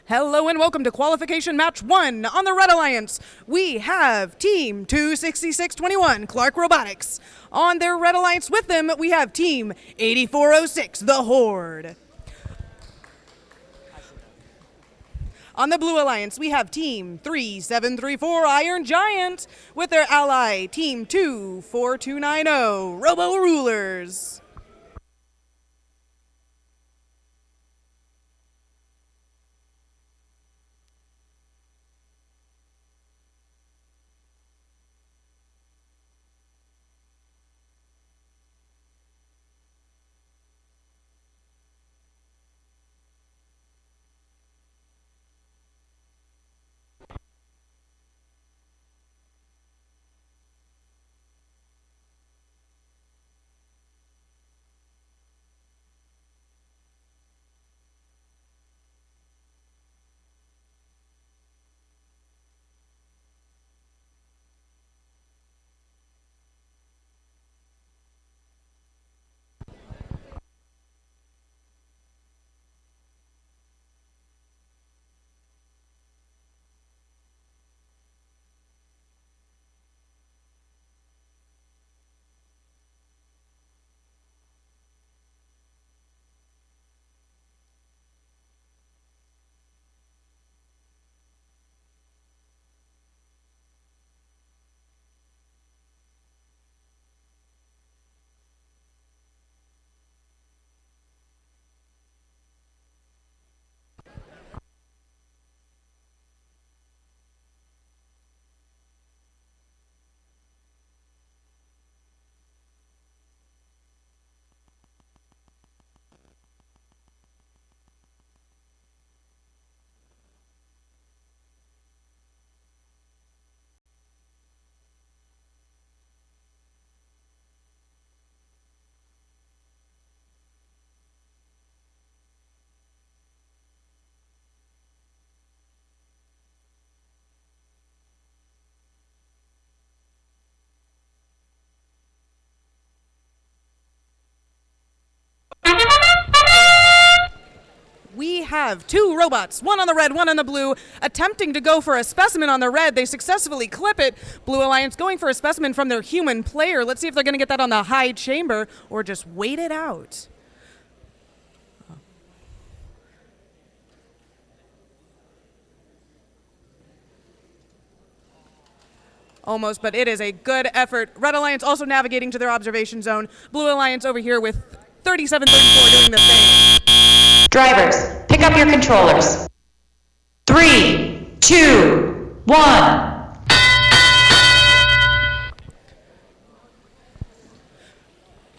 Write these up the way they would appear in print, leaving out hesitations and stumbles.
Hello and welcome to Qualification Match 1 on the Red Alliance. We have Team 26621, Clark Robotics. On their Red Alliance with them, we have Team 8406, the Horde. On the Blue Alliance, we have Team 3734, Iron Giant, with their ally, Team 24290, Robo Rulers. We have two robots, one on the red, one on the blue, attempting to go for a specimen on the red. They successfully clip it. Blue Alliance going for a specimen from their human player. Let's see if they're going to get that on the high chamber or just wait it out. Almost, but it is a good effort. Red Alliance also navigating to their observation zone. Blue Alliance over here with 3734 doing the same. Drivers, pick up your controllers. 3, 2, 1.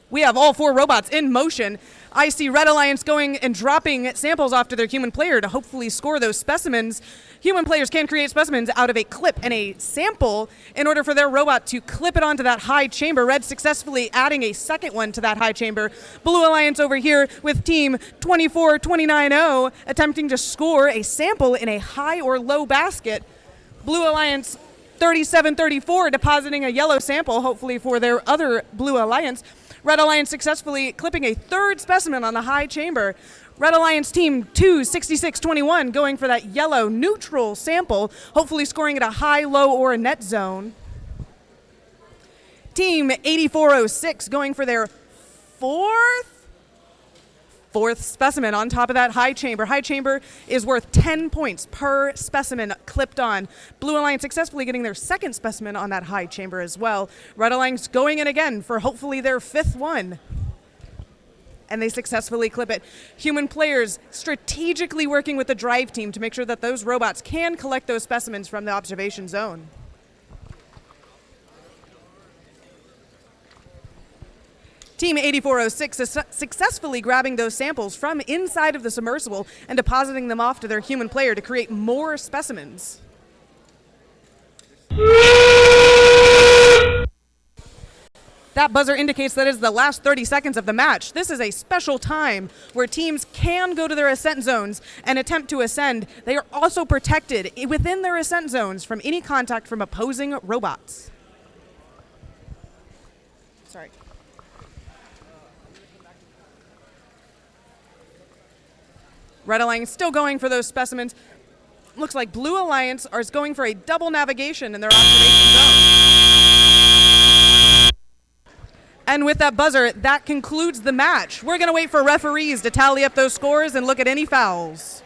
We have all four robots in motion. I see Red Alliance going and dropping samples off to their human player to hopefully score those specimens. Human players can create specimens out of a clip and a sample in order for their robot to clip it onto that high chamber. Red successfully adding a second one to that high chamber. Blue Alliance over here with Team 24290 attempting to score a sample in a high or low basket. Blue Alliance 3734 depositing a yellow sample, hopefully for their other Blue Alliance. Red Alliance successfully clipping a third specimen on the high chamber. Red Alliance Team 26621 going for that yellow neutral sample, hopefully scoring at a high, low, or a net zone. Team 8406 going for their fourth specimen on top of that high chamber. High chamber is worth 10 points per specimen clipped on. Blue Alliance successfully getting their second specimen on that high chamber as well. Red Alliance going in again for hopefully their fifth one. And they successfully clip it. Human players strategically working with the drive team to make sure that those robots can collect those specimens from the observation zone. Team 8406 is successfully grabbing those samples from inside of the submersible and depositing them off to their human player to create more specimens. That buzzer indicates that it's the last 30 seconds of the match. This is a special time where teams can go to their ascent zones and attempt to ascend. They are also protected within their ascent zones from any contact from opposing robots. Sorry. Red Alliance still going for those specimens. looks like Blue Alliance is going for a double navigation in their observation zone. And with that buzzer, that concludes the match. We're going to wait for referees to tally up those scores and look at any fouls.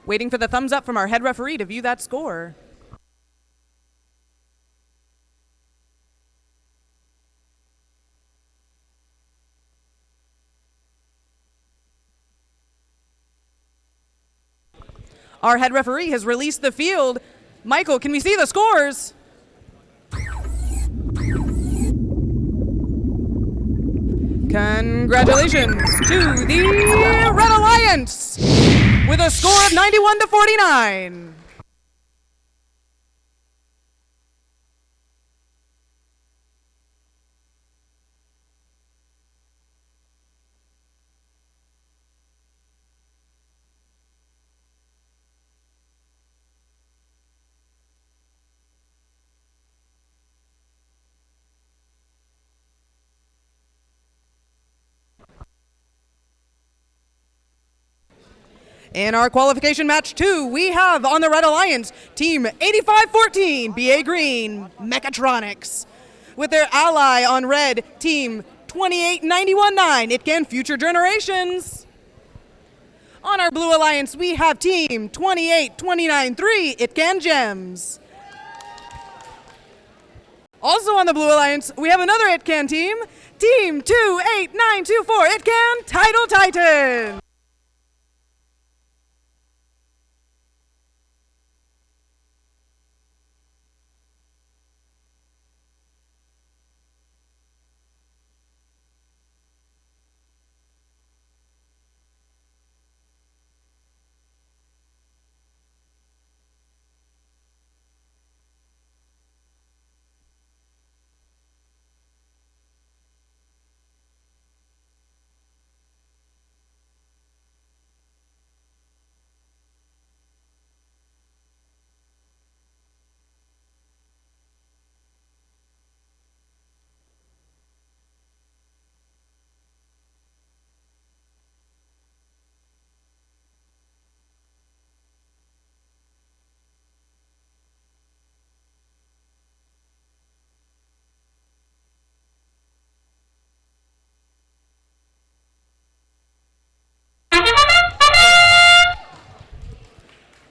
Waiting for the thumbs up from our head referee to view that score. Our head referee has released the field. Michael, can we see the scores? Congratulations to the Red Alliance with a score of 91-49. In our qualification match 2, we have on the Red Alliance, Team 8514, BA Green, Mechatronics. With their ally on red, Team 28919, Itcan Future Generations. On our Blue Alliance, we have Team 28293, Itcan Gems. Also on the Blue Alliance, we have another Itcan team, Team 28924, Itcan Title Titan.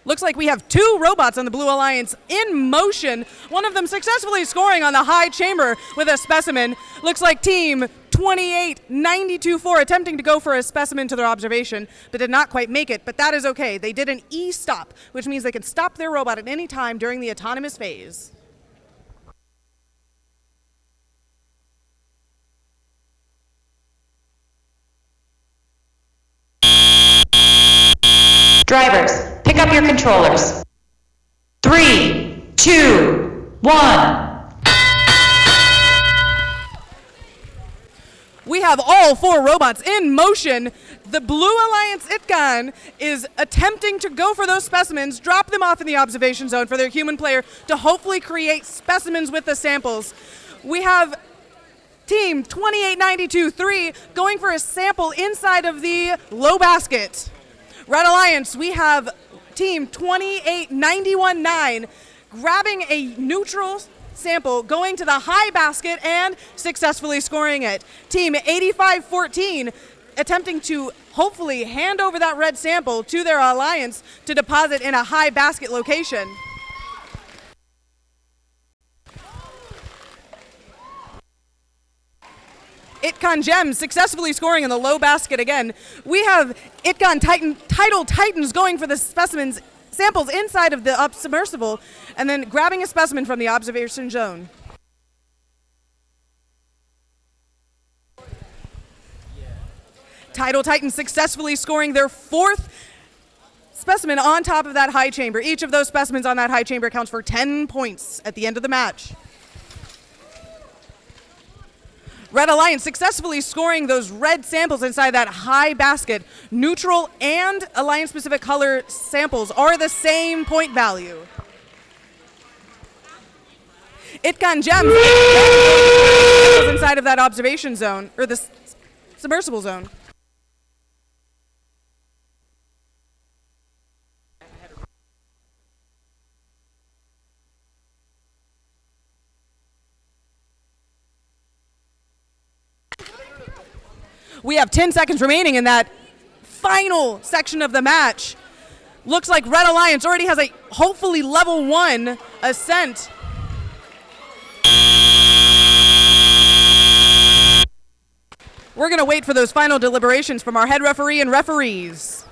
Looks like we have 2 robots on the Blue Alliance in motion, one of them successfully scoring on the high chamber with a specimen. Looks like Team 28924 attempting to go for a specimen to their observation, but did not quite make it, but that is okay. They did an E-stop, which means they can stop their robot at any time during the autonomous phase. Drivers, pick up your controllers. 3, 2, 1. We have all 4 robots in motion. The Blue Alliance Itcan is attempting to go for those specimens, drop them off in the observation zone for their human player to hopefully create specimens with the samples. We have Team 28923 going for a sample inside of the low basket. Red Alliance, we have Team 28919 grabbing a neutral sample, going to the high basket and successfully scoring it. Team 8514 attempting to hopefully hand over that red sample to their alliance to deposit in a high basket location. Itcan Gems successfully scoring in the low basket again. We have Itcan Title Titans going for the specimens samples inside of the submersible and then grabbing a specimen from the observation zone. Tidal Titans successfully scoring their 4th specimen on top of that high chamber. Each of those specimens on that high chamber counts for 10 points at the end of the match. Red Alliance successfully scoring those red samples inside that high basket. Neutral and Alliance-specific color samples are the same point value. Itcan Gems inside of that observation zone, or the submersible zone. We have 10 seconds remaining in that final section of the match. Looks like Red Alliance already has a hopefully level 1 ascent. We're going to wait for those final deliberations from our head referee and referees.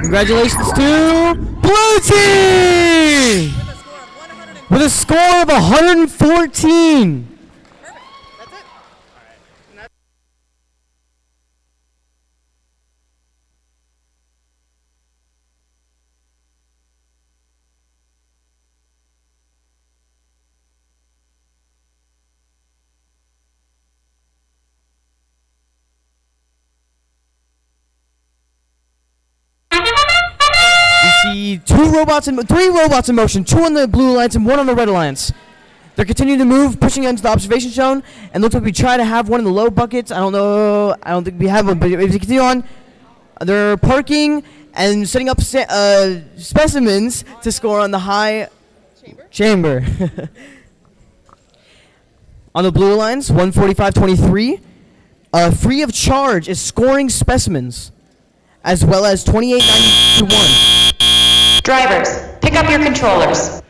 Congratulations to Blue Team! With a score of 114. That's it. See three robots in motion, 2 on the Blue Alliance and 1 on the Red Alliance. They're continuing to move, pushing into the observation zone, and looks like we try to have one in the low buckets. I don't think we have one, but if we continue on, they're parking and setting up specimens to score on the high chamber. On the Blue Alliance, 145.23, free of charge is scoring specimens, as well as 28.91. Drivers, pick up your controllers.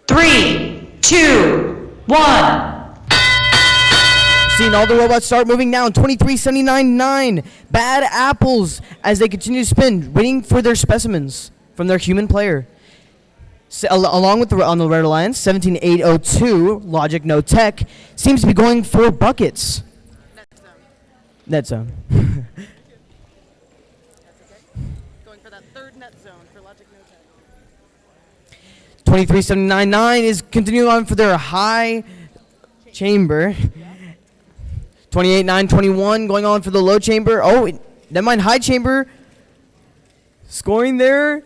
3, 2, 1. Seeing all the robots start moving now. 23.79.9. Bad apples as they continue to spin, waiting for their specimens from their human player. Along with on the Red Alliance, 17.802. Logic No Tech seems to be going for buckets. Net zone. Going for that third net zone for Logic No Tech. 23.79.9 is continuing on for their high chamber. 28, 9, 21 going on for the low chamber. Oh, never mind, high chamber. Scoring there.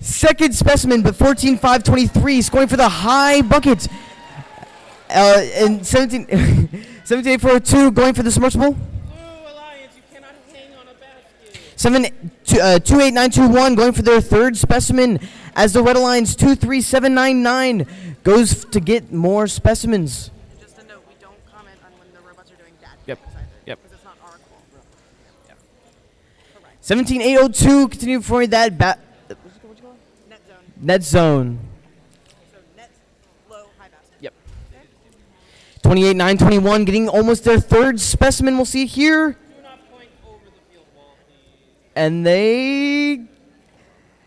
Second specimen, but 14, 5, 23. Scoring for the high bucket. And 17, 17, 8, 4, 2 going for the submersible. Blue Alliance, you cannot hang on a basket. 2, 8, 9, 2, 1 going for their third specimen as the Red Alliance 2, 3, 7, 9, 9 goes to get more specimens. Just a note, we don't comment on when the robots are doing dad Yep. things either. Yep. Because it's not our call. Yeah. Correct. 17, 8, 0, 2 continue for that Net zone. net zone. So net, low, high basket. Yep. 28, 9, 21 getting almost their third specimen. We'll see here. Do not point over the field wall, please. And they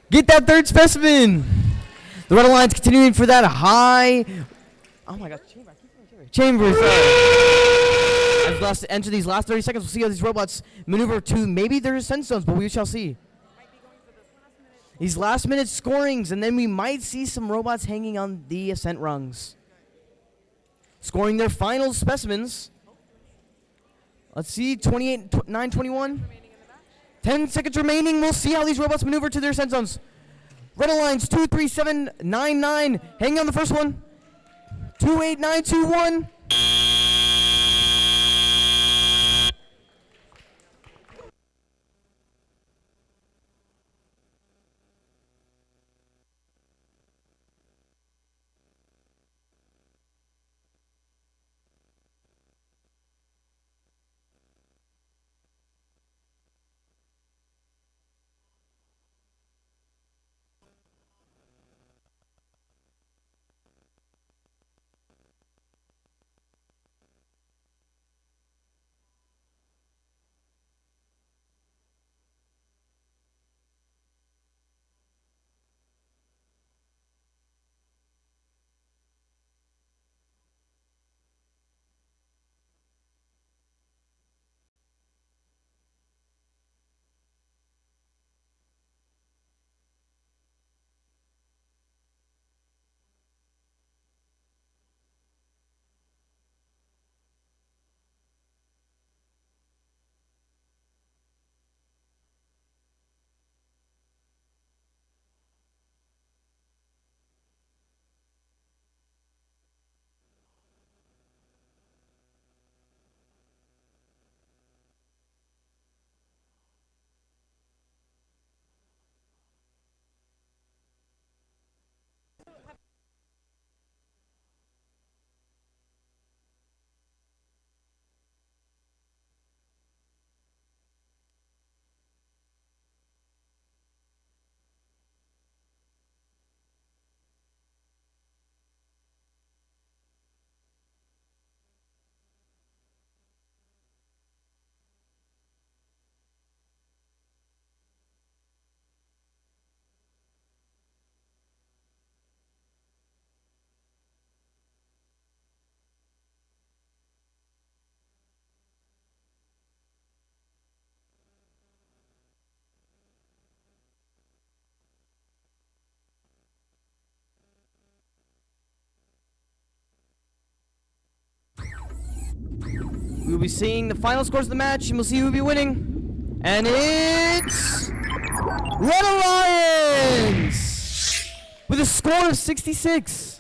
get that third specimen. The Red Alliance continuing for that high. Oh my gosh, chamber. I keep saying chamber. Chamber. Sorry. As last enter these last 30 seconds, we'll see how these robots maneuver to maybe their ascent zones, but we shall see. These last minute scorings, and then we might see some robots hanging on the ascent rungs. Scoring their final specimens. Let's see, 28, 9, 21. 10 seconds remaining. We'll see how these robots maneuver to their ascent zones. Red Alliance 2, 3, 7, 9, 9. Hanging on the first one. 2, 8, 9, 2, 1. We'll be seeing the final scores of the match, and we'll see who will be winning. And it's Red Alliance with a score of 66.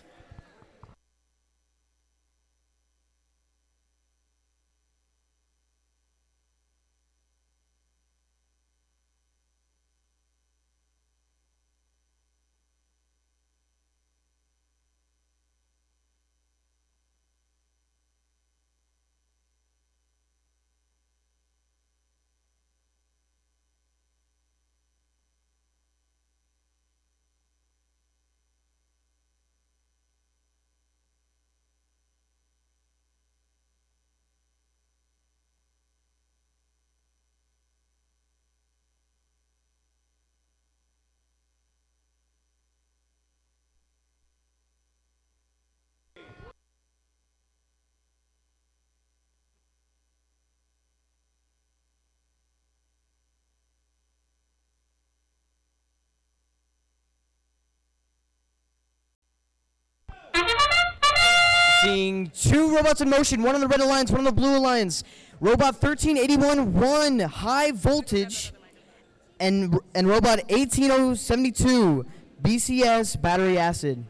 seeing two robots in motion, one on the red alliance, one on the blue alliance. Robot 1381-1, high voltage, and robot 18072, BCS, battery acid.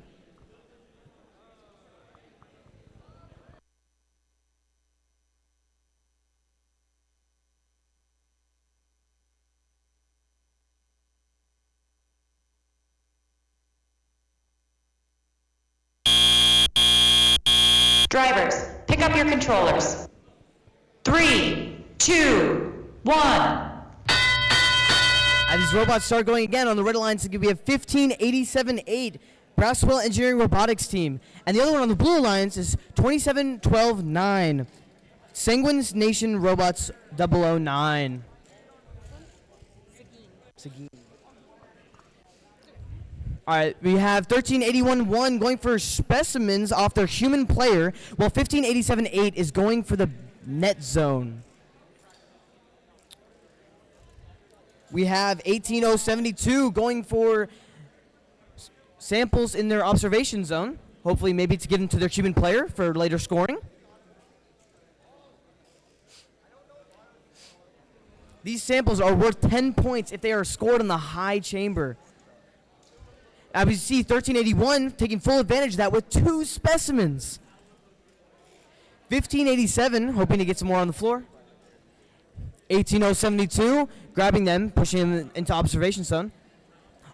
Drivers, pick up your controllers. 3, 2, 1. As these robots start going again on the red alliance, we have 15878, Braswell Engineering Robotics Team. And the other one on the blue alliance is 27129, Sanguine's Nation Robots 009. Seguin. Alright, we have 1381-1 going for specimens off their human player, while 1587-8 is going for the net zone. We have 18072 going for samples in their observation zone, hopefully maybe to give them to their human player for later scoring. These samples are worth 10 points if they are scored in the high chamber. As we see 1381 taking full advantage of that with two specimens. 1587 hoping to get some more on the floor. 18072 grabbing them, pushing them into observation zone.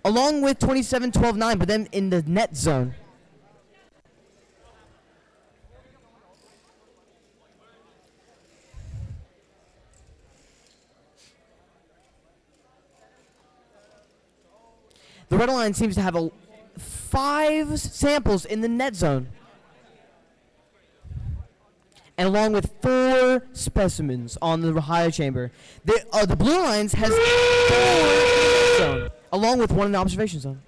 Along with 27129, but then in the net zone. The red line seems to have 5 samples in the net zone. And along with 4 specimens on the higher chamber. The blue lines has 4 in the net zone, along with 1 in the observation zone.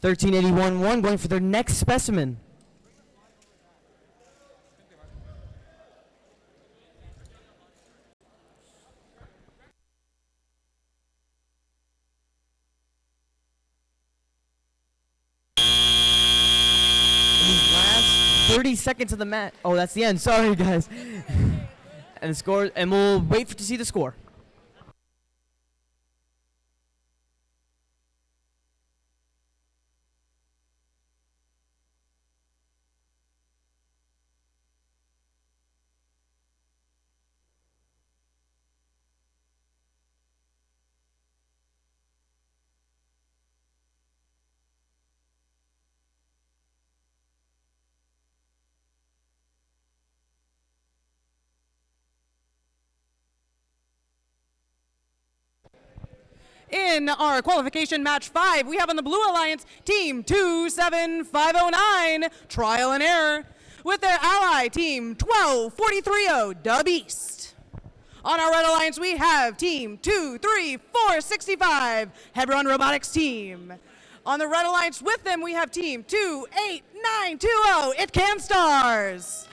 $13.81.1 going for their next specimen. These last 30 seconds of the match. Oh, that's the end. Sorry, guys. And the score, and we'll wait to see the score. In our qualification match 5, we have on the Blue Alliance Team 27509, Trial and Error, with their ally Team 12430, Dub East. On our Red Alliance, we have Team 23465, Hebron Robotics Team. On the Red Alliance with them, we have Team 28920, It Can Stars.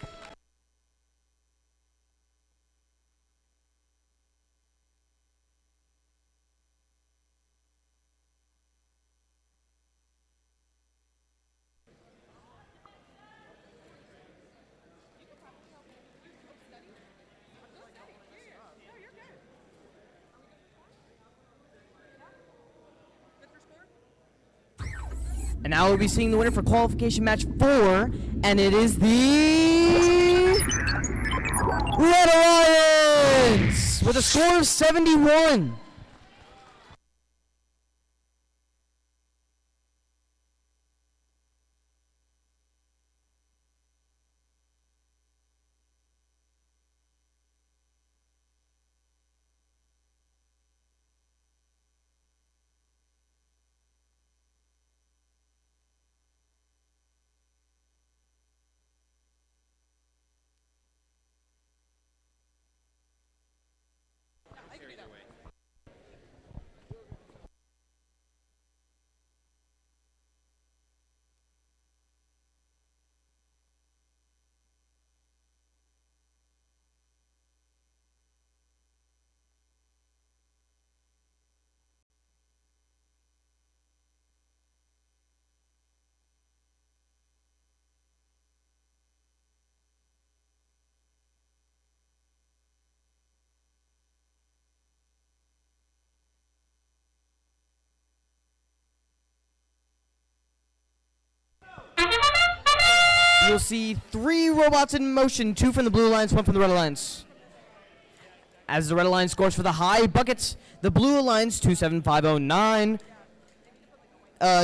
And now we'll be seeing the winner for qualification match 4, and it is the Red Alliance with a score of 71. You'll see 3 robots in motion, 2 from the Blue Alliance, 1 from the Red Alliance. As the Red Alliance scores for the high buckets, the Blue Alliance 27509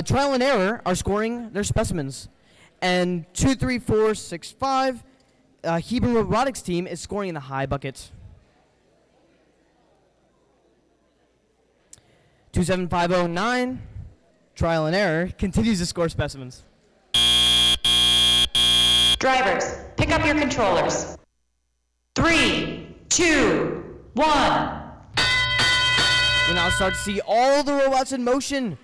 Trial and Error are scoring their specimens. And 23465 Hebron Robotics team is scoring in the high bucket. 27509 Trial and Error continues to score specimens. Drivers, pick up your controllers. 3, 2, 1. We now start to see all the robots in motion.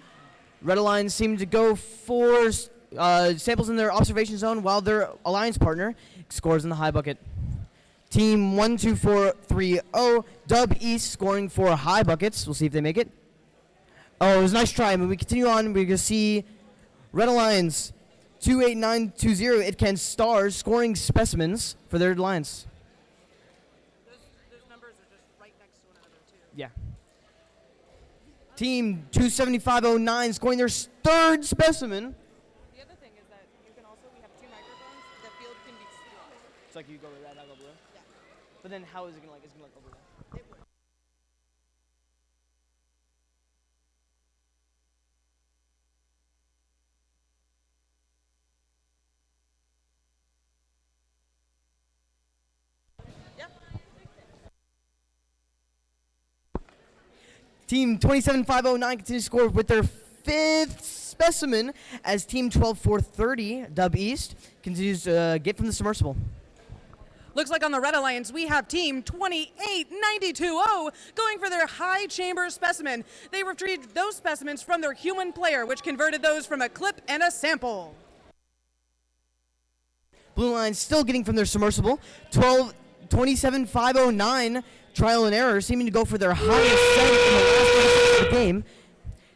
Red Alliance seem to go for samples in their observation zone while their alliance partner scores in the high bucket. Team 12430 Dub East scoring for high buckets. We'll see if they make it. Oh, it was a nice try. When we continue on, we're going to see Red Alliance 28920 It Can Stars scoring specimens for their alliance. Those numbers are just right next to one another, too. Yeah. Team 27509 scoring their third specimen. The other thing is that we have 2 microphones. The field can be split. It's like you go with red, I go blue. Yeah. But then how is it gonna overlap? It would. Team 27509 continues to score with their 5th specimen as Team 12430 Dub East continues to get from the submersible. Looks like on the Red Alliance, we have Team 28920 going for their high chamber specimen. They retrieved those specimens from their human player, which converted those from a clip and a sample. Blue Line still getting from their submersible. 27509 Trial and Error seeming to go for their highest set in the last 30 seconds of the game.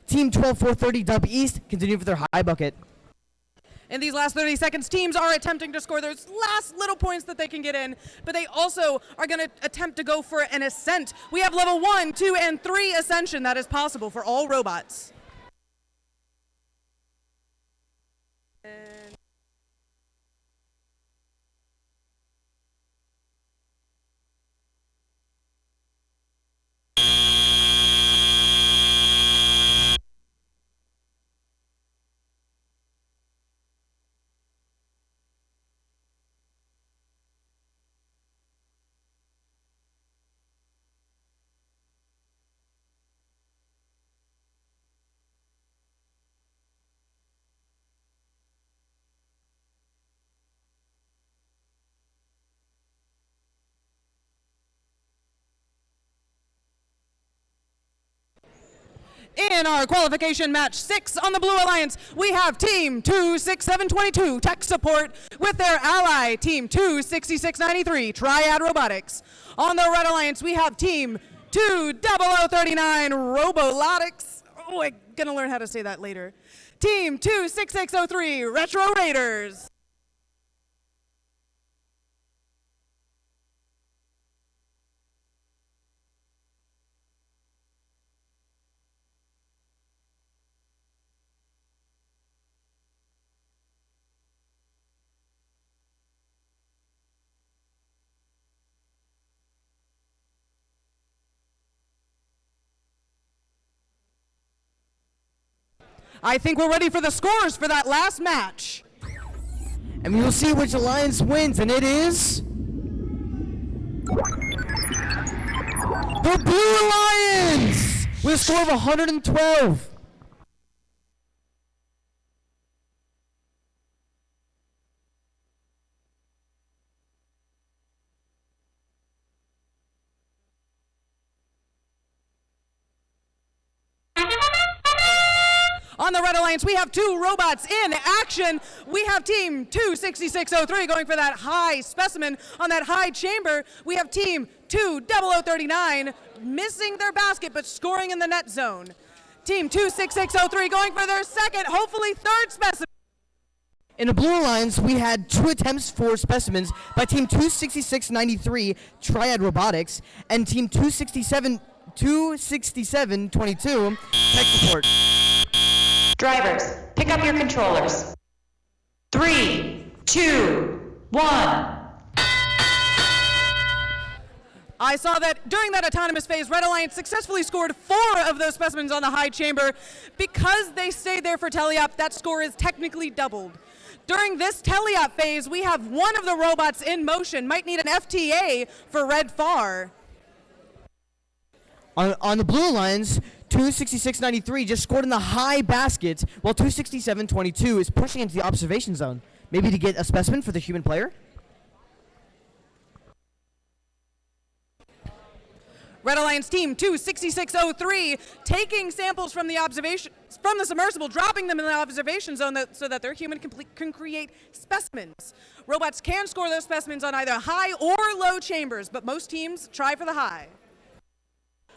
Team 12430 Dub East continue for their high bucket. In these last 30 seconds, teams are attempting to score those last little points that they can get in, but they also are going to attempt to go for an ascent. We have level 1, 2, and 3 ascension that is possible for all robots. And in our qualification match 6 on the Blue Alliance, we have Team 26722 Tech Support with their ally, Team 26693 Triad Robotics. On the Red Alliance, we have Team 20039 Robolotics. Oh, I'm going to learn how to say that later. Team 26603 Retro Raiders. I think we're ready for the scores for that last match. And we will see which alliance wins, and it is the Blue Alliance with a score of 112. On the Red Alliance, we have 2 robots in action. We have Team 26603 going for that high specimen on that high chamber. We have Team 20039 missing their basket but scoring in the net zone. Team 26603 going for their second, hopefully third specimen. In the Blue Alliance, we had 2 attempts for specimens by Team 26693 Triad Robotics and Team 26722 Tech Support. Drivers, pick up your controllers. 3, 2, 1. I saw that during that autonomous phase, Red Alliance successfully scored 4 of those specimens on the high chamber. Because they stayed there for teleop, that score is technically doubled. During this teleop phase, we have one of the robots in motion. Might need an FTA for Red Far. On the Blue Alliance, 266.93 just scored in the high basket, while 267.22 is pushing into the observation zone. Maybe to get a specimen for the human player? Red Alliance team 266.03 taking samples from the submersible, dropping them in the observation zone so that their human can create specimens. Robots can score those specimens on either high or low chambers, but most teams try for the high.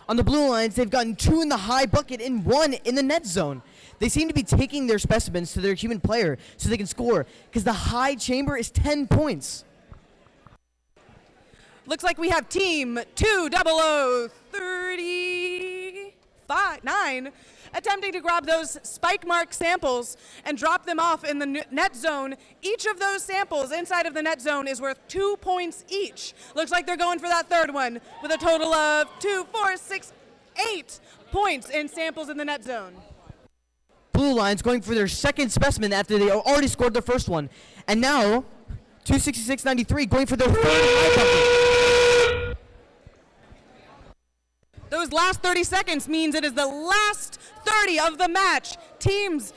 On the Blue Alliance, they've gotten 2 in the high bucket and 1 in the net zone. They seem to be taking their specimens to their human player so they can score, because the high chamber is 10 points. Looks like we have team 20039 attempting to grab those spike mark samples and drop them off in the net zone. Each of those samples inside of the net zone is worth 2 points each. Looks like they're going for that third one with a total of 2, 4, 6, 8 points in samples in the net zone. Blue Alliance going for their second specimen after they already scored their first one. And now, 266.93 going for their third high bucket. Those last 30 seconds means it is the last 30 of the match. Teams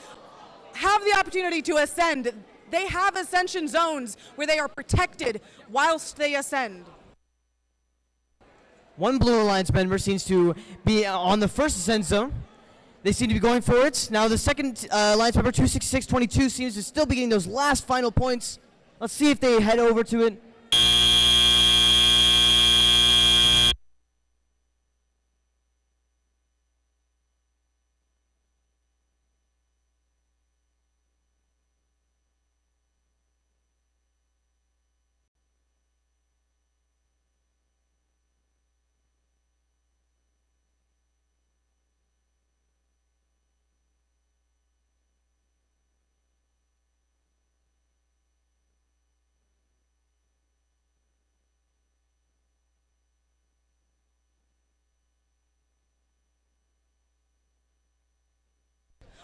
have the opportunity to ascend. They have ascension zones where they are protected whilst they ascend. One Blue Alliance member seems to be on the first ascent zone. They seem to be going for it. Now the second Alliance member, 266.22, seems to still be getting those last final points. Let's see if they head over to it.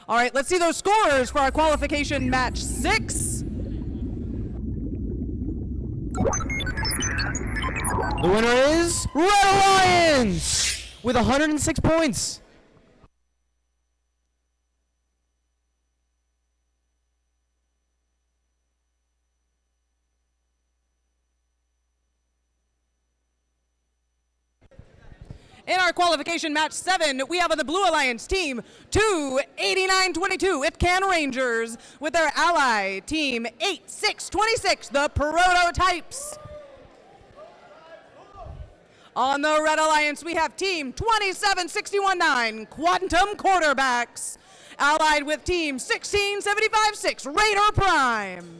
All right, let's see those scores for our qualification match 6. The winner is Red Alliance with 106 points. In our qualification match 7, we have on the Blue Alliance team 289.22 Itcan Rangers with their ally team 8626, the Prototypes. On the Red Alliance, we have team 27619 Quantum Quarterbacks, allied with team 16756 Raider Prime.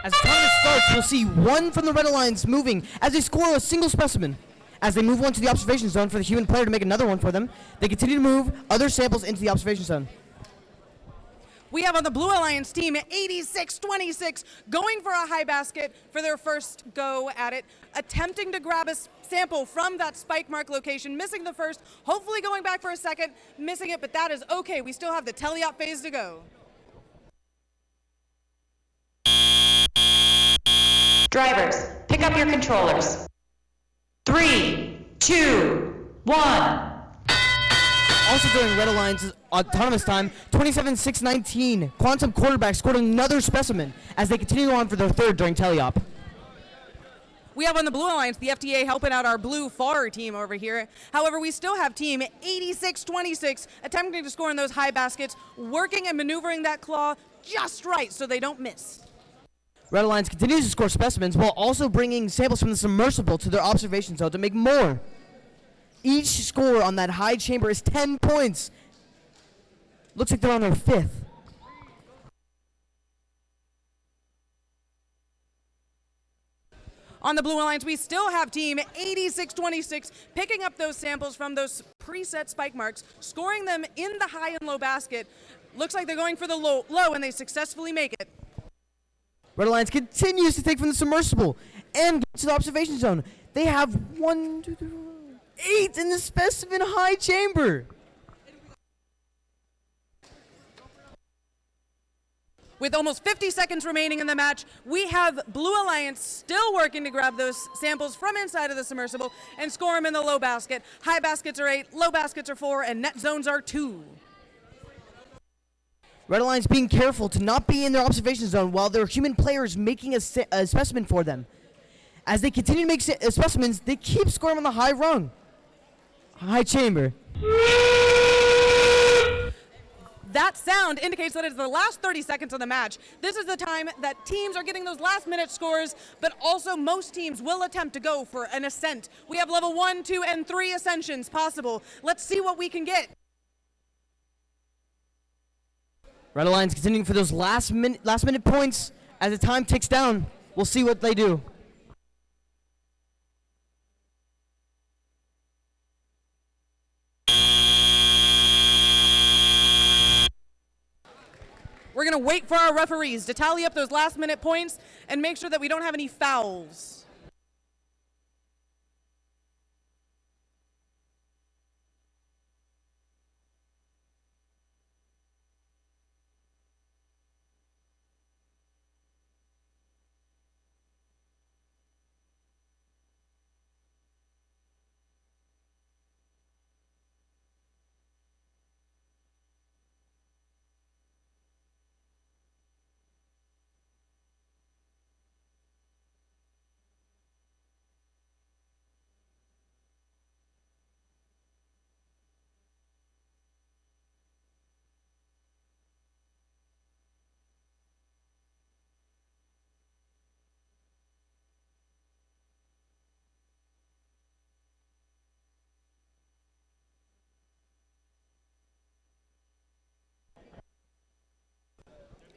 As the tournament starts, we'll see one from the Red Alliance moving as they score a single specimen. As they move one to the observation zone for the human player to make another one for them, they continue to move other samples into the observation zone. We have on the Blue Alliance team 86-26 going for a high basket for their first go at it, attempting to grab a sample from that spike mark location, missing the first, hopefully going back for a second, missing it, but that is okay. We still have the teleop phase to go. Drivers, pick up your controllers. 3, 2, 1. Also during Red Alliance's autonomous time, 27-6-19, Quantum quarterback scored another specimen as they continue on for their third during teleop. We have on the Blue Alliance the FTA helping out our Blue FAR team over here. However, we still have team 86-26 attempting to score in those high baskets, working and maneuvering that claw just right so they don't miss. Red Alliance continues to score specimens while also bringing samples from the submersible to their observation zone to make more. Each score on that high chamber is 10 points. Looks like they're on their fifth. On the Blue Alliance, we still have team 86-26 picking up those samples from those preset spike marks, scoring them in the high and low basket. Looks like they're going for the low and they successfully make it. Red Alliance continues to take from the submersible and get to the observation zone. They have 8 in the specimen high chamber. With almost 50 seconds remaining in the match, we have Blue Alliance still working to grab those samples from inside of the submersible and score them in the low basket. High baskets are 8, low baskets are 4, and net zones are 2. Red Alliance being careful to not be in their observation zone while their human player is making a specimen for them. As they continue to make specimens, they keep scoring on the high rung. High chamber. That sound indicates that it's the last 30 seconds of the match. This is the time that teams are getting those last minute scores, but also most teams will attempt to go for an ascent. We have level 1, 2, and 3 ascensions possible. Let's see what we can get. Red Alliance continuing for those last minute points. As the time ticks down, we'll see what they do. We're going to wait for our referees to tally up those last minute points and make sure that we don't have any fouls.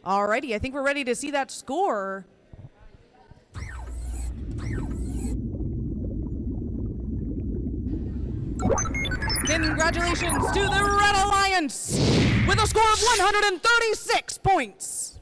Alrighty, I think we're ready to see that score. Congratulations to the Red Alliance with a score of 136 points.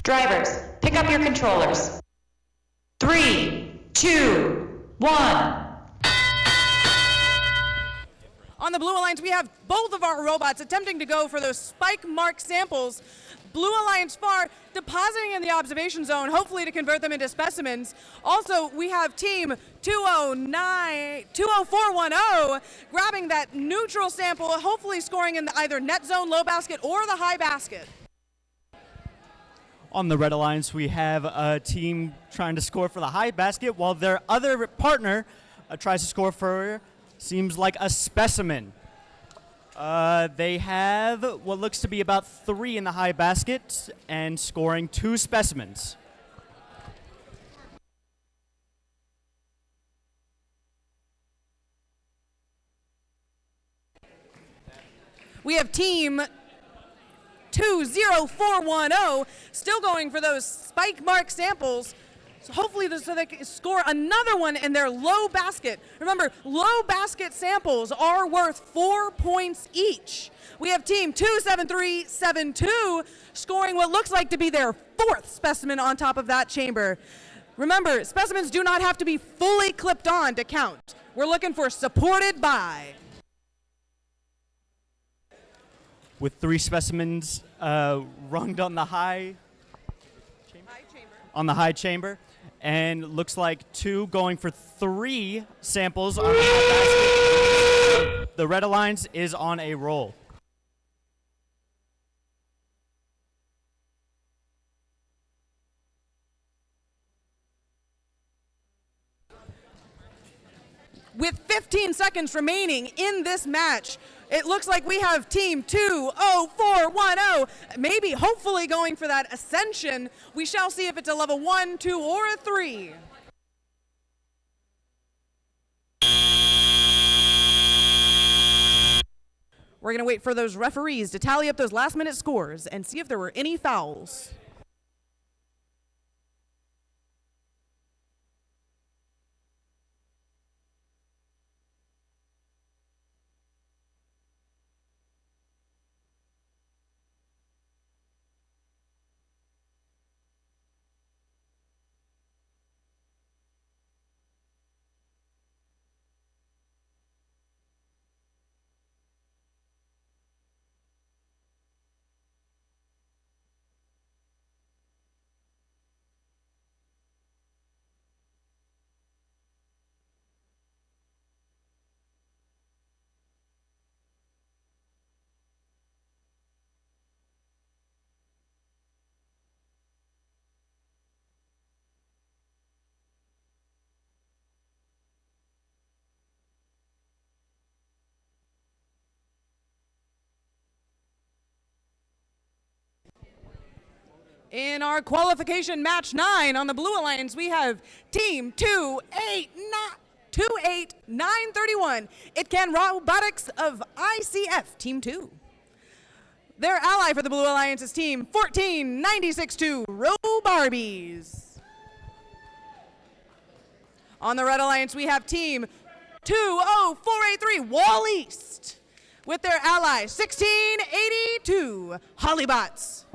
Drivers, pick up your controllers. 3, 2, 1. On the Blue Alliance, we have both of our robots attempting to go for those spike mark samples. Blue Alliance far depositing in the observation zone, hopefully to convert them into specimens. Also, we have team 20410 grabbing that neutral sample, hopefully scoring in either net zone, low basket, or the high basket. On the Red Alliance, we have a team trying to score for the high basket, while their other partner tries to score for, seems like, a specimen. They have what looks to be about 3 in the high basket and scoring 2 specimens. We have team 20410 still going for those spike mark samples. So hopefully so they can score another one in their low basket. Remember, low basket samples are worth 4 points each. We have team 27372 scoring what looks like to be their 4th specimen on top of that chamber. Remember, specimens do not have to be fully clipped on to count. We're looking for supported by. With 3 specimens runged on the high chamber. And looks like 2 going for 3 samples on the high basket. The Red Alliance is on a roll. With 15 seconds remaining in this match, it looks like we have team 20410, maybe hopefully going for that ascension. We shall see if it's a level 1, 2, or a 3. We're going to wait for those referees to tally up those last minute scores and see if there were any fouls. In our qualification match 9 on the Blue Alliance, we have team 28931. It can robotics of ICF, team 2. Their ally for the Blue Alliance is team 14962, Robarbies. On the Red Alliance, we have team 20483, Wall East, with their ally 1682, Hollybots.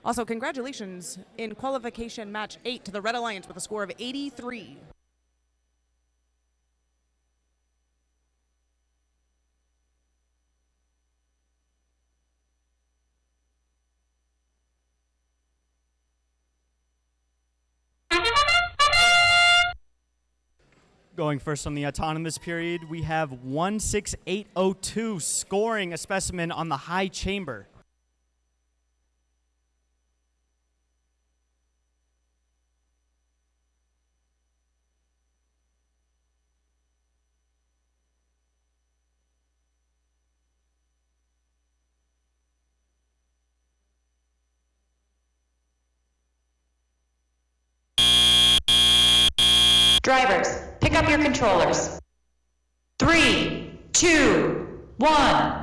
Also, congratulations in qualification match 8 to the Red Alliance with a score of 83. Going first on the autonomous period, we have 16802 scoring a specimen on the high chamber. Drivers, pick up your controllers. 3, 2, 1.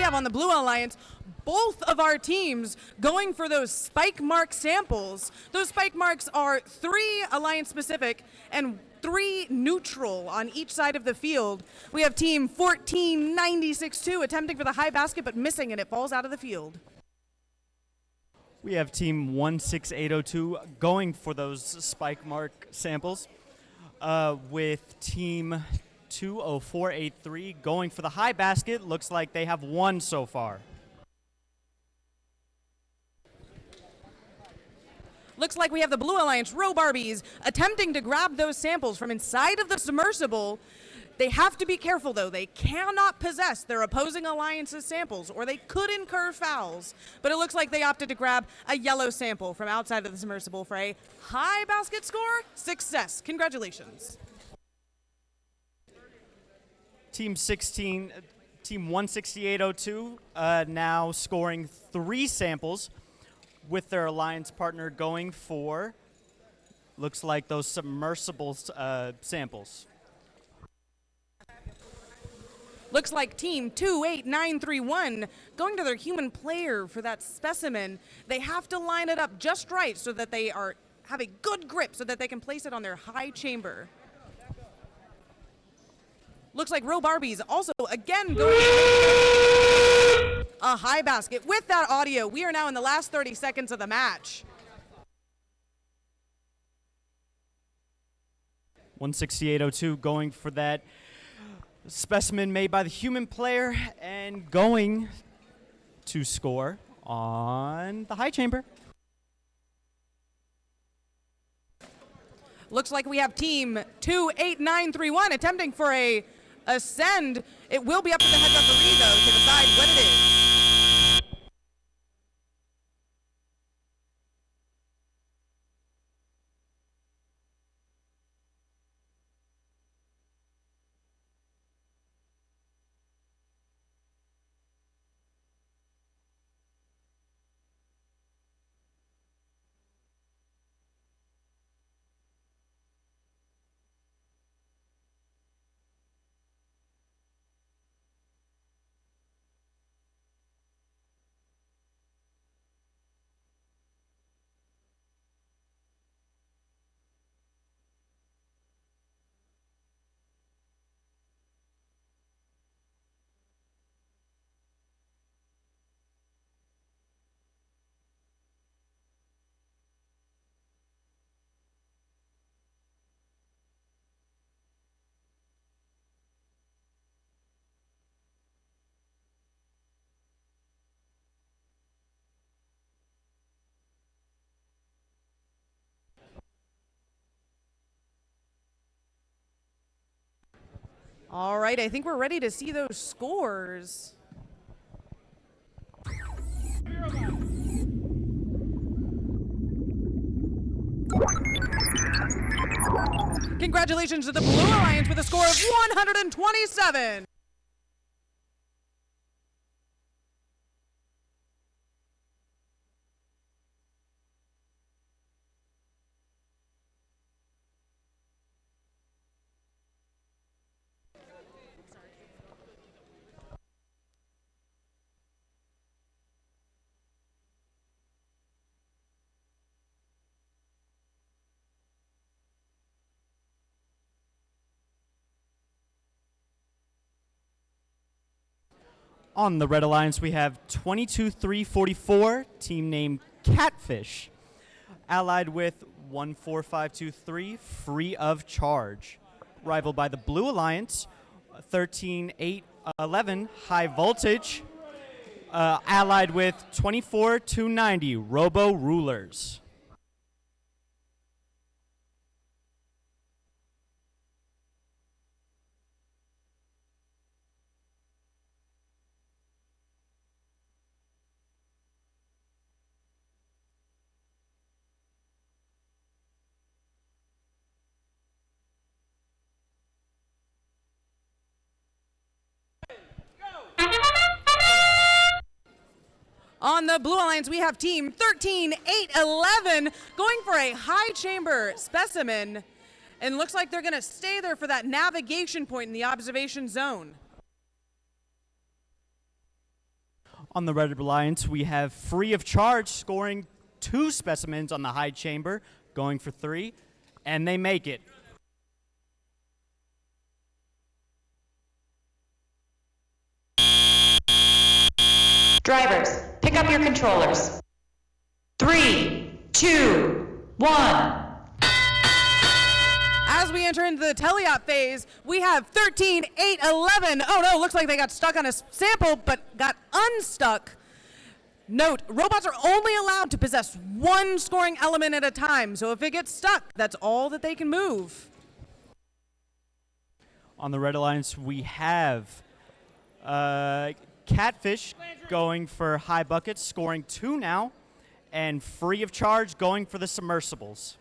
have on the Blue Alliance both of our teams going for those spike mark samples. Those spike marks are 3 Alliance specific and 3 neutral on each side of the field. We have team 1496-2 attempting for the high basket but missing, and it falls out of the field. We have team 16802 going for those spike mark samples, with team 20483 going for the high basket. Looks like they have 1 so far. Looks like we have the Blue Alliance Row Barbies attempting to grab those samples from inside of the submersible. They have to be careful, though. They cannot possess their opposing alliance's samples, or they could incur fouls. But it looks like they opted to grab a yellow sample from outside of the submersible for a high basket score. Success. Congratulations. Team 16802 now scoring 3 samples, with their alliance partner going for, looks like those submersible samples. Looks like team 28931 going to their human player for that specimen. They have to line it up just right so that they have a good grip so that they can place it on their high chamber. Looks like Row Barbies also again going a high basket. With that audio, we are now in the last 30 seconds of the match. 16802 going for that specimen made by the human player and going to score on the high chamber. Looks like we have team 28931 attempting for a ascend. It will be up to the head referee, though, to decide what it is. All right, I think we're ready to see those scores. Congratulations to the Blue Alliance with a score of 127. On the Red Alliance, we have 22344, team name Catfish, allied with 14523, free of charge. Rivaled by the Blue Alliance, 13811, High Voltage, allied with 24290, Robo Rulers. On the Blue Alliance, we have team 13811 going for a high chamber specimen. And looks like they're going to stay there for that navigation point in the observation zone. On the Red Alliance, we have Free of Charge scoring 2 specimens on the high chamber, going for 3, and they make it. Drivers, pick up your controllers. 3, 2, 1. As we enter into the teleop phase, we have 13, 8, 11. Oh no, looks like they got stuck on a sample, but got unstuck. Note, robots are only allowed to possess one scoring element at a time, so if it gets stuck, that's all that they can move. On the Red Alliance, we have Catfish going for high buckets, scoring 2 now, and Free of Charge going for the submersibles.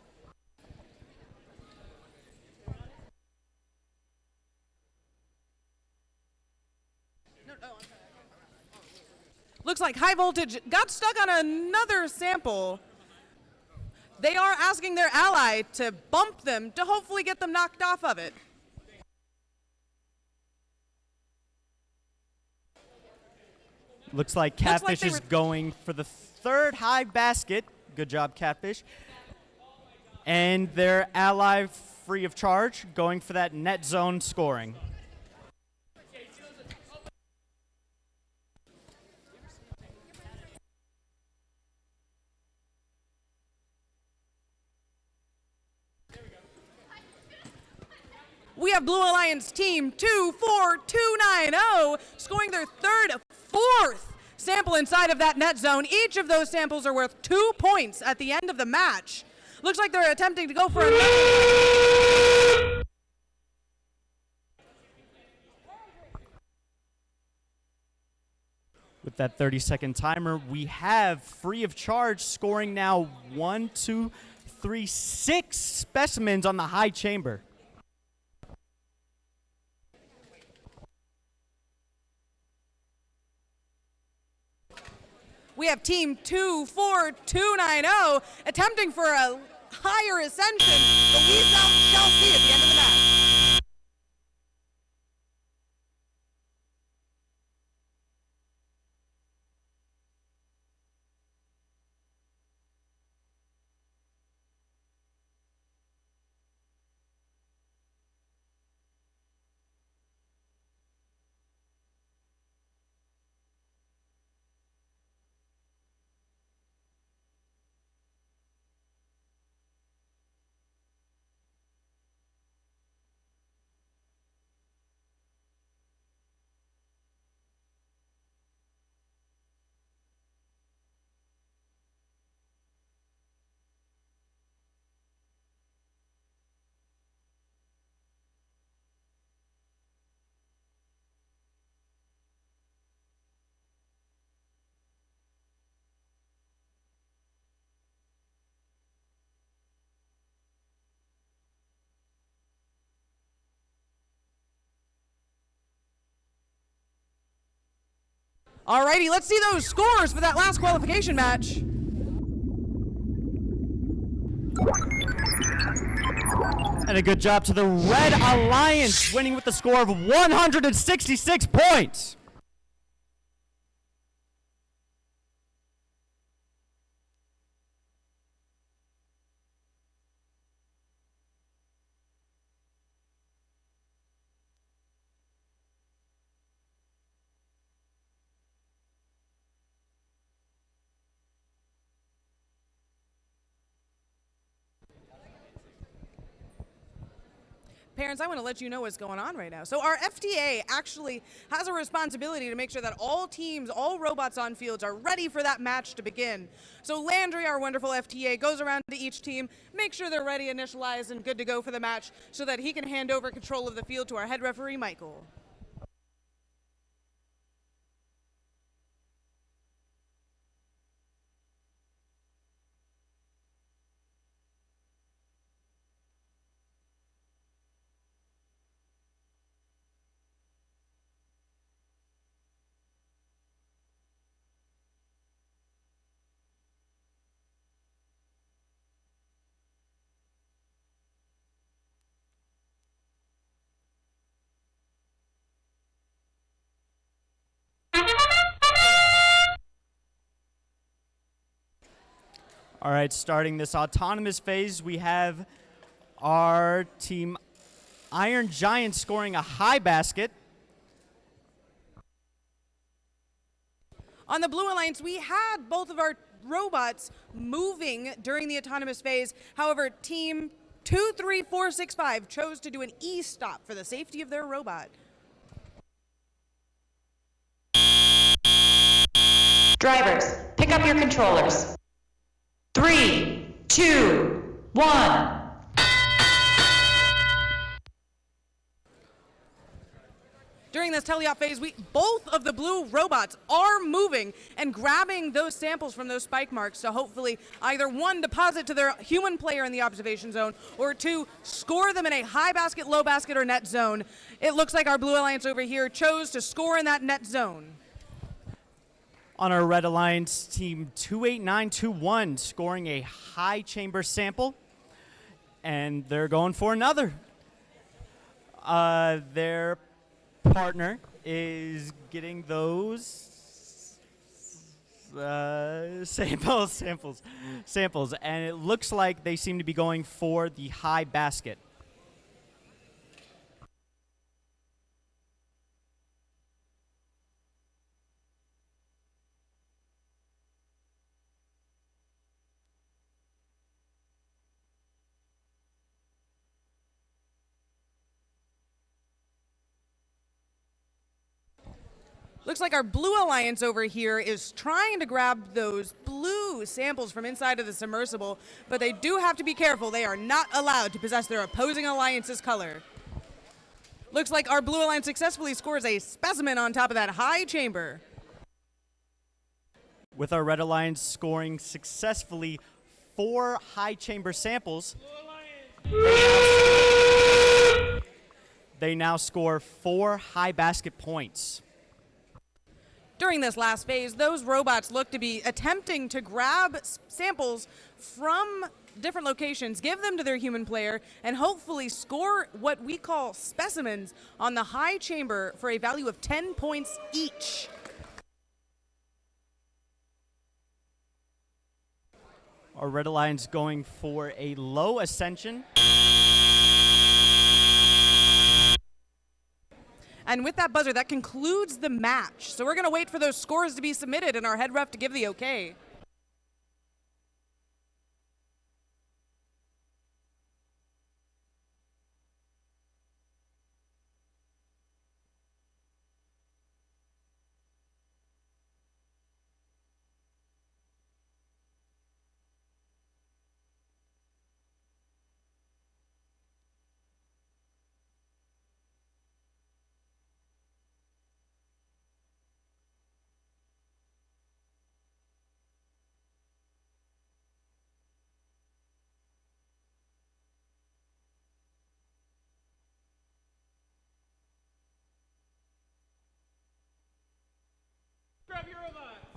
Looks like High Voltage got stuck on another sample. They are asking their ally to bump them to hopefully get them knocked off of it. Looks like Catfish is going for the 3rd high basket. Good job, Catfish. And their ally, Free of Charge, going for that net zone scoring. We have Blue Alliance team 24290 scoring their 3rd, 4th sample inside of that net zone. Each of those samples are worth 2 points at the end of the match. Looks like they're attempting to go for another. With that 30-second timer, we have Free of Charge scoring now 1, 2, 3, 6 specimens on the high chamber. We have team 24290 attempting for a higher ascension, but we shall see at the end of the match. Alrighty, let's see those scores for that last qualification match. And a good job to the Red Alliance, winning with the score of 166 points. Parents, I want to let you know what's going on right now. So our FTA actually has a responsibility to make sure that all teams, all robots on fields are ready for that match to begin. So Landry, our wonderful FTA, goes around to each team, makes sure they're ready, initialized, and good to go for the match so that he can hand over control of the field to our head referee, Michael. All right, starting this autonomous phase, we have our team Iron Giant scoring a high basket. On the Blue Alliance, we had both of our robots moving during the autonomous phase. However, Team 23465 chose to do an E-stop for the safety of their robot. Drivers, pick up your controllers. 3, 2, 1. During this teleop phase, both of the blue robots are moving and grabbing those samples from those spike marks to hopefully either one, deposit to their human player in the observation zone, or two, score them in a high basket, low basket, or net zone. It looks like our Blue Alliance over here chose to score in that net zone. On our Red Alliance, team 28921 scoring a high chamber sample, and they're going for another. Their partner is getting those samples, and it looks like they seem to be going for the high basket. Looks like our Blue Alliance over here is trying to grab those blue samples from inside of the submersible, but they do have to be careful. They are not allowed to possess their opposing alliance's color. Looks like our Blue Alliance successfully scores a specimen on top of that high chamber. With our Red Alliance scoring successfully 4 high chamber samples, they now score 4 high basket points. During this last phase, those robots look to be attempting to grab samples from different locations, give them to their human player, and hopefully score what we call specimens on the high chamber for a value of 10 points each. Our Red Alliance going for a low ascension. And with that buzzer, that concludes the match. So we're going to wait for those scores to be submitted and our head ref to give the okay.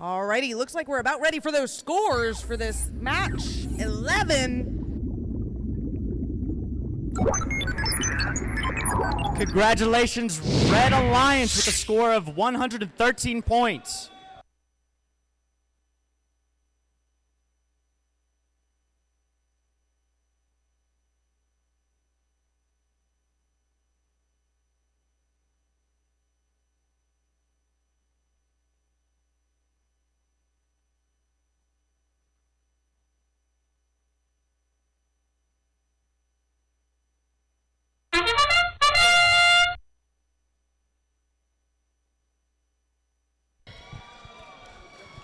Alrighty, looks like we're about ready for those scores for this match 11. Congratulations, Red Alliance, with a score of 113 points.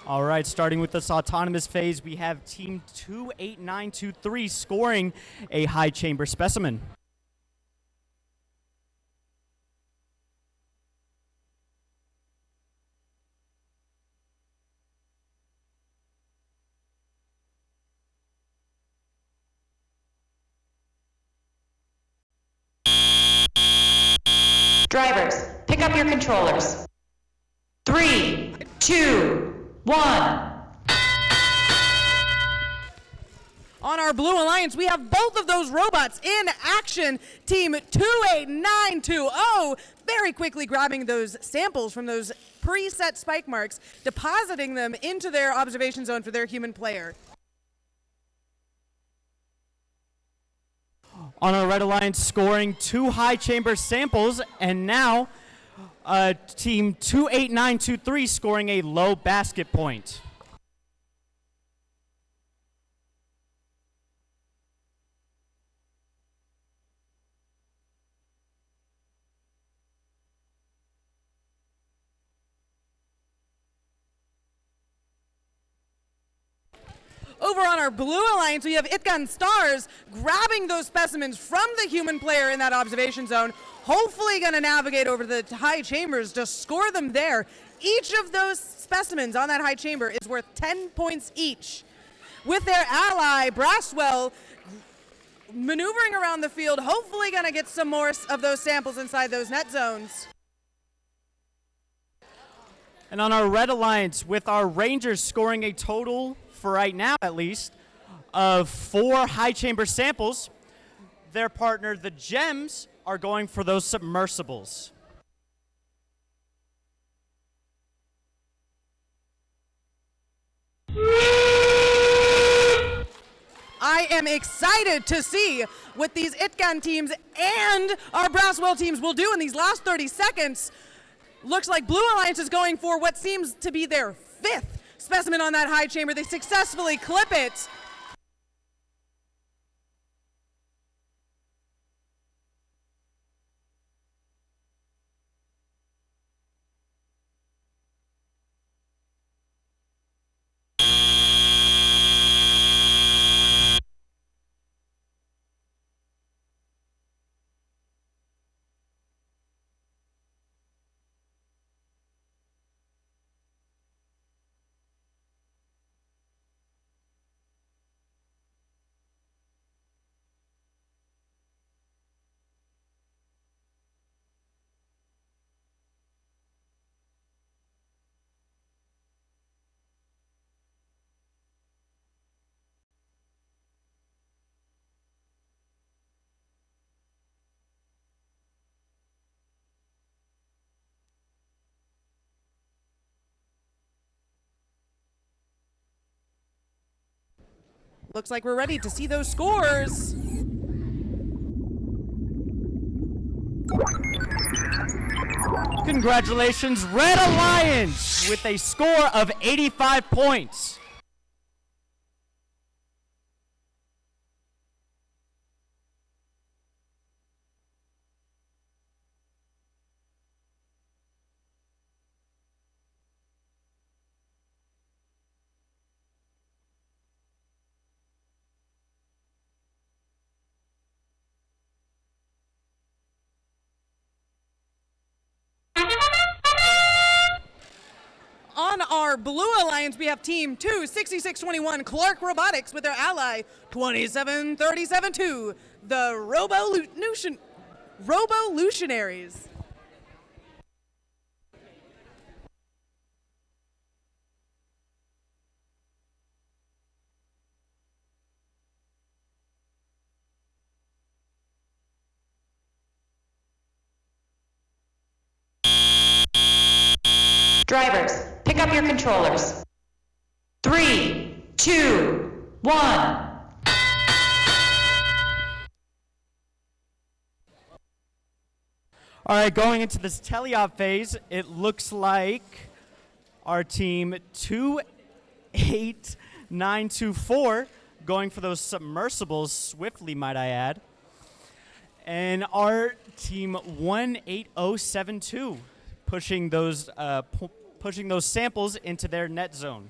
All right, starting with this autonomous phase, we have Team 28923 scoring a high chamber specimen. Drivers, pick up your controllers. 3, 2, 1. On our Blue Alliance, we have both of those robots in action. Team 28920 very quickly grabbing those samples from those preset spike marks, depositing them into their observation zone for their human player. On our Red Alliance, scoring 2 high chamber samples, and now team 28923 scoring a low basket point. Over on our Blue Alliance, we have Itgun Stars grabbing those specimens from the human player in that observation zone, hopefully going to navigate over to the high chambers to score them there. Each of those specimens on that high chamber is worth 10 points each. With their ally, Braswell, maneuvering around the field, hopefully going to get some more of those samples inside those net zones. And on our Red Alliance, with our Rangers scoring a total, for right now at least, of 4 high chamber samples, their partner, the Gems, are going for those submersibles. I am excited to see what these Itgan teams and our Braswell teams will do in these last 30 seconds. Looks like Blue Alliance is going for what seems to be their 5th specimen on that high chamber. They successfully clip it. Looks like we're ready to see those scores. Congratulations, Red Alliance, with a score of 85 points. On our Blue Alliance, we have Team 26621 Clark Robotics with their ally 27372, the Robolutionaries. Drivers, pick up your controllers. 3, 2, 1. All right, going into this teleop phase, it looks like our team 28924 going for those submersibles swiftly, might I add. And our team 18072 pushing those samples into their net zone.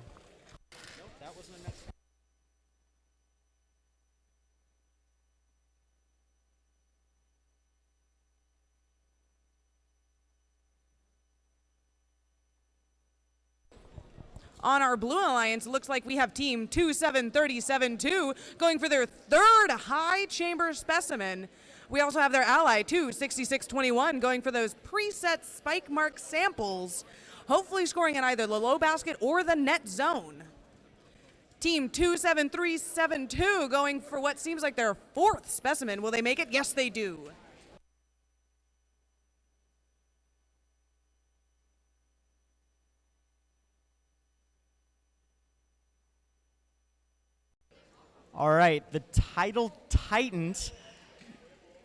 On our Blue Alliance, it looks like we have Team 27372 going for their 3rd high chamber specimen. We also have their ally, 26621, going for those preset spike mark samples, hopefully scoring in either the low basket or the net zone. Team 27372 going for what seems like their 4th specimen. Will they make it? Yes, they do. All right, the title Titans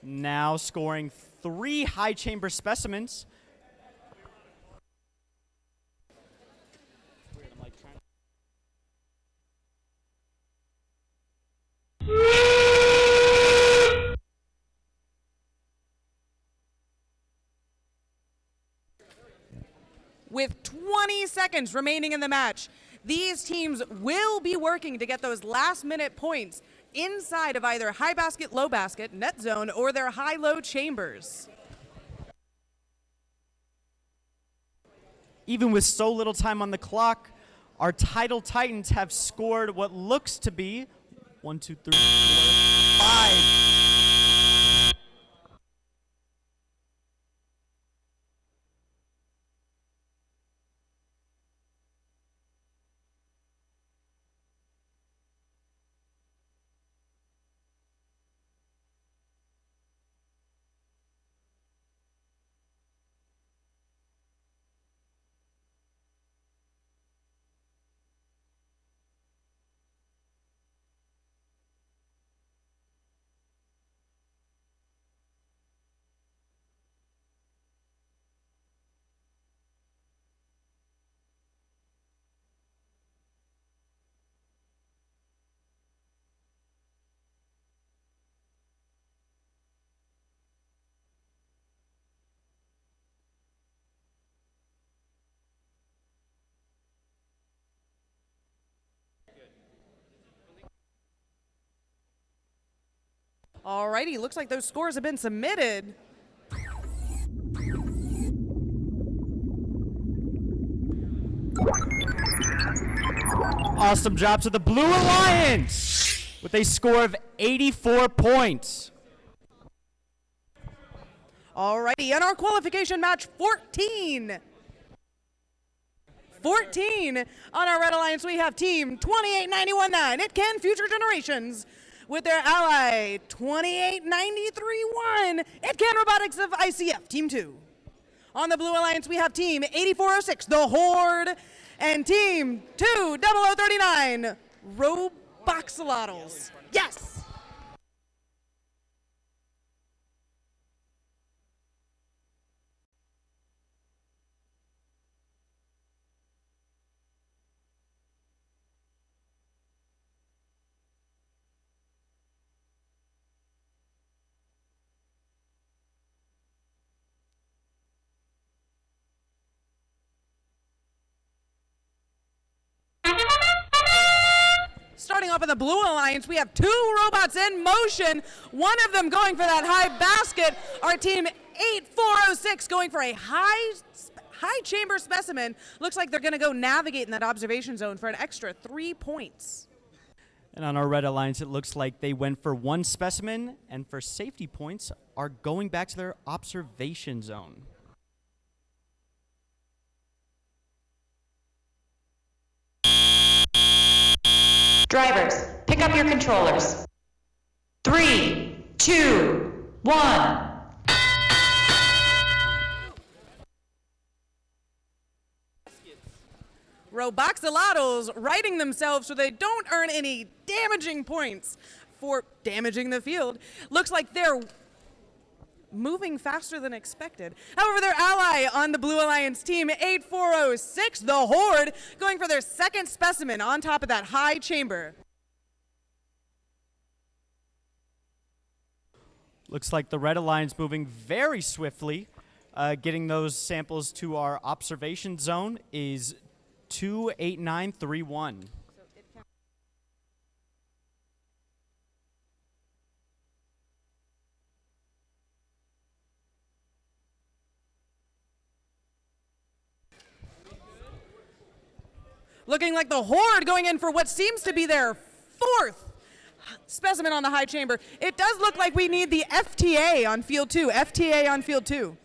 now scoring 3 high chamber specimens. With 20 seconds remaining in the match, these teams will be working to get those last-minute points inside of either high basket, low basket, net zone, or their high-low chambers. Even with so little time on the clock, our title titans have scored what looks to be 1, 2, 3, 4, 5. Alrighty, looks like those scores have been submitted. Awesome job to the Blue Alliance with a score of 84 points. Alrighty, and our qualification match 14. 14 on our Red Alliance, we have team 28919, It Can Future Generations, with their ally 28931, It Can Robotics of ICF, team 2. On the Blue Alliance, we have team 8406, The Horde, and team 20039, Roboxolotls. Yes! Starting off in the Blue Alliance, we have 2 robots in motion, one of them going for that high basket. Our team 8406 going for a high chamber specimen. Looks like they're going to go navigate in that observation zone for an extra 3 points. And on our Red Alliance, it looks like they went for 1 specimen, and for safety points are going back to their observation zone. Drivers, pick up your controllers. 3, 2, 1. Roboxolotls righting themselves so they don't earn any damaging points for damaging the field. Looks like they're moving faster than expected. However, their ally on the Blue Alliance team, 8406, the Horde, going for their second specimen on top of that high chamber. Looks like the Red Alliance moving very swiftly. Getting those samples to our observation zone is 28931. Looking like the Horde going in for what seems to be their 4th specimen on the high chamber. It does look like we need the FTA on field 2. FTA on field 2.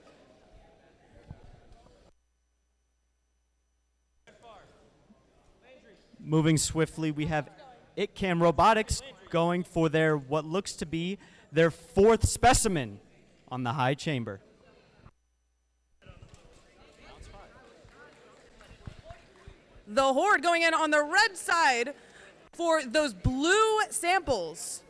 Moving swiftly, we have It Can Robotics going for their what looks to be their 4th specimen on the high chamber. The Horde going in on the red side for those blue samples.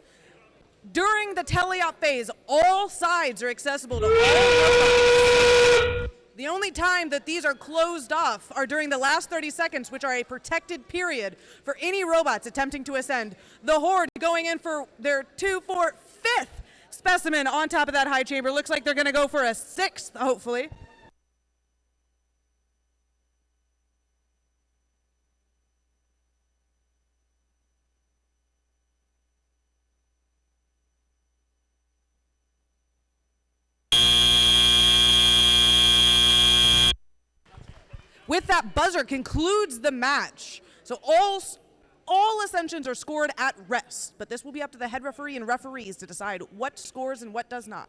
During the teleop phase, all sides are accessible to all robots. The only time that these are closed off are during the last 30 seconds, which are a protected period for any robots attempting to ascend. The Horde going in for their 2, 4, 5th specimen on top of that high chamber. Looks like they're going to go for a 6th, hopefully. With that, buzzer concludes the match. So all ascensions are scored at rest, but this will be up to the head referee and referees to decide what scores and what does not.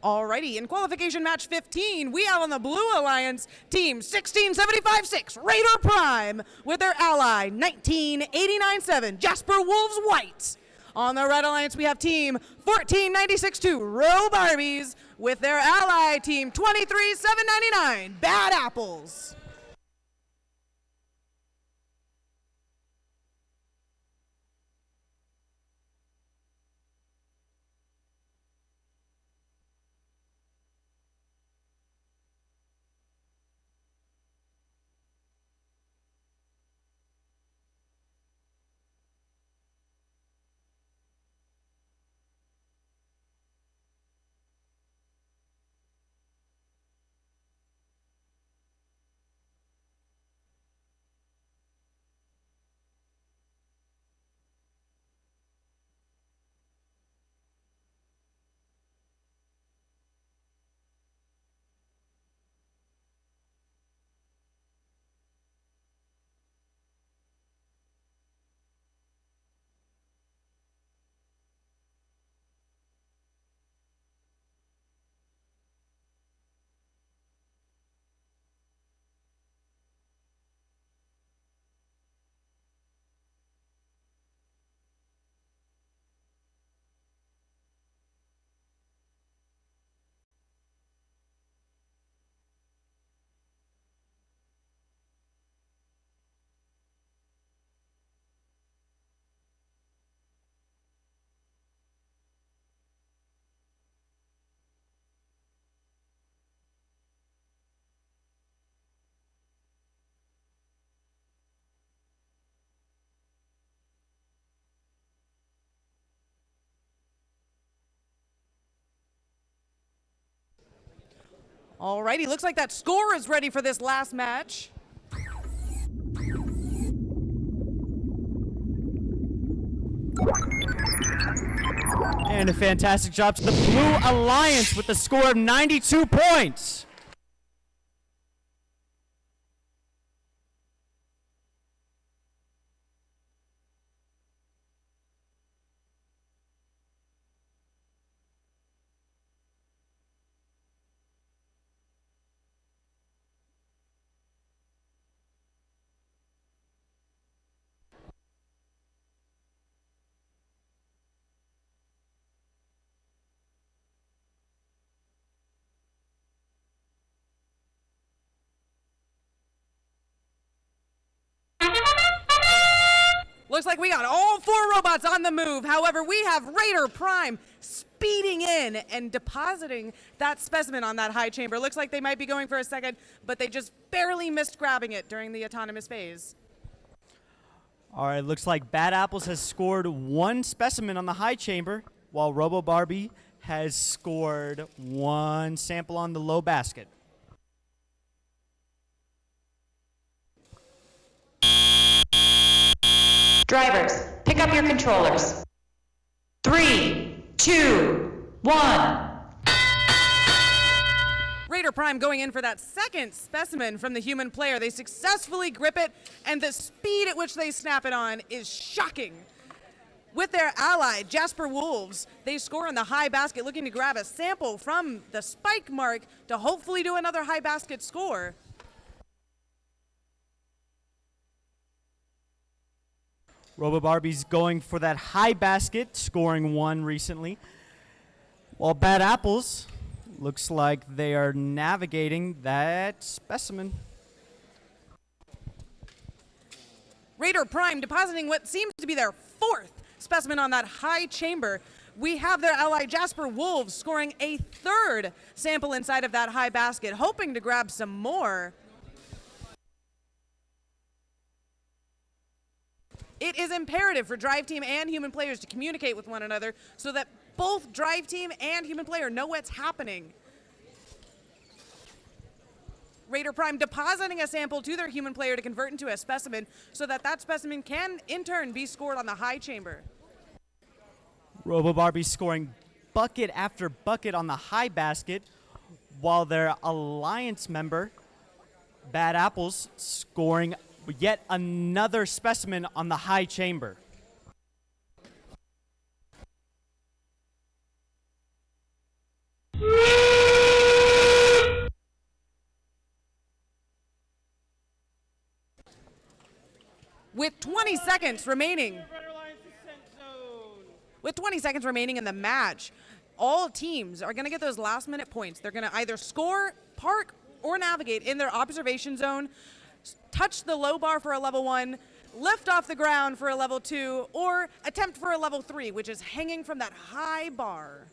Alrighty, in qualification match 15, we have on the Blue Alliance team 1675-6 Raider Prime with their ally 1989-7 Jasper Wolves White. On the Red Alliance, we have team 1496-2 Row Barbies with their ally team 23-799 Bad Apples. Alrighty, looks like that score is ready for this last match. And a fantastic job to the Blue Alliance with a score of 92 points. Looks like we got all 4 robots on the move. However, we have Raider Prime speeding in and depositing that specimen on that high chamber. Looks like they might be going for a second, but they just barely missed grabbing it during the autonomous phase. All right, looks like Bad Apples has scored 1 specimen on the high chamber, while Robo Barbie has scored 1 sample on the low basket. Drivers, pick up your controllers. 3, 2, 1. Raider Prime going in for that second specimen from the human player. They successfully grip it, and the speed at which they snap it on is shocking. With their ally, Jasper Wolves, they score in the high basket, looking to grab a sample from the spike mark to hopefully do another high basket score. Robo Barbie's going for that high basket, scoring one recently. While Bad Apples looks like they are navigating that specimen. Raider Prime depositing what seems to be their fourth specimen on that high chamber. We have their ally Jasper Wolves scoring a third sample inside of that high basket, hoping to grab some more. It is imperative for Drive Team and Human players to communicate with one another so that both Drive Team and Human player know what's happening. Raider Prime depositing a sample to their Human player to convert into a specimen so that that specimen can in turn be scored on the high chamber. Robo Barbie scoring bucket after bucket on the high basket, while their alliance member, Bad Apples, scoring yet another specimen on the high chamber. With 20 seconds remaining. Red Alliance descent zone. With 20 seconds remaining in the match, all teams are going to get those last minute points. They're going to either score, park, or navigate in their observation zone, touch the low bar for a level 1, lift off the ground for a level 2, or attempt for a level 3, which is hanging from that high bar.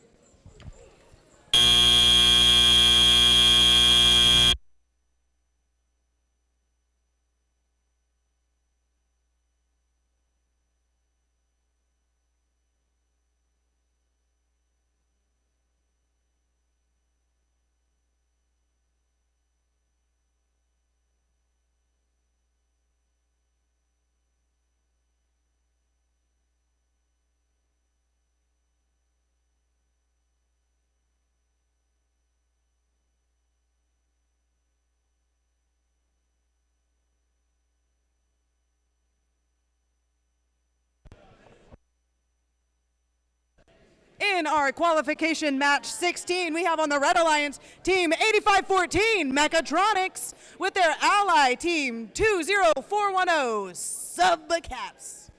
In our qualification match 16, we have on the Red Alliance team 8514 Mechatronics with their ally team 20410 Subcats.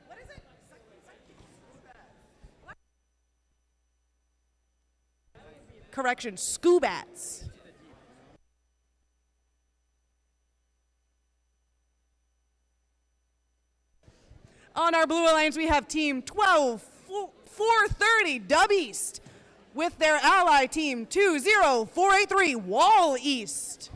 What is it? Correction, Scoobats. On our Blue Alliance, we have team 430 Dub East with their ally team 20483 Wall East.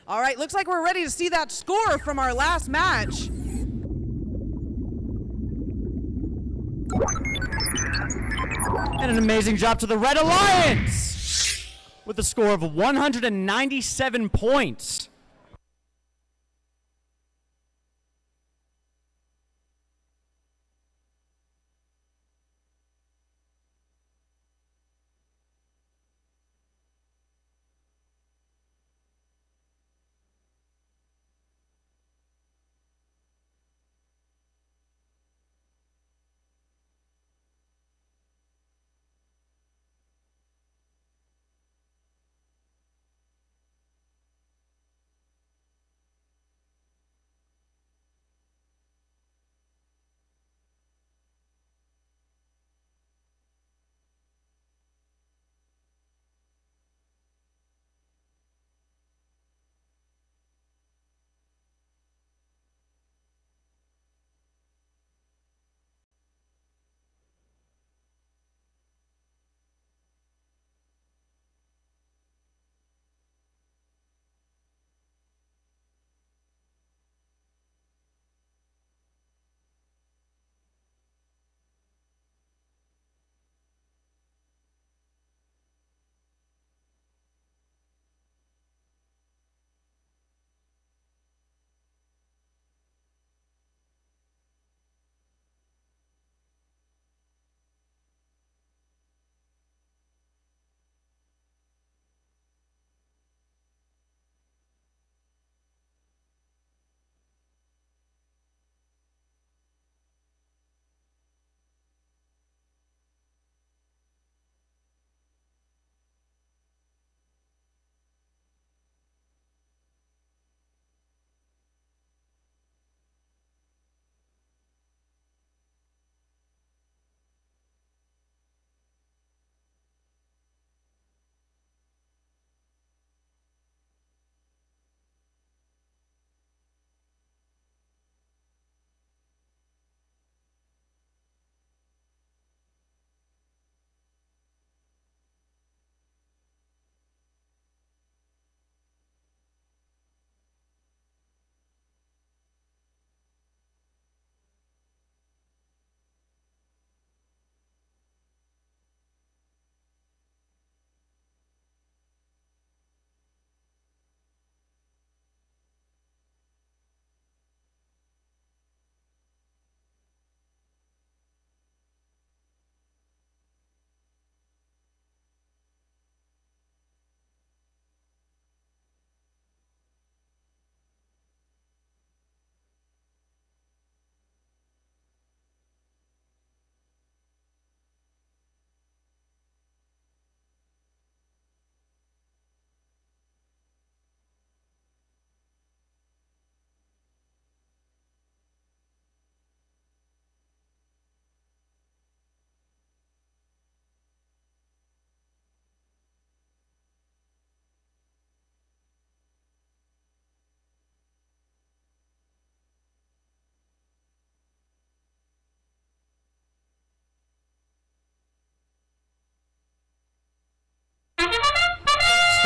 All right, looks like we're ready to see that score from our last match. And an amazing job to the Red Alliance! with a score of 197 points.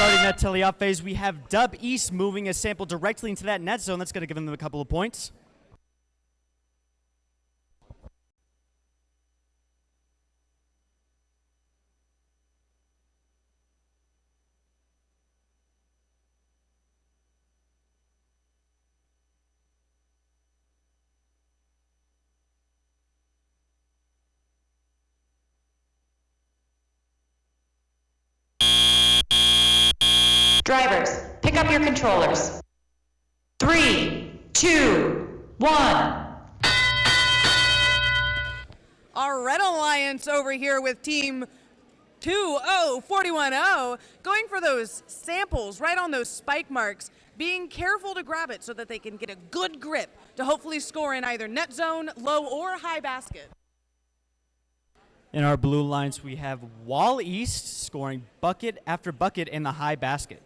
Starting that tele-op phase, we have Dub East moving a sample directly into that net zone. That's going to give them a couple of points. Drivers, pick up your controllers. 3, 2, 1. Our Red Alliance over here with Team 20410 going for those samples right on those spike marks, being careful to grab it so that they can get a good grip to hopefully score in either net zone, low, or high basket. In our blue lines, we have Wall East scoring bucket after bucket in the high basket.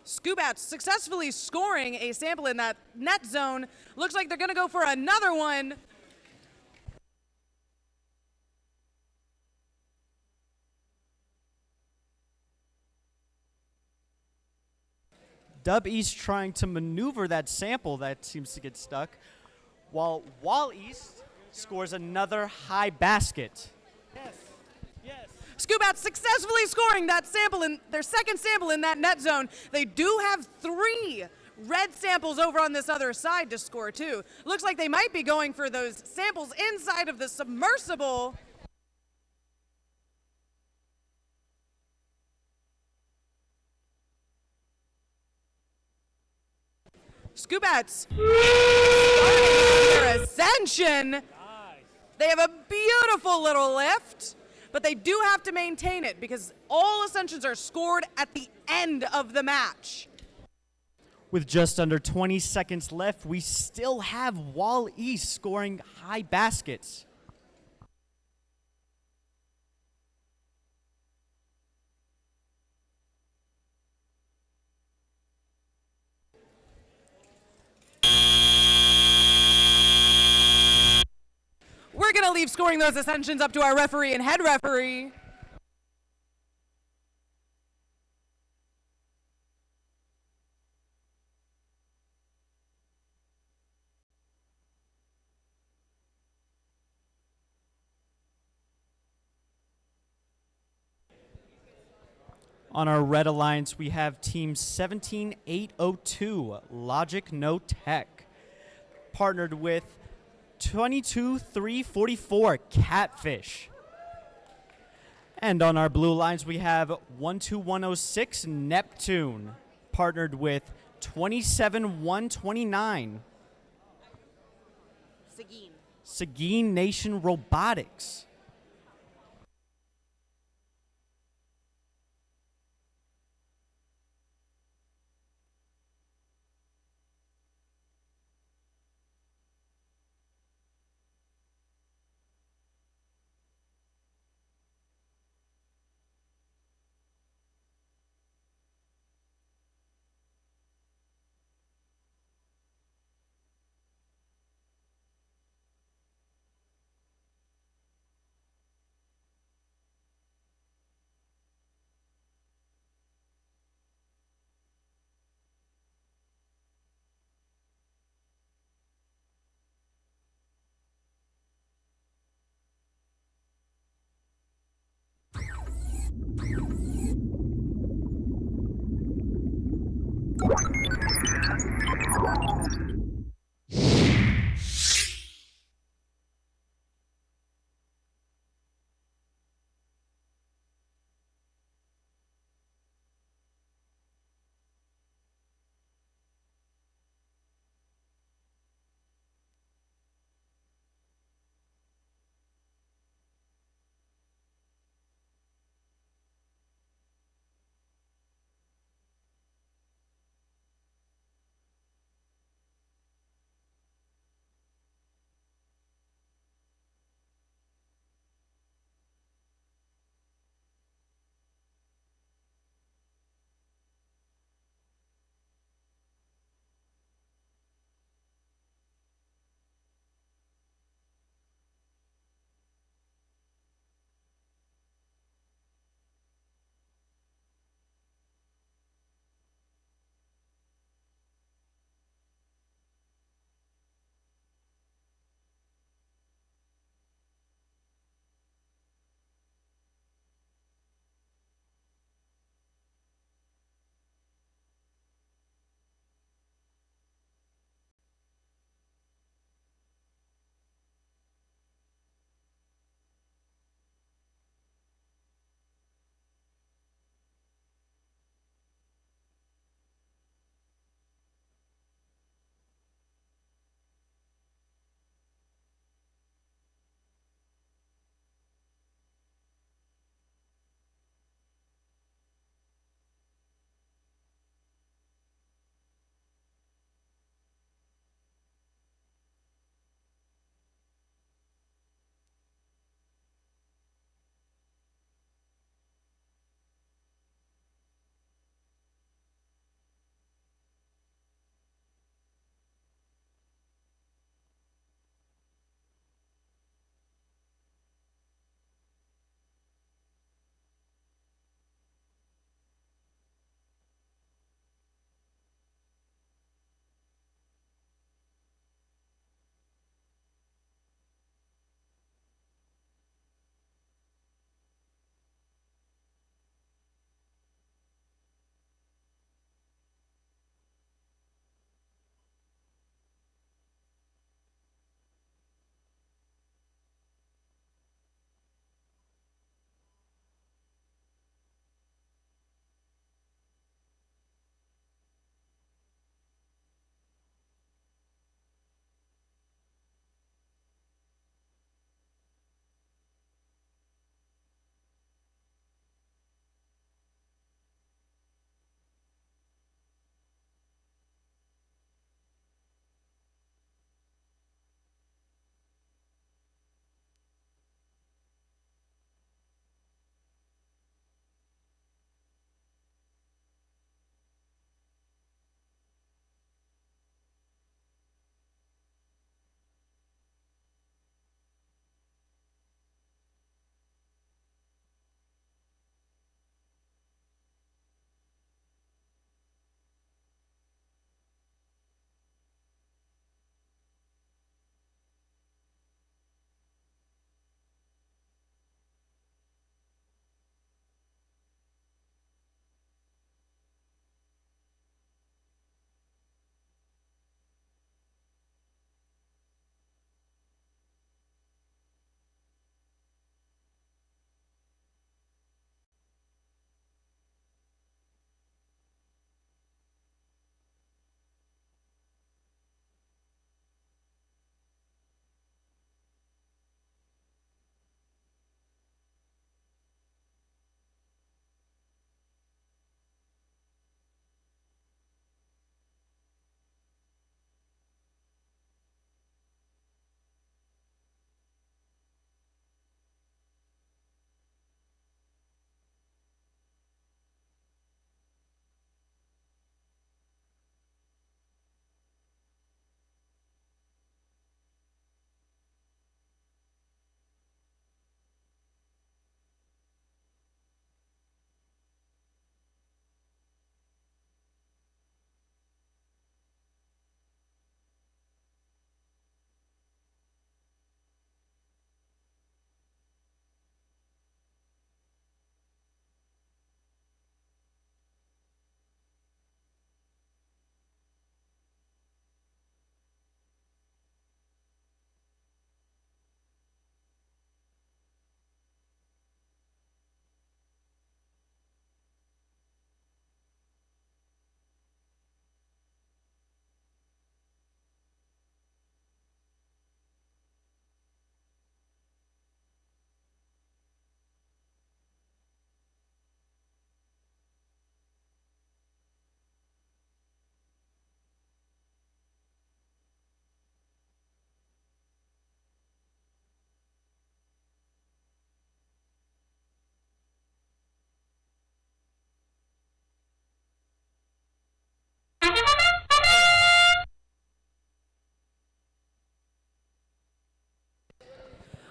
Scoobats successfully scoring a sample in that net zone. Looks like they're going to go for another one. Dub East trying to maneuver that sample that seems to get stuck, while Wall East scores another high basket. Scubats successfully scoring that sample in their second sample in that net zone. They do have 3 red samples over on this other side to score too. Looks like they might be going for those samples inside of the submersible. Scubats starting their ascension. They have a beautiful little lift, but they do have to maintain it because all ascensions are scored at the end of the match. With just under 20 seconds left, we still have Wall East scoring high baskets. We're going to leave scoring those ascensions up to our referee and head referee. On our red alliance, we have team 17802, Logic No Tech, partnered with 22344, Catfish. And on our blue lines, we have 12106, Neptune, partnered with 27129, Seguin Nation Robotics.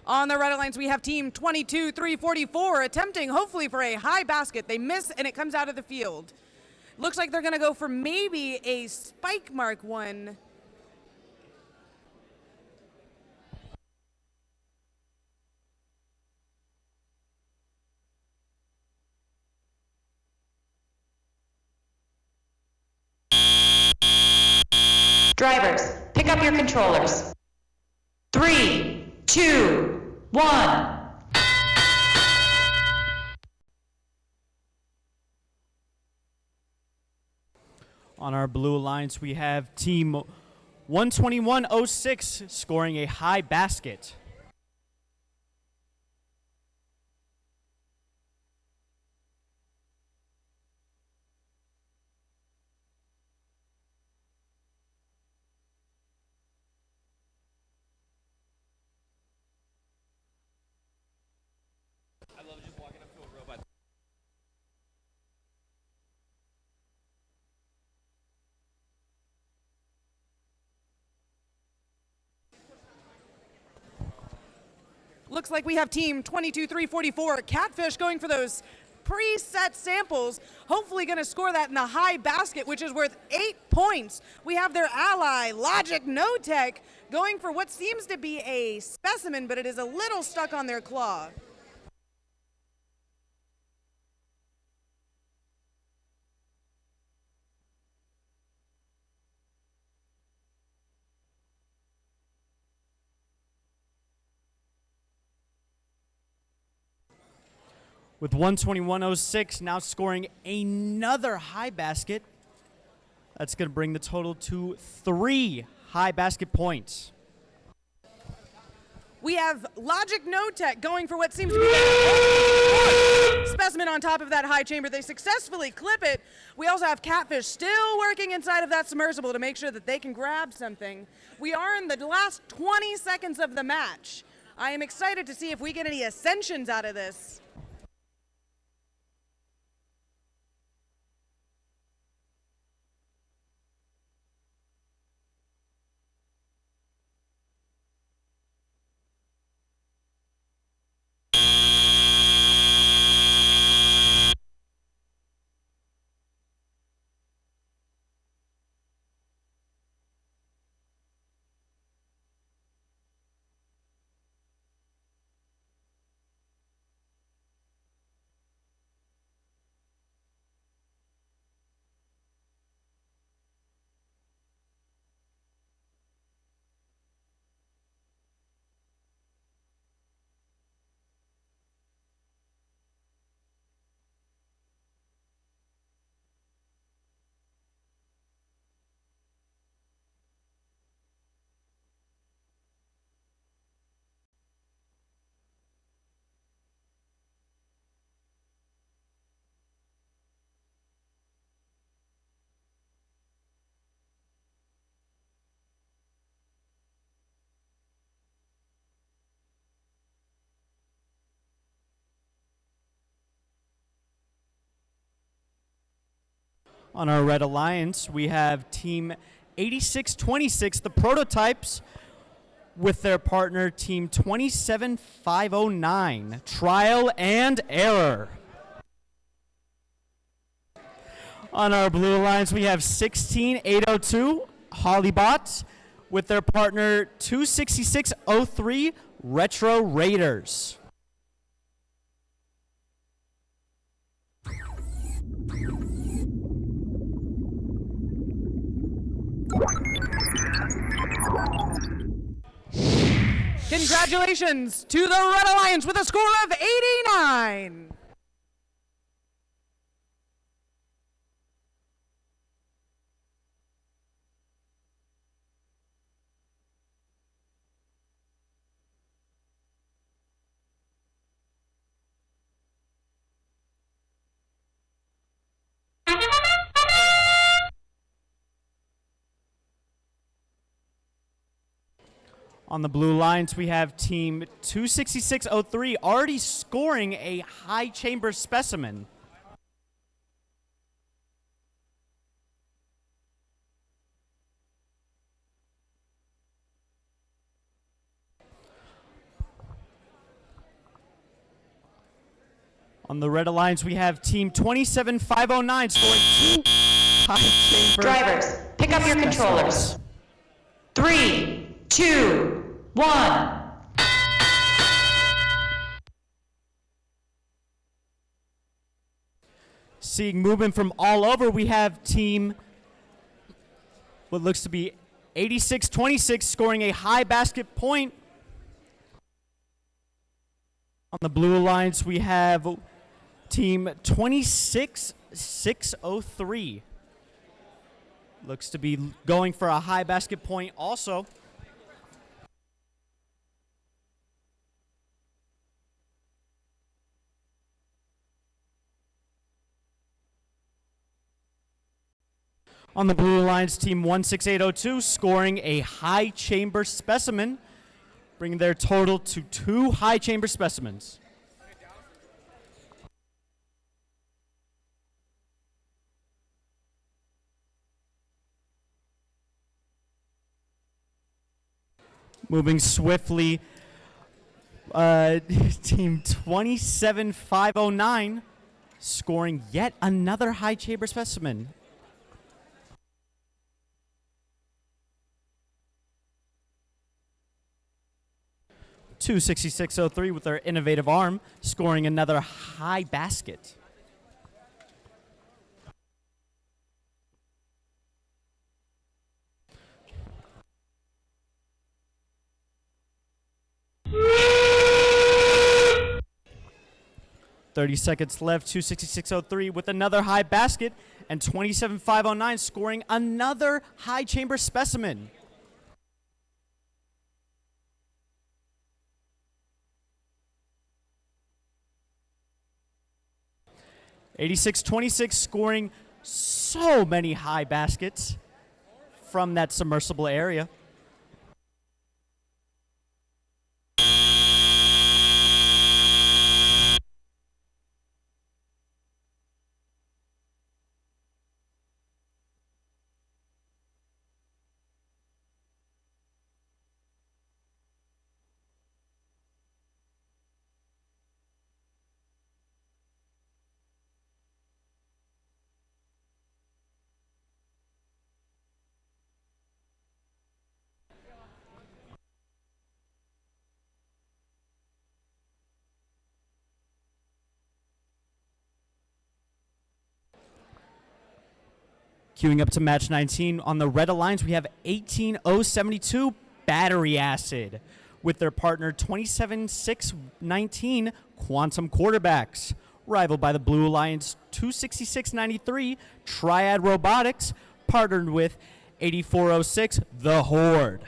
On the Red Alliance, we have team 22-344 attempting hopefully for a high basket. They miss and it comes out of the field. Looks like they're going to go for maybe a spike mark one. Drivers, pick up your controllers. 3, 2, 1. On our Blue Alliance, we have team 12106 scoring a high basket. Looks like we have team 22-344 Catfish going for those preset samples, hopefully going to score that in the high basket, which is worth 8 points. We have their ally, Logic No Tech, going for what seems to be a specimen, but it is a little stuck on their claw. With 121.06 now scoring another high basket. That's going to bring the total to 3 high basket points. We have Logic No Tech going for what seems to be a specimen on top of that high chamber. They successfully clip it. We also have Catfish still working inside of that submersible to make sure that they can grab something. We are in the last 20 seconds of the match. I am excited to see if we get any ascensions out of this. On our Red Alliance, we have Team 8626, the Prototypes, with their partner Team 27509, Trial and Error. On our Blue Alliance, we have 16802, Hollybot, with their partner 26603, Retro Raiders. Congratulations to the Red Alliance with a score of 89. On the Blue Lines, we have Team 26603 already scoring a high chamber specimen. On the Red Alliance, we have Team 27509 scoring 2 high chamber. Drivers, pick up your controllers. 3, 2, 1. Seeing movement from all over, we have Team, what looks to be 8626, scoring a high basket point. On the Blue Alliance, we have Team 26603. Looks to be going for a high basket point also. On the Blue Alliance, Team 16802 scoring a high chamber specimen, bringing their total to 2 high chamber specimens. Moving swiftly, Team 27509 scoring yet another high chamber specimen. Two 6603 with their innovative arm, scoring another high basket. "30 seconds left, 26603 with another high basket, and 27509 scoring another high chamber specimen. "8626 scoring so many high baskets from that submersible area. Queuing up to match 19, on the Red Alliance, we have 18072 Battery Acid with their partner 27619 Quantum Quarterbacks, rivaled by the Blue Alliance 26693 Triad Robotics, partnered with 8406 The Horde.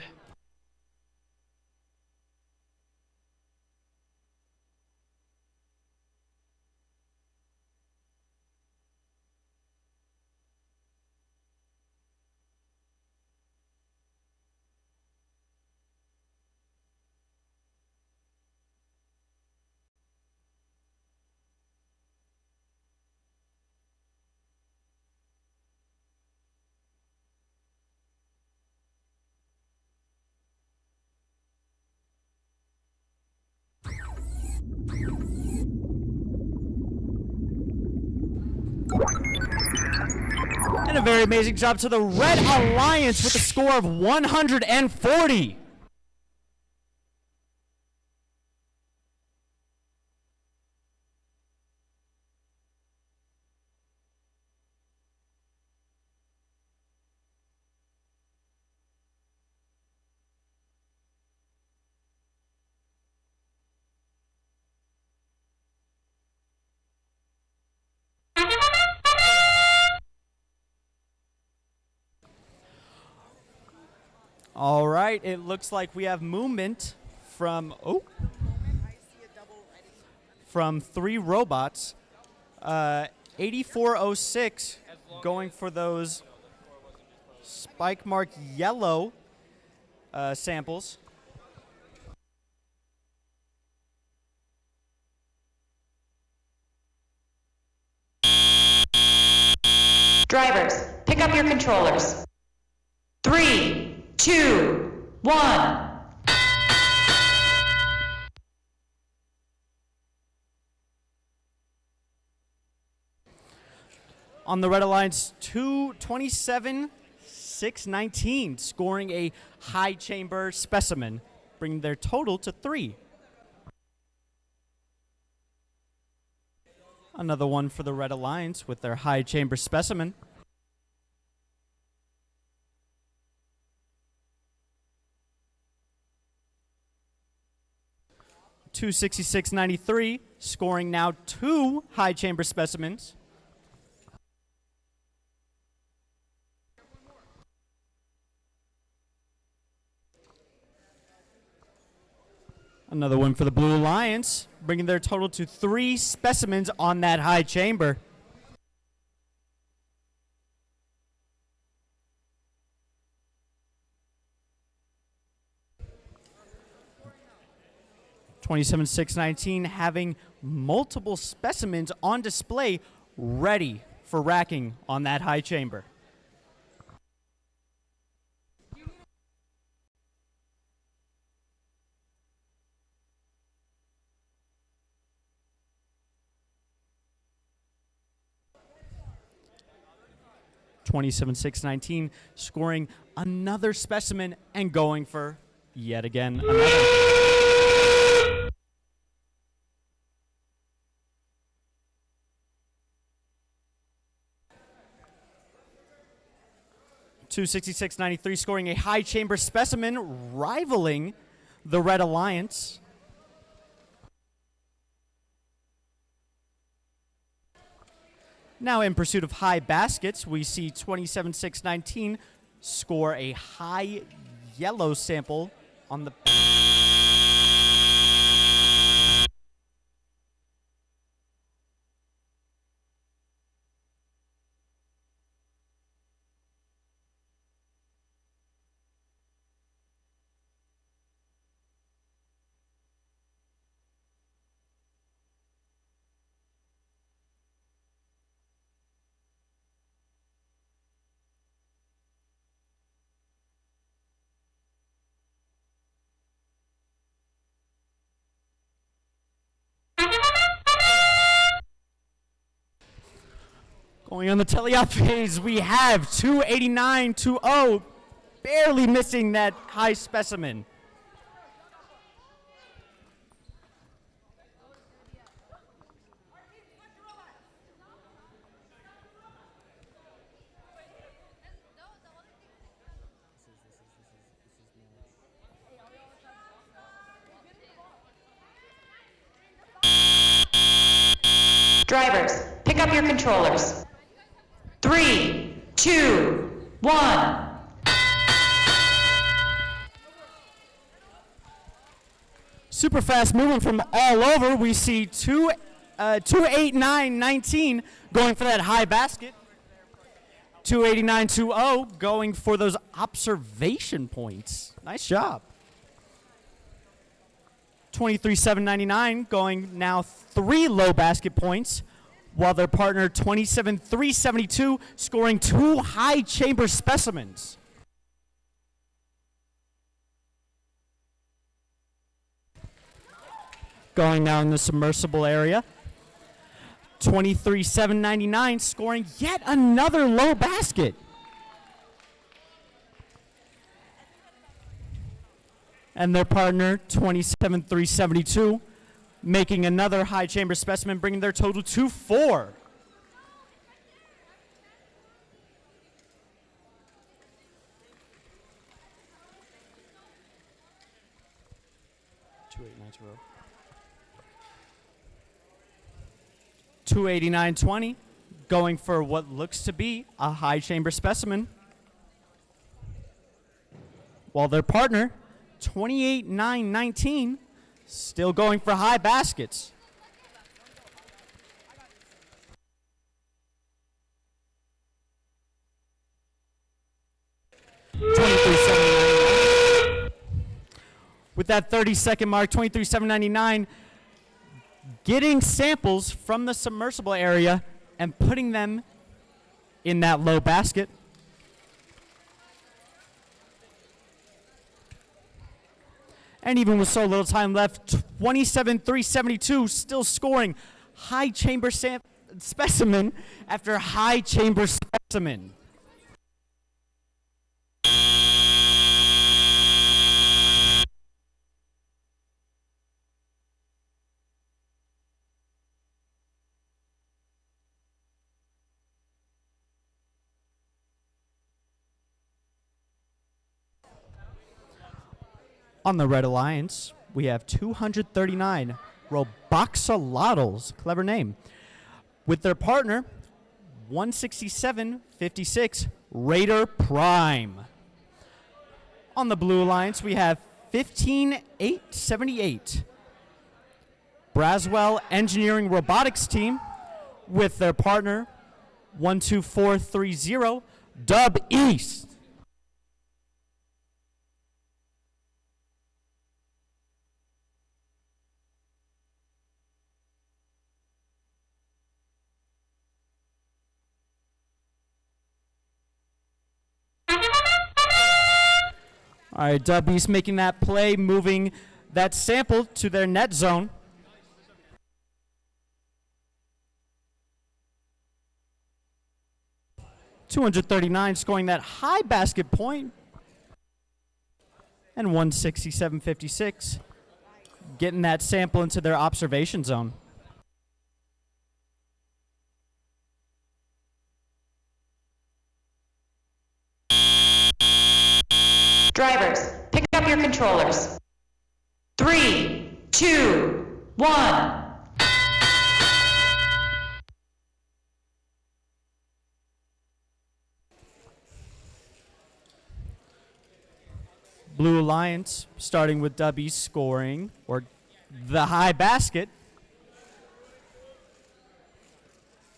And a very amazing job to the Red Alliance with a score of 140. All right, it looks like we have movement from from 3 robots. 8406 going for those spike mark yellow samples. Drivers, pick up your controllers. 3, 2, 1. On the Red Alliance, 227,619, scoring a high chamber specimen, bringing their total to 3. Another one for the Red Alliance with their high chamber specimen. $266.93, scoring now 2 high chamber specimens. Another one for the Blue Alliance, bringing their total to 3 specimens on that high chamber. $27,619, having multiple specimens on display ready for racking on that high chamber. $27,619, scoring another specimen and going for yet again another. $266.93, scoring a high chamber specimen, rivaling the Red Alliance. Now in pursuit of high baskets, we see $27,619 score a high yellow sample on the... Going on the teleop phase, we have 289.20, barely missing that high specimen. Drivers, pick up your controllers. 3, 2, 1. Super fast moving from all over. We see 289.19 going for that high basket. 289.20 going for those observation points. Nice job. 23.799 going now 3 low basket points, while their partner 27.372 scoring 2 high chamber specimens. Going now in the submersible area, 23.799 scoring yet another low basket. And their partner 27.372 making another high chamber specimen, bringing their total to 4. $289.20 going for what looks to be a high chamber specimen, while their partner 28.919 still going for high baskets. With that 30-second mark, 23.799, getting samples from the submersible area and putting them in that low basket. And even with so little time left, 27.372 still scoring high chamber specimen after high chamber specimen. On the Red Alliance, we have 239 Roboxolotls, clever name, with their partner 16756 Raider Prime. On the Blue Alliance, we have 15878 Braswell Engineering Robotics Team with their partner 12430 Dub East. All right, Dub East making that play, moving that sample to their net zone. .239 scoring that high basket point. And 167.56 getting that sample into their observation zone. Drivers, pick up your controllers. 3, 2, 1. Blue Alliance starting with Dub East scoring, or the high basket.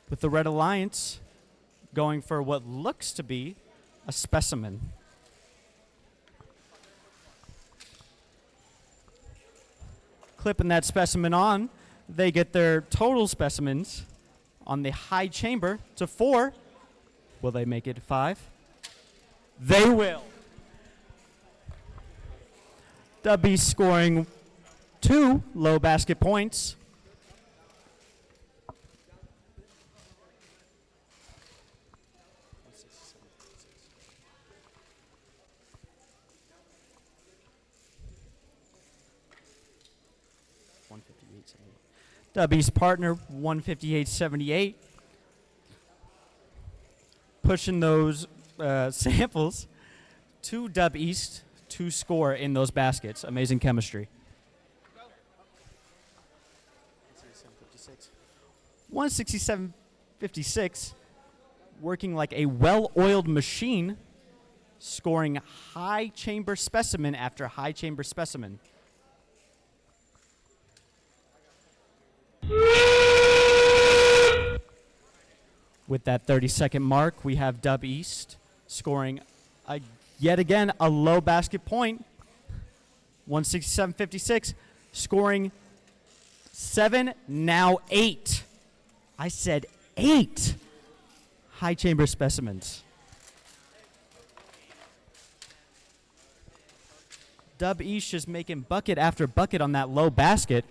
With the Red Alliance going for what looks to be a specimen. Clipping that specimen on, they get their total specimens on the high chamber to 4. Will they make it 5? They will. Dub East scoring 2 low basket points. Dub East partner 158.78. Pushing those samples to Dub East to score in those baskets. Amazing chemistry. 167.56, working like a well-oiled machine, scoring high chamber specimen after high chamber specimen. With that 30-second mark, we have Dub East scoring yet again a low basket point. 167.56, scoring 7, now 8. I said 8 high chamber specimens. Dub East just making bucket after bucket on that low basket.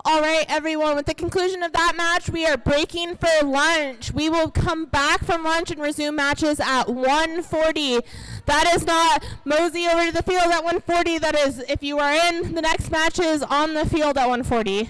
All right, everyone, with the conclusion of that match, we are breaking for lunch. We will come back from lunch and resume matches at 1:40. That is not mosey over to the field at 1:40. That is, if you are in the next matches on the field at 1:40.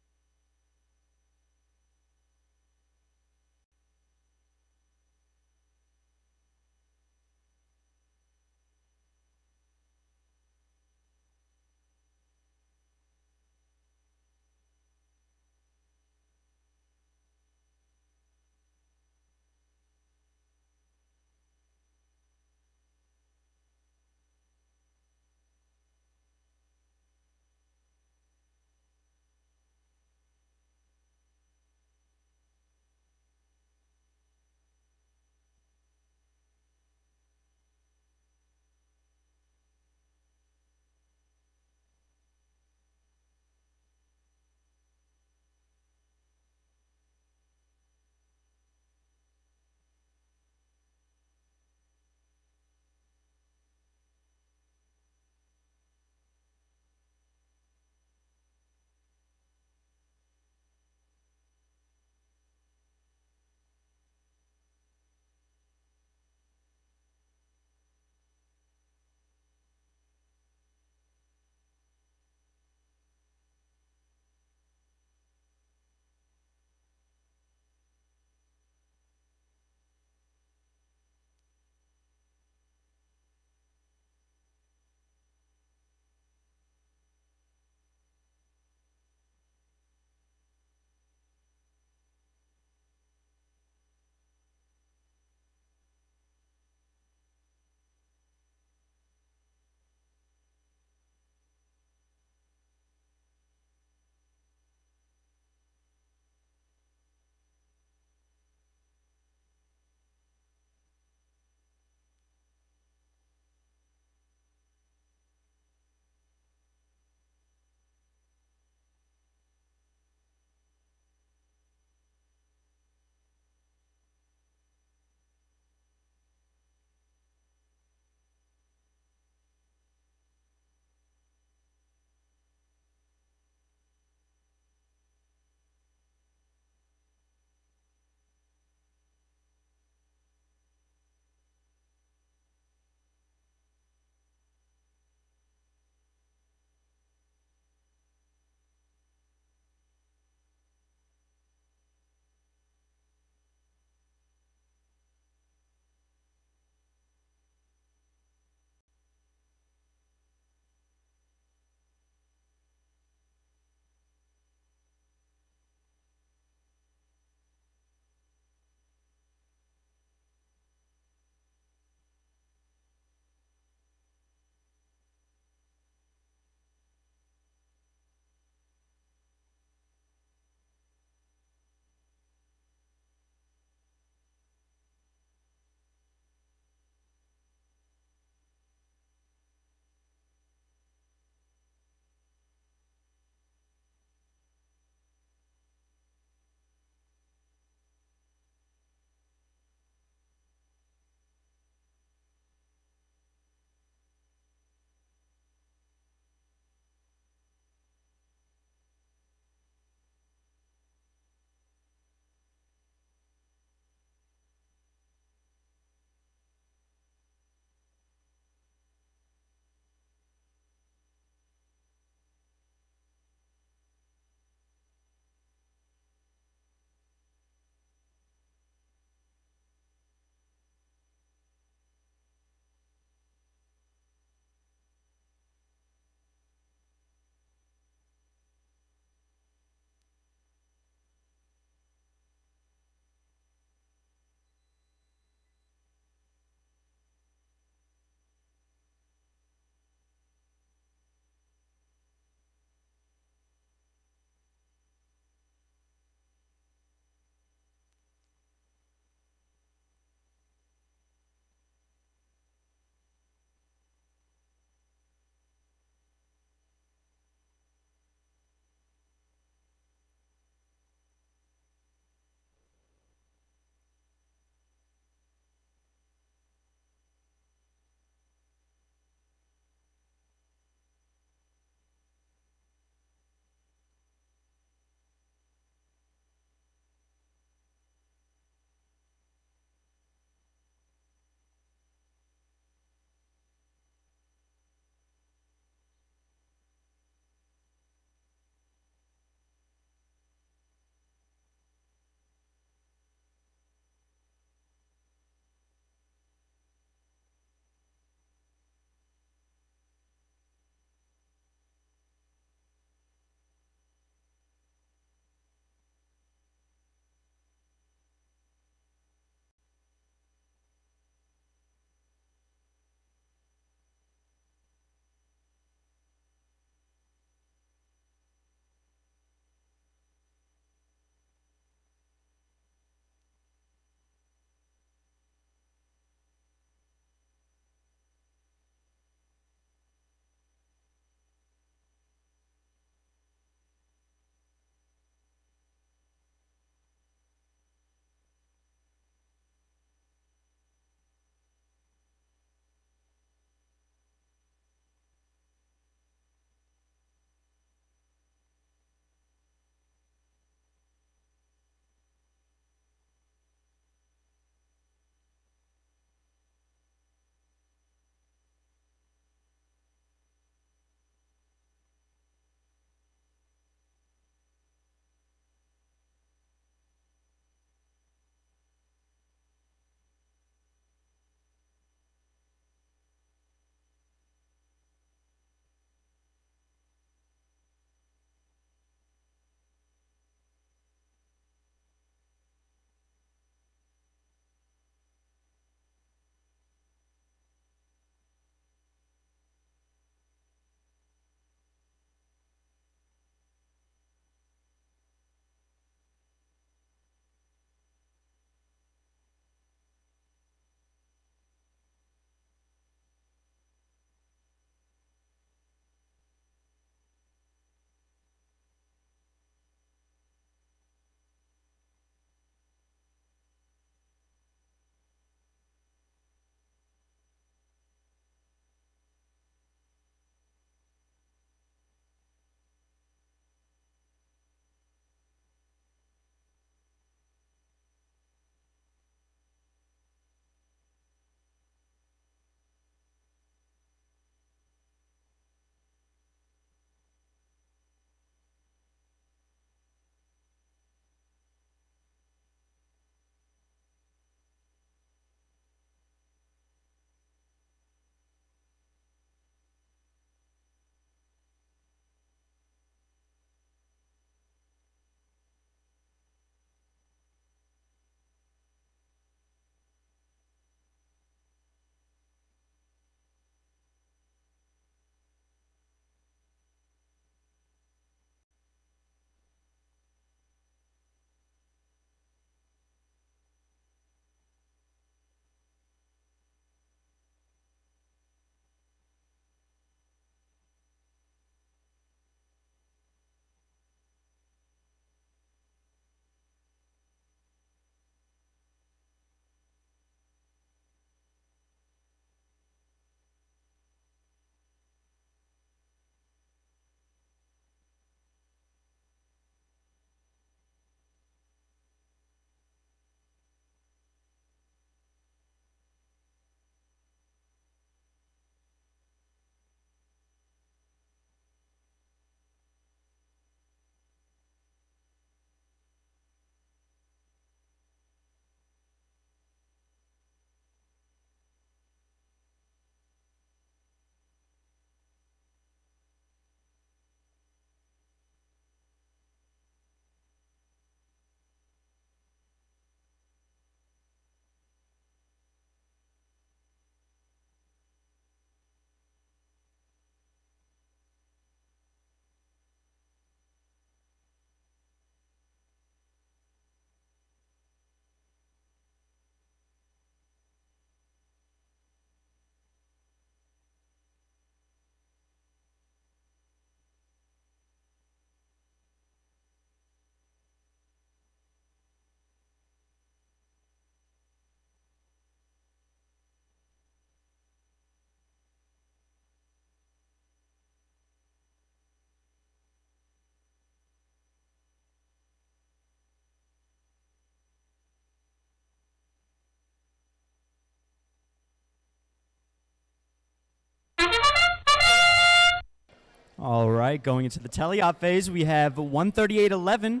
All right, going into the teleop phase, we have 138.11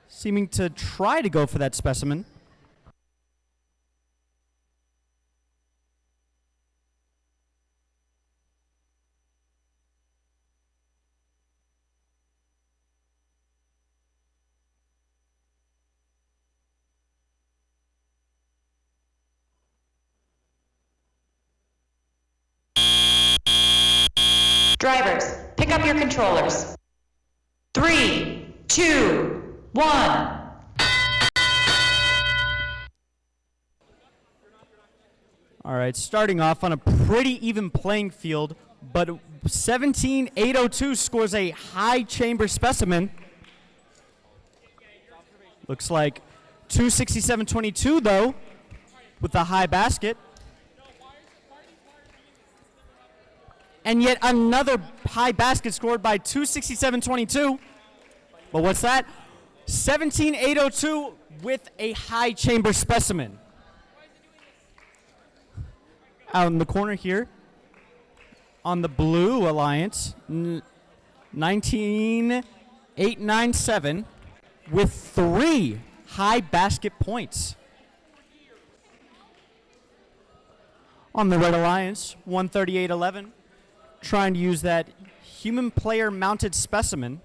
seeming to try to go for that specimen. Drivers, pick up your controllers. 3, 2, 1. All right, starting off on a pretty even playing field, but 17802 scores a high chamber specimen. Looks like 26722 though, with a high basket. And yet another high basket scored by 26722. But what's that? 17802 with a high chamber specimen. Out in the corner here, on the blue alliance, 19897 with 3 high basket points. On the red alliance, 13811, trying to use that human player mounted specimen.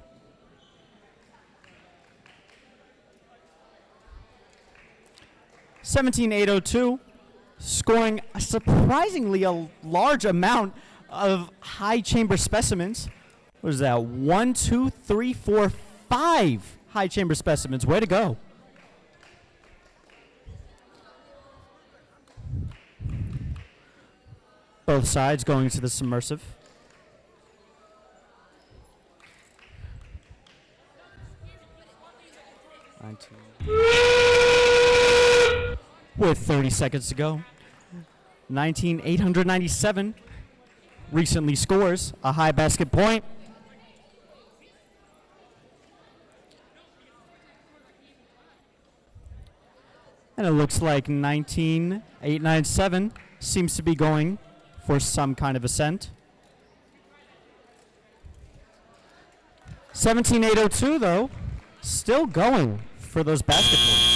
$17,802, scoring a surprisingly a large amount of high chamber specimens. What is that? 1, 2, 3, 4, 5 high chamber specimens. Way to go. Both sides going to the submersive. With 30 seconds to go. 19897 recently scores a high basket point. And it looks like 19897 seems to be going for some kind of ascent. 17802 though, still going for those basket points.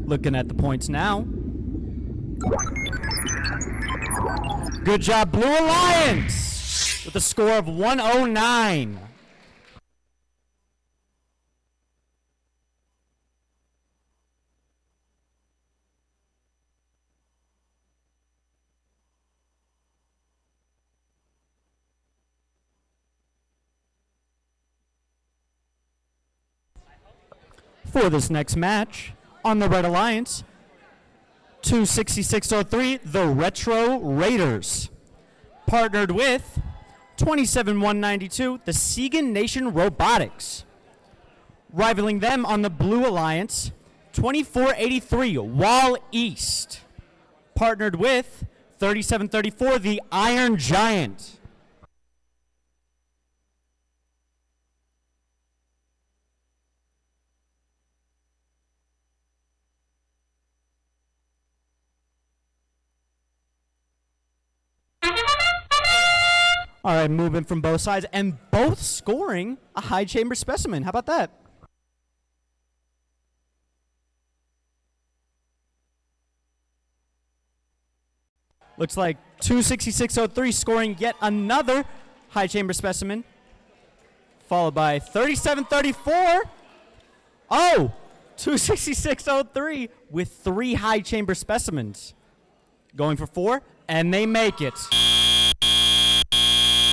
Looking at the points now. Good job, Blue Alliance, with a score of 109. For this next match, on the Red Alliance, 26603, the Retro Raiders, partnered with 27-192, the Segan Nation Robotics. Rivaling them on the Blue Alliance, 2483, Wall East. Partnered with 3734, the Iron Giant. All right, movement from both sides, and both scoring a high chamber specimen. How about that? Looks like 266.03 scoring yet another high chamber specimen, followed by 37.34. Oh, 266.03 with 3 high chamber specimens. Going for 4, and they make it.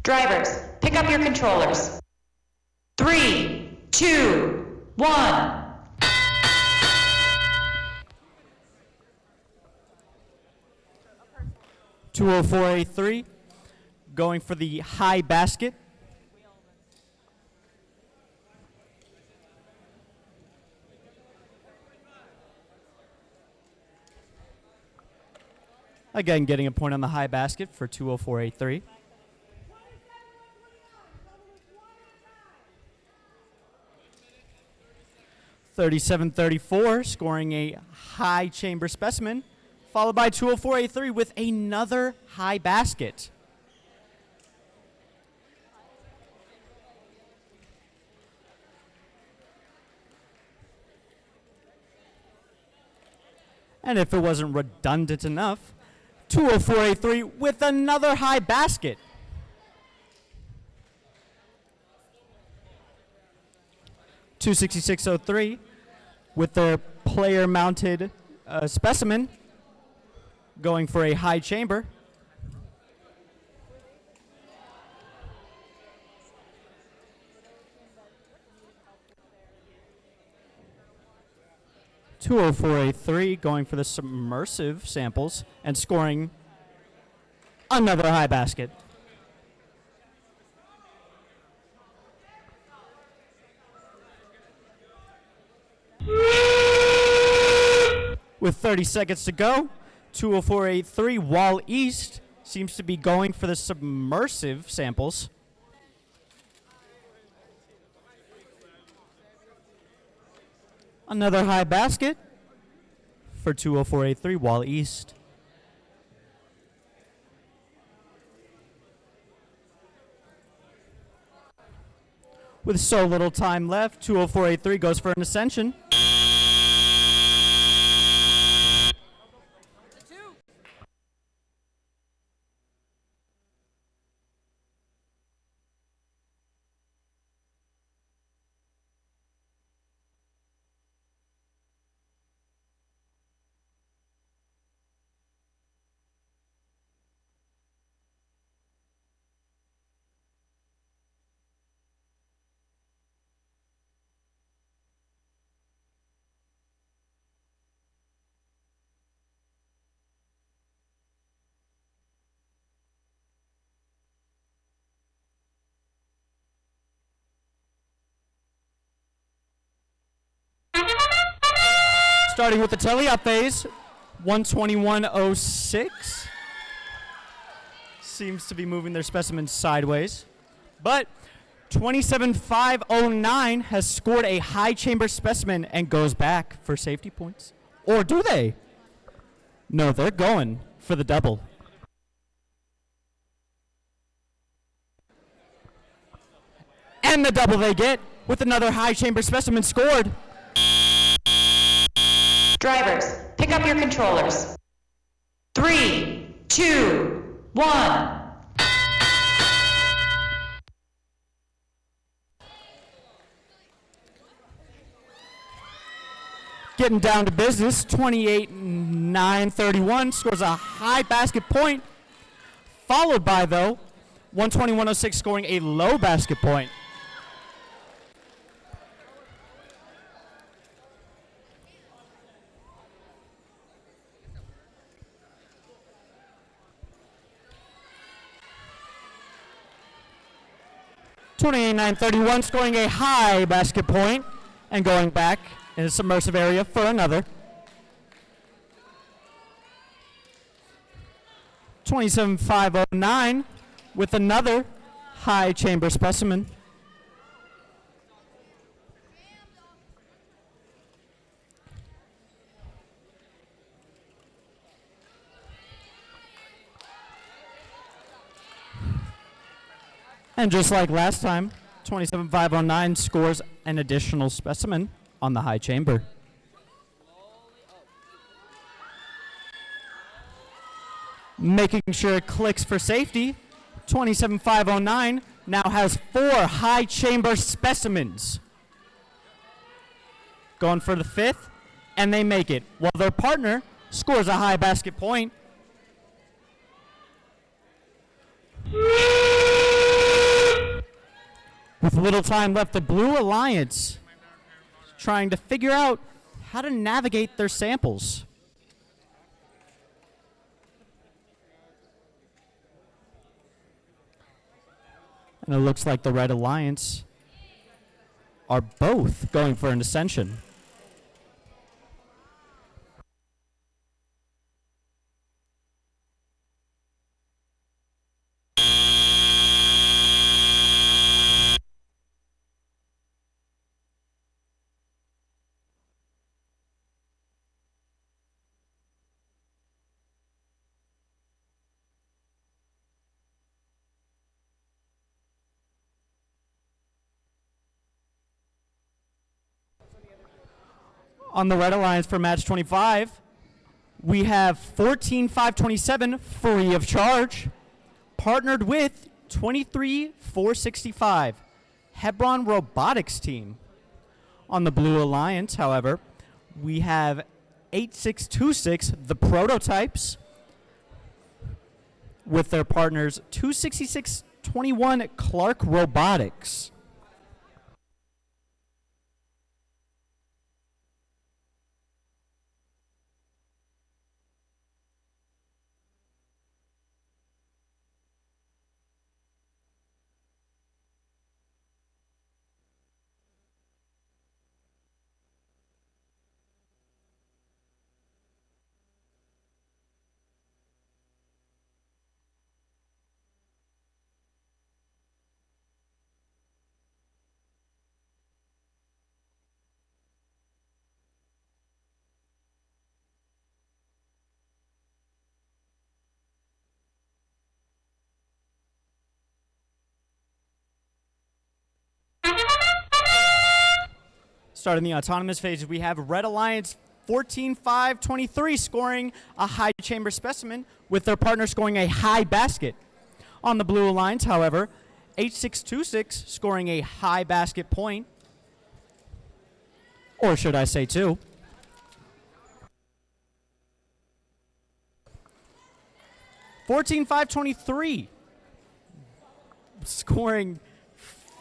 Drivers, pick up your controllers. 3, 2, 1. .204.83, going for the high basket. Again, getting a point on the high basket for 204.83. .37.34, scoring a high chamber specimen, followed by 204.83 with another high basket. And if it wasn't redundant enough, 204.83 with another high basket. .266.03 with their player-mounted specimen, going for a high chamber. .204.83 going for the submersive samples and scoring another high basket. With 30 seconds to go, 204.83 Wall East seems to be going for the submersive samples. Another high basket for 204.83 Wall East. With so little time left, 204.83 goes for an ascension. Starting with the teleop phase, 121.06. Seems to be moving their specimens sideways. But 27.509 has scored a high chamber specimen and goes back for safety points. Or do they? No, they're going for the double. And the double they get with another high chamber specimen scored. Drivers, pick up your controllers. 3, 2, 1. Getting down to business, 28.931 scores a high basket point, followed by, though, 121.06 scoring a low basket point. 28-9-31, scoring a high basket point and going back in the submersive area for another. 27-5-09 with another high chamber specimen. And just like last time, 27-5-09 scores an additional specimen on the high chamber. Making sure it clicks for safety, 27-5-09 now has 4 high chamber specimens. Going for the 5th, and they make it, while their partner scores a high basket point. With little time left, the Blue Alliance is trying to figure out how to navigate their samples. And it looks like the Red Alliance are both going for an ascension. On the Red Alliance for match 25, we have 14-5-27 free of charge, partnered with 23-465 Hebron Robotics team. On the Blue Alliance, however, we have 8626 the Prototypes with their partners 266-21 Clark Robotics. Starting the autonomous phase, we have Red Alliance 14-5-23 scoring a high chamber specimen with their partner scoring a high basket. On the Blue Alliance, however, 8626 scoring a high basket point. Or should I say 2. (14-5-23) scoring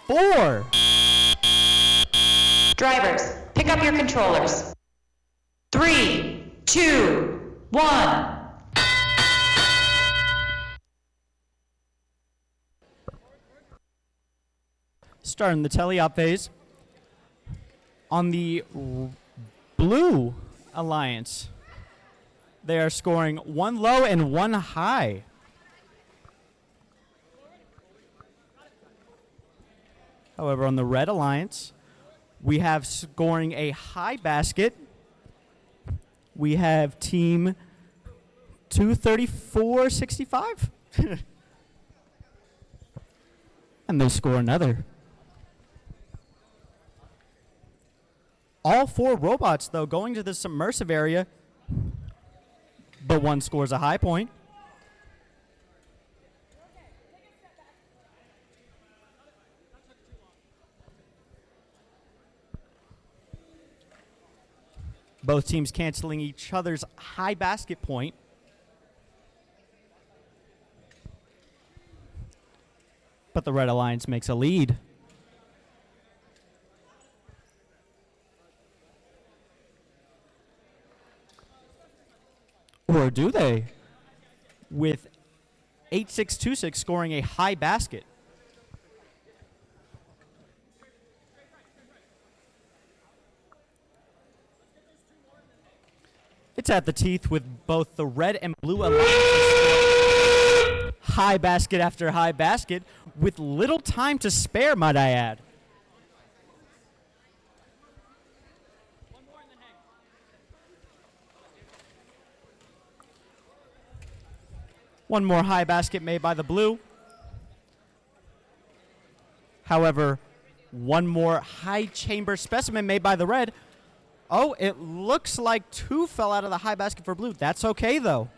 4. Drivers, pick up your controllers. 3, 2, 1. Starting the teleop phase. On the Blue Alliance, they are scoring 1 low and 1 high. However, on the Red Alliance, we have scoring a high basket. We have team 234-65. And they score another. All 4 robots, though, going to the submersive area, but one scores a high point. Both teams canceling each other's high basket point. But the Red Alliance makes a lead. Or do they? With 8626 scoring a high basket. It's at the teeth with both the red and blue alliances. High basket after high basket with little time to spare, might I add. One more high basket made by the blue. However, one more high chamber specimen made by the red. Oh, it looks like two fell out of the high basket for blue. That's okay, though.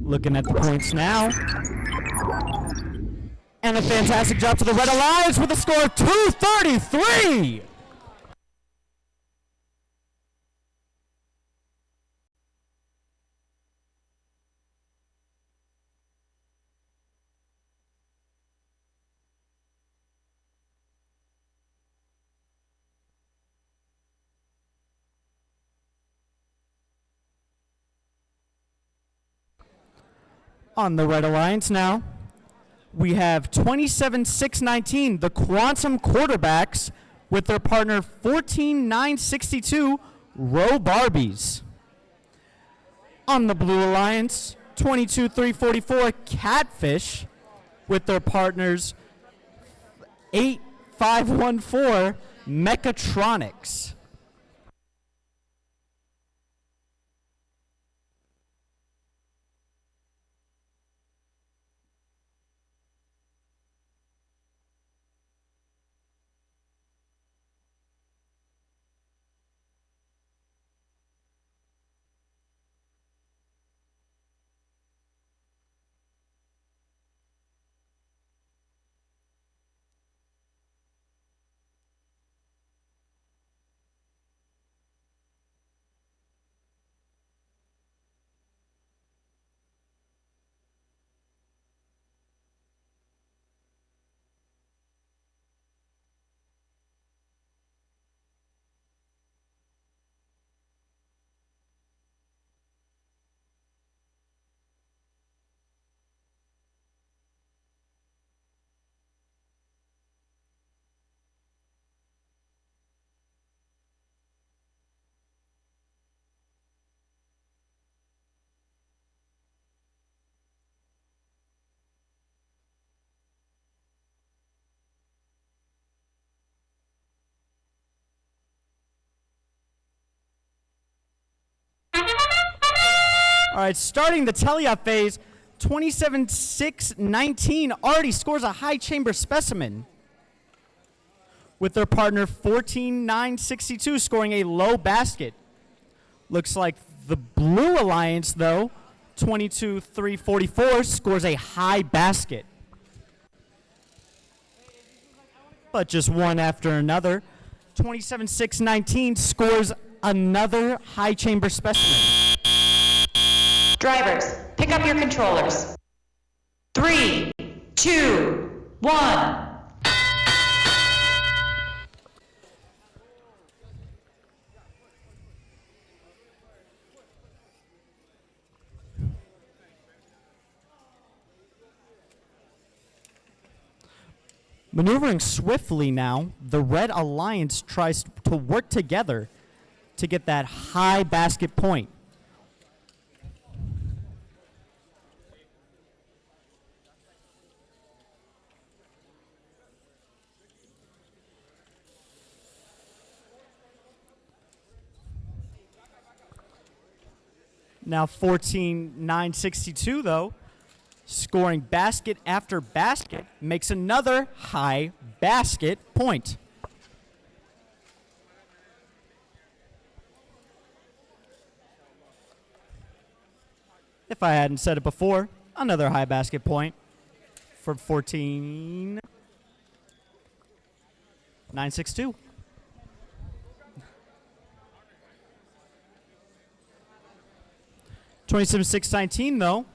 Looking at the points now. And a fantastic job to the Red Alliance with a score of 233! On the Red Alliance now, we have 27-6-19, the Quantum Quarterbacks, with their partner 14-9-62, Row Barbies. On the Blue Alliance, 22-3-44, Catfish, with their partners 8-5-1-4, Mechatronics. All right, starting the teleop phase, 27-6-19 already scores a high chamber specimen, with their partner 14-9-62 scoring a low basket. Looks like the Blue Alliance, though, 22-3-44 scores a high basket. But just one after another. 27-6-19 scores another high chamber specimen. Drivers, pick up your controllers. 3, 2, 1. Maneuvering swiftly now, the Red Alliance tries to work together to get that high basket point. Now 14-9-62 though, scoring basket after basket, makes another high basket point. If I hadn't said it before, another high basket point for 14-9-62. (27-6-19) though,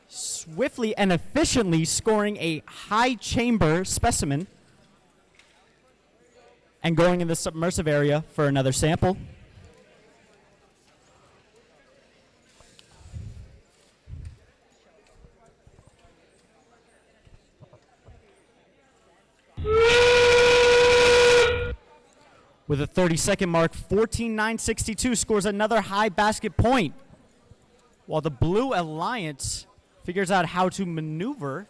swiftly and efficiently scoring a high chamber specimen and going in the submersive area for another sample. With a 30-second mark, 14-9-62 scores another high basket point, while the Blue Alliance figures out how to maneuver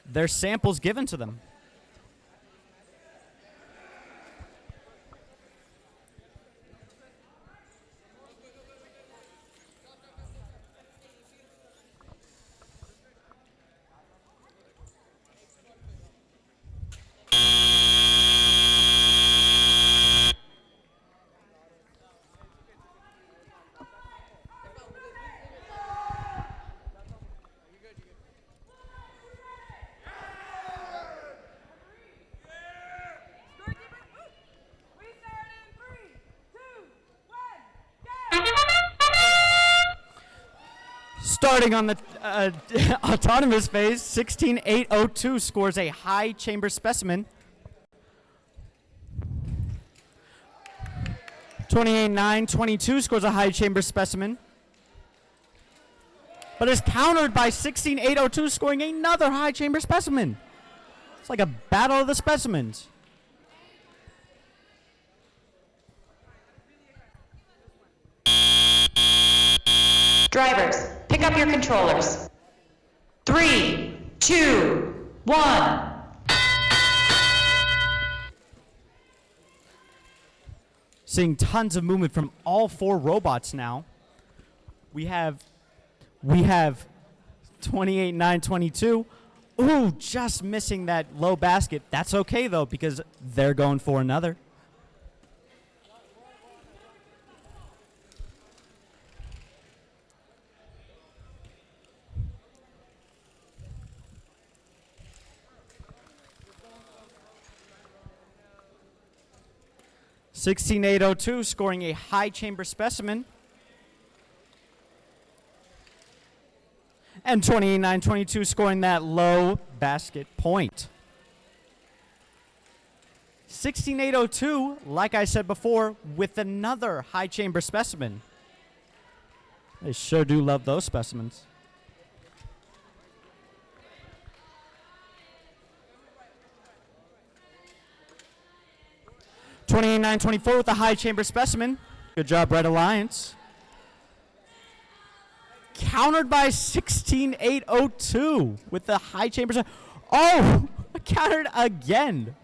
their samples given to them. Starting on the autonomous phase, 16-8-02 scores a high chamber specimen. 28-9-22 scores a high chamber specimen, but is countered by 16-8-02 scoring another high chamber specimen. It's like a battle of the specimens. Drivers, pick up your controllers. 3, 2, 1. Seeing tons of movement from all four robots now. We have 28-9-22. Ooh, just missing that low basket. That's okay though, because they're going for another. (16-8-02) scoring a high chamber specimen, and 28-9-22 scoring that low basket point. 16-8-02, like I said before, with another high chamber specimen. They sure do love those specimens. (28-9-24) with a high chamber specimen. Good job, Red Alliance. Countered by 16-8-02 with the high chamber. Oh, countered again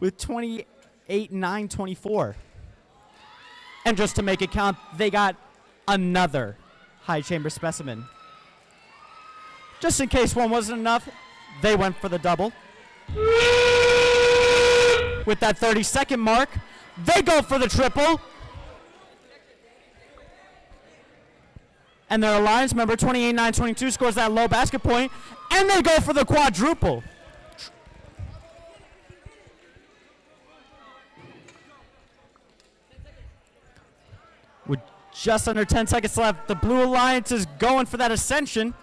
with 28-9-24. And just to make it count, they got another high chamber specimen. Just in case one wasn't enough, they went for the double. With that 30-second mark, they go for the triple. And their alliance member, 28-9-22, scores that low basket point, and they go for the quadruple. With just under 10 seconds left, the Blue Alliance is going for that ascension.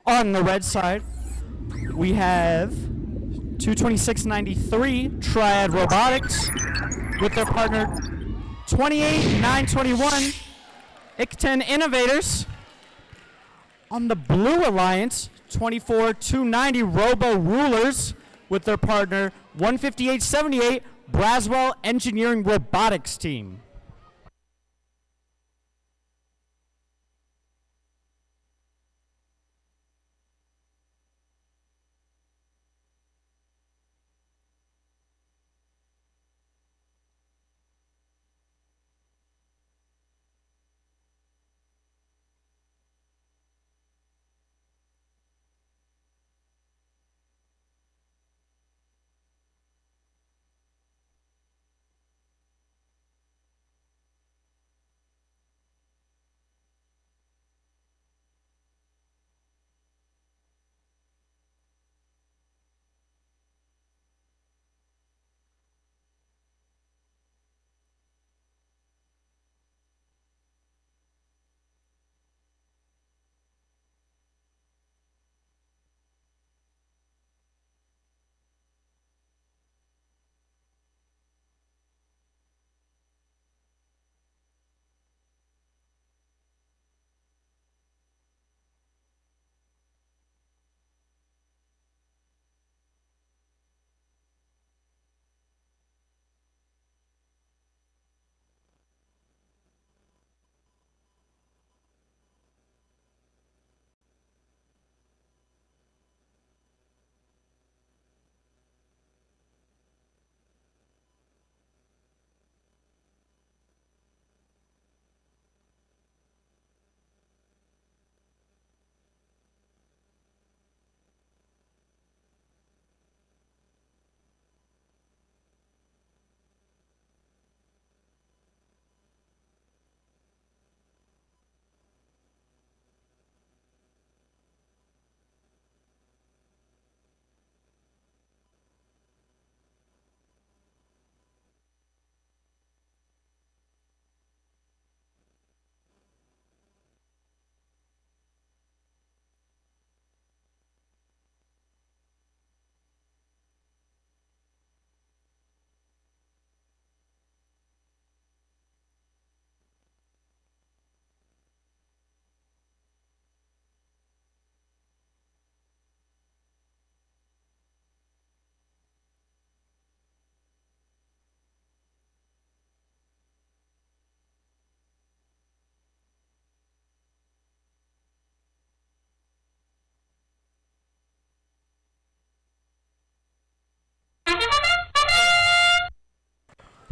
On the red side, we have 226.93 Triad Robotics with their partner 28-9-21 IC10 Innovators. On the Blue Alliance, 24-290 Robo Rulers with their partner 158.78 Braswell Engineering Robotics Team.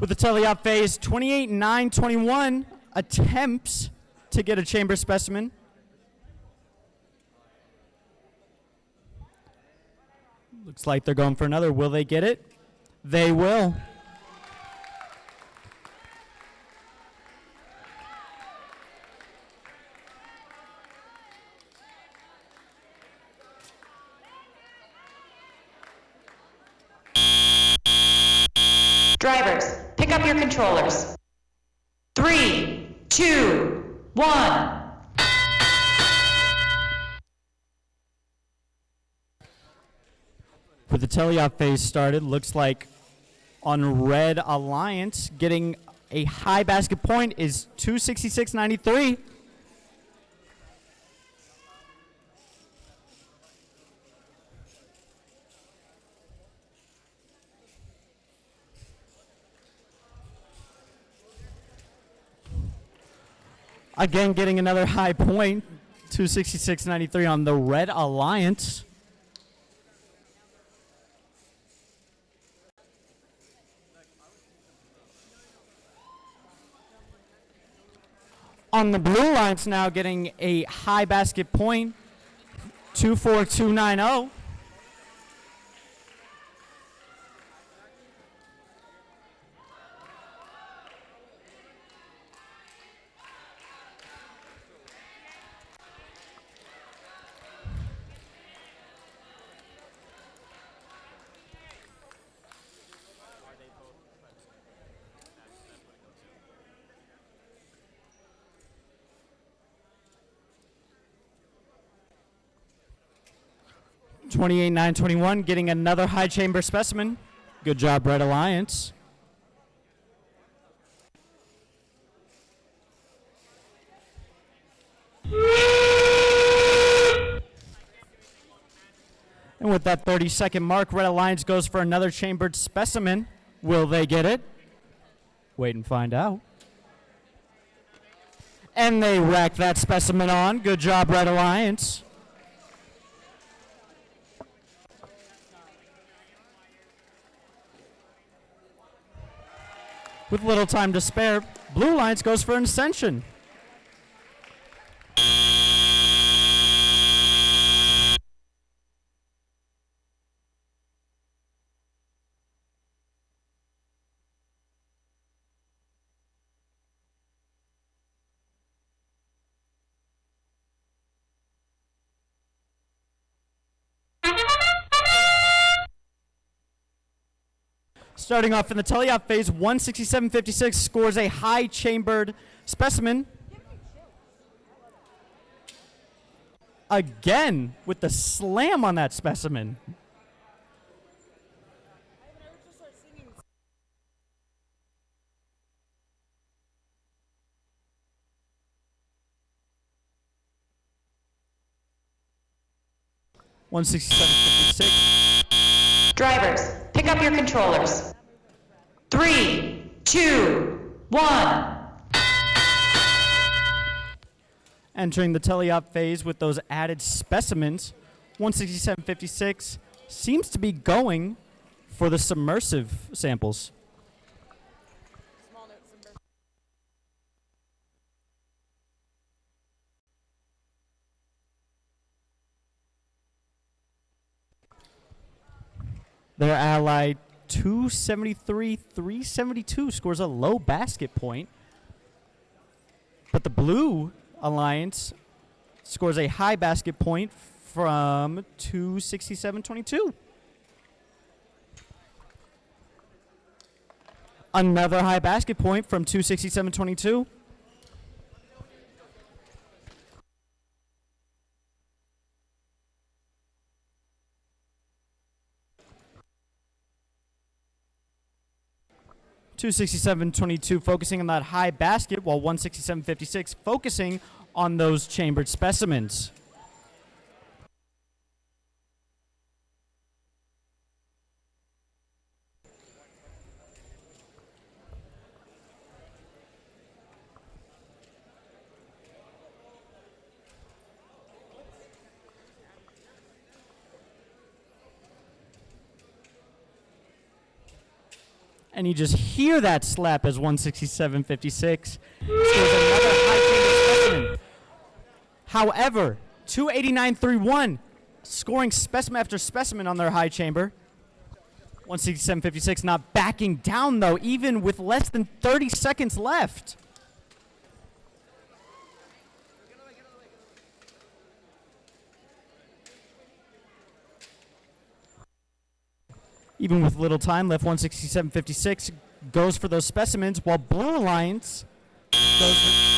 With the teleop phase, 28-9-21 attempts to get a chamber specimen. Looks like they're going for another. Will they get it? They will. Drivers, pick up your controllers. 3, 2, 1. With the teleop phase started, looks like on Red Alliance, getting a high basket point is 266.93. Again, getting another high point, 266.93 on the Red Alliance. On the Blue Alliance now getting a high basket point, 24290. $28,921 921 getting another high chamber specimen. Good job, Red Alliance. And with that 30-second mark, Red Alliance goes for another chambered specimen. Will they get it? Wait and find out. And they rack that specimen on. Good job, Red Alliance. With little time to spare, Blue Alliance goes for an ascension. Starting off in the teleop phase, 167.56 scores a high chambered specimen. Again with the slam on that specimen. $167.56. Drivers, pick up your controllers. 3, 2, 1. Entering the teleop phase with those added specimens, 167.56 seems to be going for the submersive samples. Their ally 273.372 scores a low basket point. But the Blue Alliance scores a high basket point from 267.22. Another high basket point from 267.22. $267.22 focusing on that high basket, while 167.56 focusing on those chambered specimens. And you just hear that slap as 167.56 scores another high chamber specimen. However, 289.31 scoring specimen after specimen on their high chamber. 167.56 not backing down though, even with less than 30 seconds left. Even with little time left, 167.56 goes for those specimens, while Blue Alliance goes for...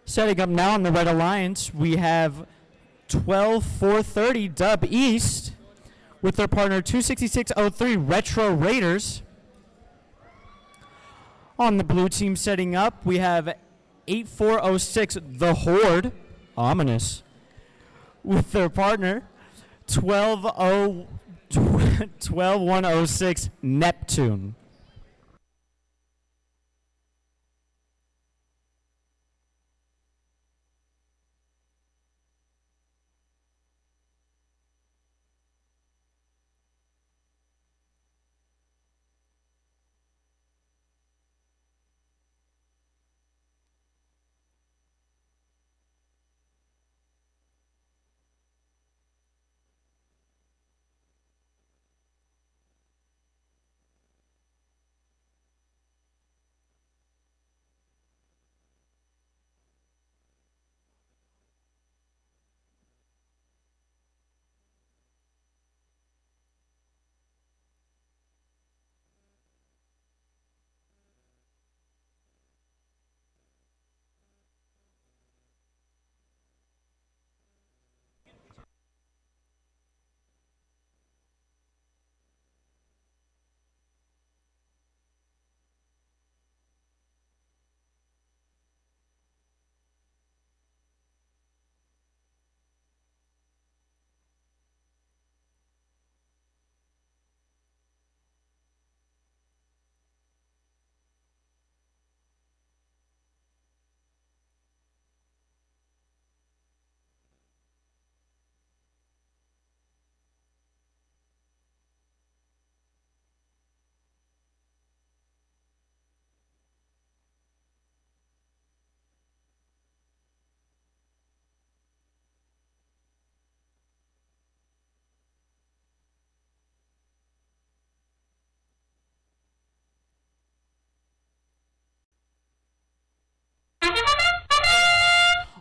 Setting up now on the Red Alliance, we have 12430 Dub East with their partner 26603 Retro Raiders. On the blue team setting up, we have 8406 The Horde, ominous, with their partner 12106 Neptune.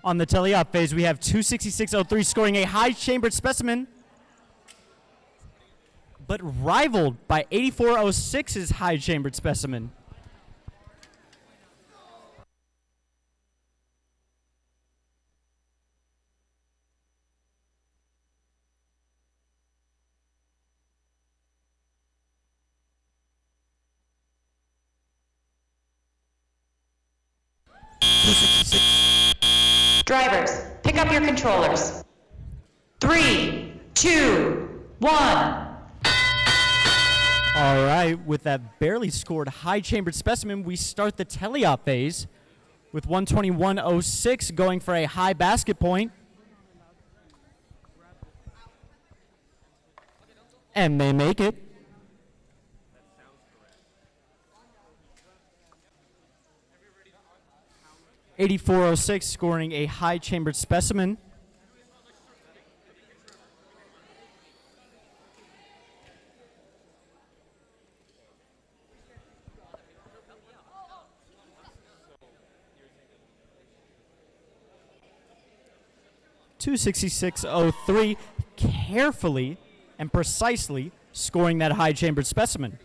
On the teleop phase, we have 26603 scoring a high-chambered specimen, but rivaled by 8406's high-chambered specimen. Drivers, pick up your controllers. 3, 2, 1. All right, with that barely scored high-chambered specimen, we start the teleop phase with 12106 going for a high basket point. And they make it. .8406 scoring a high-chambered specimen. .26603 carefully and precisely scoring that high-chambered specimen.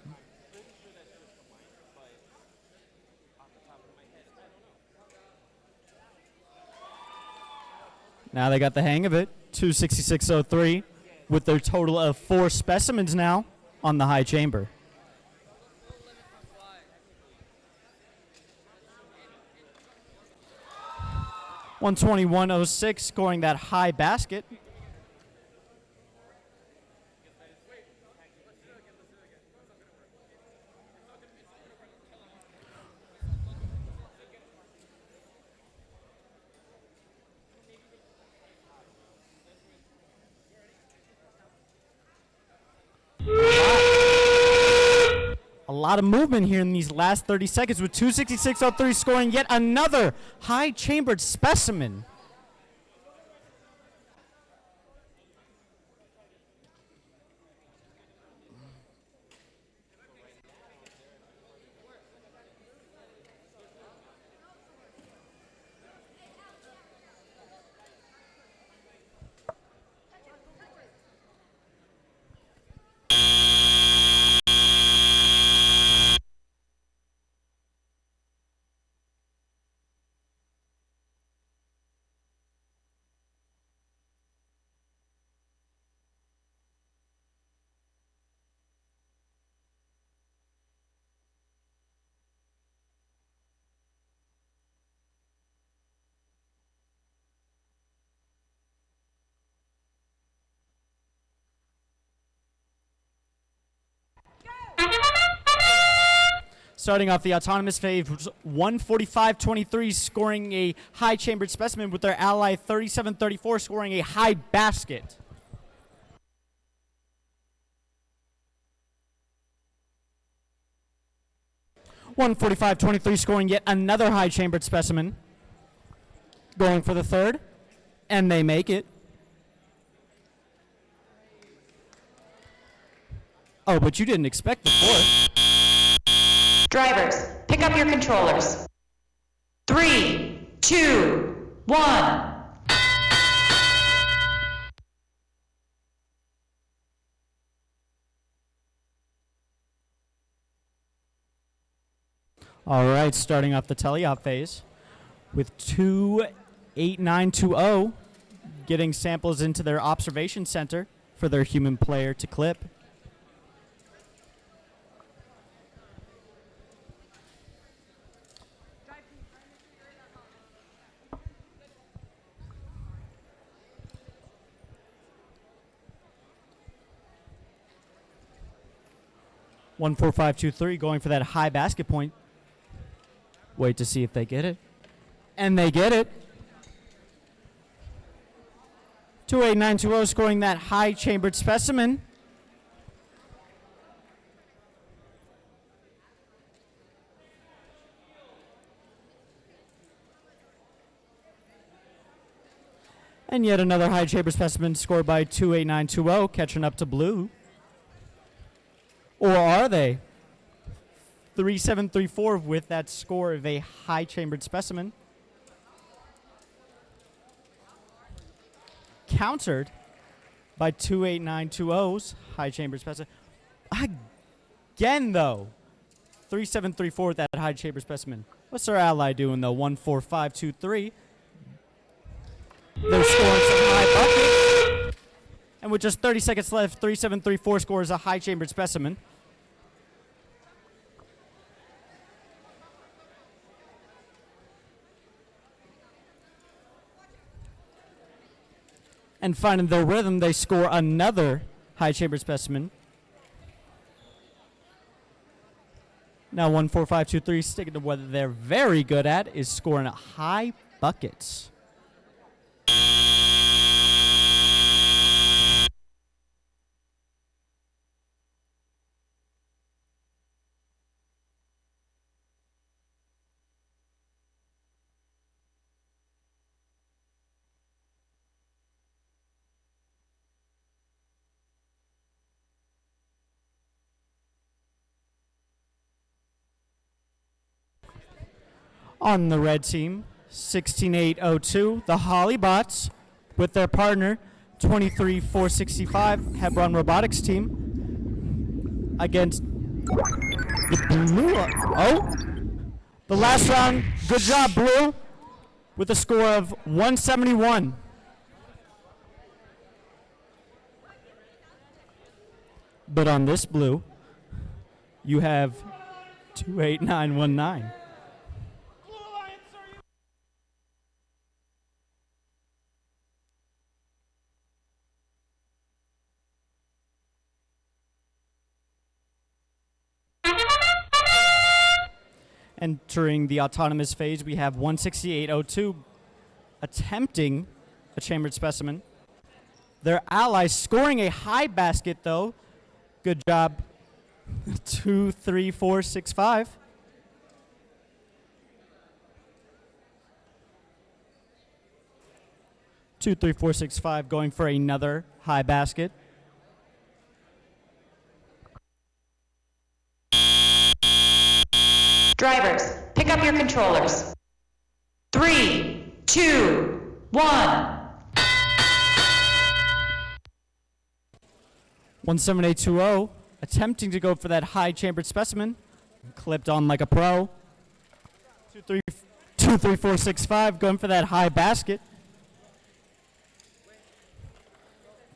Now they got the hang of it. 266.03 with their total of 4 specimens now on the high chamber. $121.06 scoring that high basket. A lot of movement here in these last 30 seconds with 266.03 scoring yet another high-chambered specimen. Starting off the autonomous phase, 145.23 scoring a high-chambered specimen with their ally 37.34 scoring a high basket. $145.23 scoring yet another high-chambered specimen. Going for the third, and they make it. Oh, but you didn't expect the fourth. Drivers, pick up your controllers. 3, 2, 1. All right, starting off the teleop phase with 28920 getting samples into their observation center for their human player to clip. One, 4, 5, 2, 3, going for that high basket point. Wait to see if they get it. And they get it. 28920 scoring that high chambered specimen. And yet another high chambered specimen scored by 28920, catching up to blue. Or are they? 3734 with that score of a high-chambered specimen. Countered by 28920's high-chambered specimen. Again, though, 3734 with that high-chambered specimen. What's our ally doing, though? 14523. They're scoring some high buckets. And with just 30 seconds left, 3734 scores a high-chambered specimen. And finding their rhythm, they score another high-chambered specimen. Now 14523 sticking to what they're very good at is scoring high buckets. On the red team, 16802, the Hollybots with their partner 23-465 Hebron Robotics team against the Blue. Oh, the last round. Good job, Blue, with a score of 171. But on this Blue, you have 28919. Entering the autonomous phase, we have 16802 attempting a chambered specimen. Their ally scoring a high basket, though. Good job. 23465. Going for another high basket. Drivers, pick up your controllers. 3, 2, 1. 17820 attempting to go for that high chambered specimen. Clipped on like a pro. 23465 going for that high basket.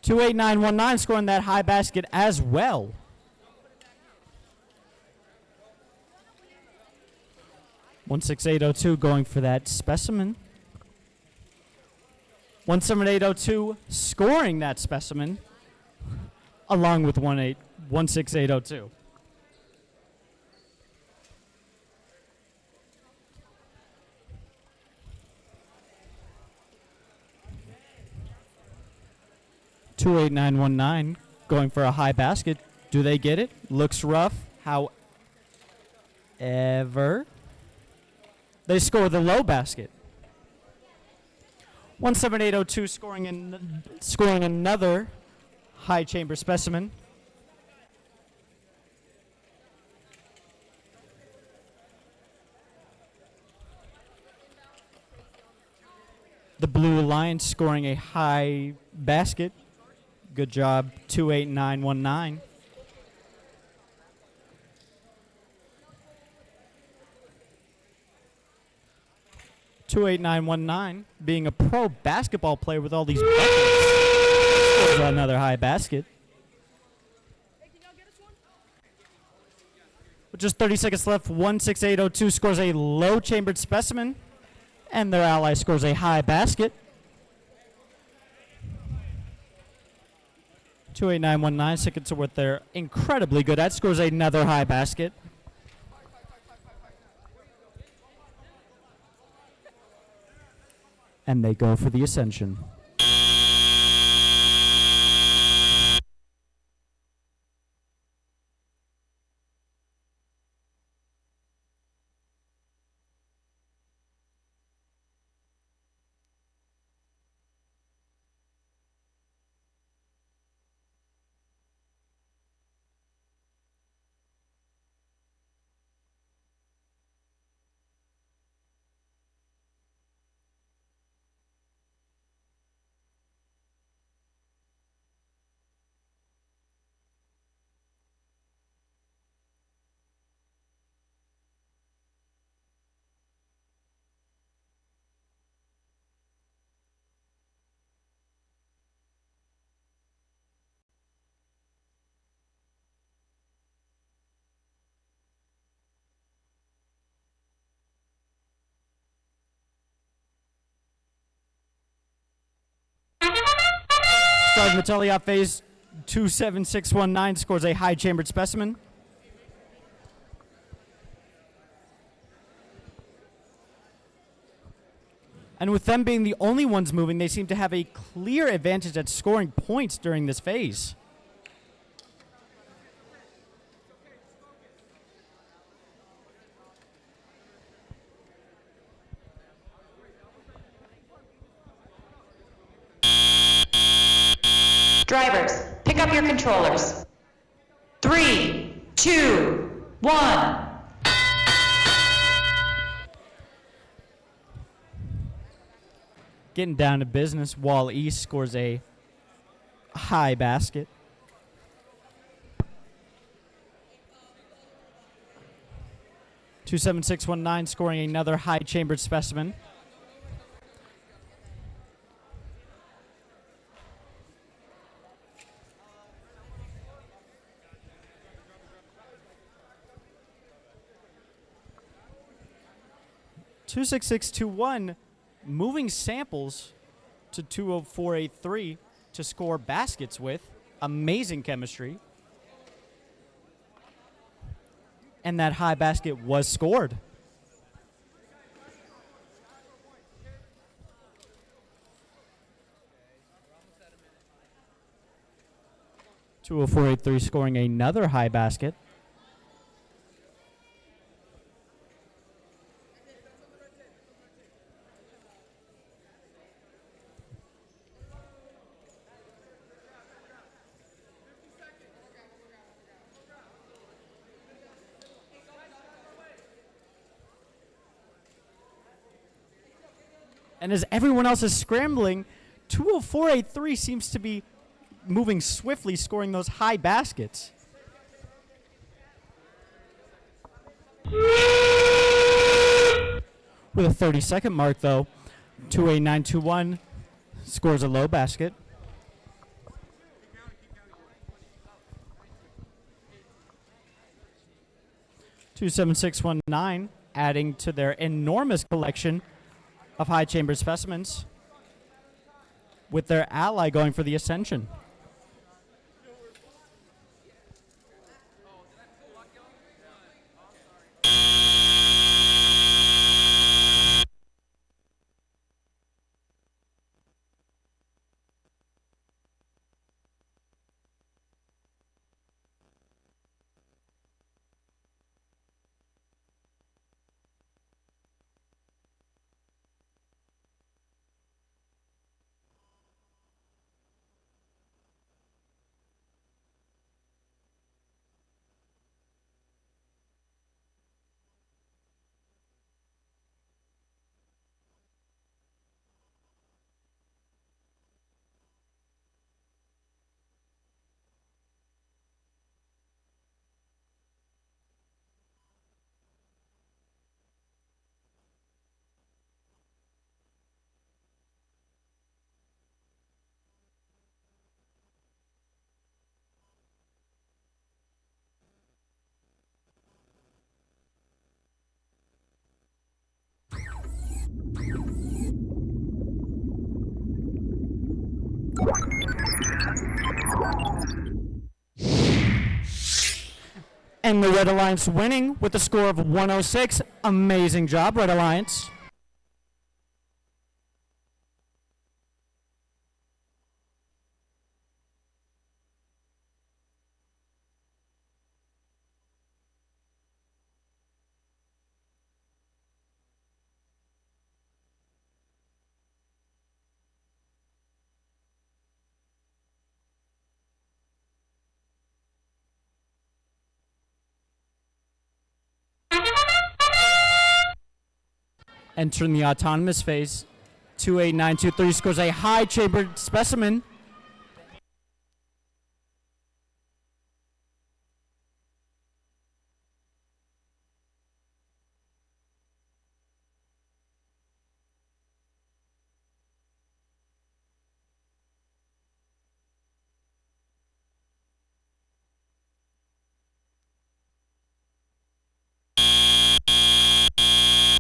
28919 scoring that high basket as well. 16802 going for that specimen. 17802 scoring that specimen along with 16802. $28919 going for a high basket. Do they get it? Looks rough. However, they score the low basket. 17802 scoring another high chamber specimen. The Blue Alliance scoring a high basket. Good job, 28919. Being a pro basketball player with all these buckets. There's another high basket. With just 30 seconds left, 16802 scores a low chambered specimen, and their ally scores a high basket. 28919, seconds to what they're incredibly good at, scores another high basket. And they go for the Ascension. Starting Metaliot phase, 27619 scores a high chambered specimen. And with them being the only ones moving, they seem to have a clear advantage at scoring points during this phase. Drivers, pick up your controllers. 3, 2, 1. Getting down to business, Wylie scores a high basket. (27619) scoring another high chambered specimen. (26621) moving samples to 20483 to score baskets with. Amazing chemistry. And that high basket was scored. (20483) scoring another high basket. And as everyone else is scrambling, 20483 seems to be moving swiftly, scoring those high baskets. With a 30-second mark, though, 28921 scores a low basket. (27619) adding to their enormous collection of high chamber specimens, with their ally going for the ascension. And the Red Alliance winning with a score of 106. Amazing job, Red Alliance. Entering the autonomous phase, 28923 scores a high chambered specimen.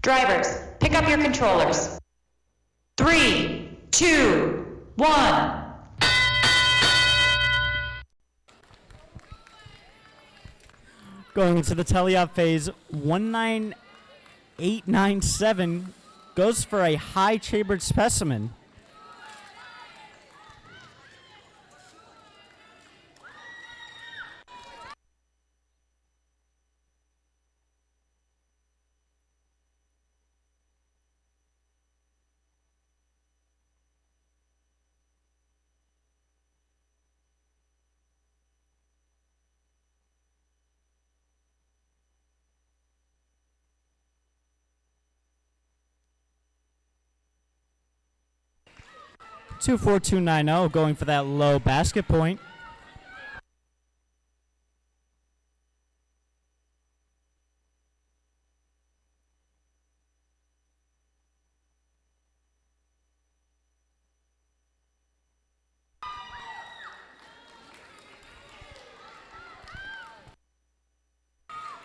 Drivers, pick up your controllers. 3, 2, 1. Going into the teleop phase, 19897 goes for a high chambered specimen. 24290 going for that low basket point.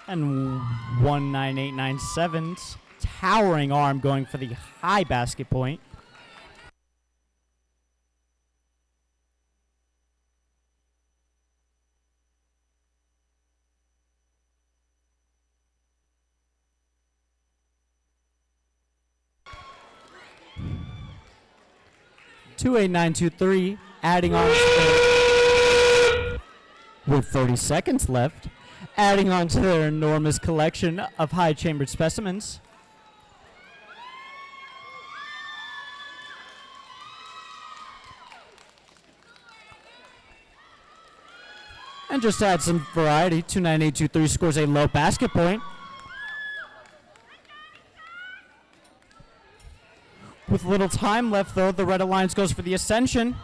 And 19897's towering arm going for the high basket point. Two 28923 adding on with 30 seconds left, adding on to their enormous collection of high-chambered specimens. And just to add some variety, 29823 scores a low basket point. With little time left, though, the Red Alliance goes for the Ascension.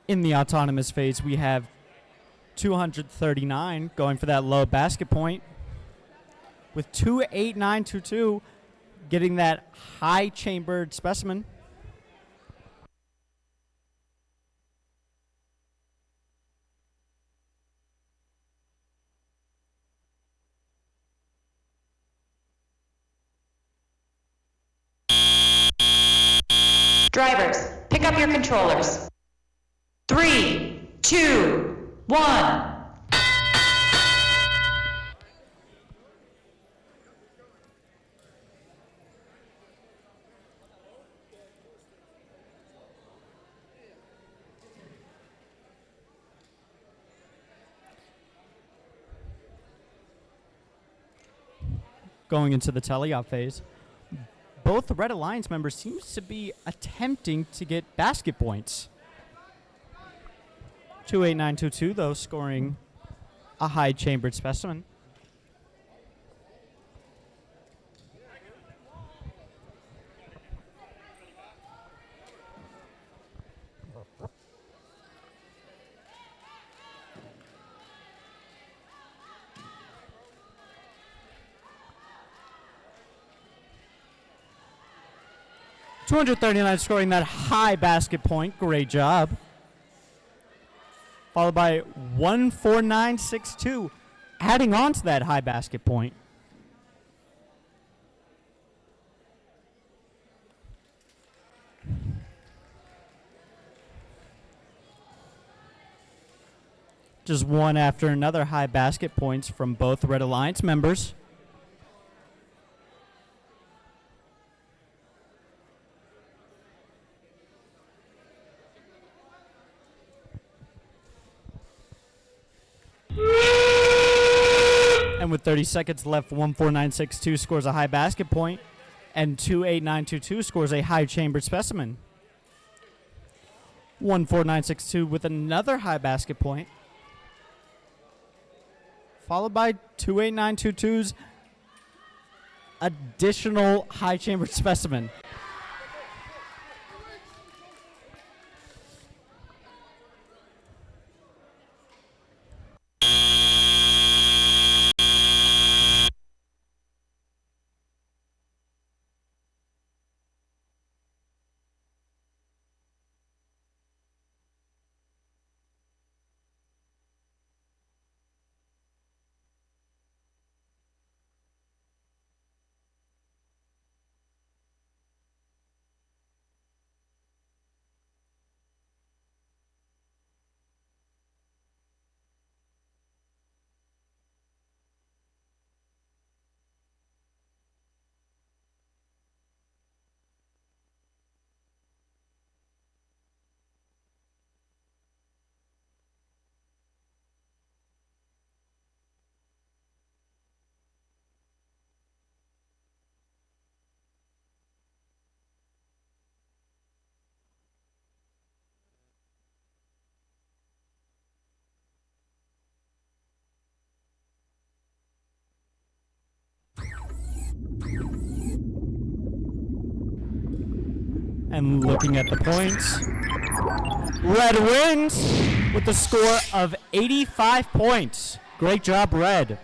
In the autonomous phase, we have 239 going for that low basket point, with 28922 getting that high chambered specimen. Drivers, pick up your controllers. 3, 2, 1. Going into the teleop phase, both the Red Alliance members seems to be attempting to get basket points. 28922, though, scoring a high chambered specimen. .239 scoring that high basket point. Great job. Followed by 14962, adding on to that high basket point. Just one after another high basket points from both Red Alliance members. And with 30 seconds left, 14962 scores a high basket point, and 28922 scores a high chambered specimen. 14962 with another high basket point, followed by 28922's additional high chambered specimen. And looking at the points, Red wins with the score of 85 points. Great job, Red.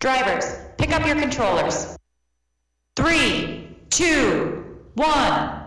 Drivers, pick up your controllers. 3, 2, 1.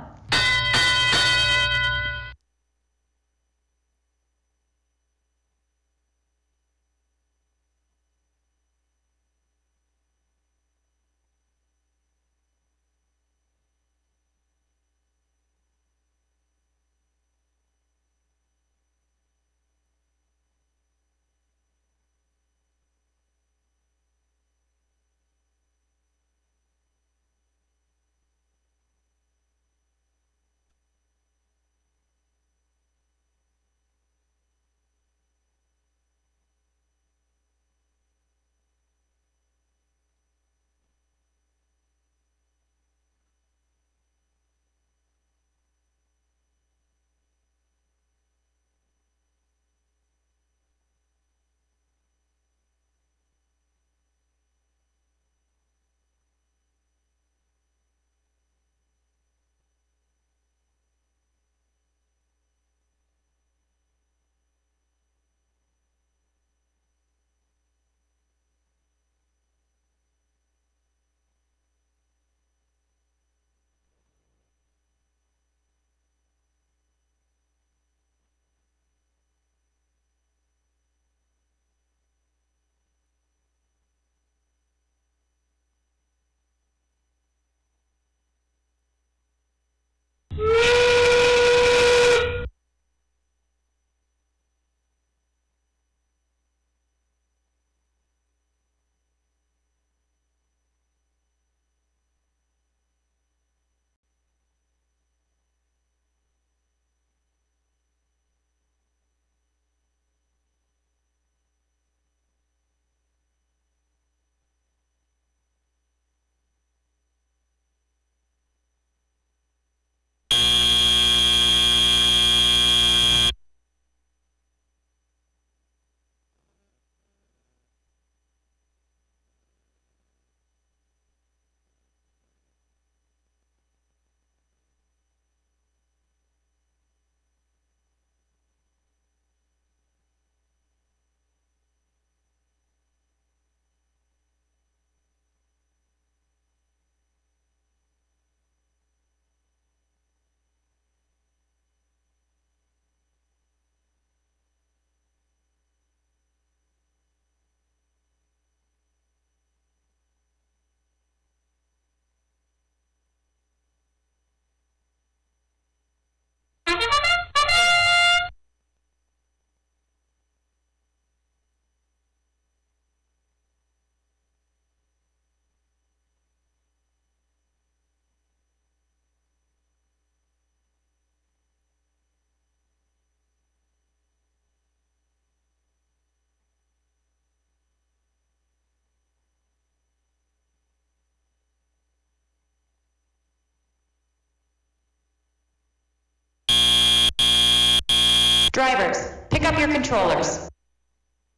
Drivers, pick up your controllers.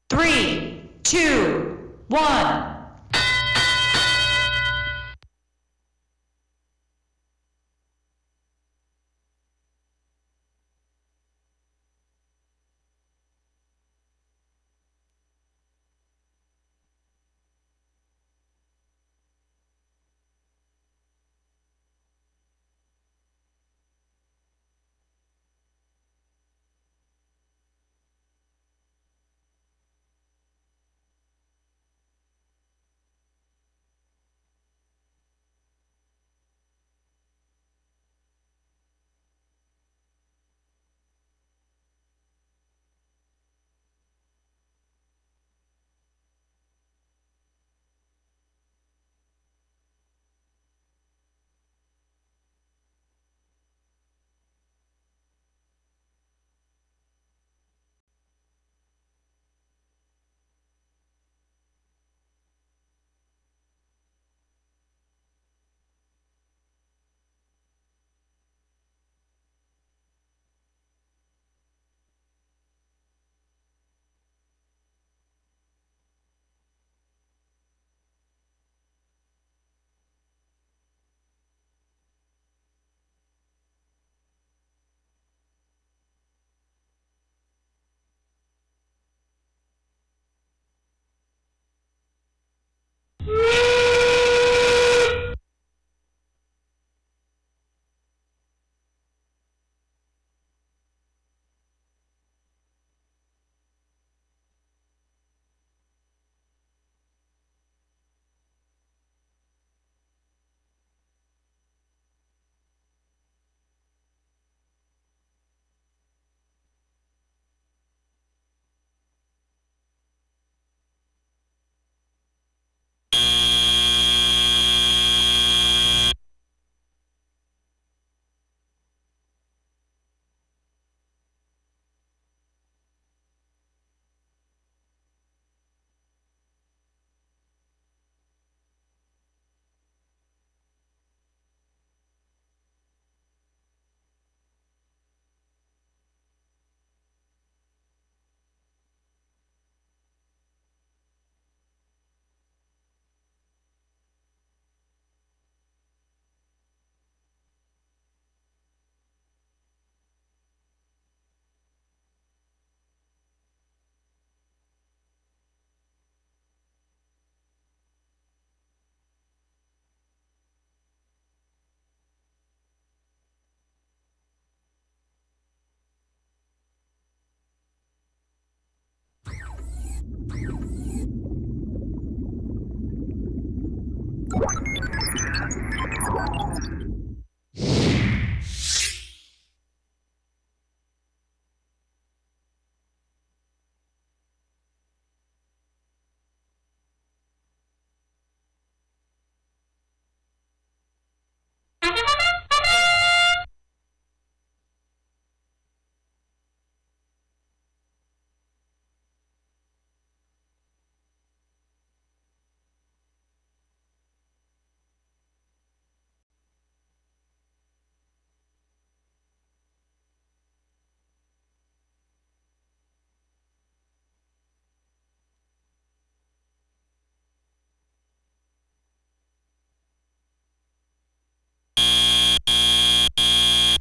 3, 2, 1.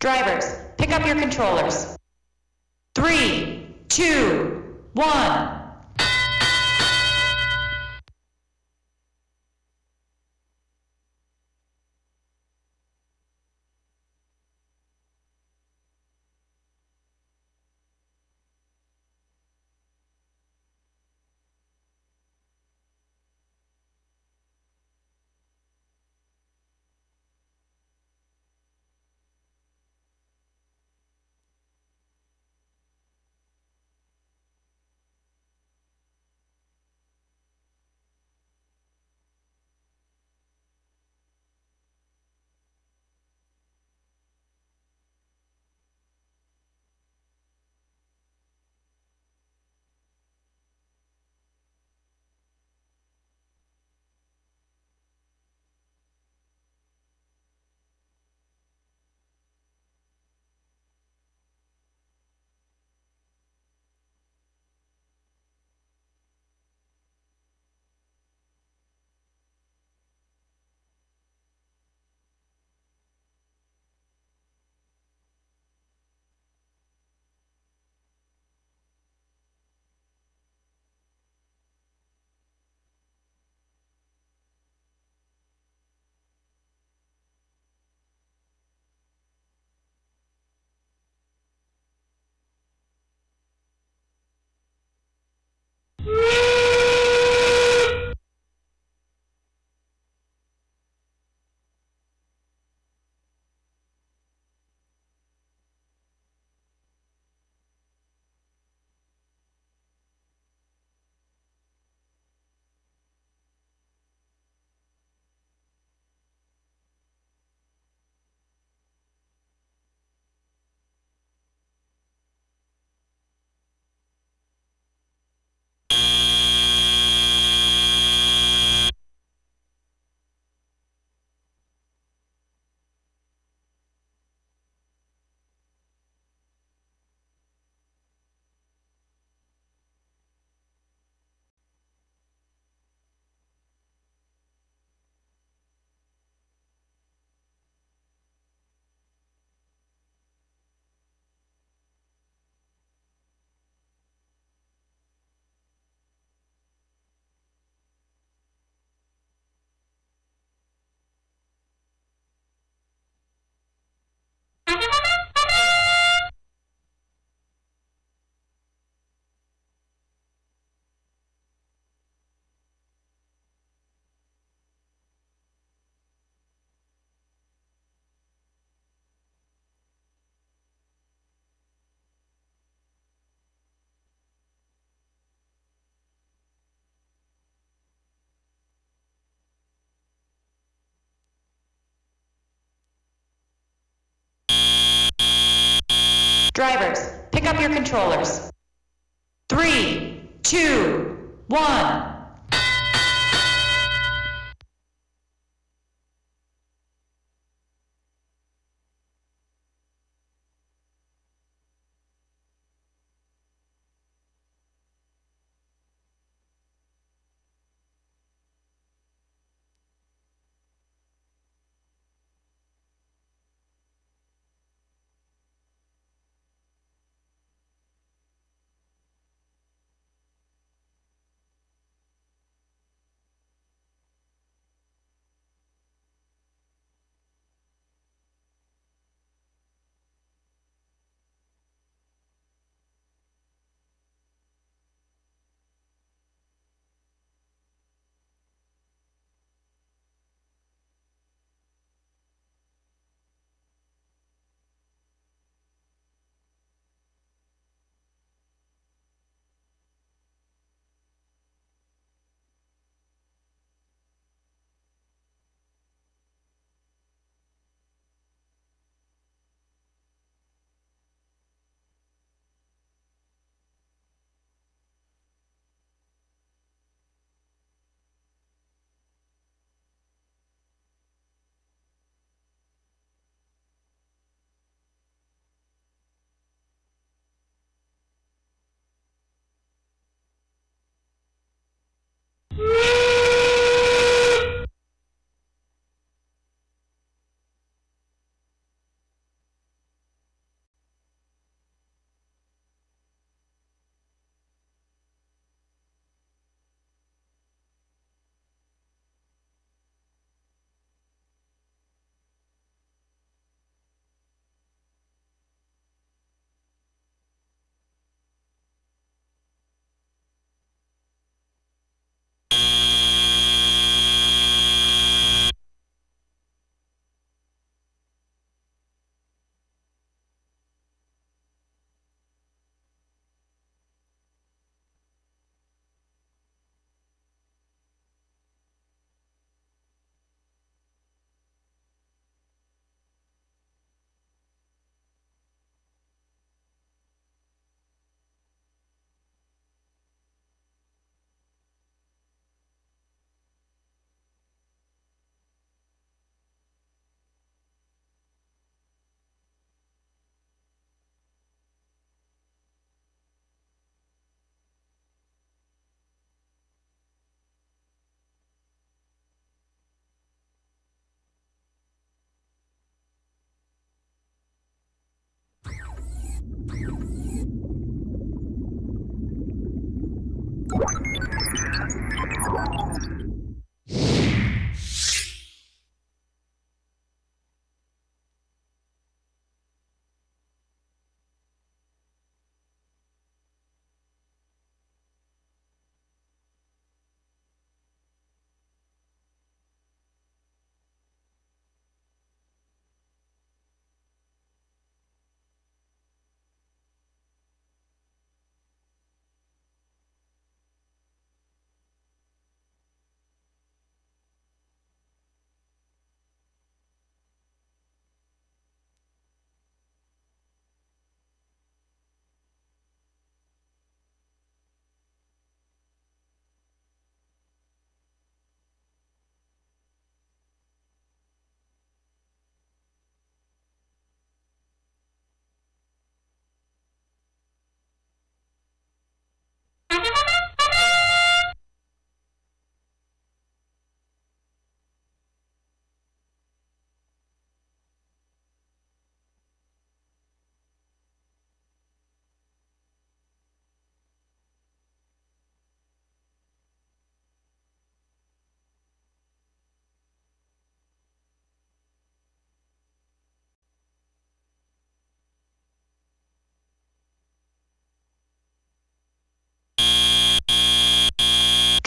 Drivers, pick up your controllers. 3, 2, 1. Drivers, pick up your controllers. 3, 2, 1.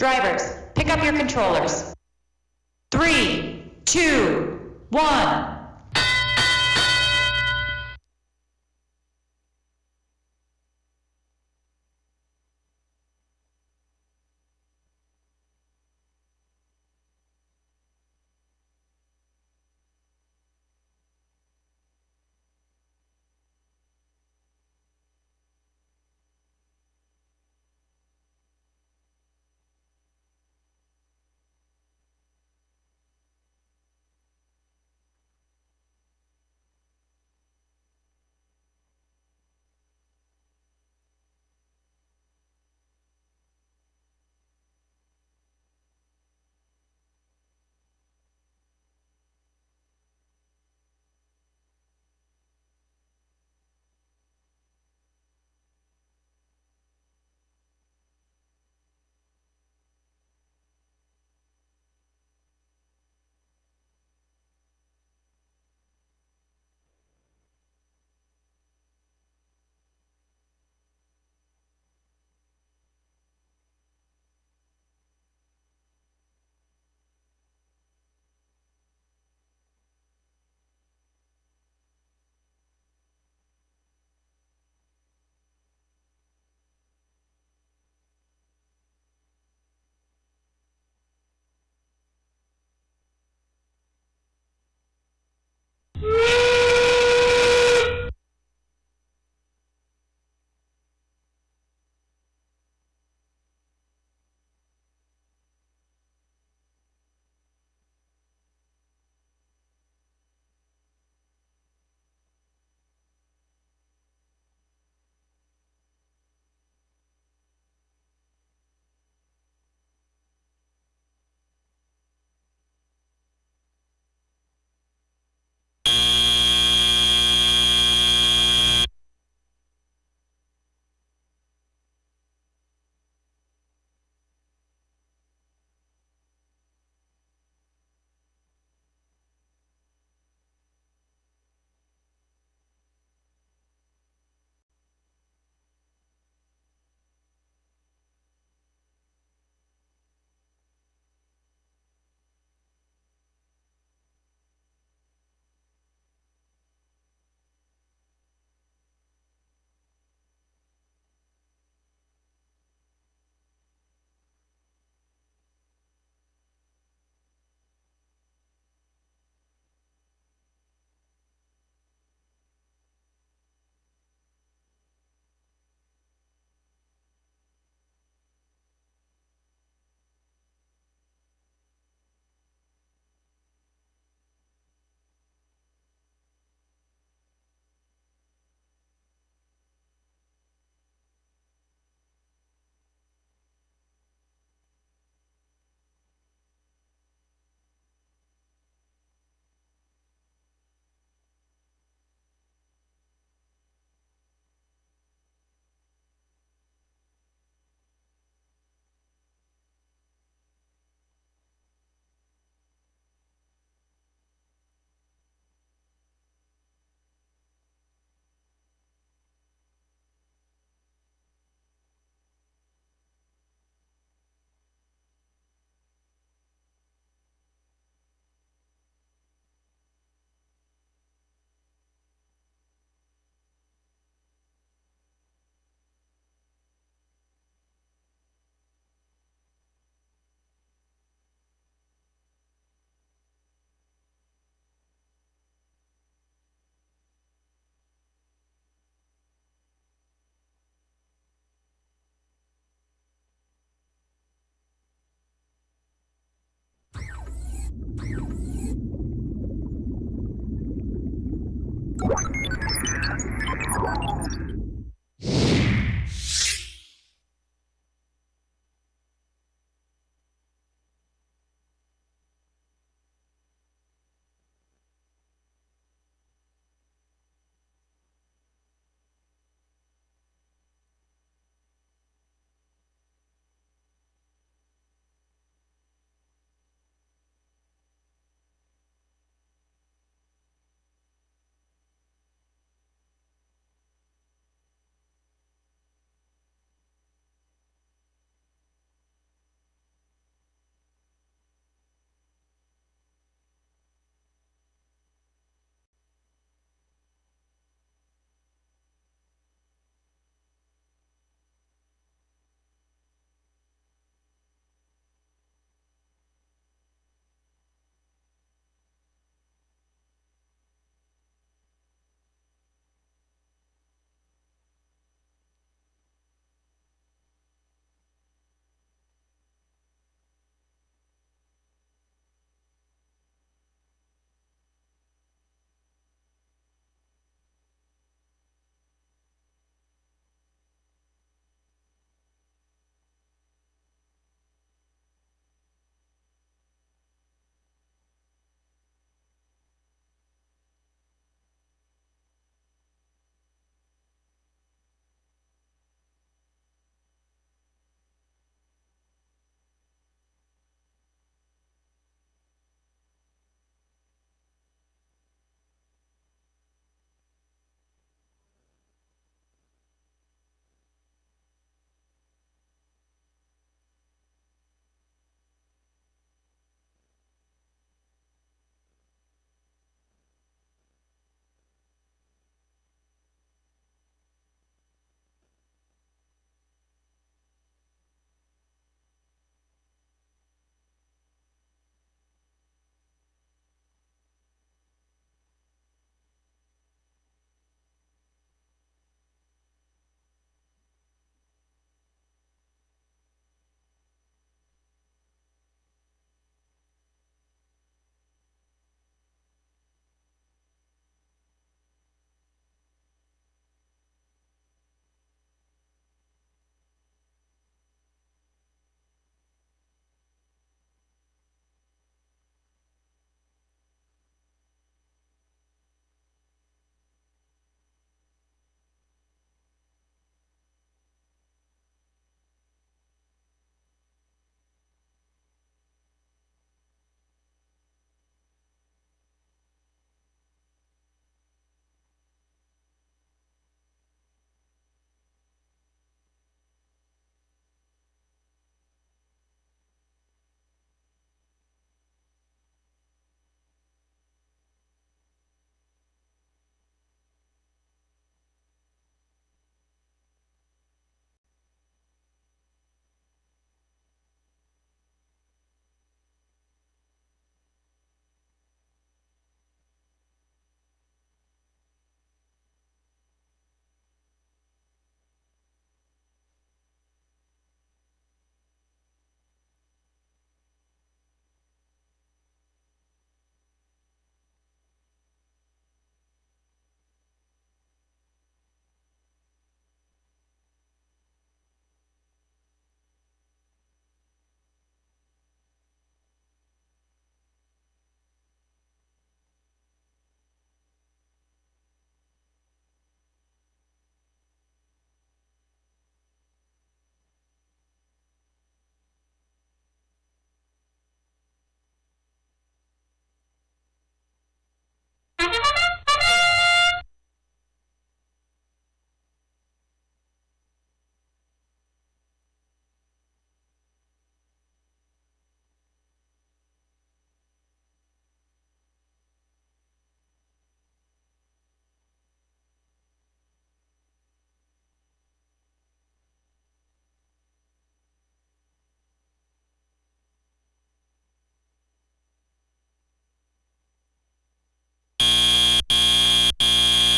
Drivers, pick up your controllers. 3, 2, 1.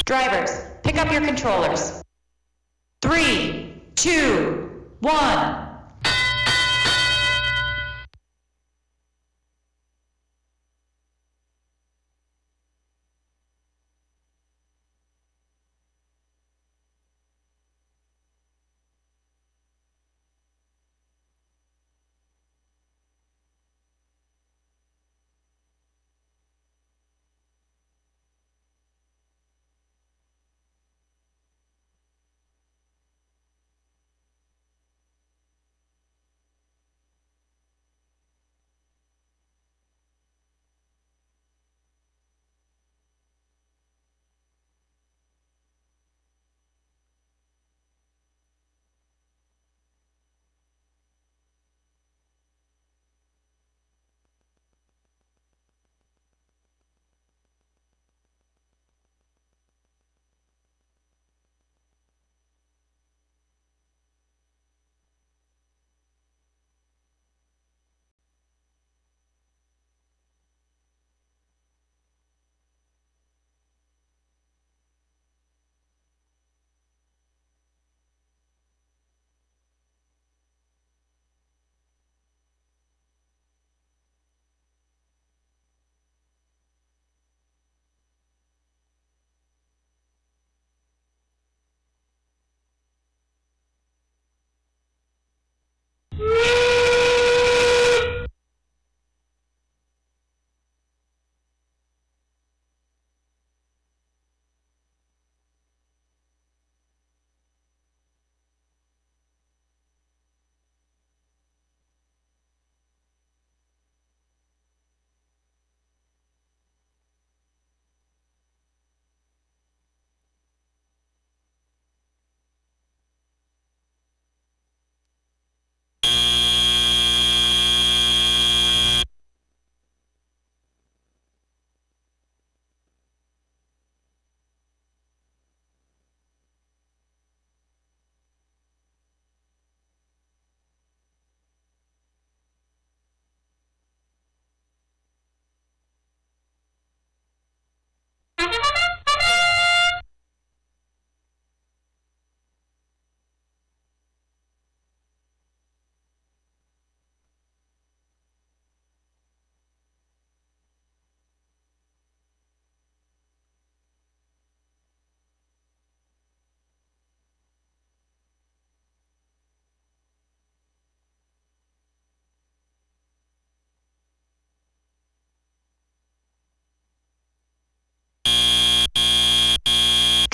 Drivers, pick up your controllers. 3, 2, 1.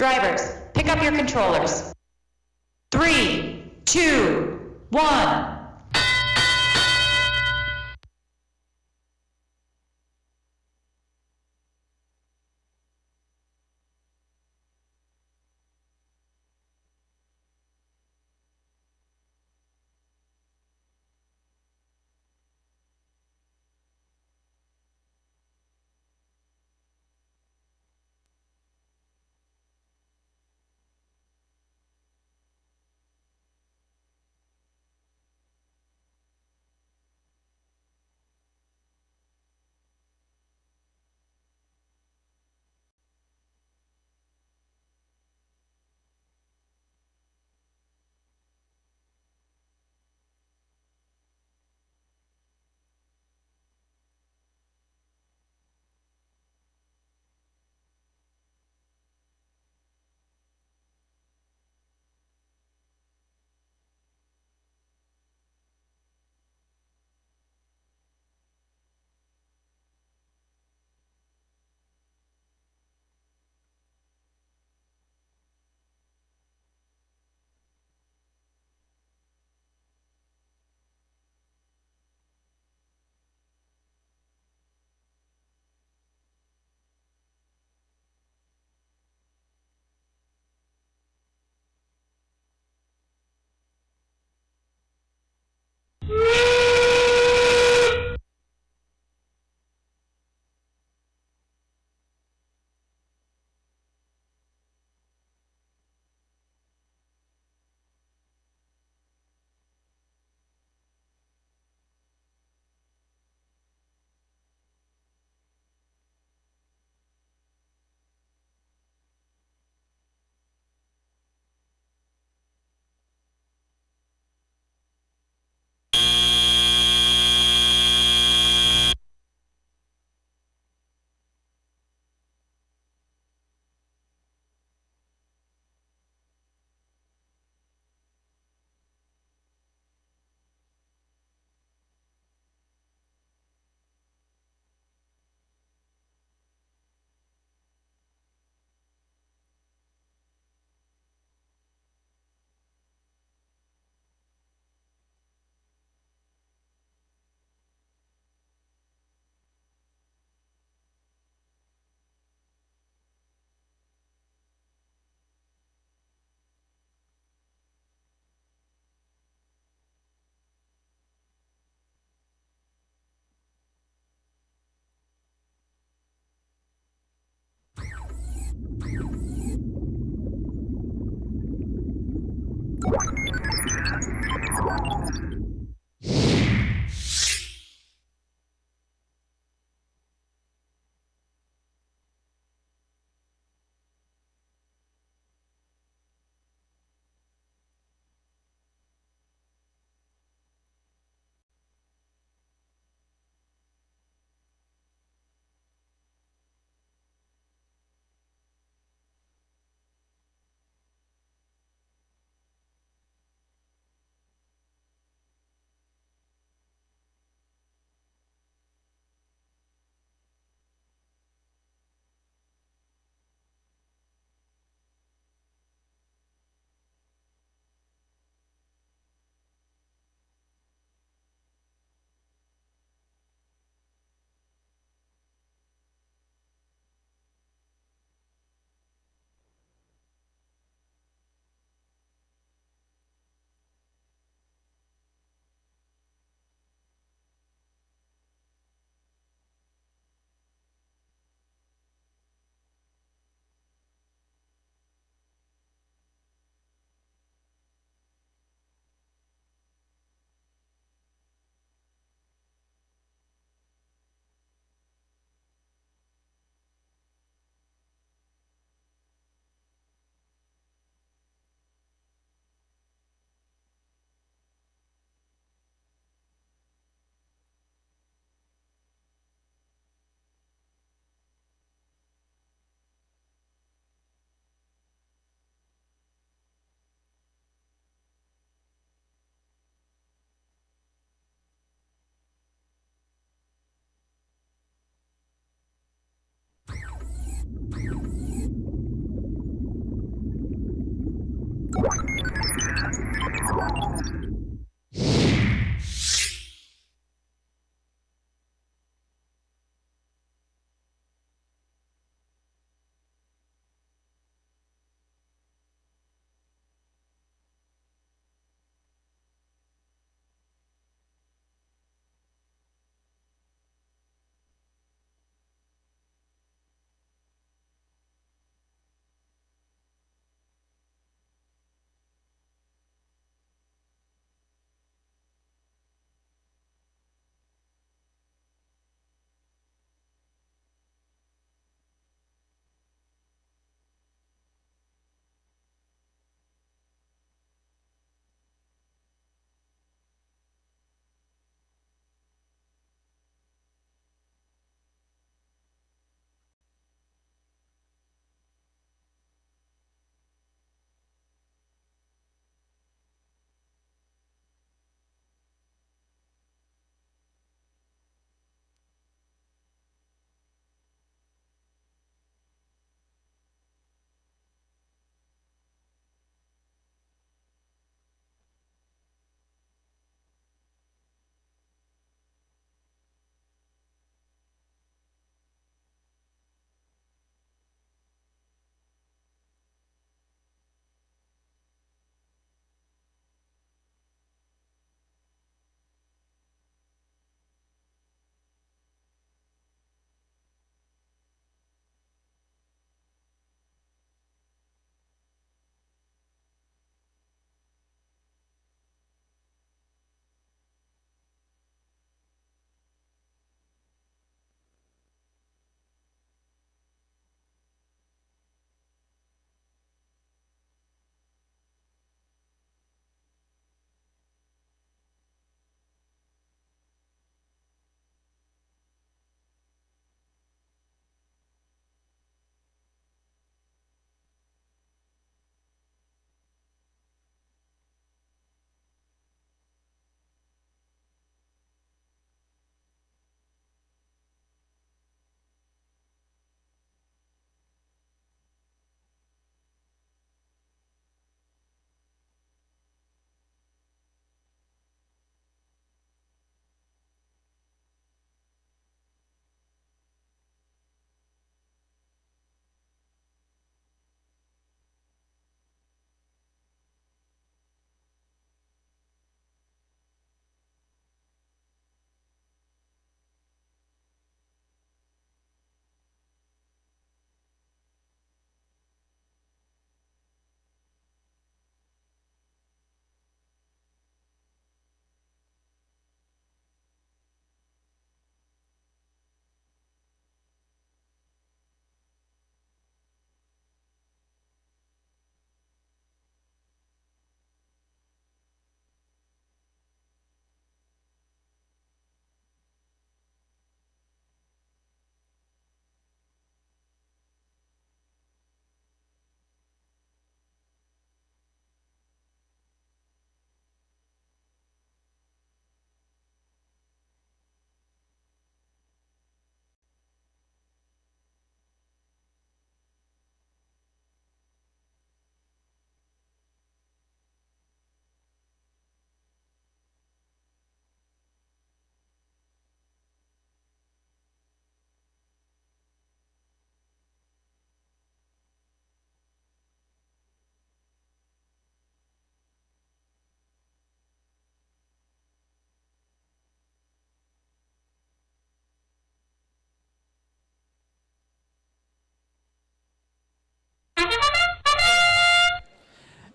Drivers, pick up your controllers. 3, 2, 1.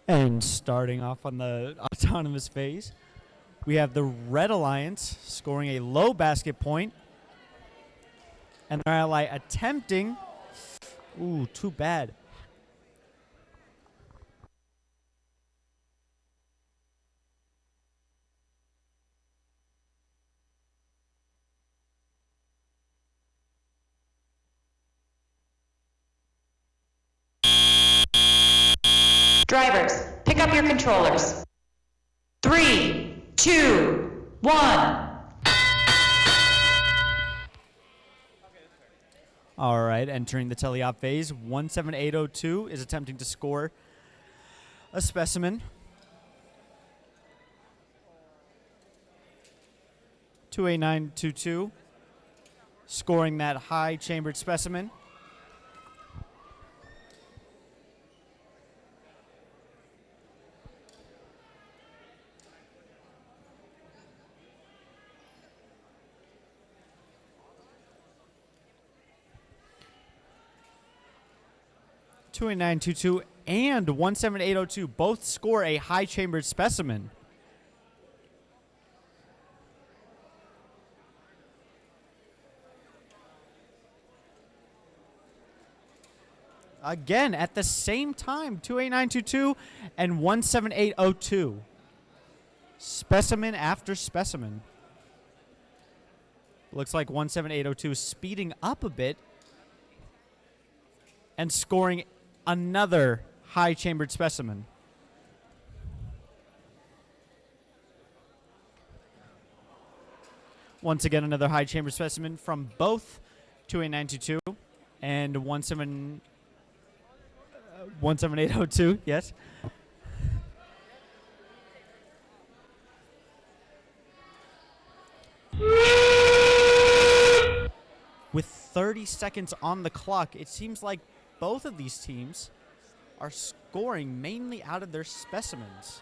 And starting off on the autonomous phase, we have the Red Alliance scoring a low basket point. And their ally attempting. Ooh, too bad. Drivers, pick up your controllers. 3, 2, 1. All right, entering the teleop phase, 17802 is attempting to score a specimen. 28922 scoring that high chambered specimen. Two eight nine two two and 17802 both score a high chambered specimen. Again, at the same time, 28922 and 17802. Specimen after specimen. Looks like 17802 is speeding up a bit and scoring another high chambered specimen. Once again, another high chambered specimen from both 28922 and 17802, yes. With 30 seconds on the clock, it seems like both of these teams are scoring mainly out of their specimens.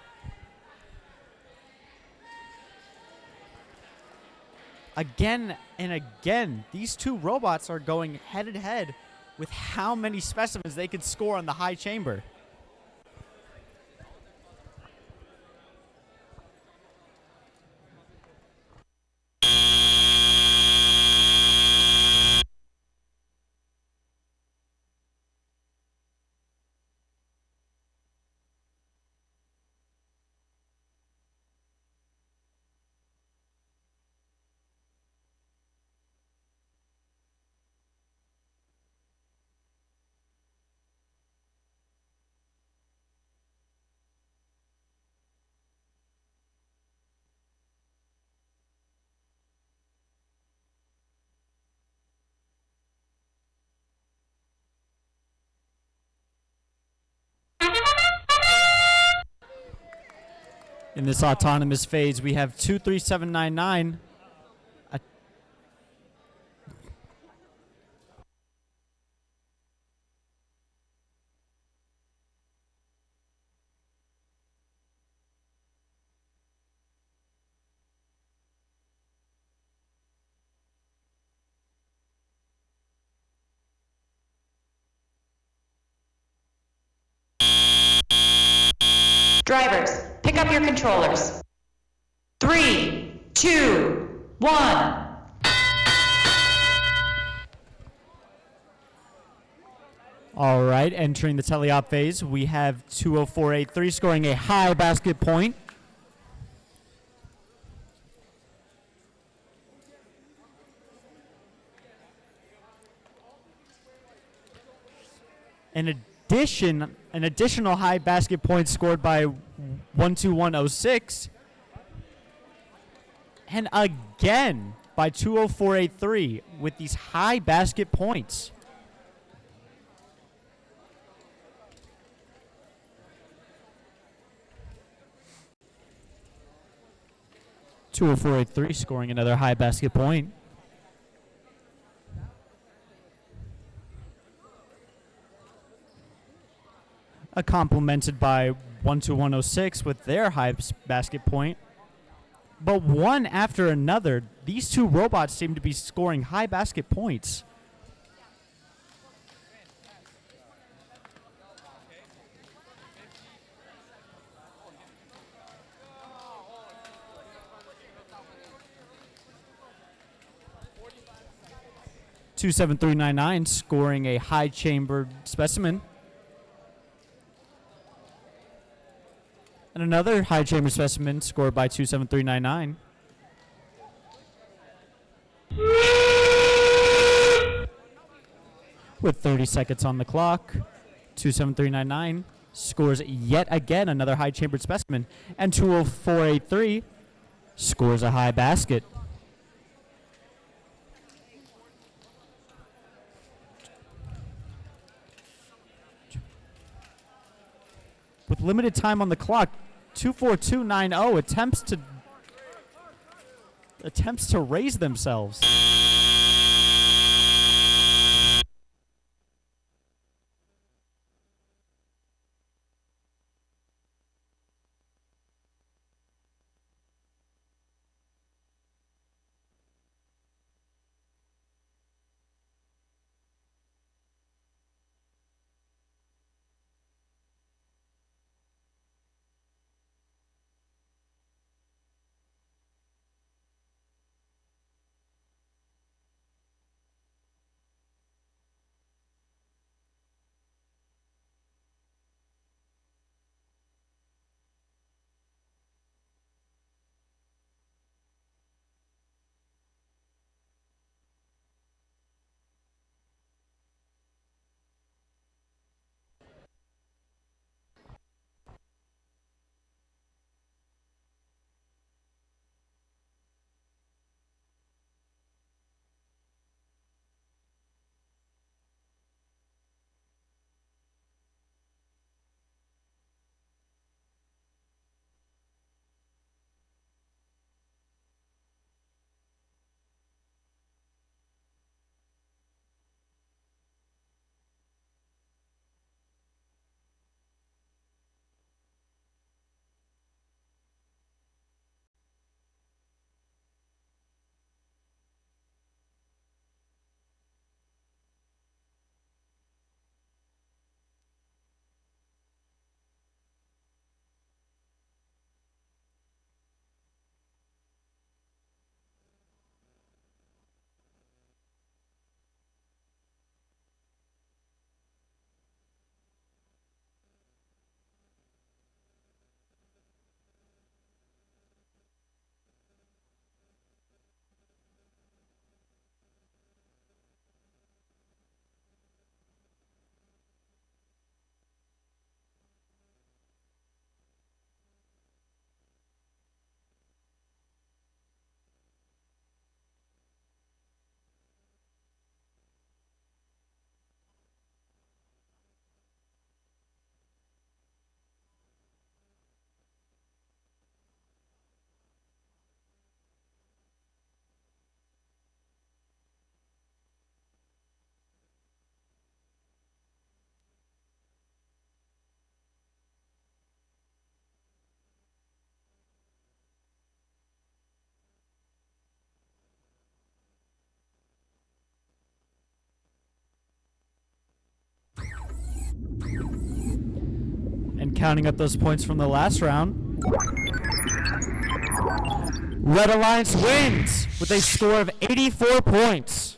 Again and again, these two robots are going head-to-head with how many specimens they could score on the high chamber. In this autonomous phase, we have 23799. Drivers, pick up your controllers. 3, 2, 1. All right, entering the teleop phase, we have 20483 scoring a high basket point. An additional high basket point scored by 12106. And again by 20483 with these high basket points. (20483) scoring another high basket point. Complemented by 12106 with their high basket point. But one after another, these two robots seem to be scoring high basket points. 27399 scoring a high chambered specimen. And another high chamber specimen scored by 27399. With 30 seconds on the clock, 27399 scores yet again another high chambered specimen. And 20483 scores a high basket. With limited time on the clock, 24290 attempts to raise themselves. And counting up those points from the last round, Red Alliance wins with a score of 84 points.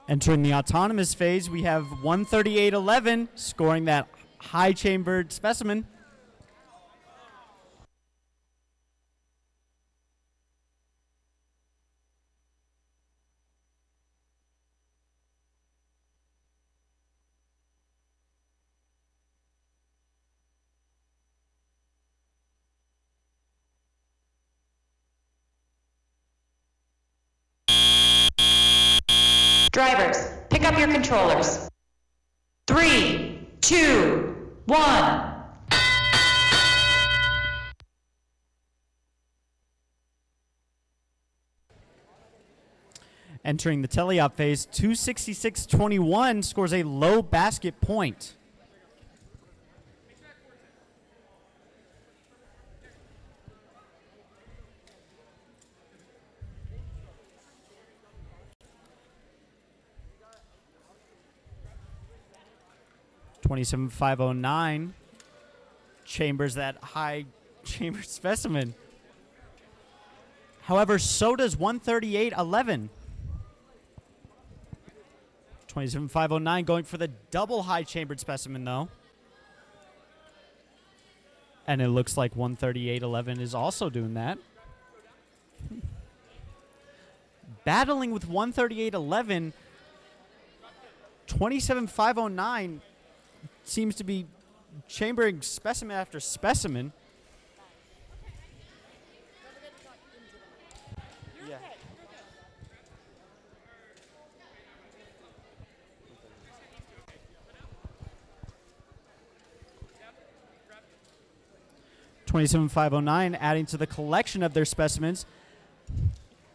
Entering the autonomous phase, we have 138.11 scoring that high chambered specimen. Drivers, pick up your controllers. 3, 2, 1. Entering the teleop phase, 266.21 scores a low basket point. $27,509 chambers that high chambered specimen. However, so does 138.11. 27,509 going for the double high chambered specimen though. And it looks like 138.11 is also doing that. Battling with 138.11, 27,509 seems to be chambering specimen after specimen. Yeah. $27,509 adding to the collection of their specimens.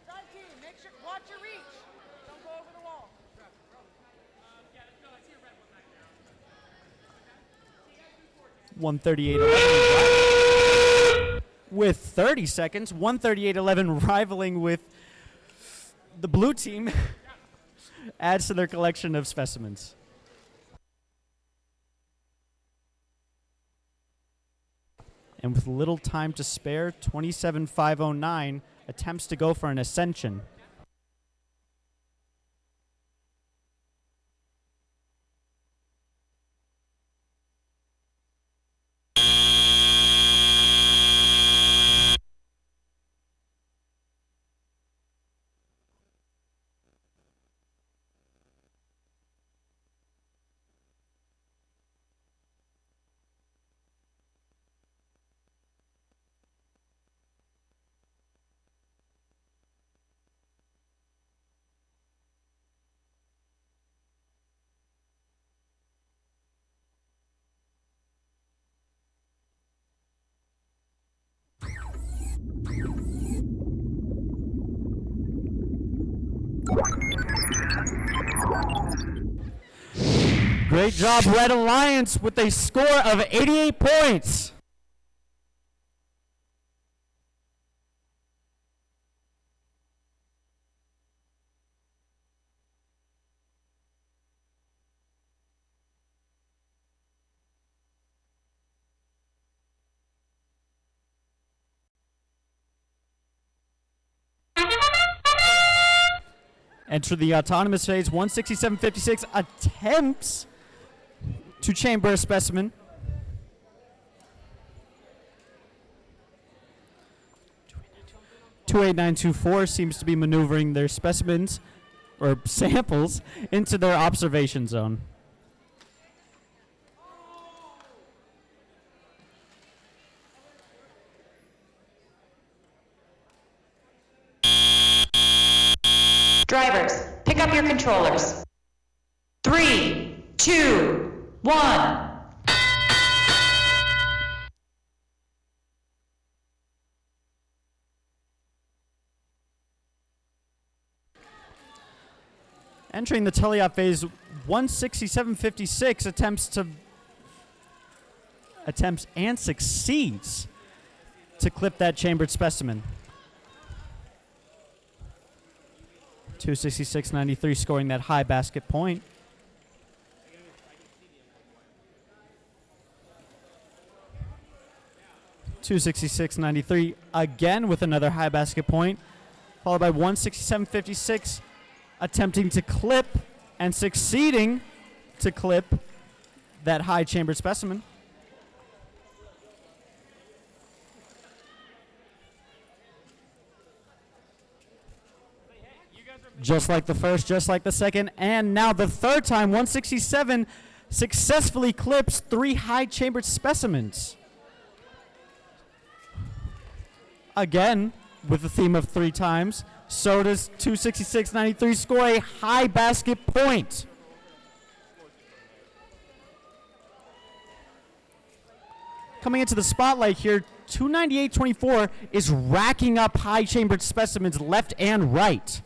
Drive team, make sure, watch your reach. Don't go over the wall. 138.11 with 30 seconds. 138.11 rivaling with the blue team adds to their collection of specimens. And with little time to spare, 27,509 attempts to go for an ascension. Great job, Red Alliance, with a score of 88 points. Enter the autonomous phase, 167.56 attempts to chamber a specimen. $28924 seems to be maneuvering their specimens or samples into their observation zone. Drivers, pick up your controllers. 3, 2, 1. Entering the teleop phase, 167.56 attempts and succeeds to clip that chambered specimen. 266.93 scoring that high basket point. $266.93 again with another high basket point, followed by 167.56 attempting to clip and succeeding to clip that high chambered specimen. Just like the first, just like the second, and now the third time, 167 successfully clips 3 high chambered specimens. Again, with the theme of 3 times, so does 266.93 score a high basket point. Coming into the spotlight here, 298.24 is racking up high chambered specimens left and right.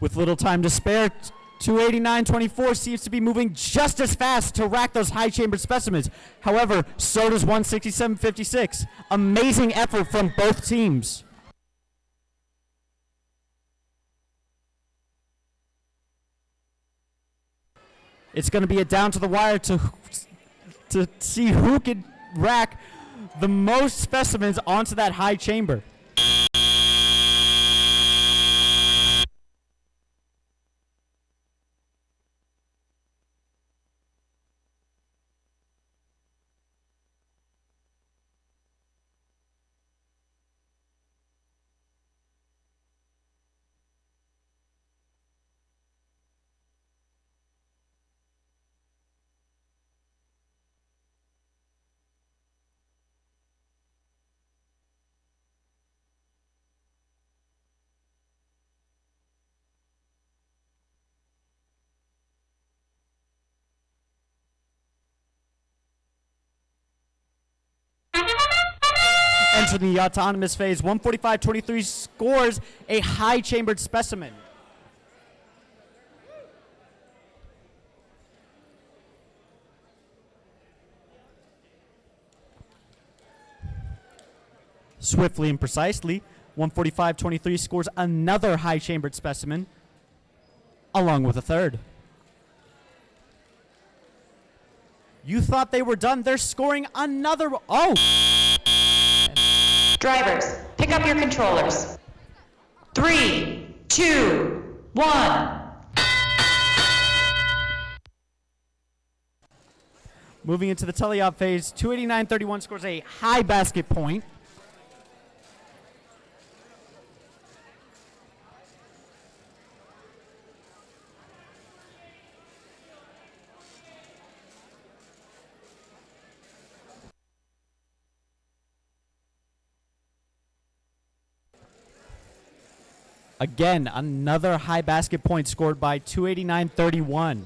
With little time to spare, 289.24 seems to be moving just as fast to rack those high chambered specimens. However, so does 167.56. Amazing effort from both teams. It's going to be a down to the wire to see who can rack the most specimens onto that high chamber. Entering the autonomous phase, 145.23 scores a high chambered specimen. Swiftly and precisely, 145.23 scores another high chambered specimen, along with a third. You thought they were done, they're scoring another. Oh! Drivers, pick up your controllers. 3, 2, 1. Moving into the teleop phase, 289.31 scores a high basket point. Again, another high basket point scored by 289.31.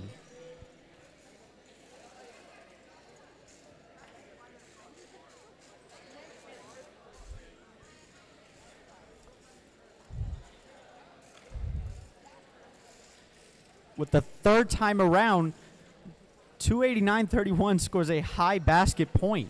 With the third time around, 289.31 scores a high basket point.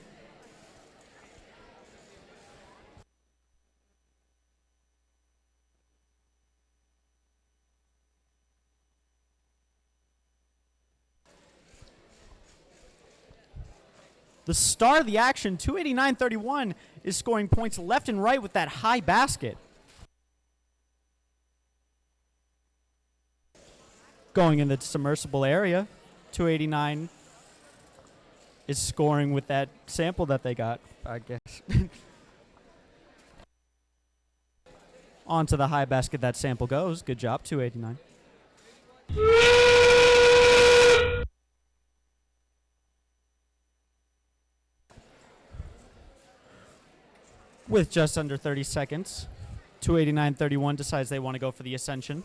The star of the action, 289.31, is scoring points left and right with that high basket. Going in the submersible area, 289 is scoring with that sample that they got, I guess. Onto the high basket that sample goes. Good job, 289. With just under 30 seconds, 289.31 decides they want to go for the ascension.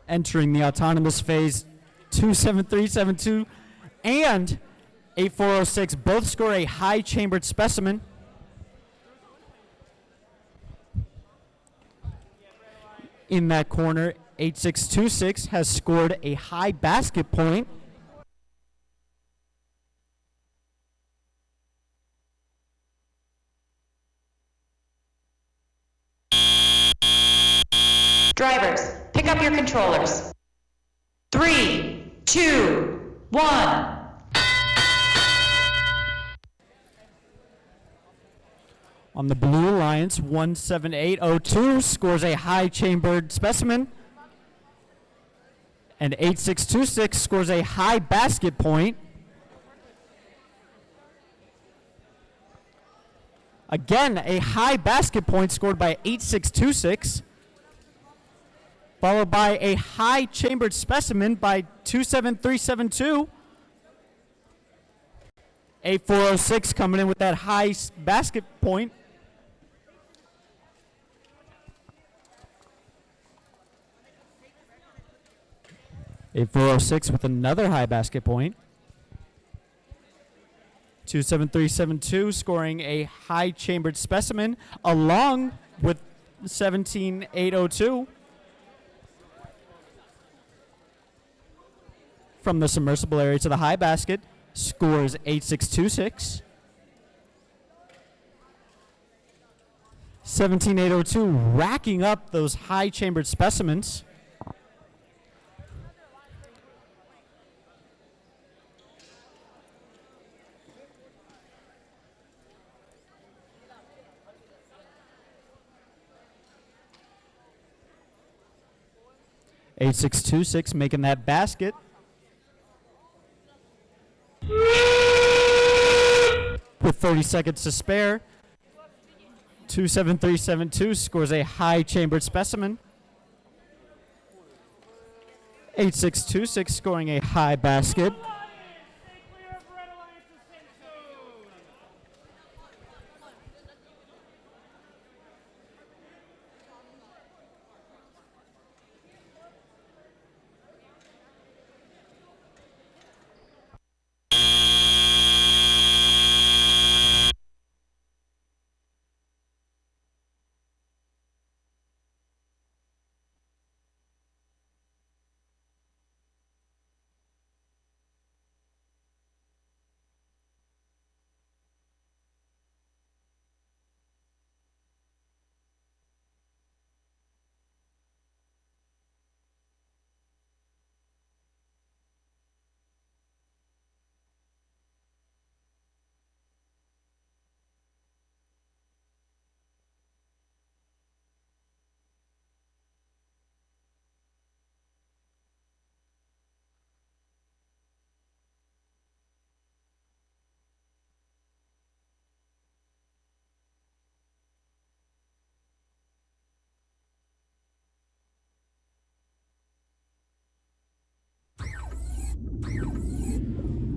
Entering the autonomous phase, 27372 and 8406 both score a high chambered specimen. In that corner, 8626 has scored a high basket point. Drivers, pick up your controllers. 3, 2, 1. On the Blue Alliance, 17802 scores a high chambered specimen. And 8626 scores a high basket point. Again, a high basket point scored by 8626. Followed by a high chambered specimen by 27372. 8406 coming in with that high basket point. (8406) with another high basket point. 27372 scoring a high chambered specimen along with 17802. From the submersible area to the high basket, scores 8626. 17802 racking up those high chambered specimens. (8626) making that basket. With 30 seconds to spare, 27372 scores a high chambered specimen. 8626 scoring a high basket.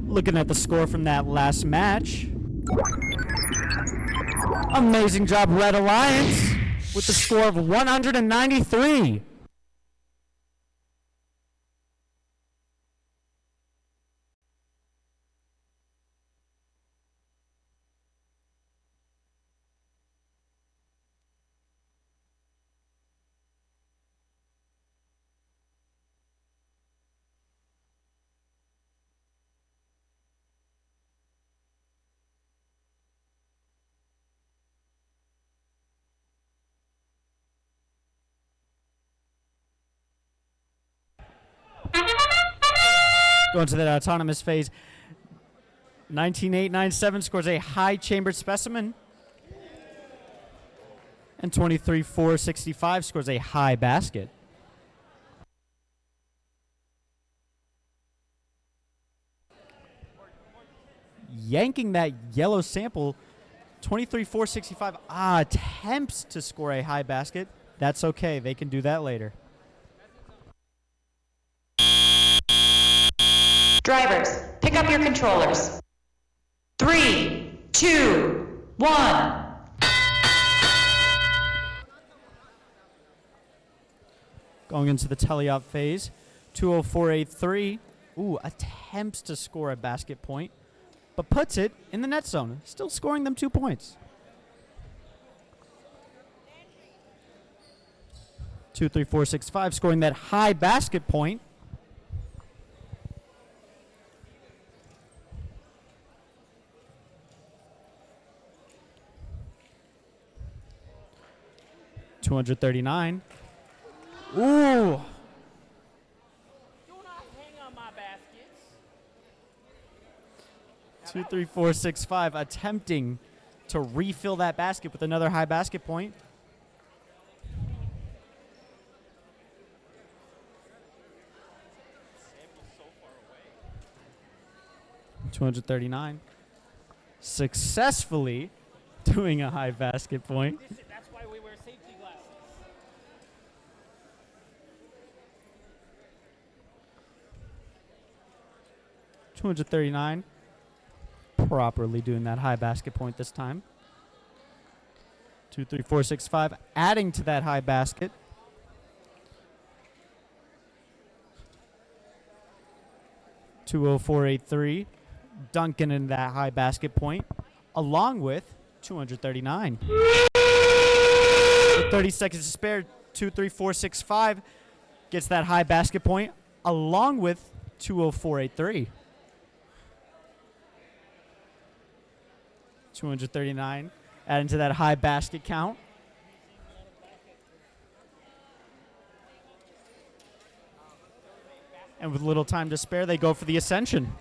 Looking at the score from that last match. Amazing job, Red Alliance, with the score of 193. Going to that autonomous phase. 19897 scores a high chambered specimen. And 23465 scores a high basket. Yanking that yellow sample, 23465 attempts to score a high basket. That's okay. They can do that later. Drivers, pick up your controllers. 3, 2, 1. Going into the teleop phase, 204.83. Ooh, attempts to score a basket point, but puts it in the net zone, still scoring them 2 points. 234.65, scoring that high basket point. $239. Ooh. Do not hang on my baskets. 234.65, attempting to refill that basket with another high basket point. $239. Successfully doing a high basket point. That's why we wear safety glasses. $239. Properly doing that high basket point this time. 234.65, adding to that high basket. $204.83, dunking in that high basket point, along with 239. With 30 seconds to spare, 234.65 gets that high basket point, along with 204.83. 239, adding to that high basket count. And with little time to spare, they go for the ascension.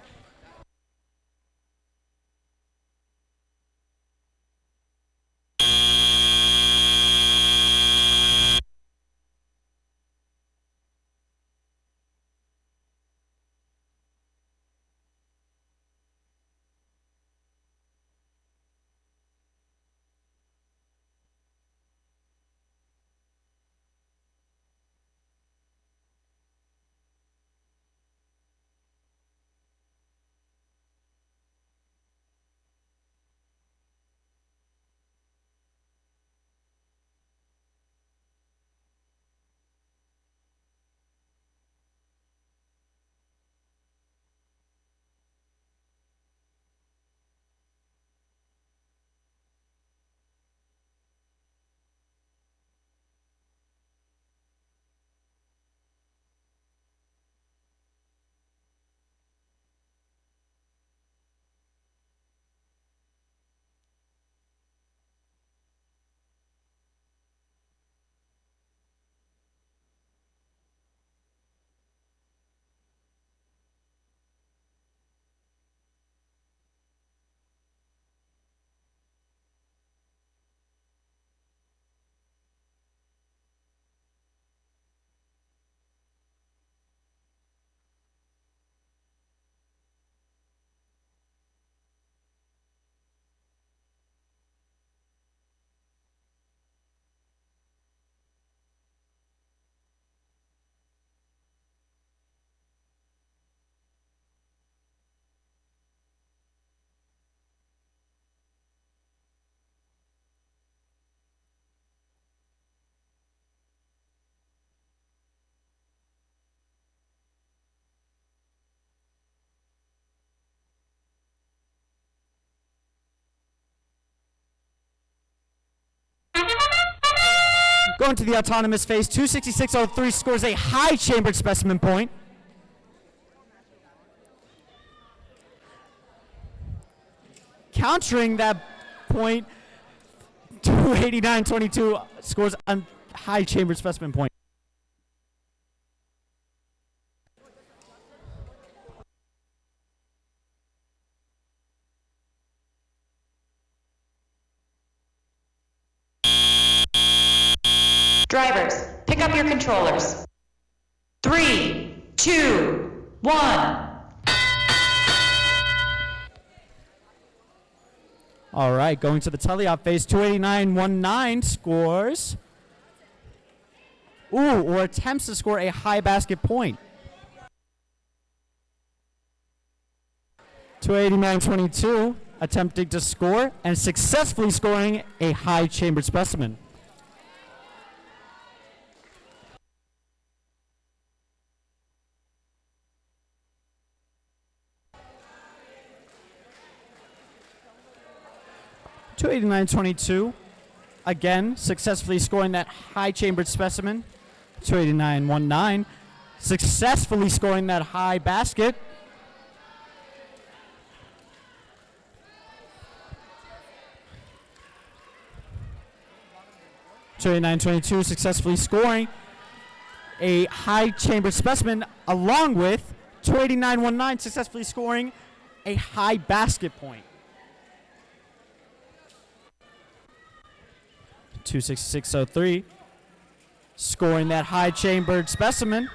Going to the autonomous phase, 266.03 scores a high chambered specimen point. Countering that point, 289.22 scores a high chambered specimen point. Drivers, pick up your controllers. 3, 2, 1. All right, going to the teleop phase, 289.19 scores. Ooh, or attempts to score a high basket point. 289.22, attempting to score and successfully scoring a high chambered specimen. 289.22. Again, successfully scoring that high chambered specimen. 289.19. Successfully scoring that high basket. 289.22, successfully scoring a high chambered specimen, along with 289.19, successfully scoring a high basket point. 266.03, scoring that high chambered specimen.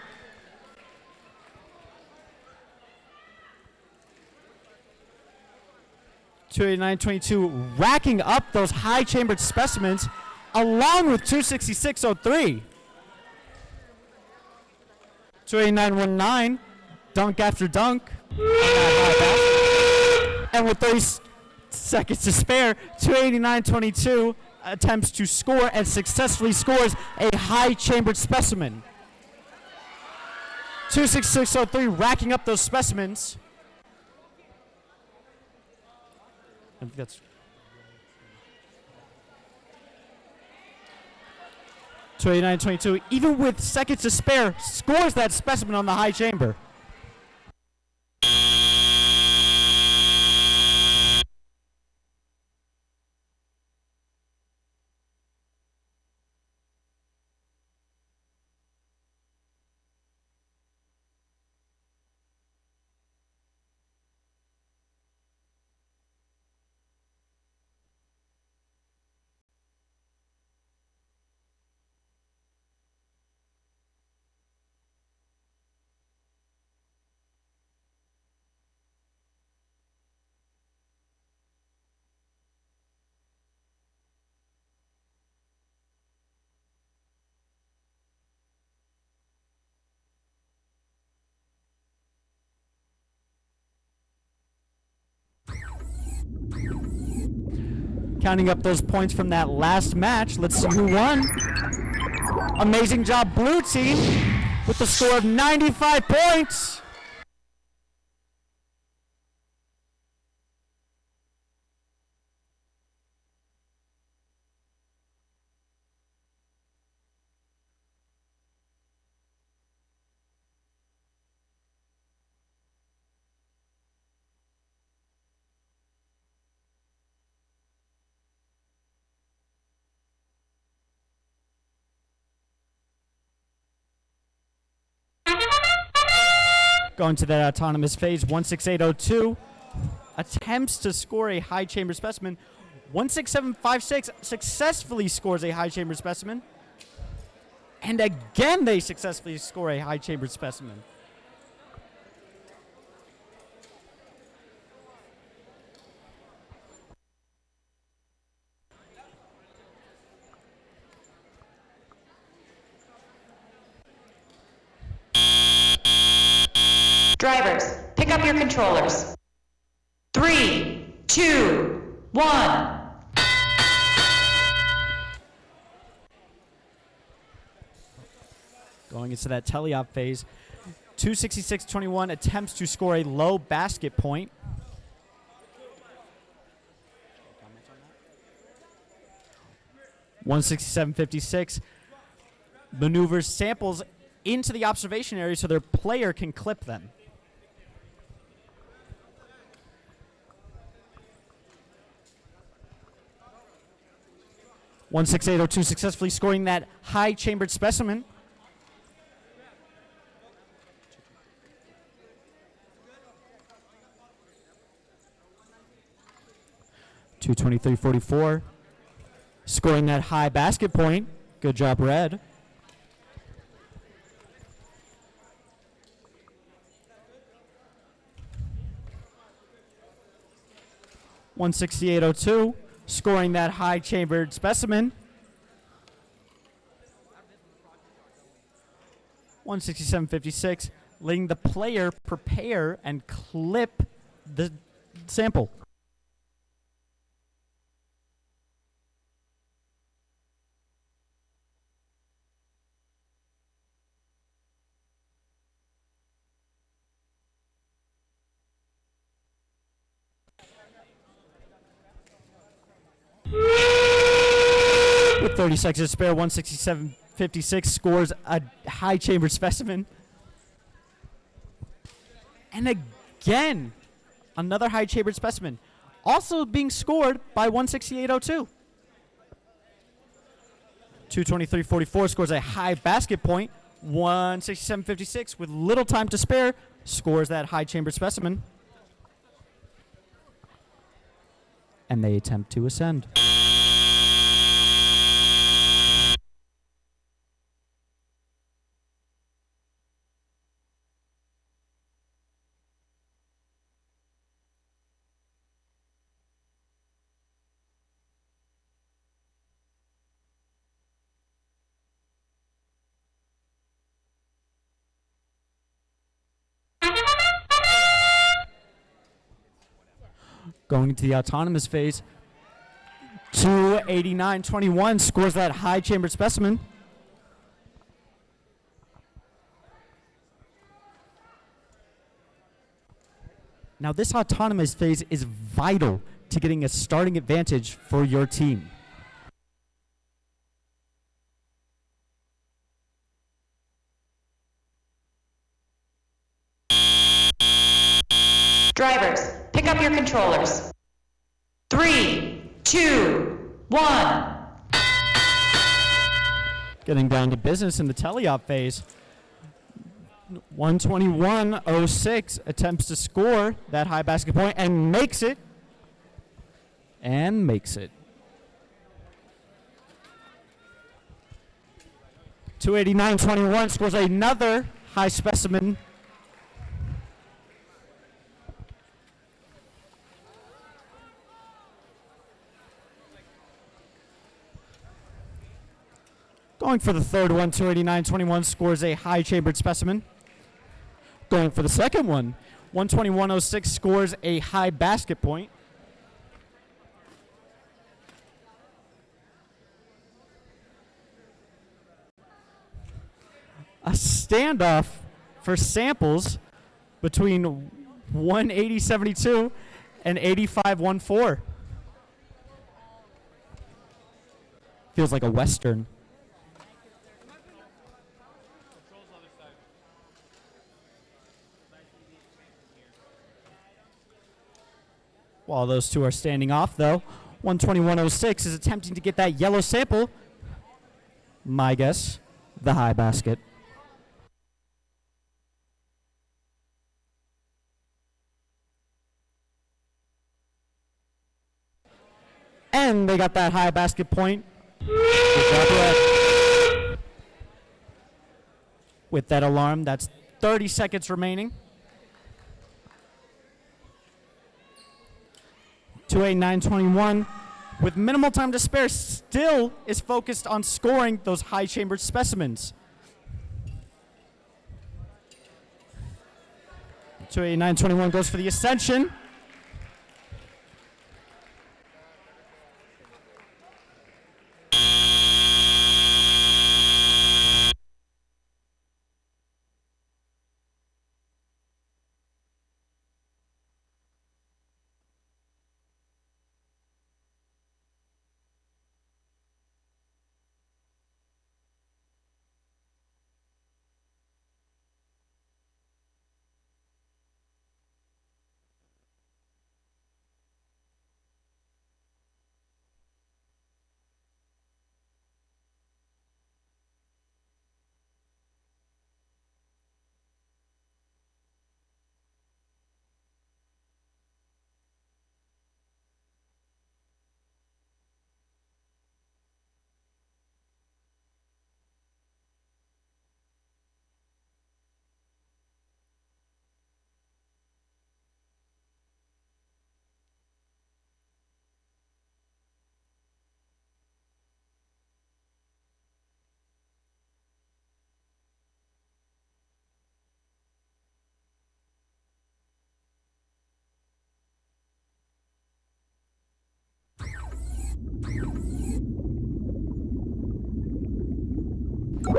289.22, racking up those high chambered specimens, along with 266.03. 289.19, dunk after dunk on that high basket. And with 30 seconds to spare, 289.22 attempts to score and successfully scores a high chambered specimen. 266.03, racking up those specimens. I think that's 289.22, even with seconds to spare, scores that specimen on the high chamber. Counting up those points from that last match. Let's see who won. Amazing job, blue team, with the score of 95 points. Going to that autonomous phase, 168.02, attempts to score a high chamber specimen. 167.56 successfully scores a high chamber specimen. And again, they successfully score a high chamber specimen. Drivers, pick up your controllers. 3, 2, 1. Going into that teleop phase, 266.21 attempts to score a low basket point. $167.56 maneuvers samples into the observation area so their player can clip them. $168.02 successfully scoring that high chambered specimen. $223.44 scoring that high basket point. Good job, Red. $168.02 scoring that high chambered specimen. $167.56 letting the player prepare and clip the sample. With 30 seconds to spare, 167.56 scores a high chambered specimen. And again, another high chambered specimen. Also being scored by 168.02. 223.44 scores a high basket point. 167.56 with little time to spare scores that high chambered specimen. And they attempt to ascend. Going into the autonomous phase, 289.21 scores that high chambered specimen. Now this autonomous phase is vital to getting a starting advantage for your team. Drivers, pick up your controllers. 3, 2, 1. Getting down to business in the teleop phase. 121.06 attempts to score that high basket point and makes it. And makes it. 289.21 scores another high specimen. Going for the third one, 289.21 scores a high chambered specimen. Going for the second one, 121.06 scores a high basket point. A standoff for samples between 180.72 and 85.14. Feels like a Western. While those two are standing off, though, 121.06 is attempting to get that yellow sample. My guess, the high basket. And they got that high basket point. With that alarm, that's 30 seconds remaining. 289.21 with minimal time to spare still is focused on scoring those high chambered specimens. 289.21 goes for the ascension.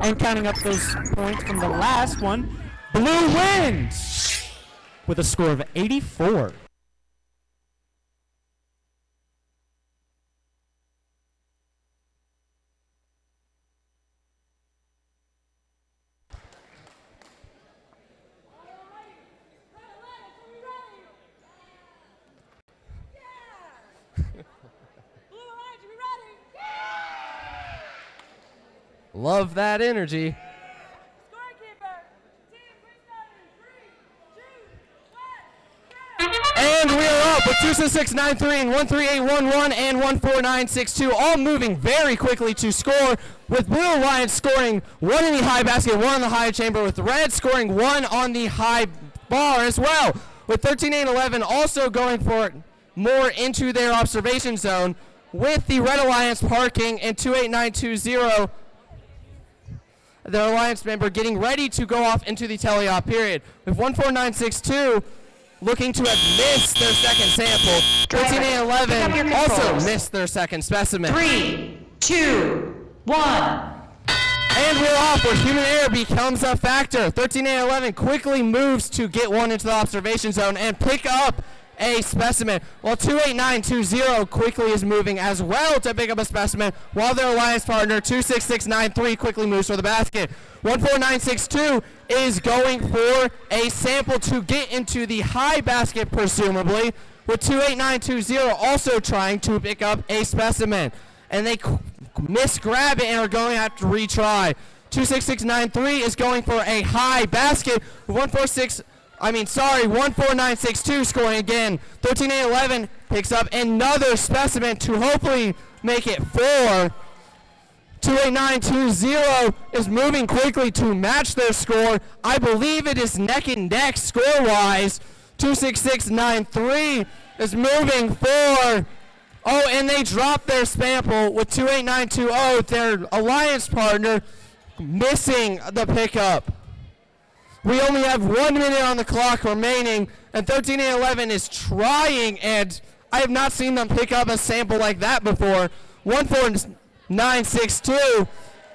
And counting up those points from the last one, Blue wins with a score of 84. Alliance, we ready? Love that energy. Scorekeeper, team, please And we are up with 26693 and 13811 and 14962, all moving very quickly to score, with Blue Alliance scoring one in the high basket, one in the high chamber, with Red scoring one on the high bar as well, with 13-8-11 also going for more into their observation zone, with the Red Alliance parking and 28920, the Alliance member getting ready to go off into the teleop period, with 14962 looking to have missed their second sample. 13-8-11 also missed their second specimen. 3, 2, 1. And we're off where human error becomes a factor. 13-8-11 quickly moves to get one into the observation zone and pick up a specimen, while 28920 quickly is moving as well to pick up a specimen, while their alliance partner 26693 quickly moves for the basket. 14962 is going for a sample to get into the high basket, presumably, with 28920 also trying to pick up a specimen. And they misgrab it and are going to have to retry. 26693 is going for a high basket. 14962 scoring again. 13-8-11 picks up another specimen to hopefully make it 4. 28920 is moving quickly to match their score. I believe it is neck and neck score-wise. 26693 is moving for... Oh, and they dropped their sample with 28920, their alliance partner, missing the pickup. We only have 1 minute on the clock remaining, and 13-11 is trying, and I have not seen them pick up a sample like that before. 14962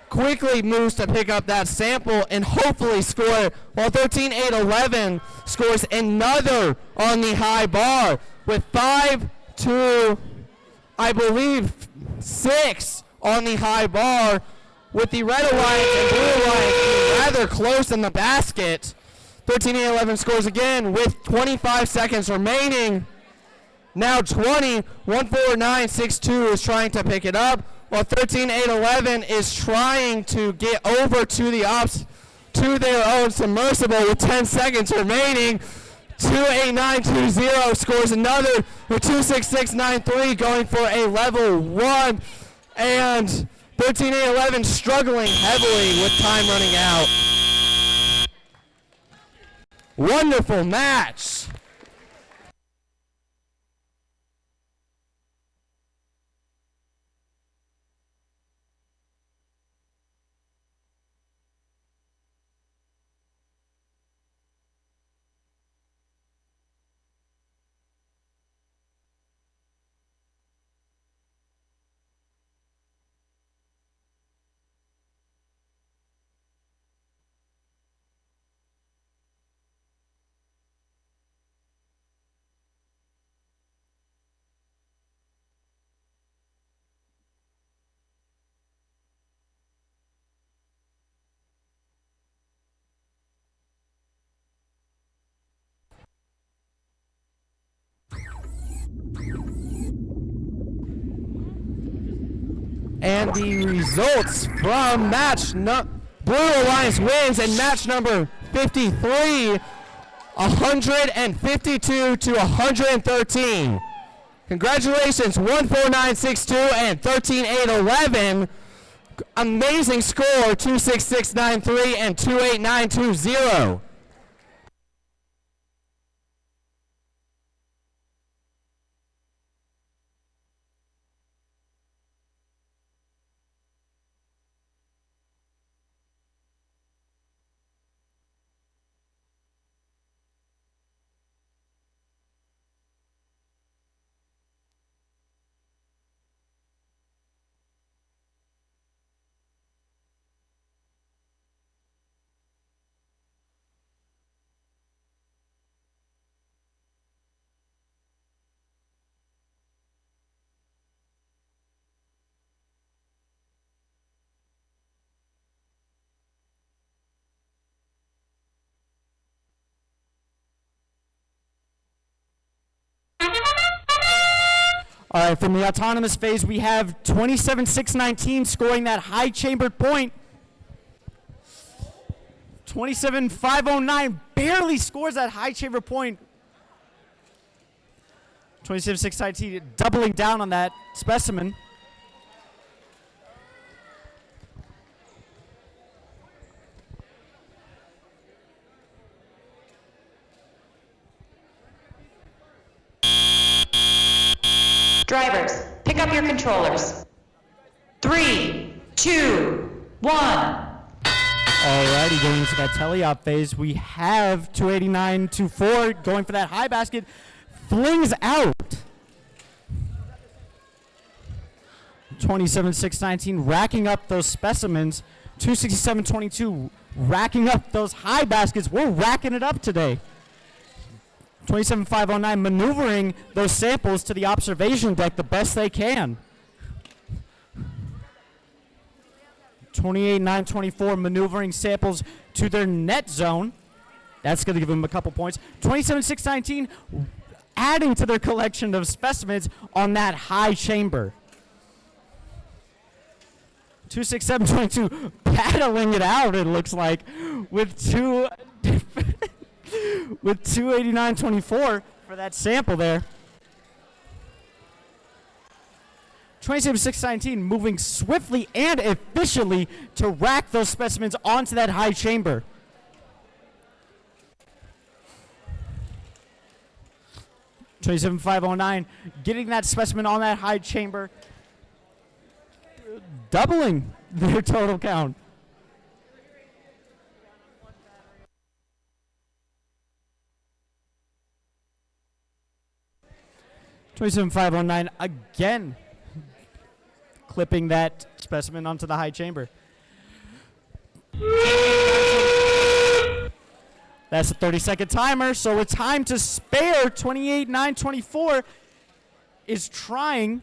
quickly moves to pick up that sample and hopefully score it, while 13-8-11 scores another on the high bar with 5 to, I believe, 6 on the high bar, with the Red Alliance and Blue Alliance being rather close in the basket. 13-11 scores again with 25 seconds remaining. Now 20, 14962 is trying to pick it up, while 13-8-11 is trying to get over to the ops to their own submersible with 10 seconds remaining. 28920 scores another with 26693 going for a level 1, and 13-8-11 struggling heavily with time running out. Wonderful match. And the results from Blue Alliance wins in match number 53, 152 to 113. Congratulations, 14962 and 13-8-11. Amazing score, 26693 and 28920. All right, from the autonomous phase, we have 27-619 scoring that high chambered point. 27-509 barely scores that high chamber point. 27-619 doubling down on that specimen. Drivers, pick up your controllers. 3, 2, 1. Alrighty, going into that teleop phase, we have 289-24 going for that high basket. Flings out. 27-619 racking up those specimens. 267-22 racking up those high baskets. We're racking it up today. 27-509 maneuvering those samples to the observation deck the best they can. 28-924 maneuvering samples to their net zone. That's going to give them a couple points. 27-619 adding to their collection of specimens on that high chamber. 267-22 paddling it out, it looks like, with 289-24 for that sample there. 27-619 moving swiftly and efficiently to rack those specimens onto that high chamber. (27-509) getting that specimen on that high chamber, doubling their total count. (27-509) again clipping that specimen onto the high chamber. That's a 30-second timer, so with time to spare, 28-924 is trying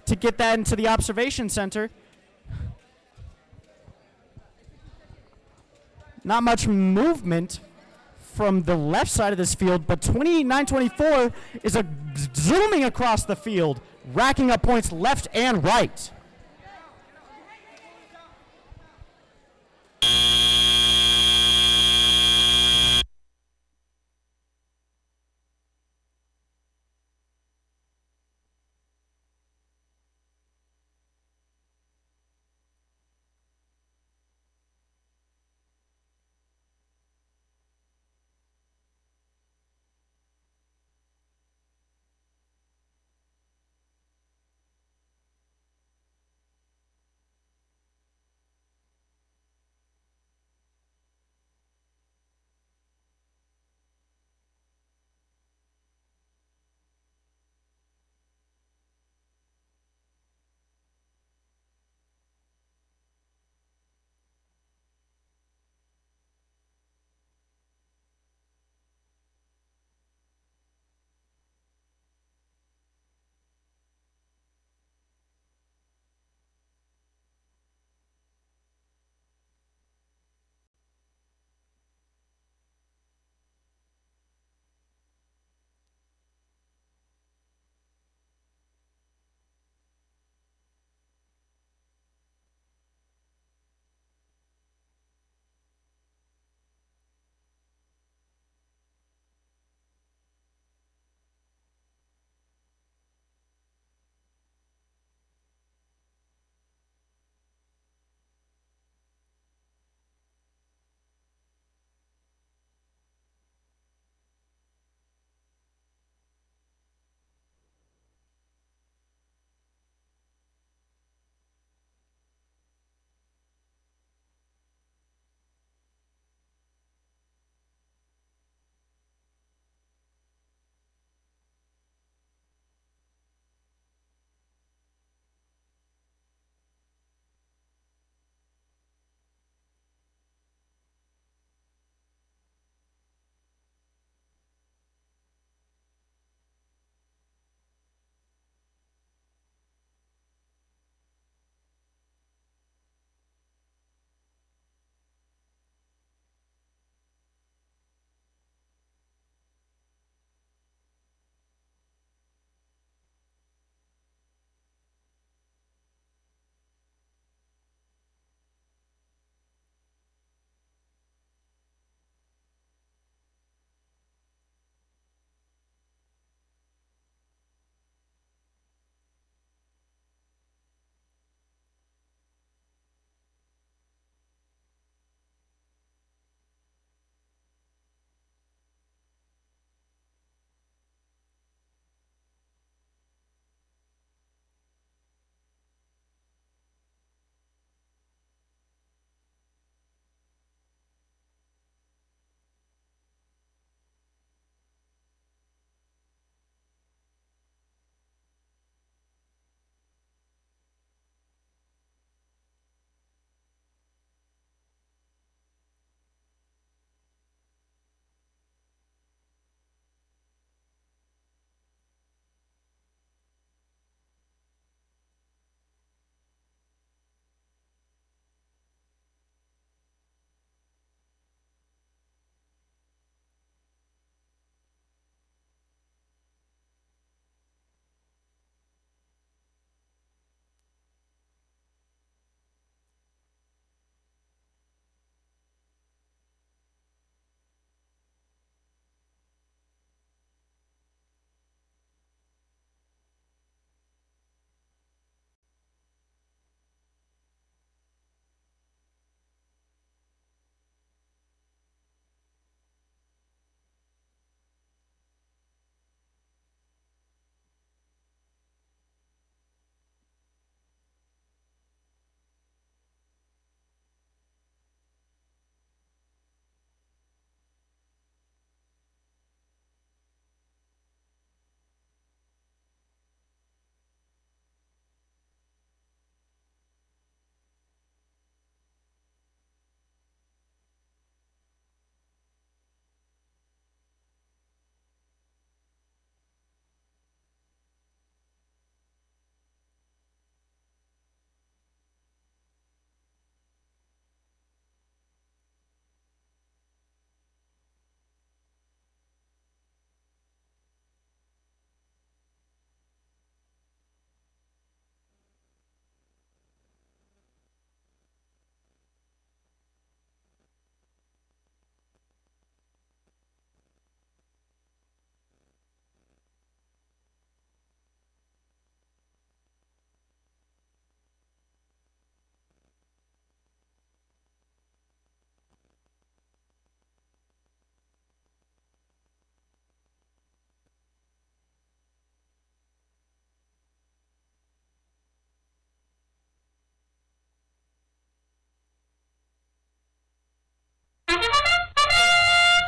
to get that into the observation center. Not much movement from the left side of this field, but 28-924 is zooming across the field, racking up points left and right.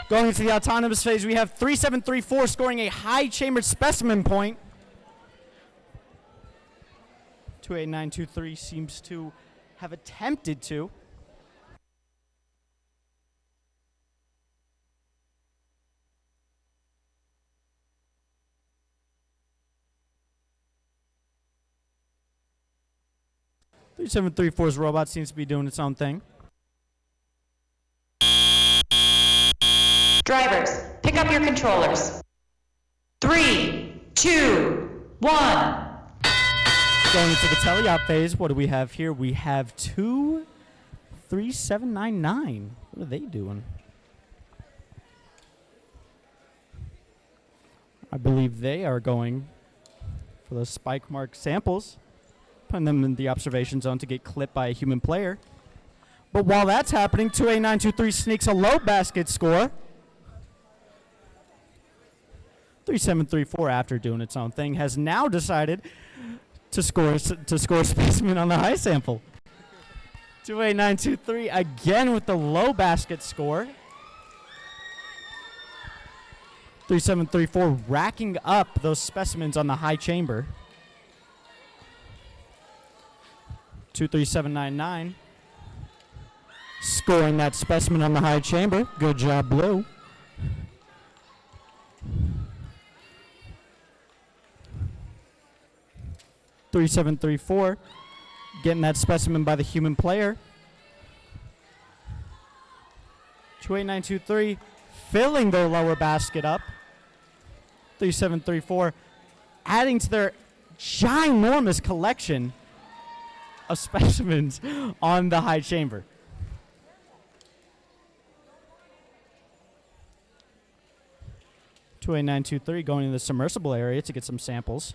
Going into the autonomous phase, we have 3734 scoring a high chambered specimen point. 28923 seems to have attempted to. .3734's robot seems to be doing its own thing. Drivers, pick up your controllers. 3, 2, 1. Going into the teleop phase, what do we have here? We have 23799. What are they doing? I believe they are going for those spike mark samples, putting them in the observation zone to get clipped by a human player. But while that's happening, 28923 sneaks a low basket score. 3734, after doing its own thing, has now decided to score a specimen on the high sample. 28923 again with the low basket score. 3734 racking up those specimens on the high chamber. 23799 scoring that specimen on the high chamber. Good job, Blue. .3734 getting that specimen by the human player. 28923 filling their lower basket up. 3734 adding to their ginormous collection of specimens on the high chamber. .28923 going to the submersible area to get some samples.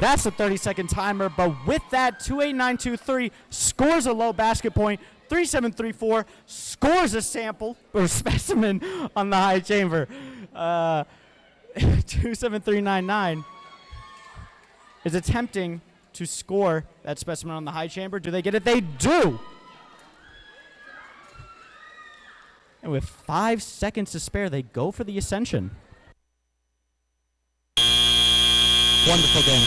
That's a 30-second timer, but with that, 28923 scores a low basket point. 3734 scores a sample or specimen on the high chamber. 27399 is attempting to score that specimen on the high chamber. Do they get it? They do. And with 5 seconds to spare, they go for the ascension. Wonderful game.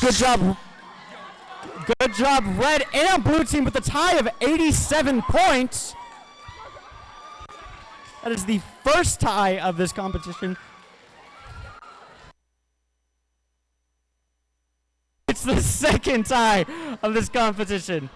Good job. Good job, red and blue team, with a tie of 87 points. That is the first tie of this competition. It's the second tie of this competition.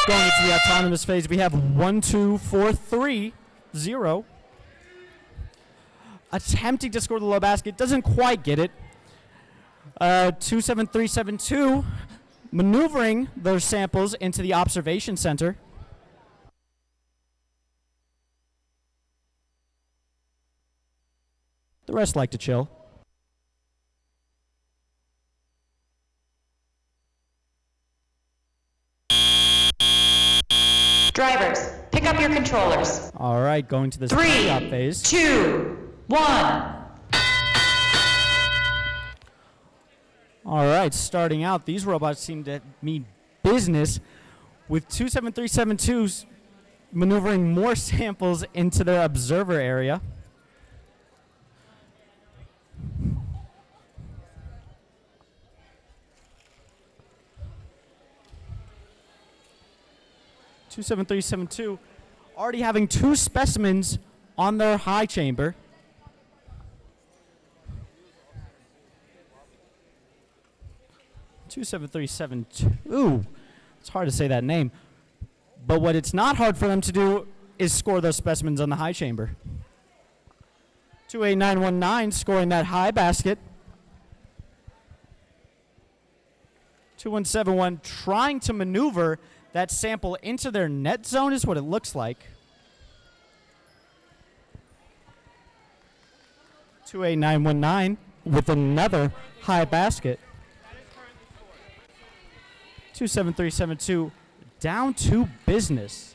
Going into the autonomous phase, we have 1-2-4-3-0. Attempting to score the low basket, doesn't quite get it. 2-7-3-7-2, maneuvering those samples into the observation center. The rest like to chill. Drivers, pick up your controllers. All right, going to this 3, pre-op phase. 2, 1. All right, starting out, these robots seem to mean business with 27372s maneuvering more samples into their observer area. Two 7372 already having 2 specimens on their high chamber. Two 7372. It's hard to say that name. But what it's not hard for them to do is score those specimens on the high chamber. 28919 scoring that high basket. 2171 trying to maneuver that sample into their net zone is what it looks like. 28919 with another high basket. 27372 down to business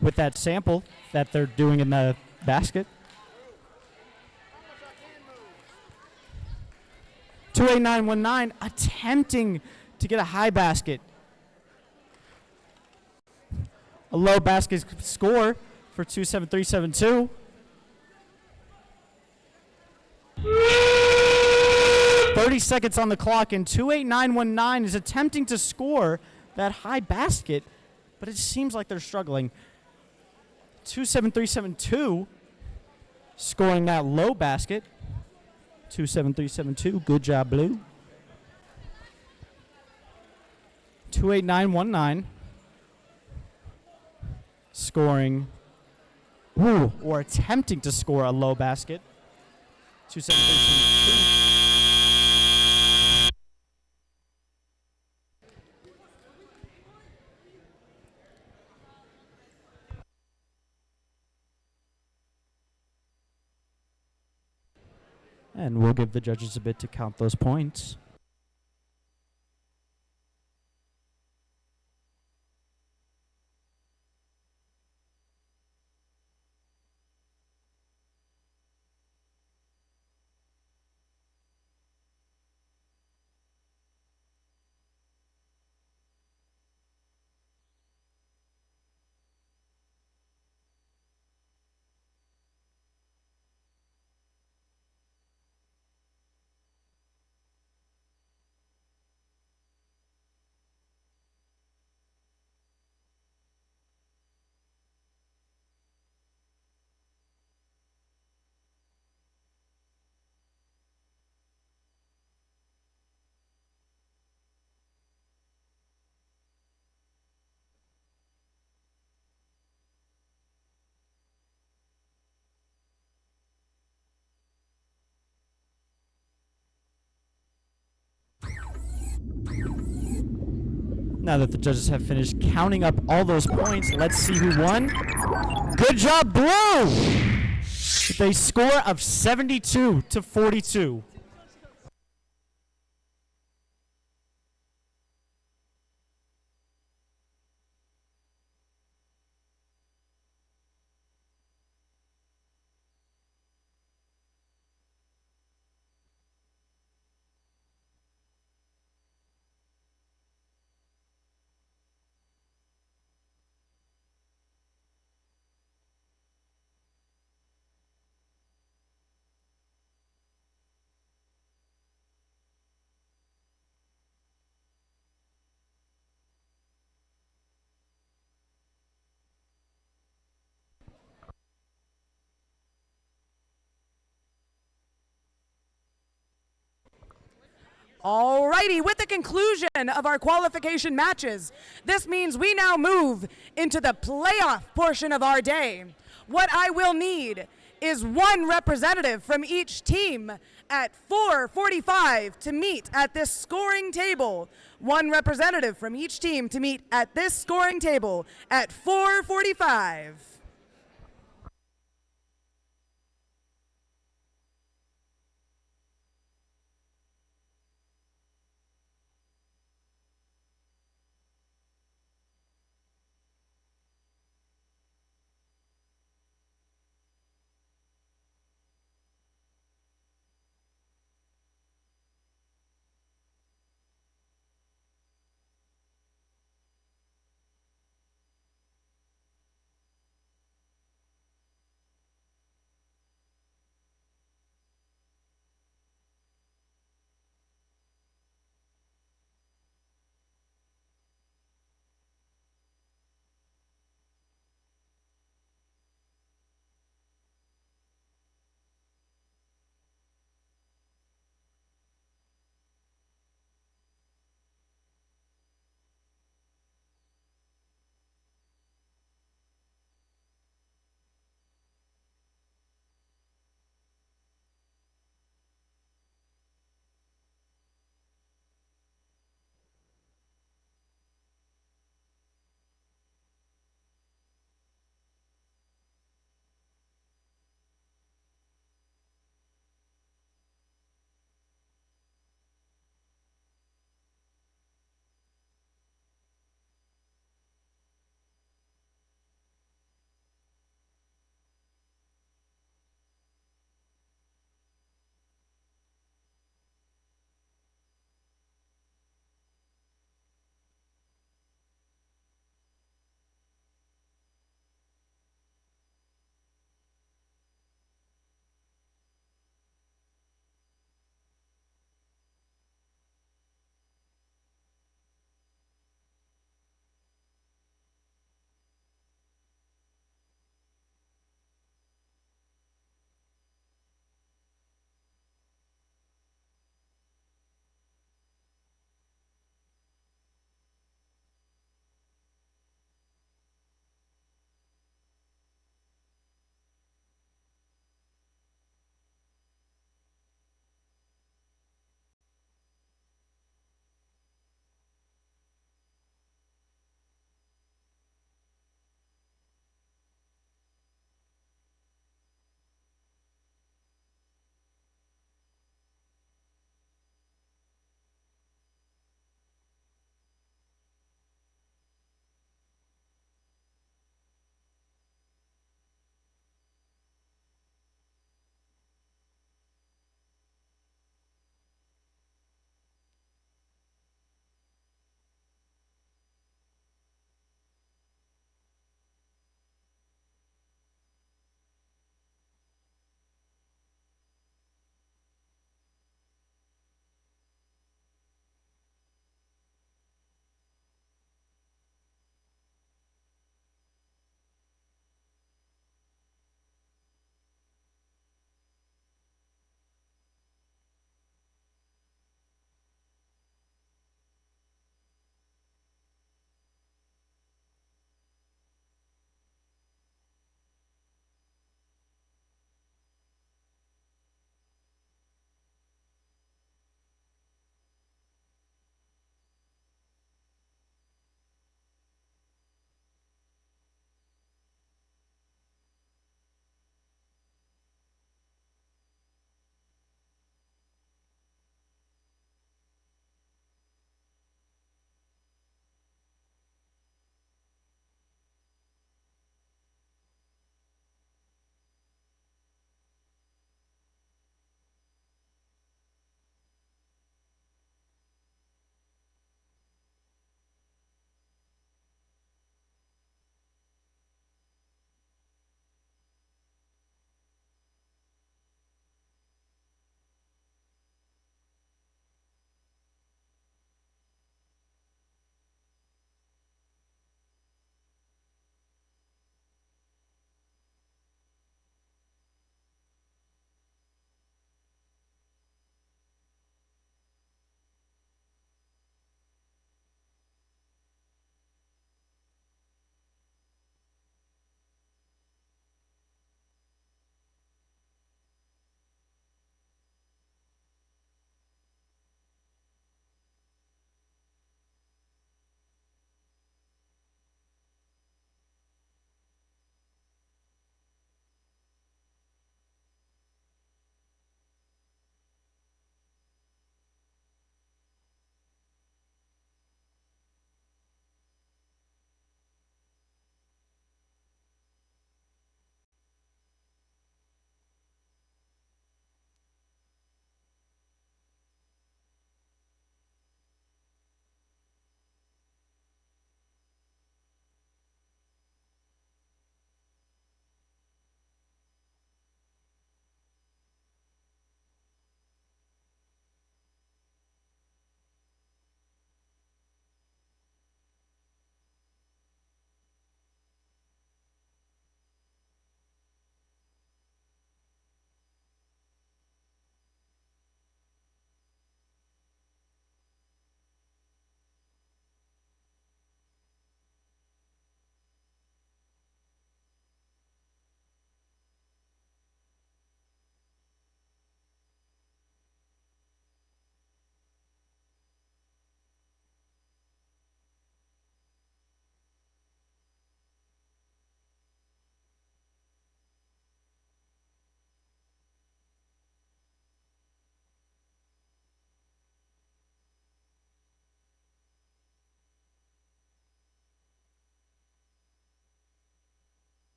with that sample that they're doing in the basket. 28919 attempting to get a high basket. A low basket score for 27372. 30 seconds on the clock, and 28919 is attempting to score that high basket, but it seems like they're struggling. 27372 scoring that low basket. 27372, good job, Blue. 28919 scoring, or attempting to score a low basket. 27372. And we'll give the judges a bit to count those points. Now that the judges have finished counting up all those points, let's see who won. Good job, Blue! With a score of 72 to 42. Alrighty, with the conclusion of our qualification matches, this means we now move into the playoff portion of our day. What I will need is one representative from each team at 4:45 to meet at this scoring table. One representative from each team to meet at this scoring table at 4:45.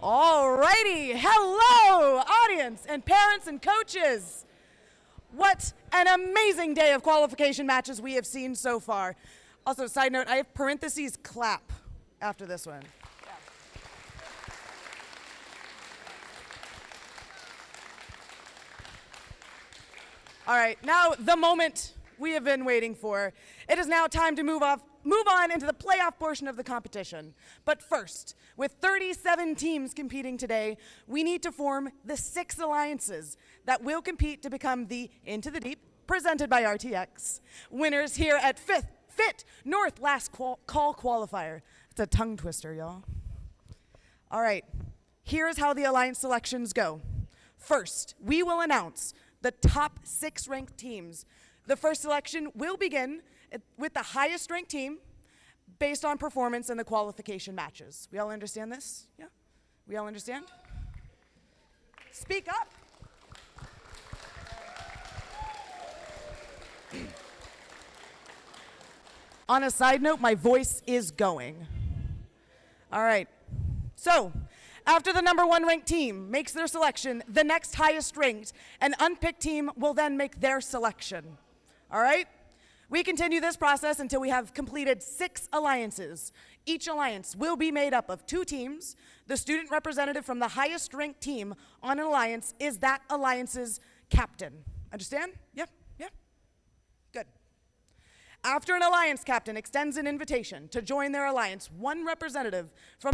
Alrighty, hello, audience and parents and coaches. What an amazing day of qualification matches we have seen so far. Also, side note, I have parentheses clap after this one. All right, now the moment we have been waiting for. It is now time to move on into the playoff portion of the competition. But first, with 37 teams competing today, we need to form the 6 alliances that will compete to become the Into the Deep, presented by RTX, winners here at Fit North Last Call Qualifier. It's a tongue twister, y'all. All right, here's how the alliance selections go. First, we will announce the top 6 ranked teams. The first selection will begin with the highest ranked team based on performance in the qualification matches. We all understand this? Yeah? We all understand? Speak up. On a side note, my voice is going. All right. So, after the number 1 ranked team makes their selection, the next highest ranked and unpicked team will then make their selection. All right? We continue this process until we have completed 6 alliances. Each alliance will be made up of 2 teams. The student representative from the highest ranked team on an alliance is that alliance's captain. Understand? Yep, yep. Good. After an alliance captain extends an invitation to join their alliance, one representative from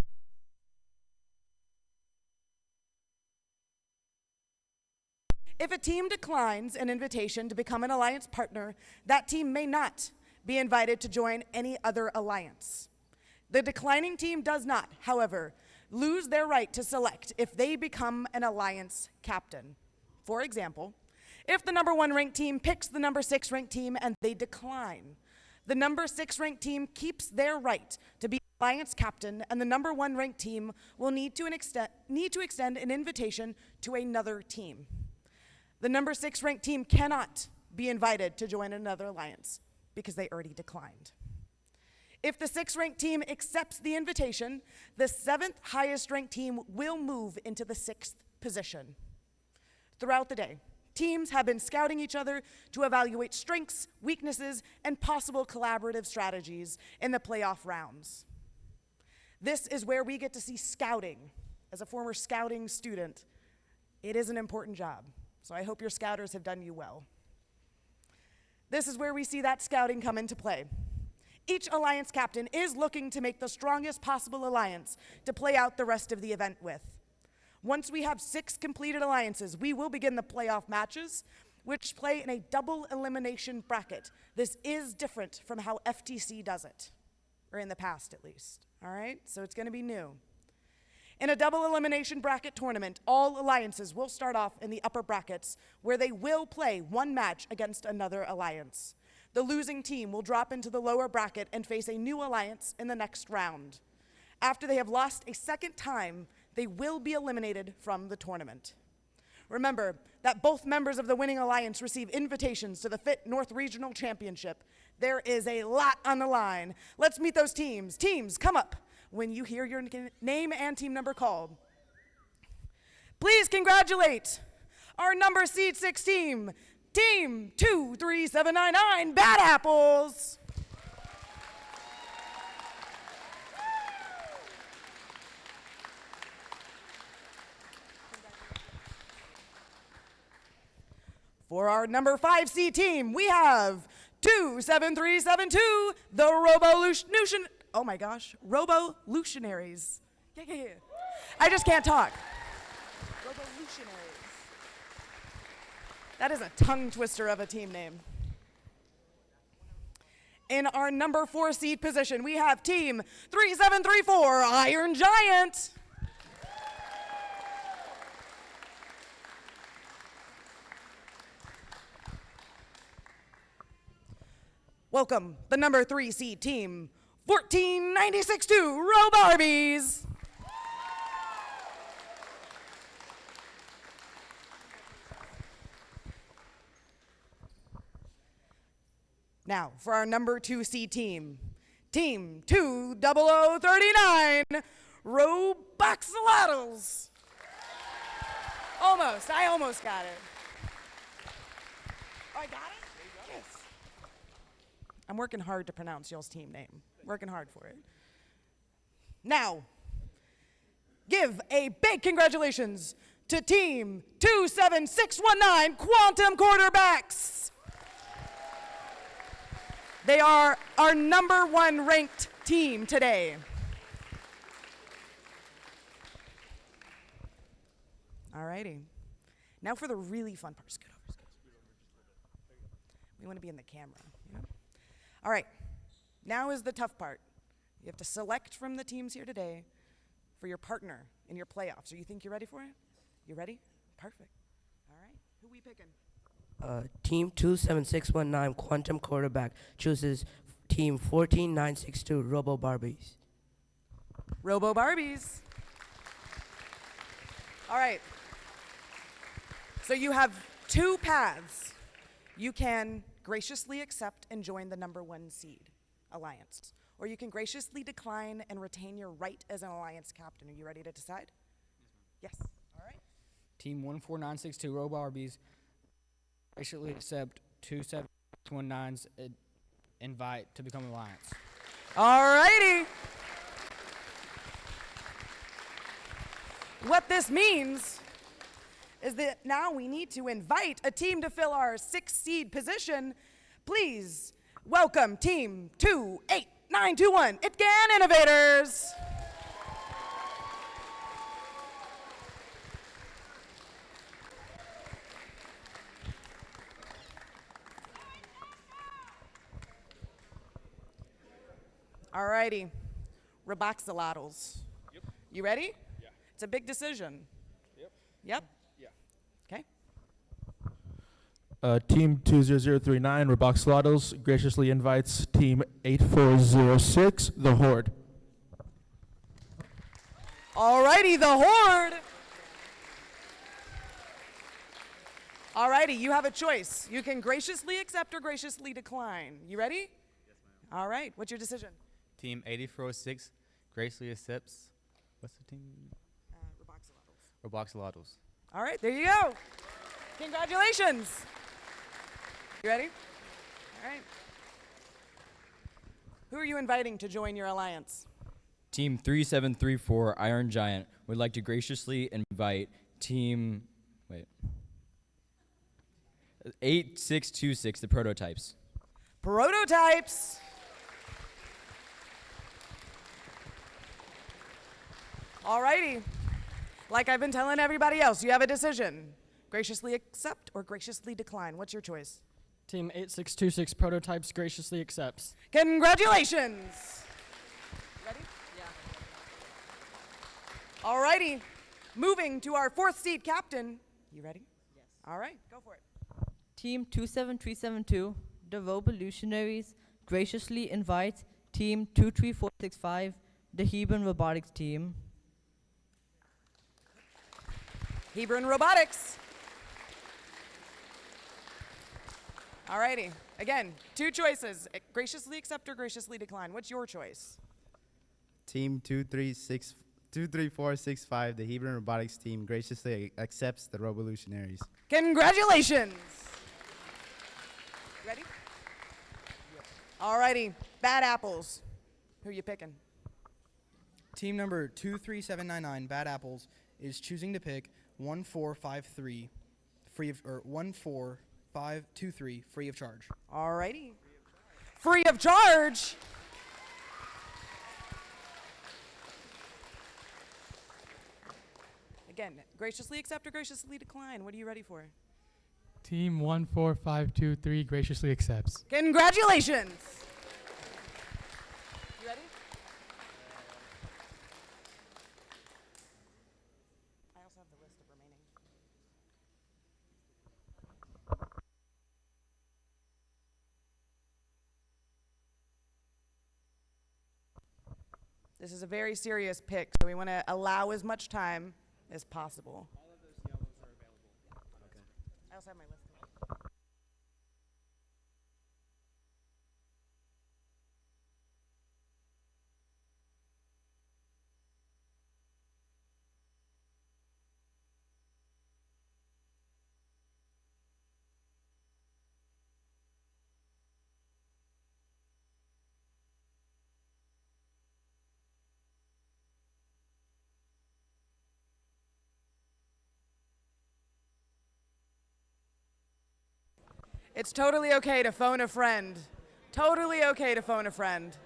If a team declines an invitation to become an alliance partner, that team may not be invited to join any other alliance. The declining team does not, however, lose their right to select if they become an alliance captain. For example, if the number 1 ranked team picks the number 6 ranked team and they decline, the number 6 ranked team keeps their right to be alliance captain, and the number 1 ranked team will need to extend an invitation to another team. The number 6 ranked team cannot be invited to join another alliance because they already declined. If the 6th ranked team accepts the invitation, the 7th highest ranked team will move into the 6th position. Throughout the day, teams have been scouting each other to evaluate strengths, weaknesses, and possible collaborative strategies in the playoff rounds. This is where we get to see scouting. As a former scouting student, it is an important job. So I hope your scouters have done you well. This is where we see that scouting come into play. Each alliance captain is looking to make the strongest possible alliance to play out the rest of the event with. Once we have 6 completed alliances, we will begin the playoff matches, which play in a double elimination bracket. This is different from how FTC does it, or in the past at least. All right, so it's going to be new. In a double elimination bracket tournament, all alliances will start off in the upper brackets, where they will play 1 match against another alliance. The losing team will drop into the lower bracket and face a new alliance in the next round. After they have lost a second time, they will be eliminated from the tournament. Remember that both members of the winning alliance receive invitations to the Fit North Regional Championship. There is a lot on the line. Let's meet those teams. Teams, come up when you hear your name and team number called. Please congratulate our number seed 6 team, Team 23799 Bad Apples. For our number 5 seed team, we have 27372, the Robo-Lutionaries. Yeah. I just can't talk. Robo-Lutionaries. That is a tongue twister of a team name. In our number 4 seed position, we have Team 3734, Iron Giant. Welcome, the number 3 seed team, 14962, Row Barbies. Now, for our number 2 seed team, Team 20039, Roboxolotls. Almost. I almost got it. Oh, I got it? Yes. I'm working hard to pronounce y'all's team name. Working hard for it. Now, give a big congratulations to Team 27619 Quantum Quarterbacks. They are our #1 ranked team today. Alrighty. Now for the really fun part. Scoot over, scoot over. We want to be in the camera. You know? All right. Now is the tough part. You have to select from the teams here today for your partner in your playoffs. So you think you're ready for it? You ready? Perfect. All right. Who we picking? Team 27619 Quantum Quarterback chooses Team 14962 Robo Barbies. Robo Barbies. All right. So you have two paths. You can graciously accept and join the #1 seed alliance, or you can graciously decline and retain your right as an alliance captain. Are you ready to decide? Yes. All right. Team 14962 Robo Barbies graciously accept 27619's invite to become alliance. All righty. What this means is that now we need to invite a team to fill our 6th seed position. Please welcome Team 28921 ITGAN Innovators. All righty. Roboxolotls. Yep. You ready? Yeah. It's a big decision. Yep. Yep? Yeah. Okay. Team 20039 Roboxolotls graciously invites Team 8406 The Horde. Alrighty, the Horde. Alrighty, you have a choice. You can graciously accept or graciously decline. You ready? Yes, ma'am. All right, what's your decision? Team 8406 graciously accepts. What's the team? Roboxolotls. Roboxolotls. All right, there you go. Congratulations. You ready? All right. Who are you inviting to join your alliance? Team 3734 Iron Giant would like to graciously invite Team 8626 the Prototypes. Prototypes. Alrighty. Like I've been telling everybody else, you have a decision. Graciously accept or graciously decline. What's your choice? Team 8626 Prototypes graciously accepts. Congratulations. Ready? Yeah. Alrighty. Moving to our 4th seed captain. You ready? Yes. All right, go for it. Team 27372, the Revolutionaries, graciously invite Team 23465, the Hebron Robotics team. Hebron Robotics. Alrighty. Again, 2 choices. Graciously accept or graciously decline. What's your choice? Team 23465, the Hebron Robotics team, graciously accepts the Revolutionaries. Congratulations. Ready? Alrighty. Bad apples. Who are you picking? Team number 23799 Bad Apples is choosing to pick 1453 free of 14523 free of charge. Alrighty. Free of charge. Again, graciously accept or graciously decline. What are you ready for? Team 14523 graciously accepts. Congratulations. You ready? I also have the list of remaining. This is a very serious pick, so we want to allow as much time as possible. All of those yellows are available. Okay. I also have my list. It's totally okay to phone a friend. Totally okay to phone a friend.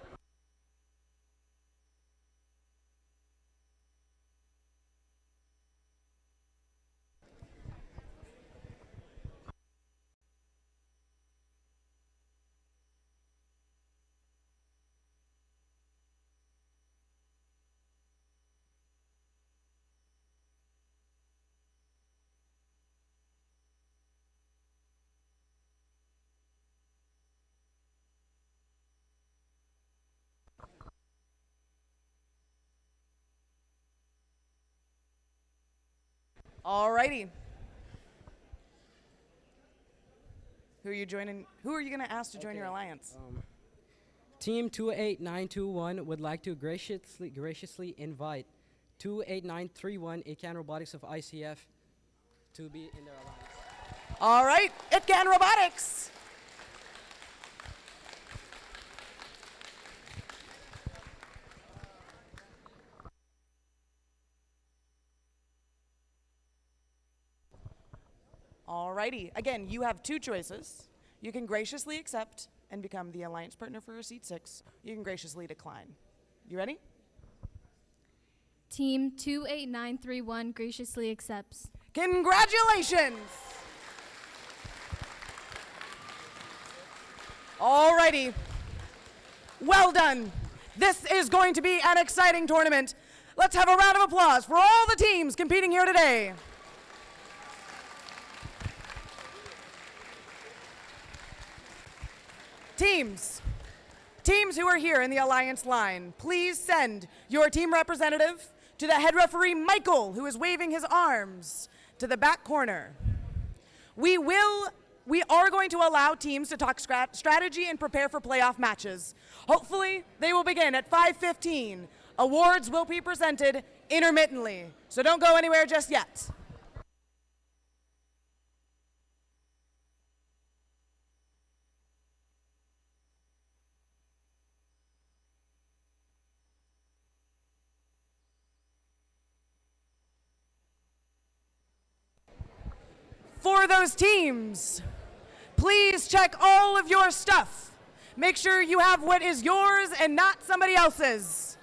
Alrighty. Who are you joining? Who are you going to ask to join your alliance? Team 28921 would like to graciously invite 28931 Akan Robotics of ICF to be in their alliance. All right, Itcan Robotics. Alrighty, again, you have two choices. You can graciously accept and become the alliance partner for seat 6. You can graciously decline. You ready? Team 28931 graciously accepts. Congratulations! Alrighty. Well done. This is going to be an exciting tournament. Let's have a round of applause for all the teams competing here today. Teams who are here in the alliance line, please send your team representative to the head referee, Michael, who is waving his arms to the back corner. We are going to allow teams to talk strategy and prepare for playoff matches. Hopefully, they will begin at 5:15. Awards will be presented intermittently, so don't go anywhere just yet. For those teams, please check all of your stuff. Make sure you have what is yours and not somebody else's.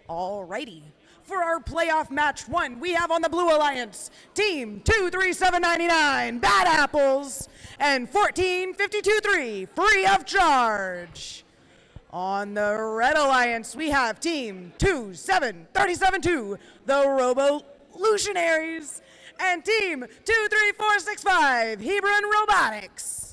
Alrighty. For our playoff match 1, we have on the Blue Alliance, Team 23799, Bad Apples, and 14523, Free of Charge. On the Red Alliance, we have Team 27372, the Revolutionaries, and Team 23465, Hebron Robotics.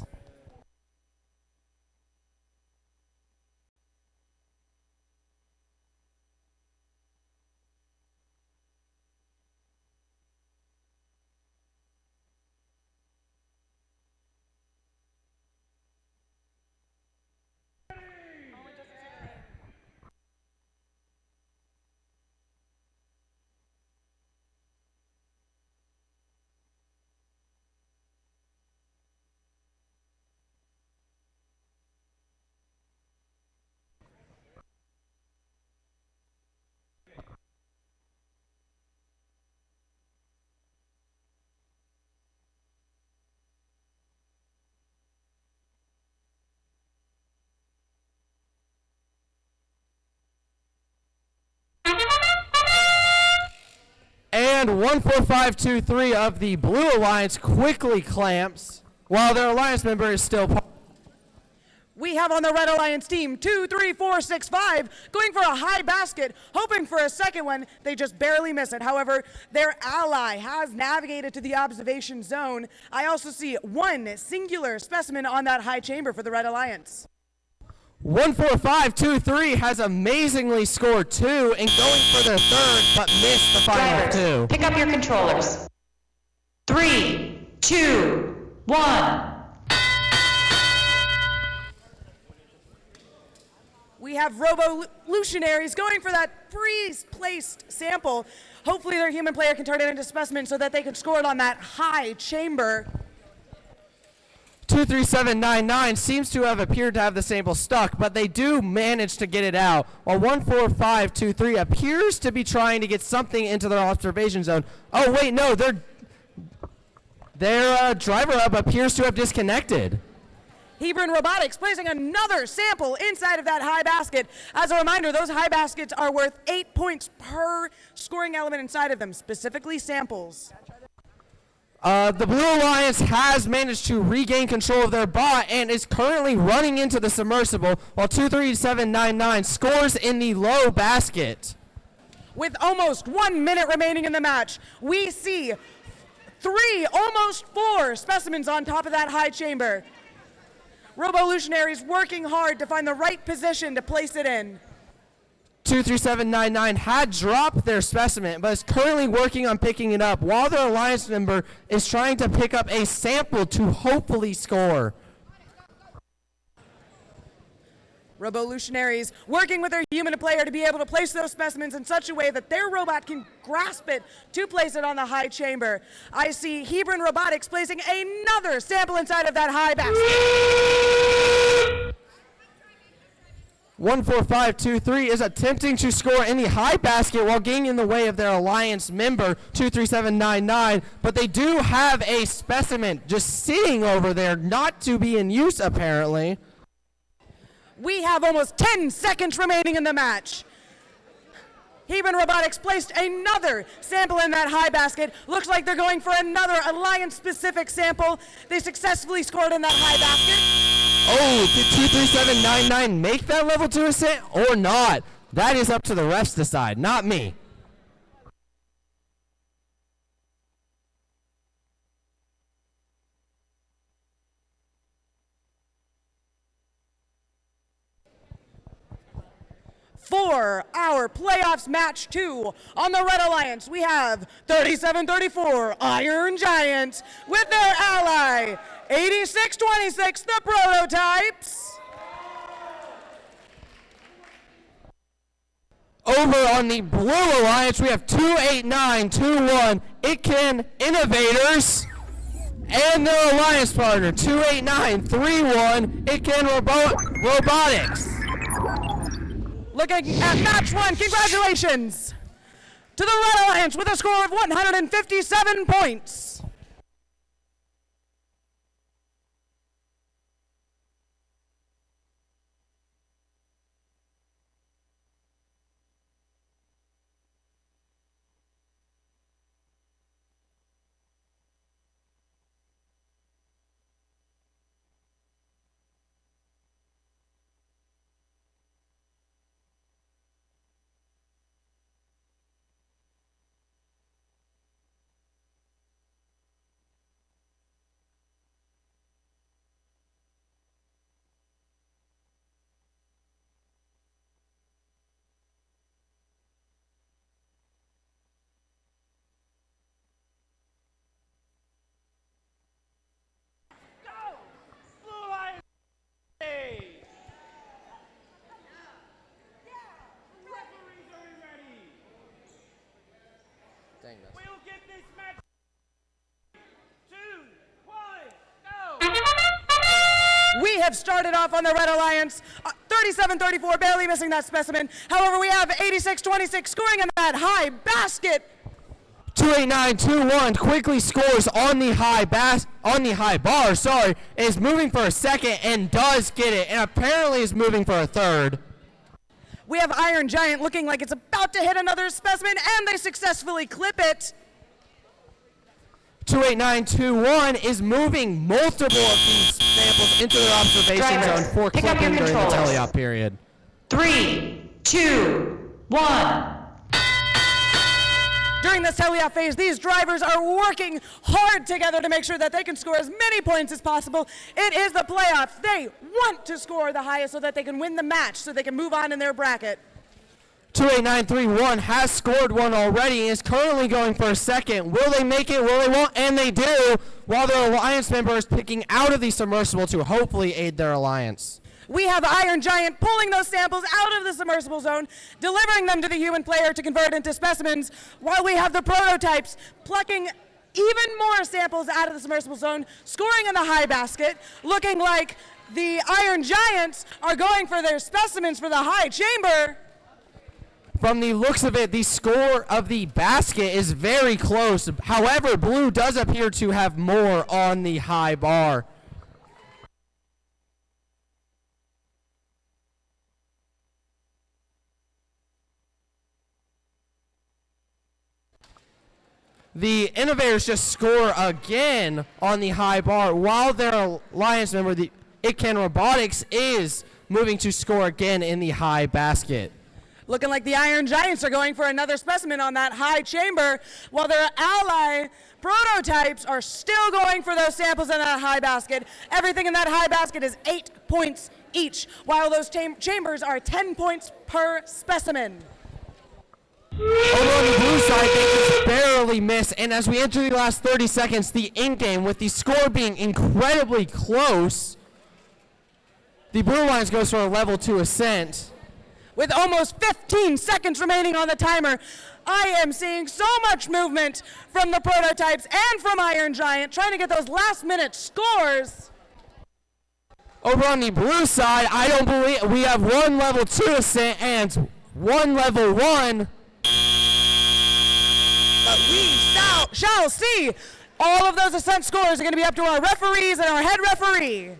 And 14523 of the Blue Alliance quickly clamps while their alliance member is still. We have on the Red Alliance team 23465 going for a high basket, hoping for a second one. They just barely miss it. However, their ally has navigated to the observation zone. I also see one singular specimen on that high chamber for the Red Alliance. 14523 has amazingly scored 2 and going for their third, but missed the final 2. Pick up your controllers. 3, 2, 1. We have Revolutionaries going for that pre-placed sample. Hopefully their human player can turn it into specimen so that they can score it on that high chamber. 23799 seems to have appeared to have the sample stuck, but they do manage to get it out, while 14523 appears to be trying to get something into their observation zone. Oh wait, no, their driver hub appears to have disconnected. Hebron Robotics placing another sample inside of that high basket. As a reminder, those high baskets are worth 8 points per scoring element inside of them, specifically samples. The Blue Alliance has managed to regain control of their bot and is currently running into the submersible, while 23799 scores in the low basket. With almost 1 minute remaining in the match, we see 3, almost 4 specimens on top of that high chamber. Revolutionaries working hard to find the right position to place it in. 23799 had dropped their specimen, but is currently working on picking it up, while their alliance member is trying to pick up a sample to hopefully score. Revolutionaries working with their human player to be able to place those specimens in such a way that their robot can grasp it to place it on the high chamber. I see Hebron Robotics placing another sample inside of that high basket. 14523 is attempting to score in the high basket while getting in the way of their alliance member 23799, but they do have a specimen just sitting over there, not to be in use apparently. We have almost 10 seconds remaining in the match. Hebron Robotics placed another sample in that high basket. Looks like they're going for another alliance-specific sample. They successfully scored in that high basket. Oh, did 23799 make that level 2 ascent or not? That is up to the refs to decide, not me. For our playoffs match 2 on the Red Alliance, we have 3734 Iron Giant with their ally 8626 the Prototypes. Over on the Blue Alliance, we have 28921 Itken Innovators and their alliance partner 28931 Itken Robotics. Looking at match 1, congratulations to the Red Alliance with a score of 157 points. Dang this. We'll get this match. 2, 1, go! We have started off on the Red Alliance, 37-34, barely missing that specimen. However, we have 86-26 scoring in that high basket. 289-21 quickly scores on the high bar, is moving for a second and does get it, and apparently is moving for a third. We have Iron Giant looking like it's about to hit another specimen, and they successfully clip it. 289-21 is moving multiple of these samples into their observation Drivers, zone for pick up clipping your during the controllers. teleop period. 3, 2, 1. During this teleop phase, these drivers are working hard together to make sure that they can score as many points as possible. It is the playoffs. They want to score the highest so that they can win the match, so they can move on in their bracket. 289-31 has scored one already and is currently going for a second. Will they make it? Will they won't? And they do, while their alliance member is picking out of the submersible to hopefully aid their alliance. We have Iron Giant pulling those samples out of the submersible zone, delivering them to the human player to convert into specimens, while we have the prototypes plucking even more samples out of the submersible zone, scoring in the high basket, looking like the Iron Giants are going for their specimens for the high chamber. From the looks of it, the score of the basket is very close. However, Blue does appear to have more on the high bar. The Innovators just score again on the high bar, while their alliance member, the Itcan Robotics, is moving to score again in the high basket. Looking like the Iron Giants are going for another specimen on that high chamber, while their ally prototypes are still going for those samples in that high basket. Everything in that high basket is 8 points each, while those chambers are 10 points per specimen. Over on the blue side, they just barely miss, and as we enter the last 30 seconds, the in-game, with the score being incredibly close, the Blue Alliance goes for a level 2 ascent. With almost 15 seconds remaining on the timer, I am seeing so much movement from the prototypes and from Iron Giant, trying to get those last-minute scores. Over on the blue side, I don't believe we have one level 2 ascent and one level 1. But we shall see. All of those ascent scores are going to be up to our referees and our head referee.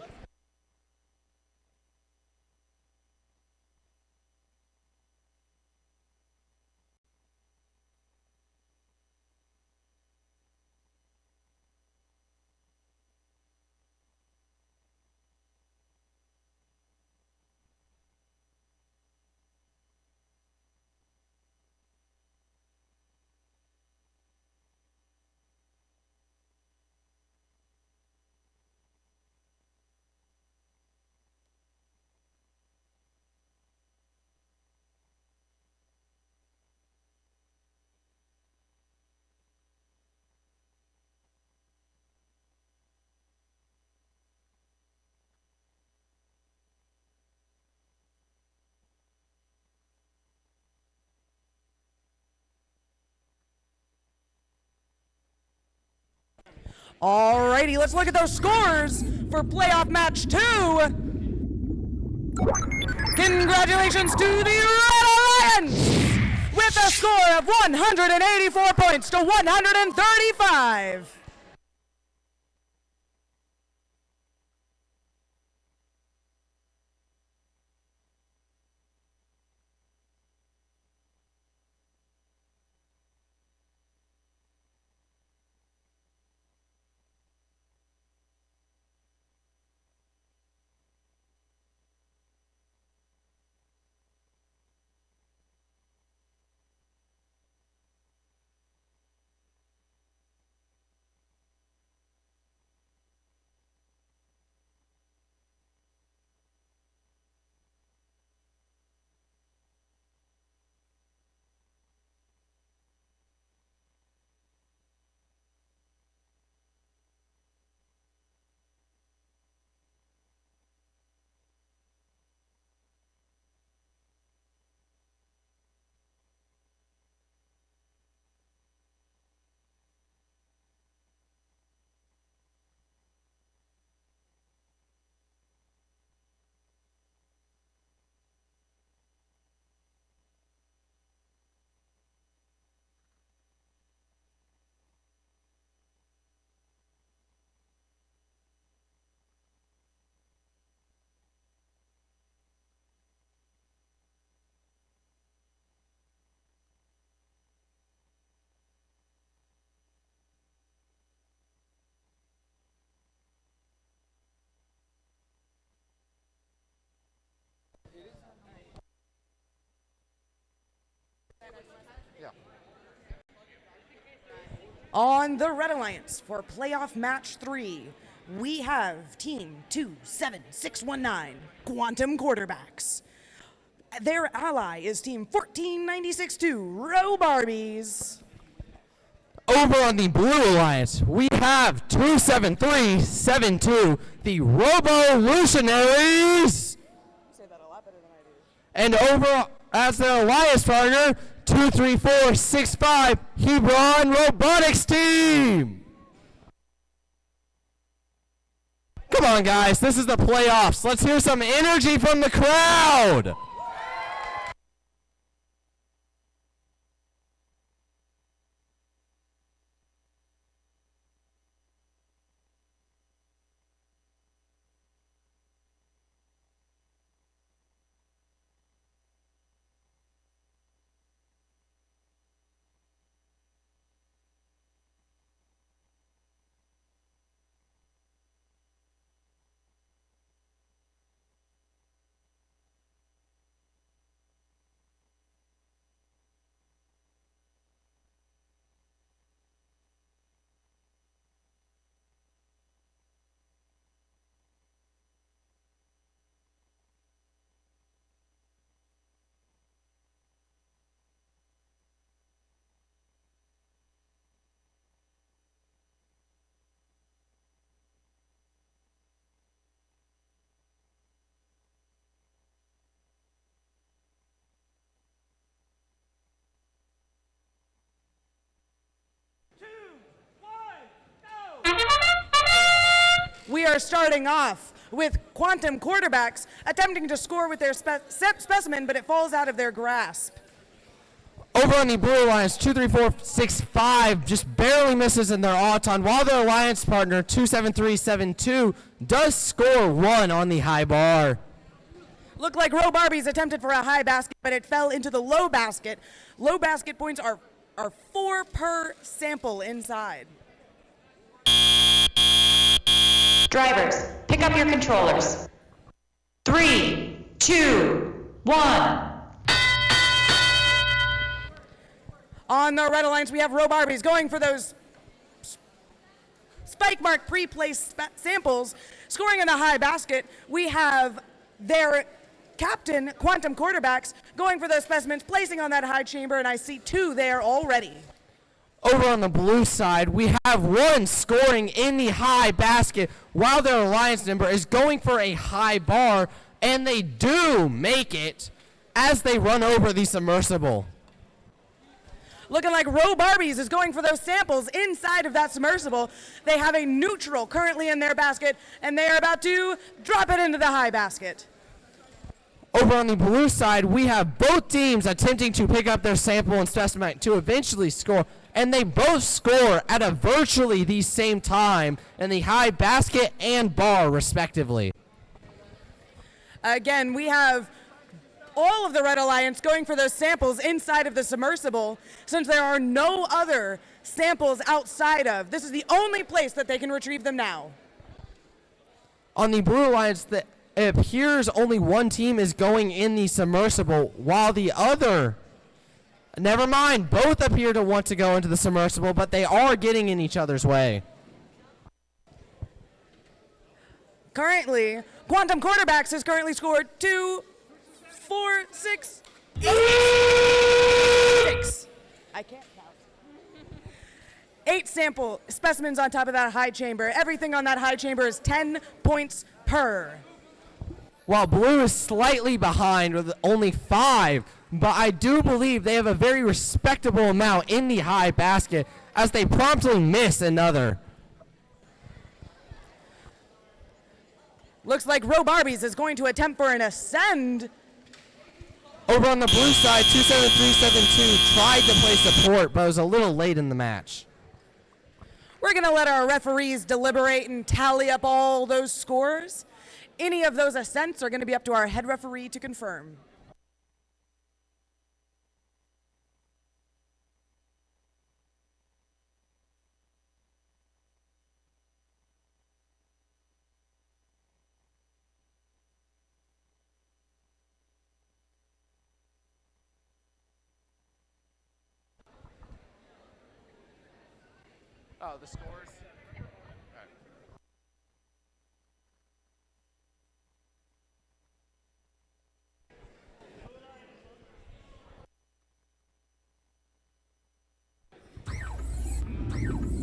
Alrighty, let's look at those scores for playoff match 2. Congratulations to the Red Alliance with a score of 184 points to 135. On the Red Alliance for playoff match 3, we have Team 27619, Quantum Quarterbacks. Their ally is Team 14962, Row Barbies. Over on the Blue Alliance, we have 27372, the Robo-Lutionaries. And over as their alliance partner, 23465, Hebron Robotics Team. Come on, guys, this is the playoffs. Let's hear some energy from the crowd. We are starting off with Quantum Quarterbacks attempting to score with their specimen, but it falls out of their grasp. Over on the Blue Alliance, 23465 just barely misses in their auton, while their alliance partner, 27372, does score 1 on the high bar. Looked like Row Barbies attempted for a high basket, but it fell into the low basket. Low basket points are 4 per sample inside. Drivers, pick up your controllers. 3, 2, 1. On the Red Alliance, we have Row Barbies going for those spike mark pre-placed samples. Scoring in the high basket, we have their captain, Quantum Quarterbacks, going for those specimens, placing on that high chamber, and I see 2 there already. Over on the blue side, we have 1 scoring in the high basket, while their alliance member is going for a high bar, and they do make it as they run over the submersible. Looking like Row Barbies is going for those samples inside of that submersible. They have a neutral currently in their basket, and they are about to drop it into the high basket. Over on the blue side, we have both teams attempting to pick up their sample and specimen to eventually score, and they both score at a virtually the same time in the high basket and bar, respectively. Again, we have all of the Red Alliance going for those samples inside of the submersible, since there are no other samples outside of. This is the only place that they can retrieve them now. On the Blue Alliance, it appears only 1 team is going in the submersible, while the other, never mind, both appear to want to go into the submersible, but they are getting in each other's way. Currently, Quantum Quarterbacks has currently scored 2, 4, 6, 6. I can't count. 8 sample specimens on top of that high chamber. Everything on that high chamber is 10 points per. While Blue is slightly behind with only 5, but I do believe they have a very respectable amount in the high basket as they promptly miss another. Looks like Row Barbies is going to attempt for an ascend. Over on the blue side, 27372 tried to play support, but was a little late in the match. We're going to let our referees deliberate and tally up all those scores. Any of those ascents are going to be up to our head referee to confirm. Oh, the scores?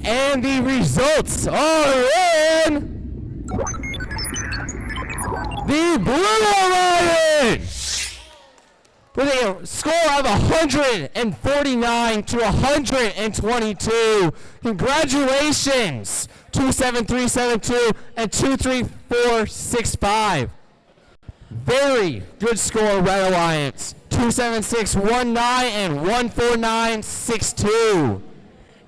And the results are in the Blue Alliance with a score of 149 to 122. Congratulations, 27372 and 23465. Very good score, Red Alliance. 27619 and 14962.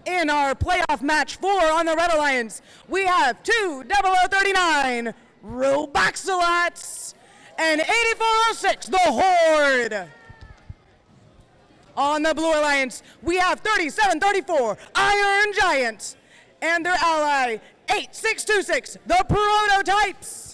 In our playoff match 4 on the Red Alliance, we have 20039 Roboxalots and 8406 the Horde. On the Blue Alliance, we have 3734 Iron Giants and their ally 8626 the Prototypes.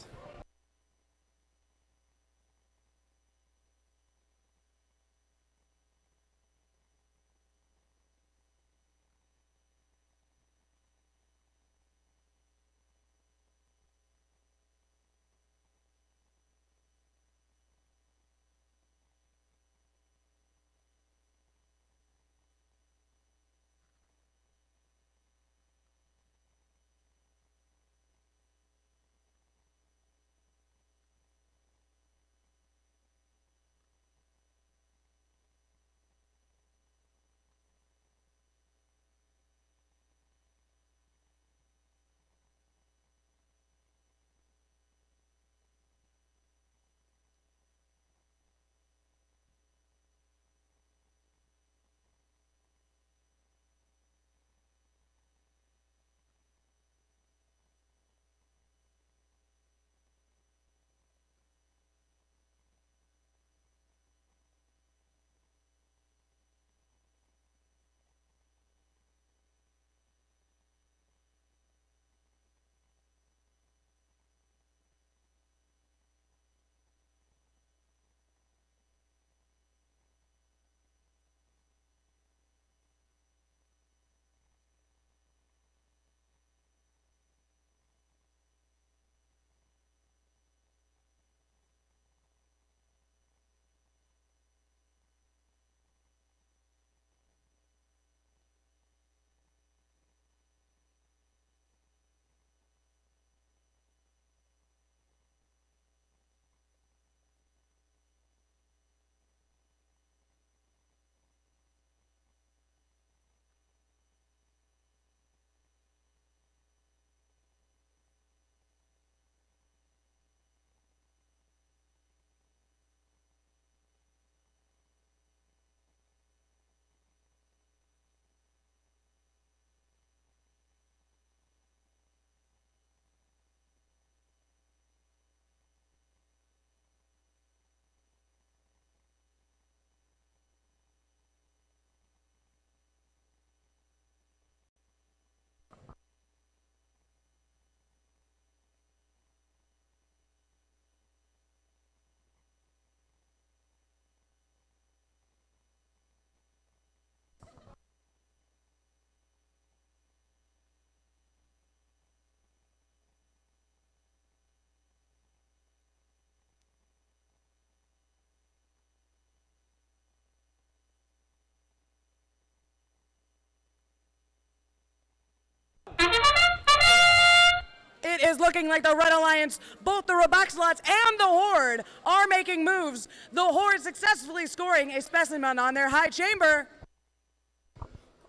It is looking like the Red Alliance, both the Roboxalots and the Horde, are making moves. The Horde successfully scoring a specimen on their high chamber.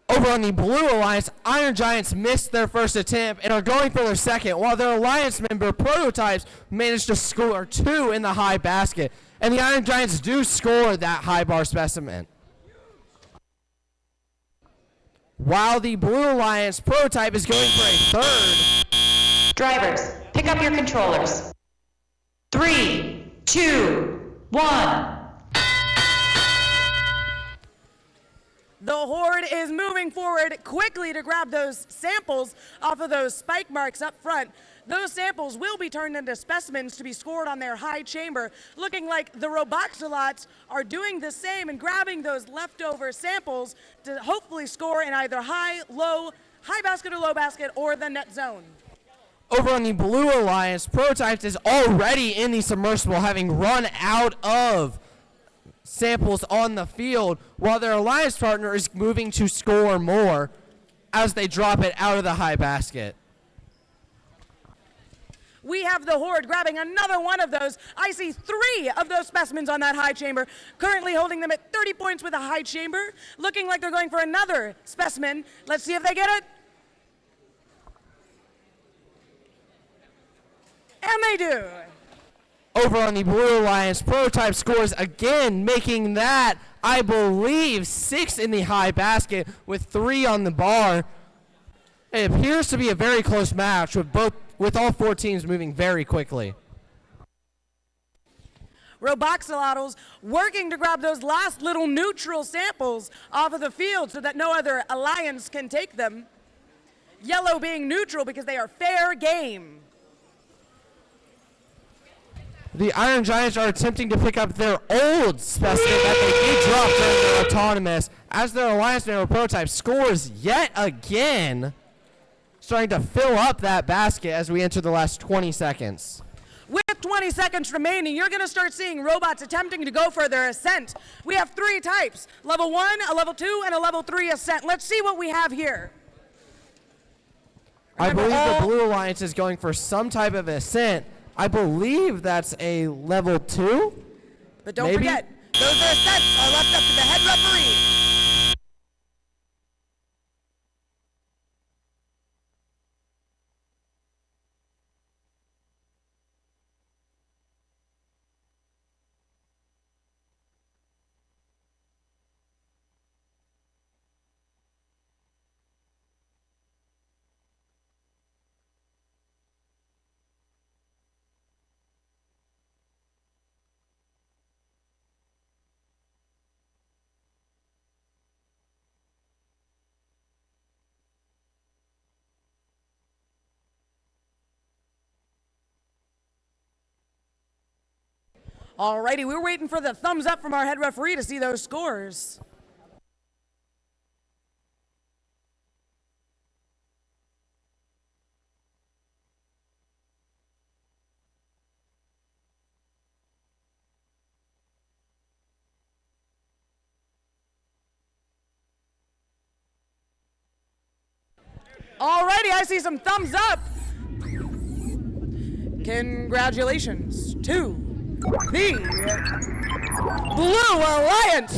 Over on the Blue Alliance, Iron Giants missed their first attempt and are going for their second, while their Alliance member Prototypes managed to score 2 in the high basket. And the Iron Giants do score that high bar specimen. While the Blue Alliance Prototype is going for a third. Drivers, pick up your controllers. 3, 2, 1. The Horde is moving forward quickly to grab those samples off of those spike marks up front. Those samples will be turned into specimens to be scored on their high chamber, looking like the Roboxalots are doing the same and grabbing those leftover samples to hopefully score in either high, low, high basket or low basket, or the net zone. Over on the Blue Alliance, Prototypes is already in the submersible, having run out of samples on the field, while their alliance partner is moving to score more as they drop it out of the high basket. We have the Horde grabbing another one of those. I see 3 of those specimens on that high chamber, currently holding them at 30 points with a high chamber, looking like they're going for another specimen. Let's see if they get it. And they do. Over on the Blue Alliance, Prototype scores again, making that, I believe, 6 in the high basket with 3 on the bar. It appears to be a very close match with all 4 teams moving very quickly. Roboxolotls working to grab those last little neutral samples off of the field so that no other alliance can take them. Yellow being neutral because they are fair game. The Iron Giants are attempting to pick up their old specimen that they did drop during their autonomous, as their Alliance member Prototype scores yet again, starting to fill up that basket as we enter the last 20 seconds. With 20 seconds remaining, you're going to start seeing robots attempting to go for their ascent. We have 3 types, level 1, a level 2, and a level 3 ascent. Let's see what we have here. I believe the Blue Alliance is going for some type of ascent. I believe that's a level 2. But don't forget, those ascents are left up to the head referee. Alrighty, we're waiting for the thumbs up from our head referee to see those scores. Alrighty, I see some thumbs up. Congratulations to the Blue Alliance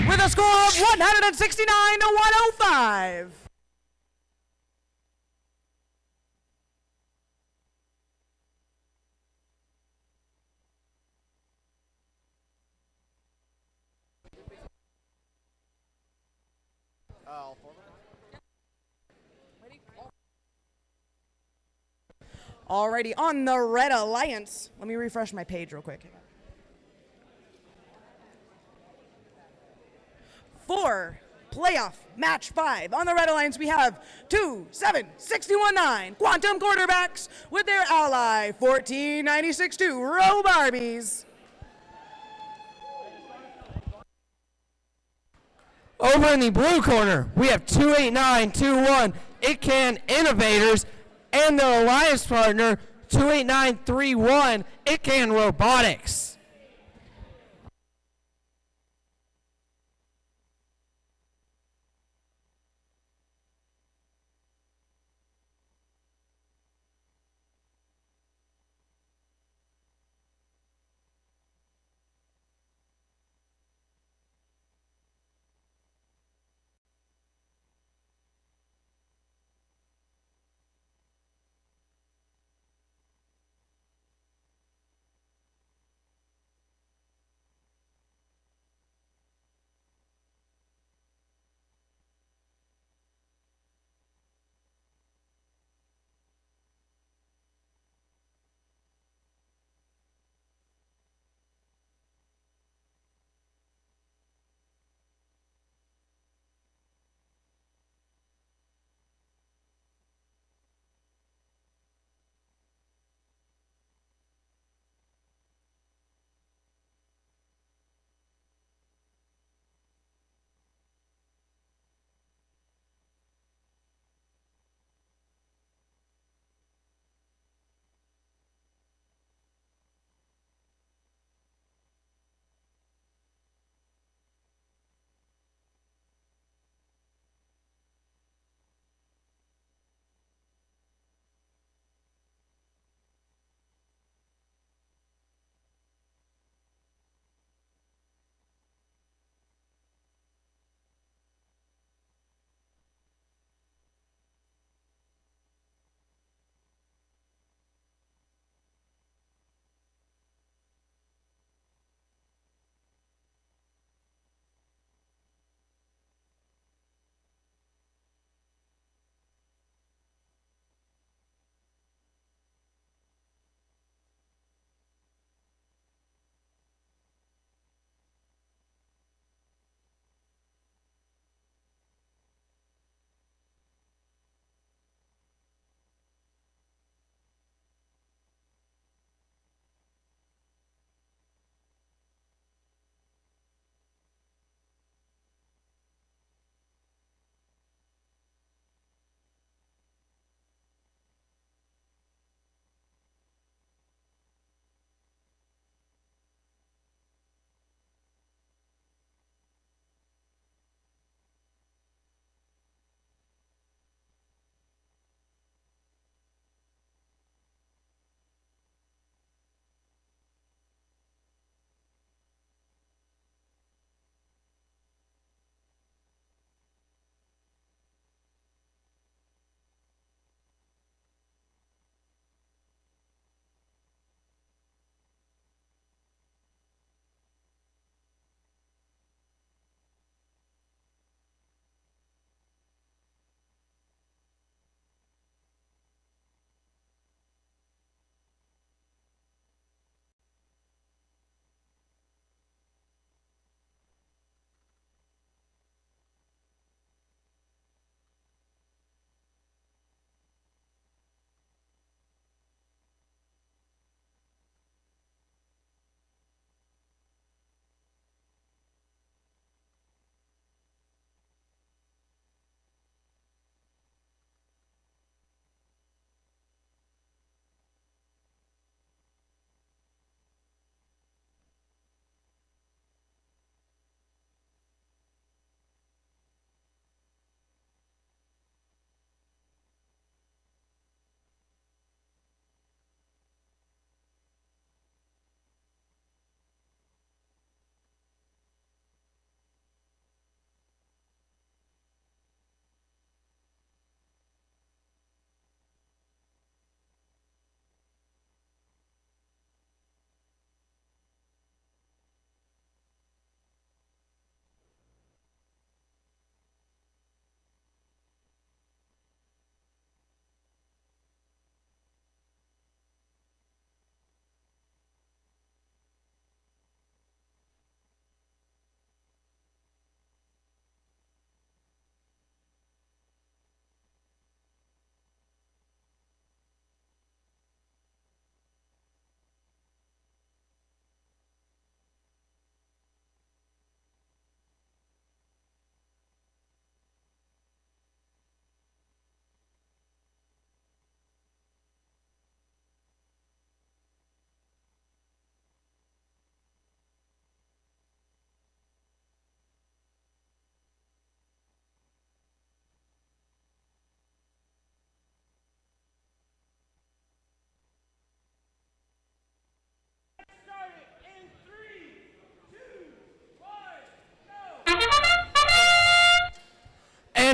with a score of 169 to 105. Alrighty, on the Red Alliance. Let me refresh my page real quick. For playoff match 5 on the Red Alliance, we have 2-7-61-9 Quantum quarterbacks with their ally 14-96-2 Row Barbies. Over in the blue corner, we have 28921 It Can Innovators and their alliance partner 28931 It Can Robotics.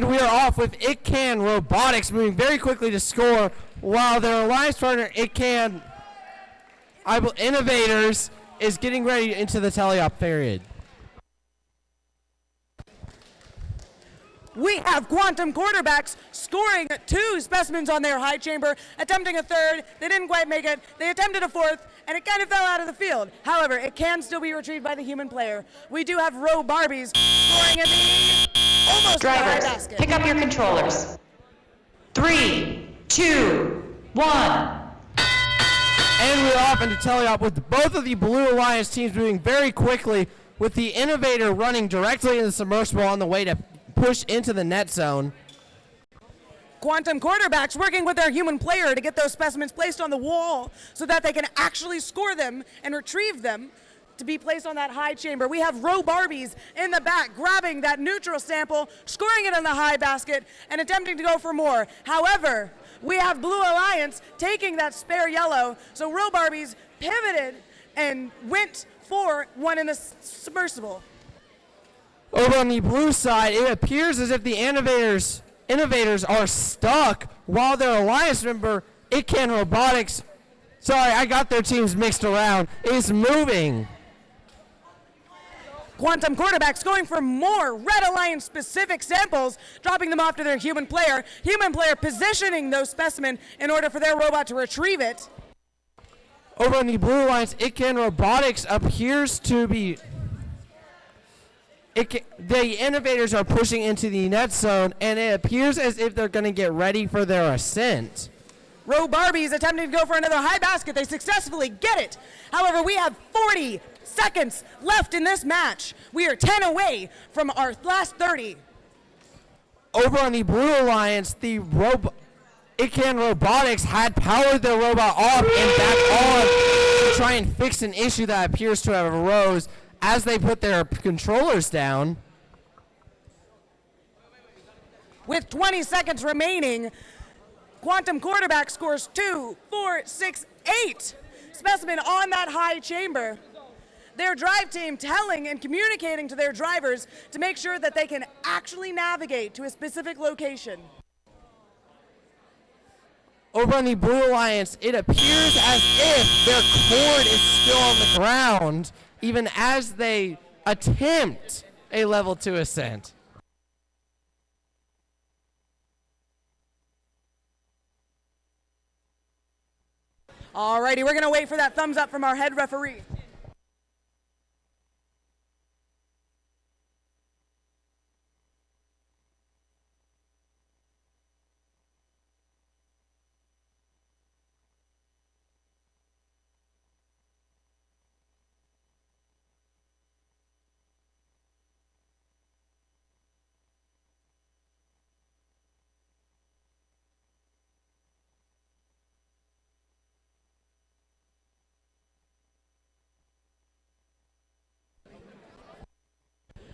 And we are off with It Can Robotics moving very quickly to score, while their alliance partner It Can Innovators is getting ready into the teleop period. We have Quantum quarterbacks scoring 2 specimens on their high chamber, attempting a third. They didn't quite make it. They attempted a fourth, and it kind of fell out of the field. However, it can still be retrieved by the human player. We do have Row Barbies scoring in the almost high Drivers, basket. pick up your controllers. 3, 2, 1. And we're off into teleop with both of the Blue Alliance teams moving very quickly, with the Innovator running directly into the submersible on the way to push into the net zone. Quantum quarterbacks working with their human player to get those specimens placed on the wall so that they can actually score them and retrieve them to be placed on that high chamber. We have Row Barbies in the back grabbing that neutral sample, scoring it in the high basket, and attempting to go for more. However, we have Blue Alliance taking that spare yellow, so Row Barbies pivoted and went for one in the submersible. Over on the blue side, it appears as if the innovators are stuck, while their alliance member, It Can Robotics, sorry, I got their teams mixed around, is moving. Quantum quarterbacks going for more Red Alliance specific samples, dropping them off to their human player. Human player positioning those specimens in order for their robot to retrieve it. Over on the Blue Alliance, It Can Robotics appears to be... the innovators are pushing into the net zone, and it appears as if they're going to get ready for their ascent. Row Barbies attempting to go for another high basket. They successfully get it. However, we have 40 seconds left in this match. We are 10 away from our last 30. Over on the Blue Alliance, It Can Robotics had powered their robot off and back on to try and fix an issue that appears to have arose as they put their controllers down. With 20 seconds remaining, Quantum quarterback scores 2, 4, 6, 8 specimen on that high chamber. Their drive team telling and communicating to their drivers to make sure that they can actually navigate to a specific location. Over on the Blue Alliance, it appears as if their cord is still on the ground, even as they attempt a level 2 ascent. Alrighty, we're gonna wait for that thumbs up from our head referee.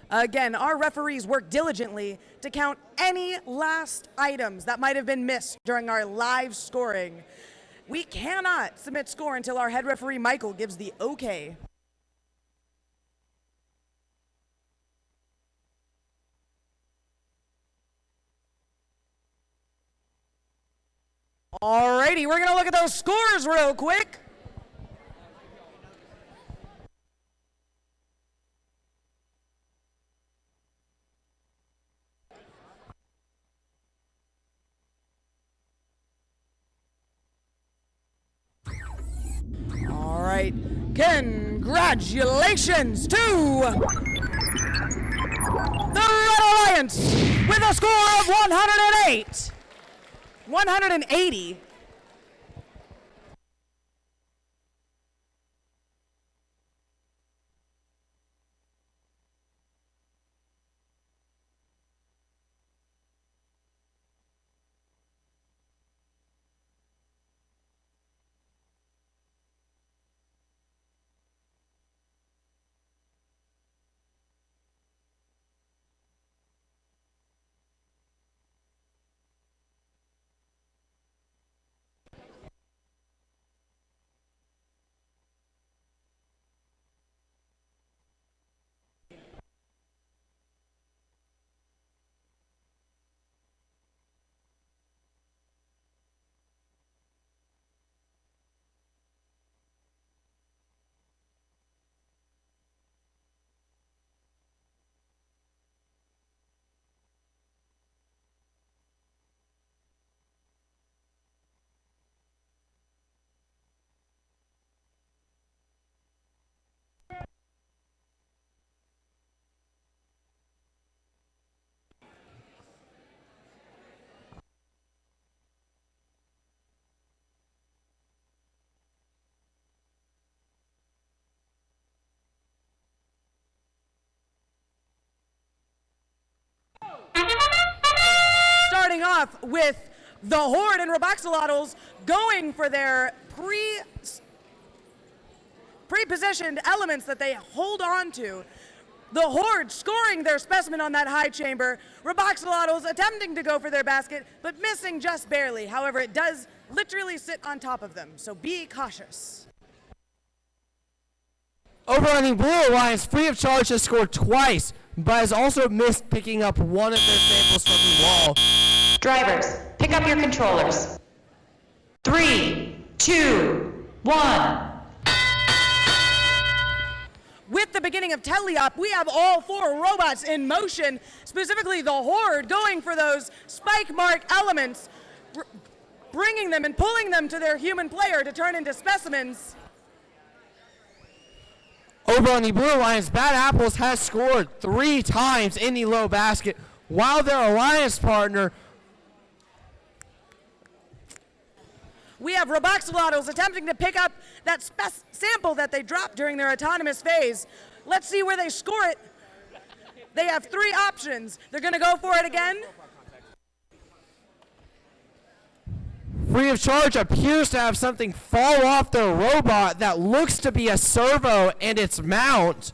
Again, our referees work diligently to count any last items that might have been missed during our live scoring. We cannot submit score until our head referee, Michael, gives the okay. Alrighty, we're gonna look at those scores real quick. All right, congratulations to the Red Alliance with a score of 108. 180. starting off with the Horde and Roboxolotls going for their pre-positioned elements that they hold on to. The Horde scoring their specimen on that high chamber. Roboxolotls attempting to go for their basket, but missing just barely. However, it does literally sit on top of them, so be cautious. Over on the Blue Alliance, Free of Charge has scored twice, but has also missed picking up one of their samples from the wall. Drivers, pick up your controllers. 3, 2, 1. With the beginning of Teleop, we have all 4 robots in motion, specifically the Horde going for those spike mark elements, bringing them and pulling them to their human player to turn into specimens. Over on the Blue Alliance, Bad Apples has scored 3 times in the low basket, while their alliance partner... We have Roboxolotls attempting to pick up that sample that they dropped during their autonomous phase. Let's see where they score it. They have 3 options. They're going to go for it again. Free of Charge appears to have something fall off their robot that looks to be a servo and its mount,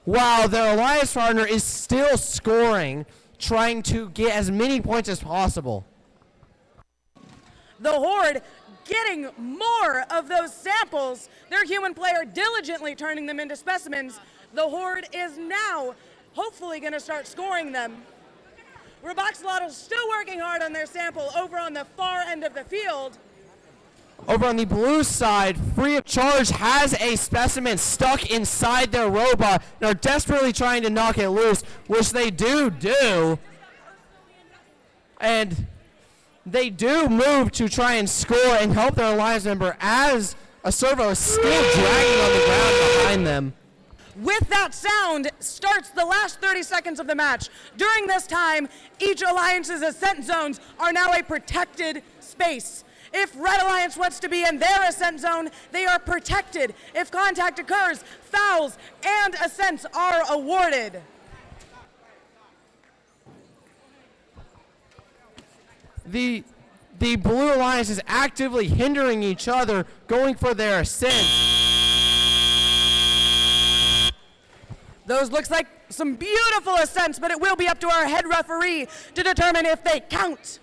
while their alliance partner is still scoring, trying to get as many points as possible. The Horde getting more of those samples. Their human player diligently turning them into specimens. The Horde is now hopefully going to start scoring them. Roboxolotl still working hard on their sample over on the far end of the field. Over on the blue side, Free of Charge has a specimen stuck inside their robot and are desperately trying to knock it loose, which they do. And they do move to try and score and help their alliance member as a servo is still dragging on the ground behind them. With that sound starts the last 30 seconds of the match. During this time, each alliance's ascent zones are now a protected space. If Red Alliance wants to be in their ascent zone, they are protected. If contact occurs, fouls and ascents are awarded. The Blue Alliance is actively hindering each other, going for their ascent. Those looks like some beautiful ascents, but it will be up to our head referee to determine if they count.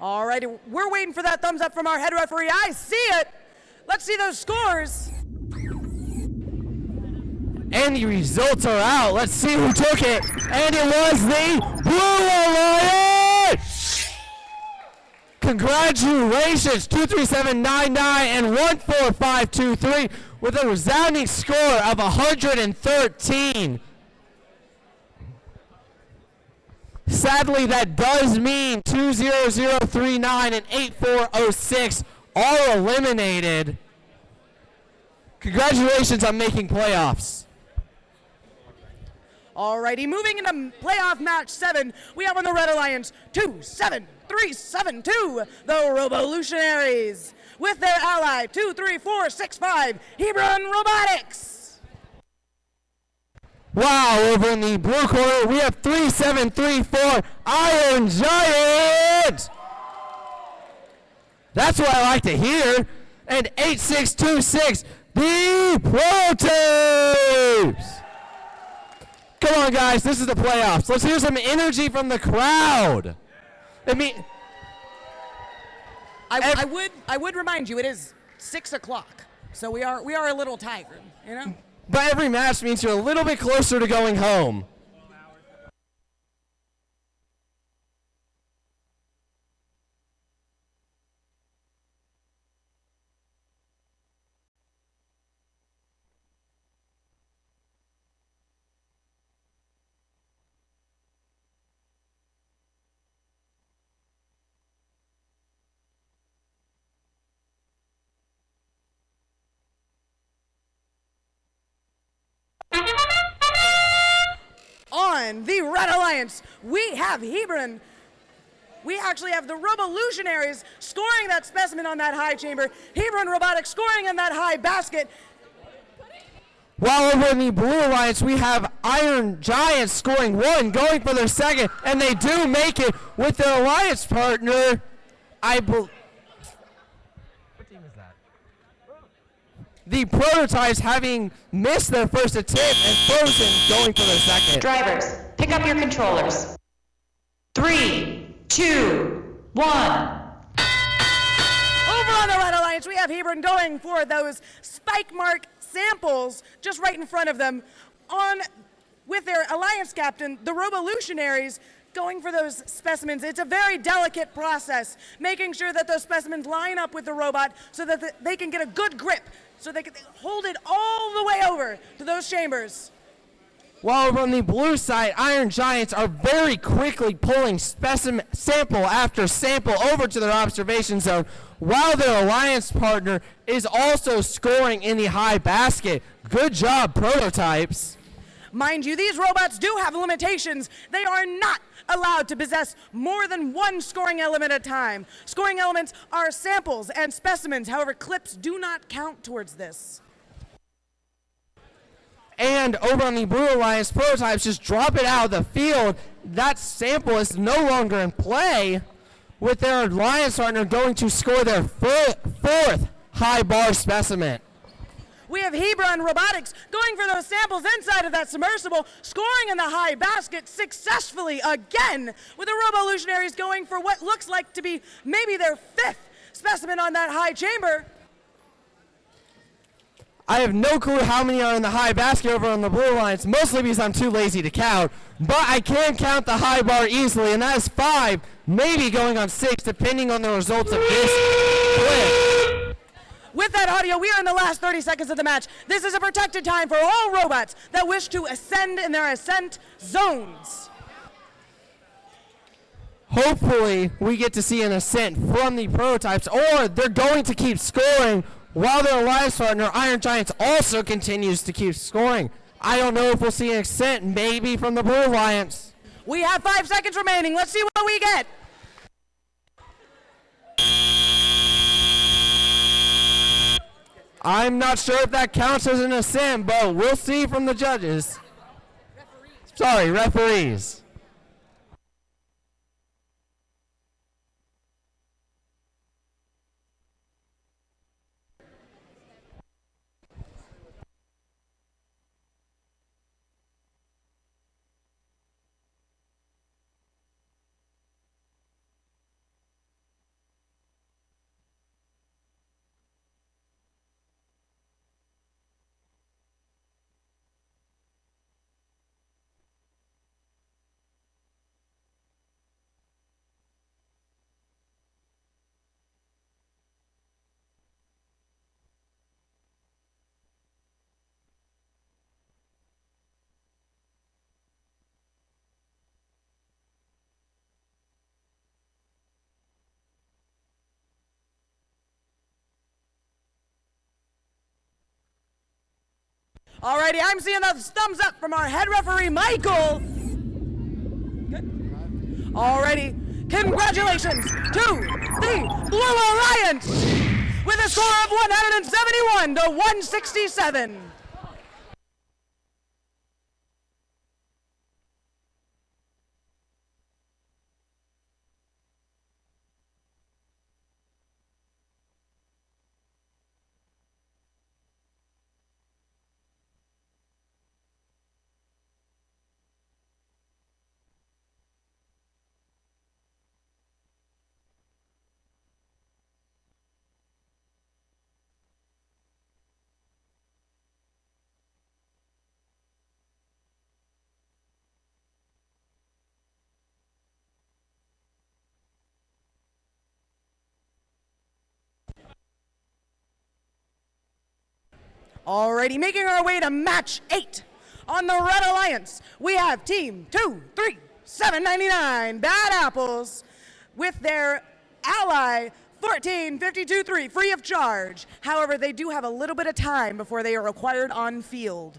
All righty, we're waiting for that thumbs up from our head referee. I see it. Let's see those scores. And And the results are out. Let's see who took it. And it was the Blue Alliance! Congratulations, 23799 and 14523 with a resounding score of 113. Sadly, that does mean 20039 and 8406 are eliminated. Congratulations on making playoffs. Alrighty, moving into playoff match 7, we have on the Red Alliance 27372, the Rovolutionaries, with their ally 23465, Hebron Robotics. Wow, over in the blue corner, we have 3734 Iron Giant. That's what I like to hear. And 8626, the Prototypes. Come on, guys, this is the playoffs. Let's hear some energy from the crowd. I would remind you, it is 6 o'clock, so we are a little tired, you know? But every match means you're a little bit closer to going home. On the Red Alliance, we have Hebron. We actually have the Rovolutionaries scoring that specimen on that high chamber. Hebron Robotics scoring in that high basket. While over in the Blue Alliance, we have Iron Giants scoring 1, going for their second, and they do make it with their alliance partner. What team is that? The Prototypes having missed their first attempt and Frozen going for their second. Drivers, pick up your controllers. 3, 2, 1. Over on the Red Alliance, we have Hebron going for those spike mark samples just right in front of them. With their alliance captain, the Rovolutionaries, going for those specimens. It's a very delicate process, making sure that those specimens line up with the robot so that they can get a good grip, so they can hold it all the way over to those chambers. While over on the blue side, Iron Giants are very quickly pulling sample after sample over to their observation zone, while their alliance partner is also scoring in the high basket. Good job, Prototypes. Mind you, these robots do have limitations. They are not allowed to possess more than one scoring element at a time. Scoring elements are samples and specimens. However, clips do not count towards this. And over on the Blue Alliance, Prototypes just drop it out of the field. That sample is no longer in play, with their alliance partner going to score their fourth high bar specimen. We have Hebron Robotics going for those samples inside of that submersible, scoring in the high basket successfully again, with the Rovolutionaries going for what looks like to be maybe their fifth specimen on that high chamber. I have no clue how many are in the high basket over on the Blue Alliance, mostly because I'm too lazy to count, but I can count the high bar easily, and that is 5, maybe going on 6, depending on the results of this clip. With that audio, we are in the last 30 seconds of the match. This is a protected time for all robots that wish to ascend in their ascent zones. Hopefully, we get to see an ascent from the Prototypes, or they're going to keep scoring while their alliance partner, Iron Giants, also continues to keep scoring. I don't know if we'll see an ascent, maybe from the Blue Alliance. We have 5 seconds remaining. Let's see what we get. I'm not sure if that counts as an ascent, but we'll see from the judges. Sorry, referees. Alrighty, I'm seeing the thumbs up from our head referee, Michael. Good. Alrighty, congratulations to the Blue Alliance with a score of 171 to 167. Alrighty, making our way to match 8. On the Red Alliance, we have Team 23799 Bad Apples with their ally 14523 free of charge. However, they do have a little bit of time before they are required on field.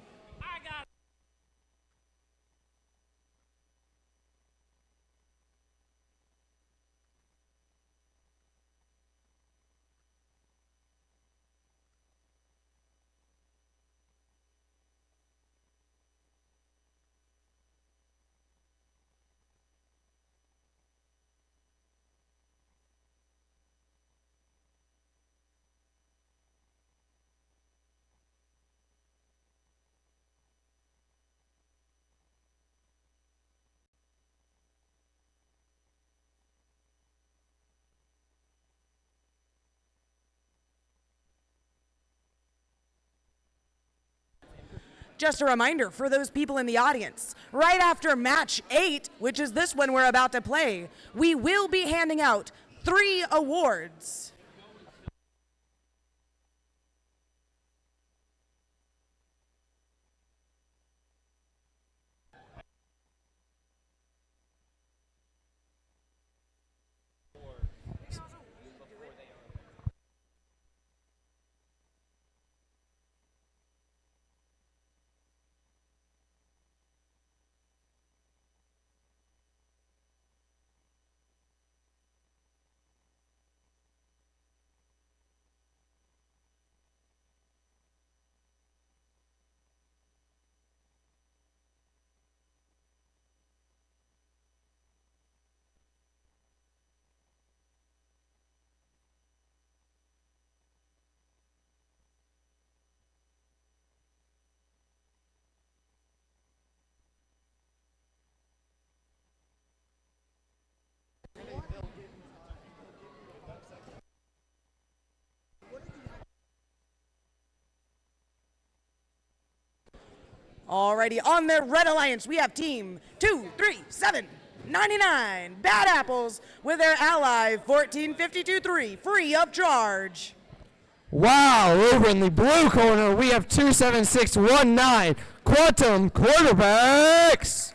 Just a reminder for those people in the audience, right after match 8, which is this one we're about to play, we will be handing out 3 awards. Alrighty, on the Red Alliance, we have Team 23799 Bad Apples with their ally 14523 free of charge. Wow, over in the blue corner, we have 27619 Quantum Quarterbacks.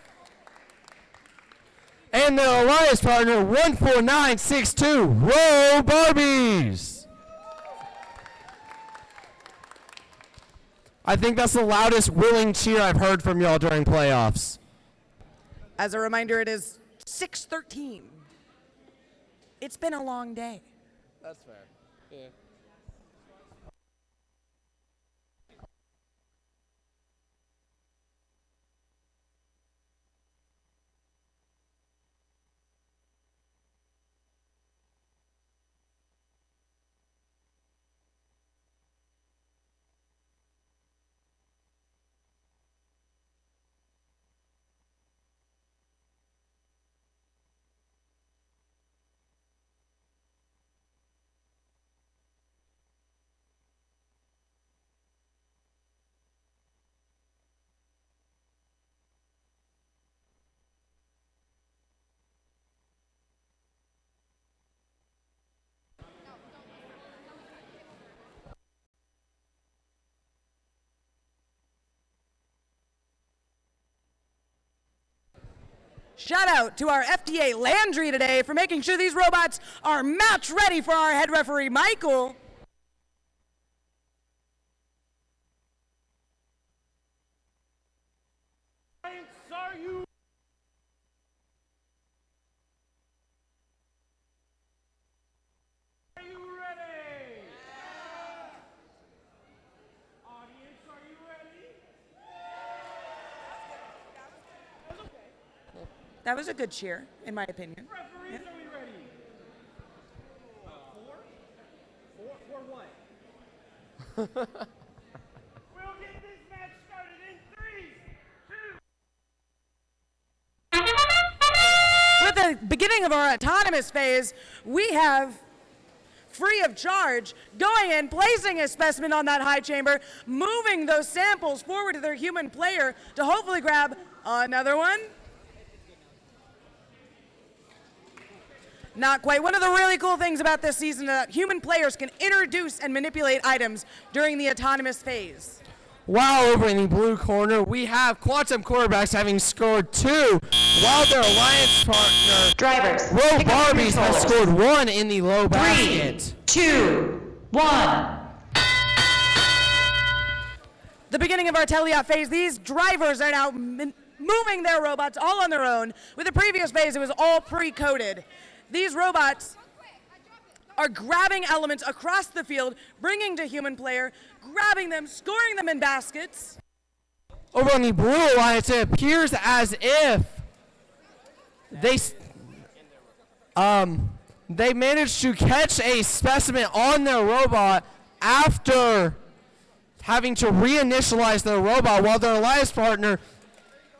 And their alliance partner, 14962 Row Barbies. I think that's the loudest willing cheer I've heard from y'all during playoffs. As a reminder, it is 6:13. It's been a long day. That's fair. Yeah. Shout out to our FDA Landry today for making sure these robots are match ready for our head referee, Michael. That was a good cheer, in my opinion. Yeah. We'll get this match started in 3, 2. With the beginning of our autonomous phase, we have free of charge going in, placing a specimen on that high chamber, moving those samples forward to their human player to hopefully grab another one. Not quite. One of the really cool things about this season is that human players can introduce and manipulate items during the autonomous phase. Wow, over in the blue corner, we have Quantum Quarterbacks having scored 2, while their alliance partner, Drivers, Row pick up your Barbies, has controllers. scored 1 in the low basket. 3, 2, 1. The beginning of our teleop phase, these drivers are now moving their robots all on their own. With the previous phase, it was all pre-coded. These robots are grabbing elements across the field, bringing to human player, grabbing them, scoring them in baskets. Over on the blue alliance, it appears as if they managed to catch a specimen on their robot after having to reinitialize their robot, while their alliance partner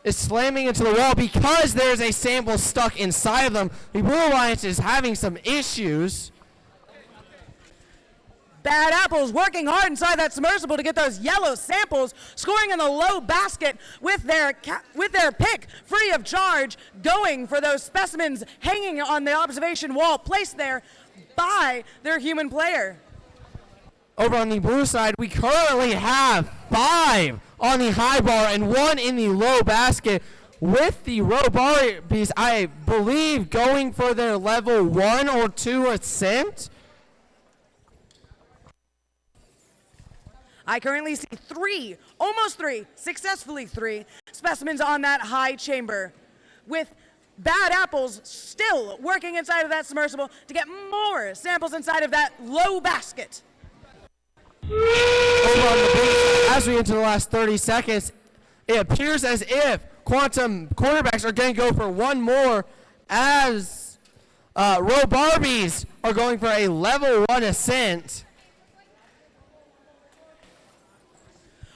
is slamming into the wall because there's a sample stuck inside of them. The Blue Alliance is having some issues. Bad Apples working hard inside that submersible to get those yellow samples, scoring in the low basket with their pick, free of charge, going for those specimens hanging on the observation wall, placed there by their human player. Over on the blue side, we currently have 5 on the high bar and 1 in the low basket, with the Row Barbies, I believe, going for their level 1 or 2 ascent. I currently see 3, almost 3, successfully 3 specimens on that high chamber, with Bad Apples still working inside of that submersible to get more samples inside of that low basket. Over on the blue, as we enter the last 30 seconds, it appears as if Quantum Quarterbacks are going to go for 1 more, as Row Barbies are going for a level 1 ascent.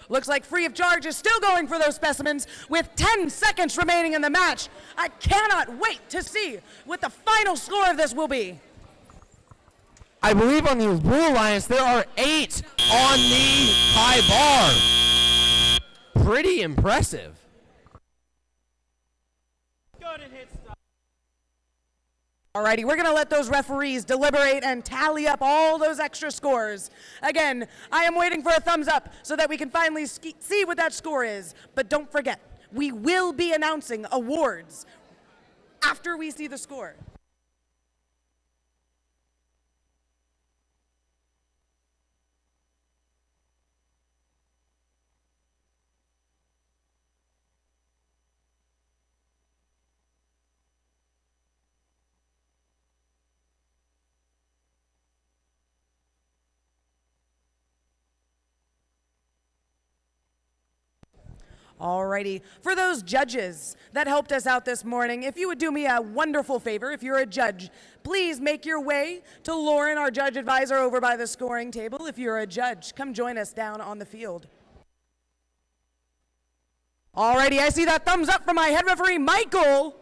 Looks like free of charge is still going for those specimens with 10 seconds remaining in the match. I cannot wait to see what the final score of this will be. I believe on the Blue Alliance there are 8 on the high bar. Pretty impressive. Alrighty, we're gonna let those referees deliberate and tally up all those extra scores. Again, I am waiting for a thumbs up so that we can finally see what that score is. But don't forget, we will be announcing awards after we see the score. Alrighty, for those judges that helped us out this morning, if you would do me a wonderful favor, if you're a judge, please make your way to Lauren, our judge advisor, over by the scoring table. If you're a judge, come join us down on the field. Alrighty, I see that thumbs up from my head referee, Michael.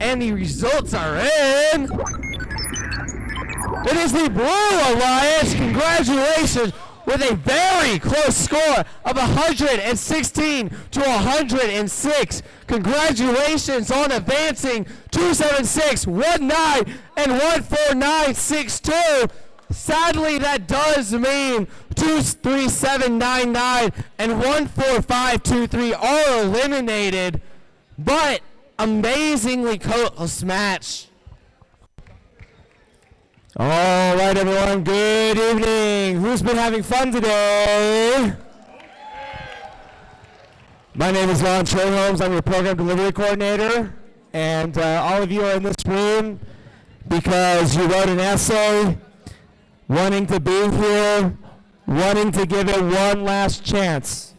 And the results are in. It is the Blue Alliance. Congratulations, with a very close score of 116 to 106. Congratulations on advancing 276, 19, and 14962. Sadly, that does mean 23799 and 14523 are eliminated, but amazingly close match. All right, everyone, good evening. Who's been having fun today? My name is Lon Holmes. I'm your program delivery coordinator. And all of you are in this room because you wrote an essay, wanting to be here, wanting to give it one last chance.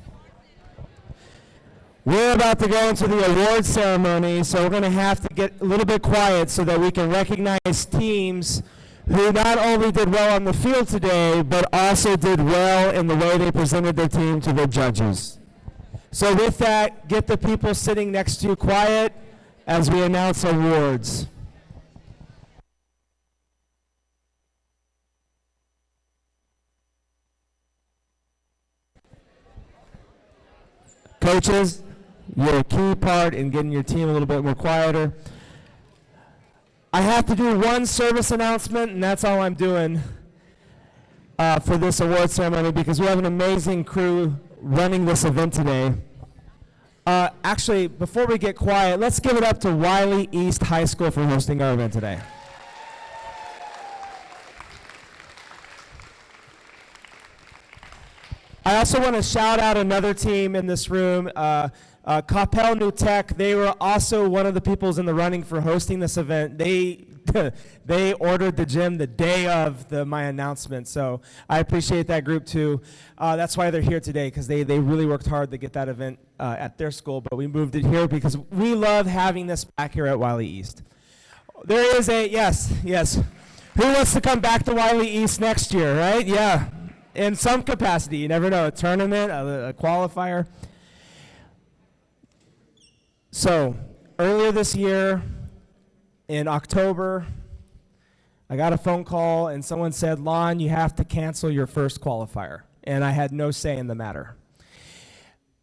We're about to go into the award ceremony, so we're going to have to get a little bit quiet so that we can recognize teams who not only did well on the field today, but also did well in the way they presented their team to their judges. So with that, get the people sitting next to you quiet as we announce awards. Coaches, you're a key part in getting your team a little bit more quieter. I have to do one service announcement, and that's all I'm doing for this award ceremony because we have an amazing crew running this event today. Actually, before we get quiet, let's give it up to Wylie East High School for hosting our event today. I also want to shout out another team in this room, Capel New Tech. They were also one of the peoples in the running for hosting this event. They they ordered the gym the day of my announcement, so I appreciate that group too. That's why they're here today, because they really worked hard to get that event at their school, but we moved it here because we love having this back here at Wylie East. There is a, yes. Who wants to come back to Wylie East next year, right? Yeah, in some capacity, you never know, a tournament, a qualifier. So, earlier this year, in October, I got a phone call and someone said, Lon, you have to cancel your first qualifier. And I had no say in the matter.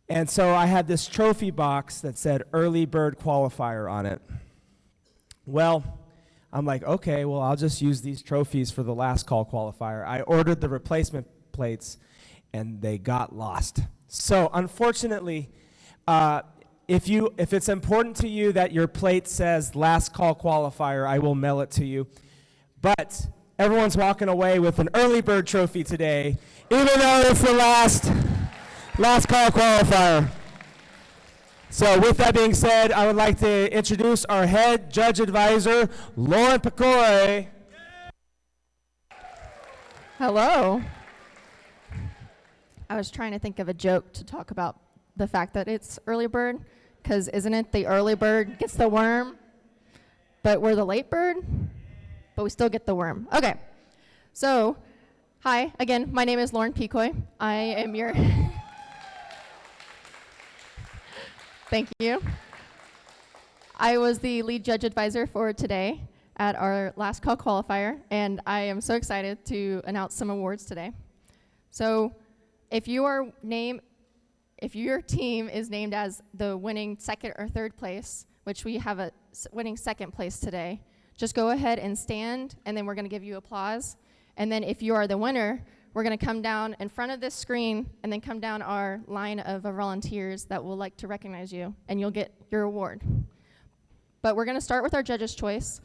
And so I had this trophy box that said early bird qualifier on it. Well, I'm like, okay, well, I'll just use these trophies for the last call qualifier. I ordered the replacement plates and they got lost. So unfortunately, if it's important to you that your plate says last call qualifier, I will mail it to you. But everyone's walking away with an early bird trophy today, even though it's the last call qualifier. So with that being said, I would like to introduce our head judge advisor, Lauren Picoy. Hello. I was trying to think of a joke to talk about the fact that it's early bird, because isn't it the early bird gets the worm, but we're the late bird, but we still get the worm. Okay, so hi, again, my name is Lauren Picoy. I am your, thank you. I was the lead judge advisor for today at our last call qualifier, and I am so excited to announce some awards today. So if your team is named as the winning second or third place, which we have a winning second place today, just go ahead and stand, and then we're going to give you applause. And then if you are the winner, we're going to come down in front of this screen and then come down our line of volunteers that will like to recognize you, and you'll get your award. But we're going to start with our Judge's Choice.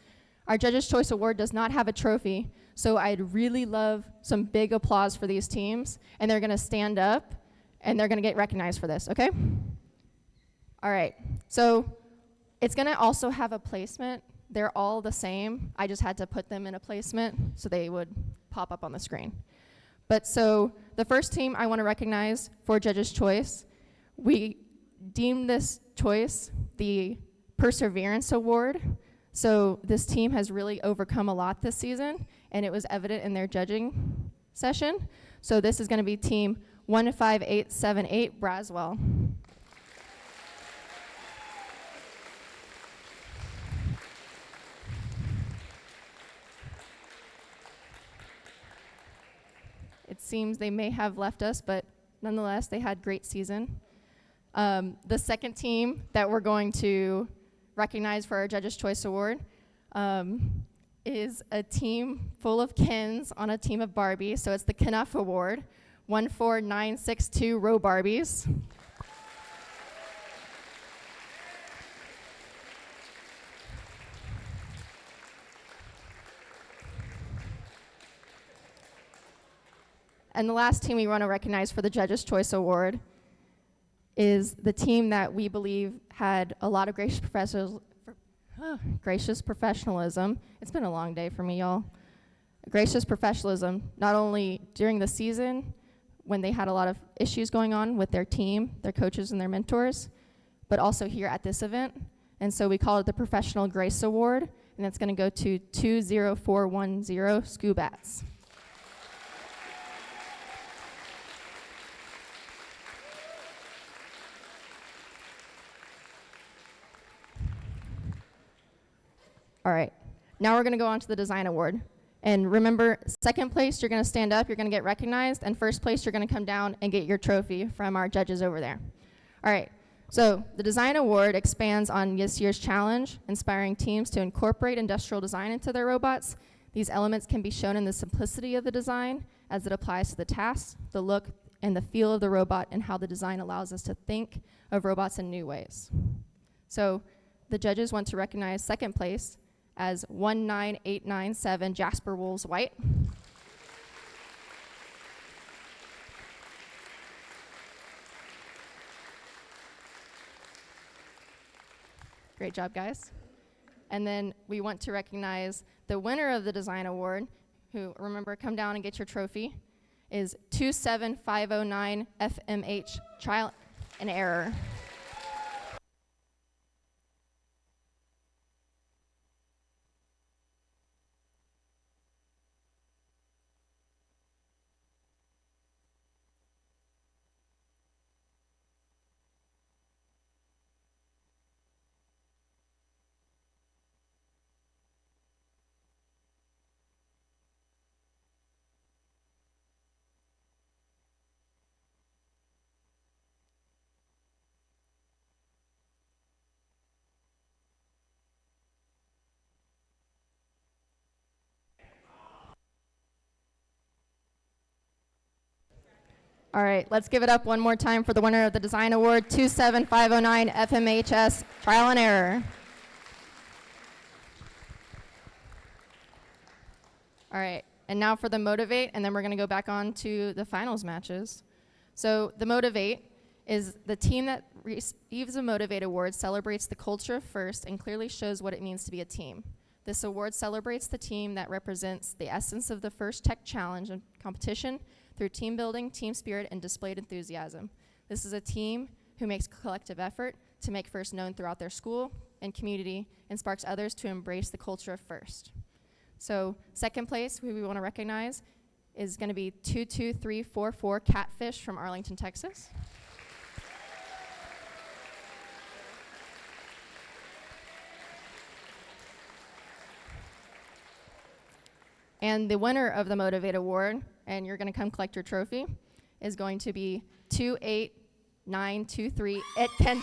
Our Judge's Choice Award does not have a trophy, so I'd really love some big applause for these teams, and they're going to stand up, and they're going to get recognized for this, okay? All right, so it's going to also have a placement. They're all the same. I just had to put them in a placement so they would pop up on the screen. But so the first team I want to recognize for Judge's Choice, we deemed this choice the Perseverance Award. So this team has really overcome a lot this season, and it was evident in their judging session. So this is going to be team 15878 Braswell. It seems they may have left us, but nonetheless, they had great season. The second team that we're going to recognize for our Judge's Choice Award is a team full of Kens on a team of Barbies. So it's the Knuff Award, 14962 Row Barbies. And the last team we want to recognize for the Judges' Choice Award is the team that we believe had a lot of gracious professionalism. It's been a long day for me, y'all. Gracious professionalism, not only during the season when they had a lot of issues going on with their team, their coaches, and their mentors, but also here at this event. And so we call it the Professional Grace Award, and it's going to go to 20410 Scoobats. All right, now we're going to go on to the Design Award. And remember, second place, you're going to stand up, you're going to get recognized, and first place, you're going to come down and get your trophy from our judges over there. All right, so the Design Award expands on this year's challenge, inspiring teams to incorporate industrial design into their robots. These elements can be shown in the simplicity of the design as it applies to the task, the look, and the feel of the robot, and how the design allows us to think of robots in new ways. So the judges want to recognize second place as 19897 Jasper Wolves White. Great job, guys. And then we want to recognize the winner of the Design Award, who, remember, come down and get your trophy, is 27509 FMH Trial and Error. All right, let's give it up one more time for the winner of the Design Award, 27509 FMHS Trial and Error. All right, and now for the Motivate, and then we're going to go back on to the finals matches. So the Motivate is the team that receives a Motivate Award celebrates the culture of FIRST and clearly shows what it means to be a team. This award celebrates the team that represents the essence of the FIRST Tech Challenge and competition through team building, team spirit, and displayed enthusiasm. This is a team who makes collective effort to make FIRST known throughout their school and community and sparks others to embrace the culture of FIRST. So second place, who we want to recognize, is going to be 22344 Catfish from Arlington, Texas. And the winner of the Motivate Award, and you're going to come collect your trophy, is going to be 28923 at Ken.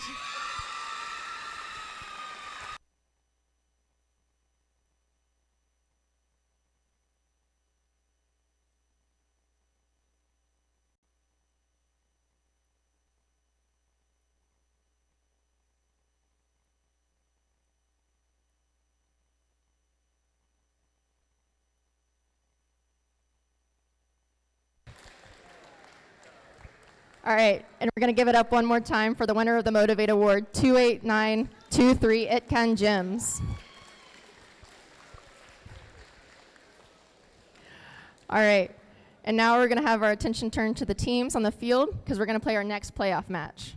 All right, and we're going to give it up one more time for the winner of the Motivate Award, 28923 Itcan Gyms. All right, and now we're going to have our attention turned to the teams on the field because we're going to play our next playoff match.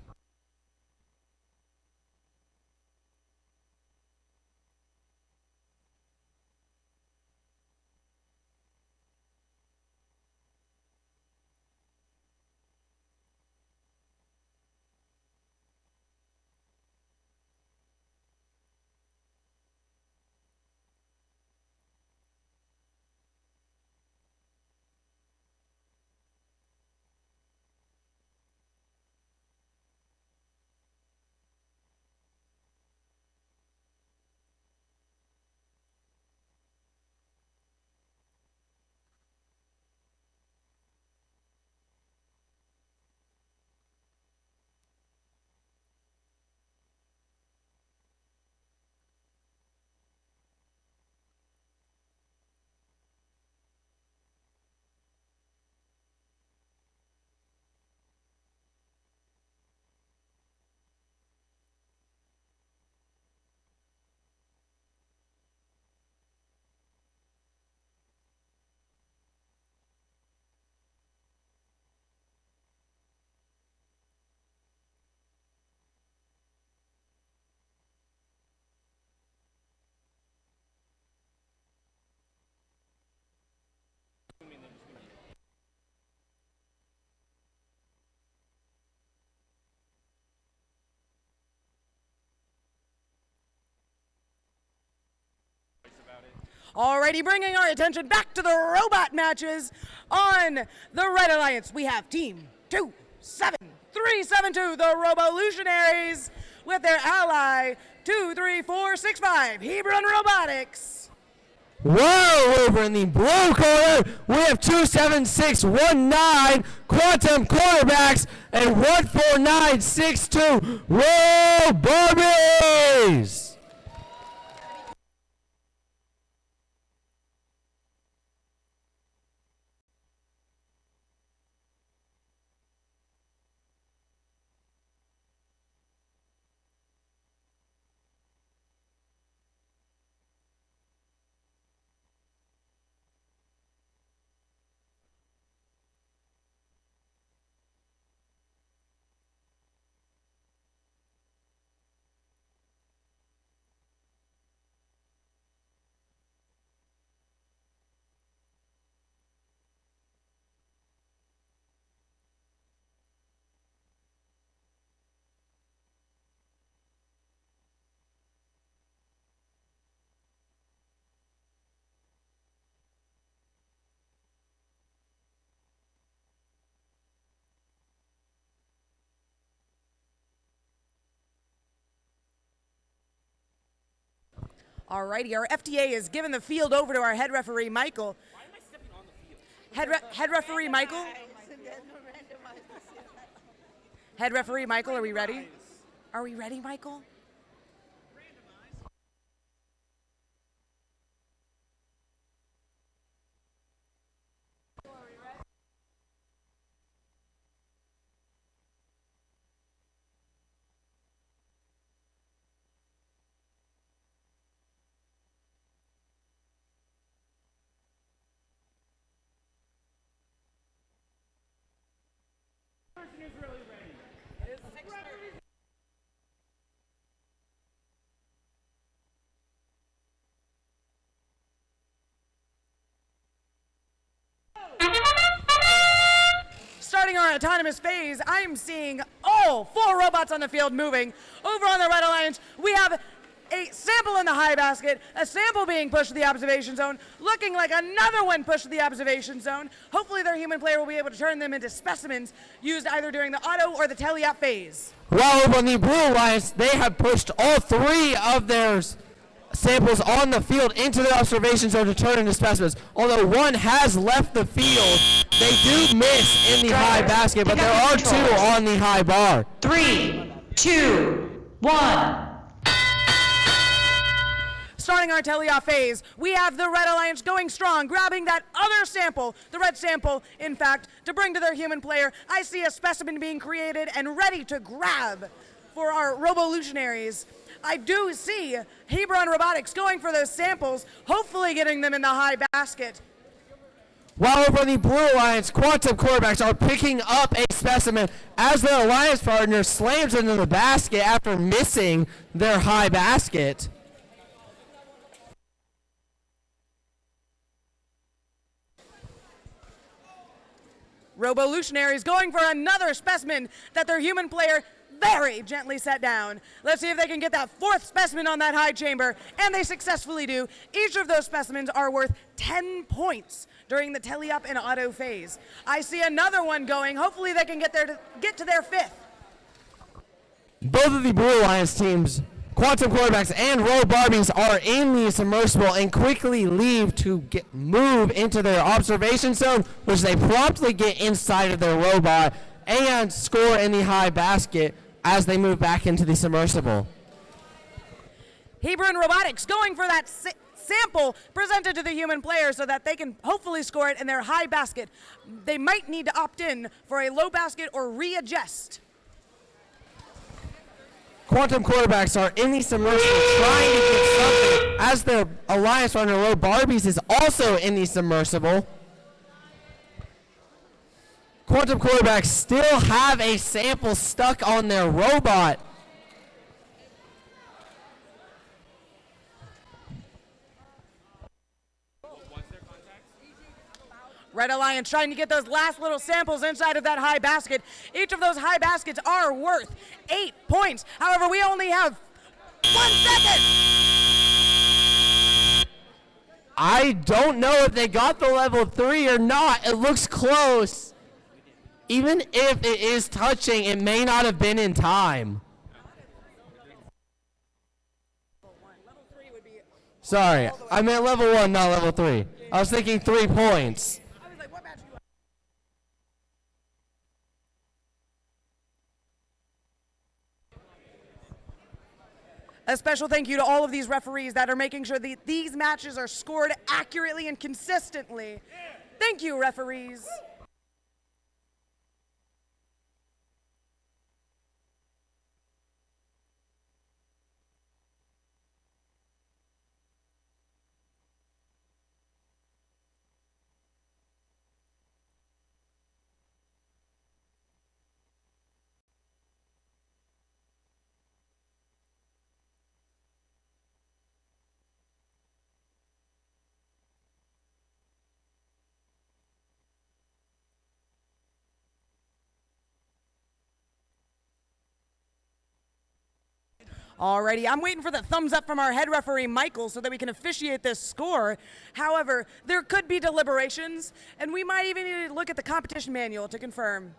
Alrighty, bringing our attention back to the robot matches. On the Red Alliance, we have Team 27372, the Rovolutionaries, with their ally 23465, Hebron Robotics. Whoa, over in the blue corner, we have 27619 Quantum Quarterbacks and 14962 Roll Barbies. Alrighty, our FTA is giving the field over to our head referee, Michael. Why am I stepping on the field? Head referee, Michael? Head referee, Michael, are we ready? Are we ready, Michael? Starting our autonomous phase, I'm seeing all 4 robots on the field moving. Over on the Red Alliance, we have a sample in the high basket, a sample being pushed to the observation zone, looking like another one pushed to the observation zone. Hopefully their human player will be able to turn them into specimens used either during the auto or the tele-op phase. While over on the Blue Alliance, they have pushed all 3 of their samples on the field into the observation zone to turn into specimens. Although one has left the field, they do miss in the high basket, but there are 2 on the high bar. 3, 2, 1. Starting our tele-off phase, we have the Red Alliance going strong, grabbing that other sample, the red sample, in fact, to bring to their human player. I see a specimen being created and ready to grab for our Rovolutionaries. I do see Hebron Robotics going for those samples, hopefully getting them in the high basket. While over on the Blue Alliance, Quantum Quarterbacks are picking up a specimen as their alliance partner slams into the basket after missing their high basket. Rovolutionaries going for another specimen that their human player very gently set down. Let's see if they can get that 4th specimen on that high chamber, and they successfully do. Each of those specimens are worth 10 points during the tele-up and auto phase. I see another one going. Hopefully they can get to their 5th. Both of the Blue Alliance teams, Quantum Quarterbacks and Roll Barbies, are in the submersible and quickly leave to move into their observation zone, which they promptly get inside of their robot and score in the high basket as they move back into the submersible. Hebron Robotics going for that sample presented to the human player so that they can hopefully score it in their high basket. They might need to opt in for a low basket or readjust. Quantum Quarterbacks are in the submersible trying to get something as their alliance runner Roll Barbies is also in the submersible. Quantum Quarterbacks still have a sample stuck on their robot. Red Alliance trying to get those last little samples inside of that high basket. Each of those high baskets are worth 8 points. However, we only have 1 second. I don't know if they got the level 3 or not. It looks close. Even if it is touching, it may not have been in time. Sorry, I meant level 1, not level 3. I was thinking 3 points. A special thank you to all of these referees that are making sure that these matches are scored accurately and consistently. Thank you, referees. Alrighty, I'm waiting for the thumbs up from our head referee, Michael, so that we can officiate this score. However, there could be deliberations, and we might even need to look at the competition manual to confirm.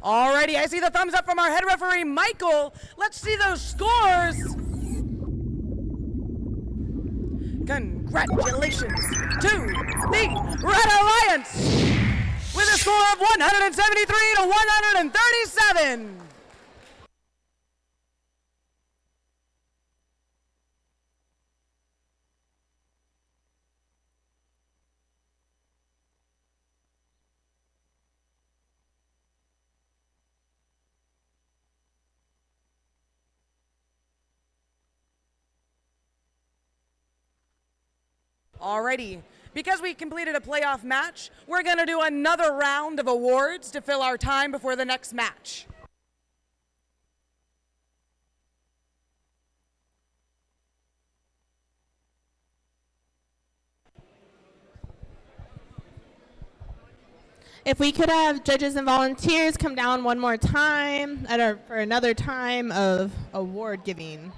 Alrighty, I see the thumbs up from our head referee, Michael. Let's see those scores. Congratulations to the Red Alliance with a score of 173 to 137. Alrighty, because we completed a playoff match, we're going to do another round of awards to fill our time before the next match. If we could have judges and volunteers come down one more time for another time of award giving.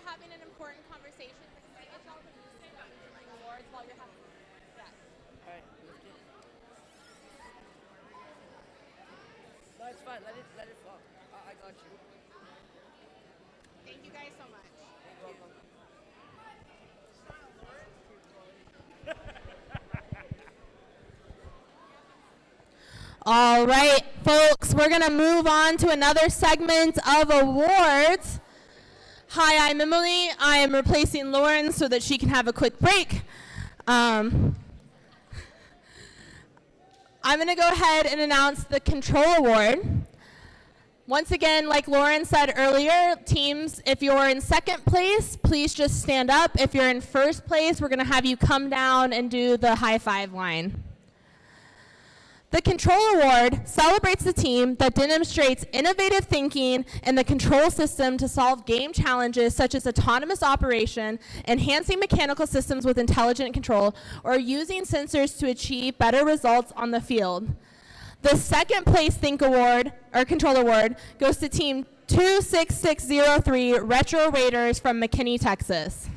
Having an important conversation. Can I get y'all to awards while you're having? Yes. All right. No, it's fine. Let it fall. I got you. Thank you guys so much. You're welcome. All right, folks, we're going to move on to another segment of awards. Hi, I'm Emily. I am replacing Lauren so that she can have a quick break. I'm going to go ahead and announce the Control Award. Once again, like Lauren said earlier, teams, if you're in second place, please just stand up. If you're in first place, we're going to have you come down and do the high five line. The Control Award celebrates the team that demonstrates innovative thinking in the control system to solve game challenges such as autonomous operation, enhancing mechanical systems with intelligent control, or using sensors to achieve better results on the field. The second place Think Award, or Control Award, goes to Team 26603 Retro Raiders from McKinney, Texas.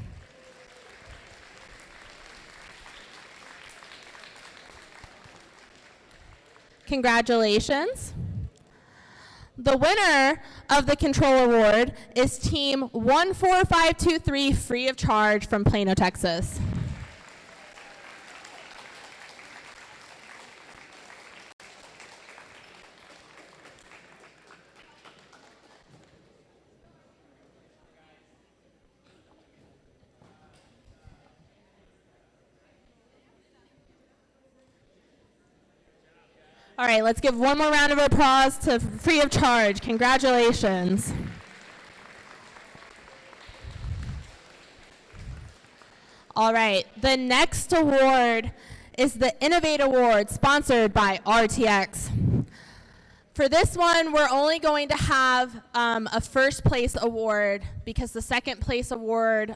Congratulations. The winner of the Control Award is Team 14523 Free of Charge from Plano, Texas. All right, let's give one more round of applause to Free of Charge. Congratulations. All right, the next award is the Innovate Award, sponsored by RTX. For this one, we're only going to have a first place award because the second place award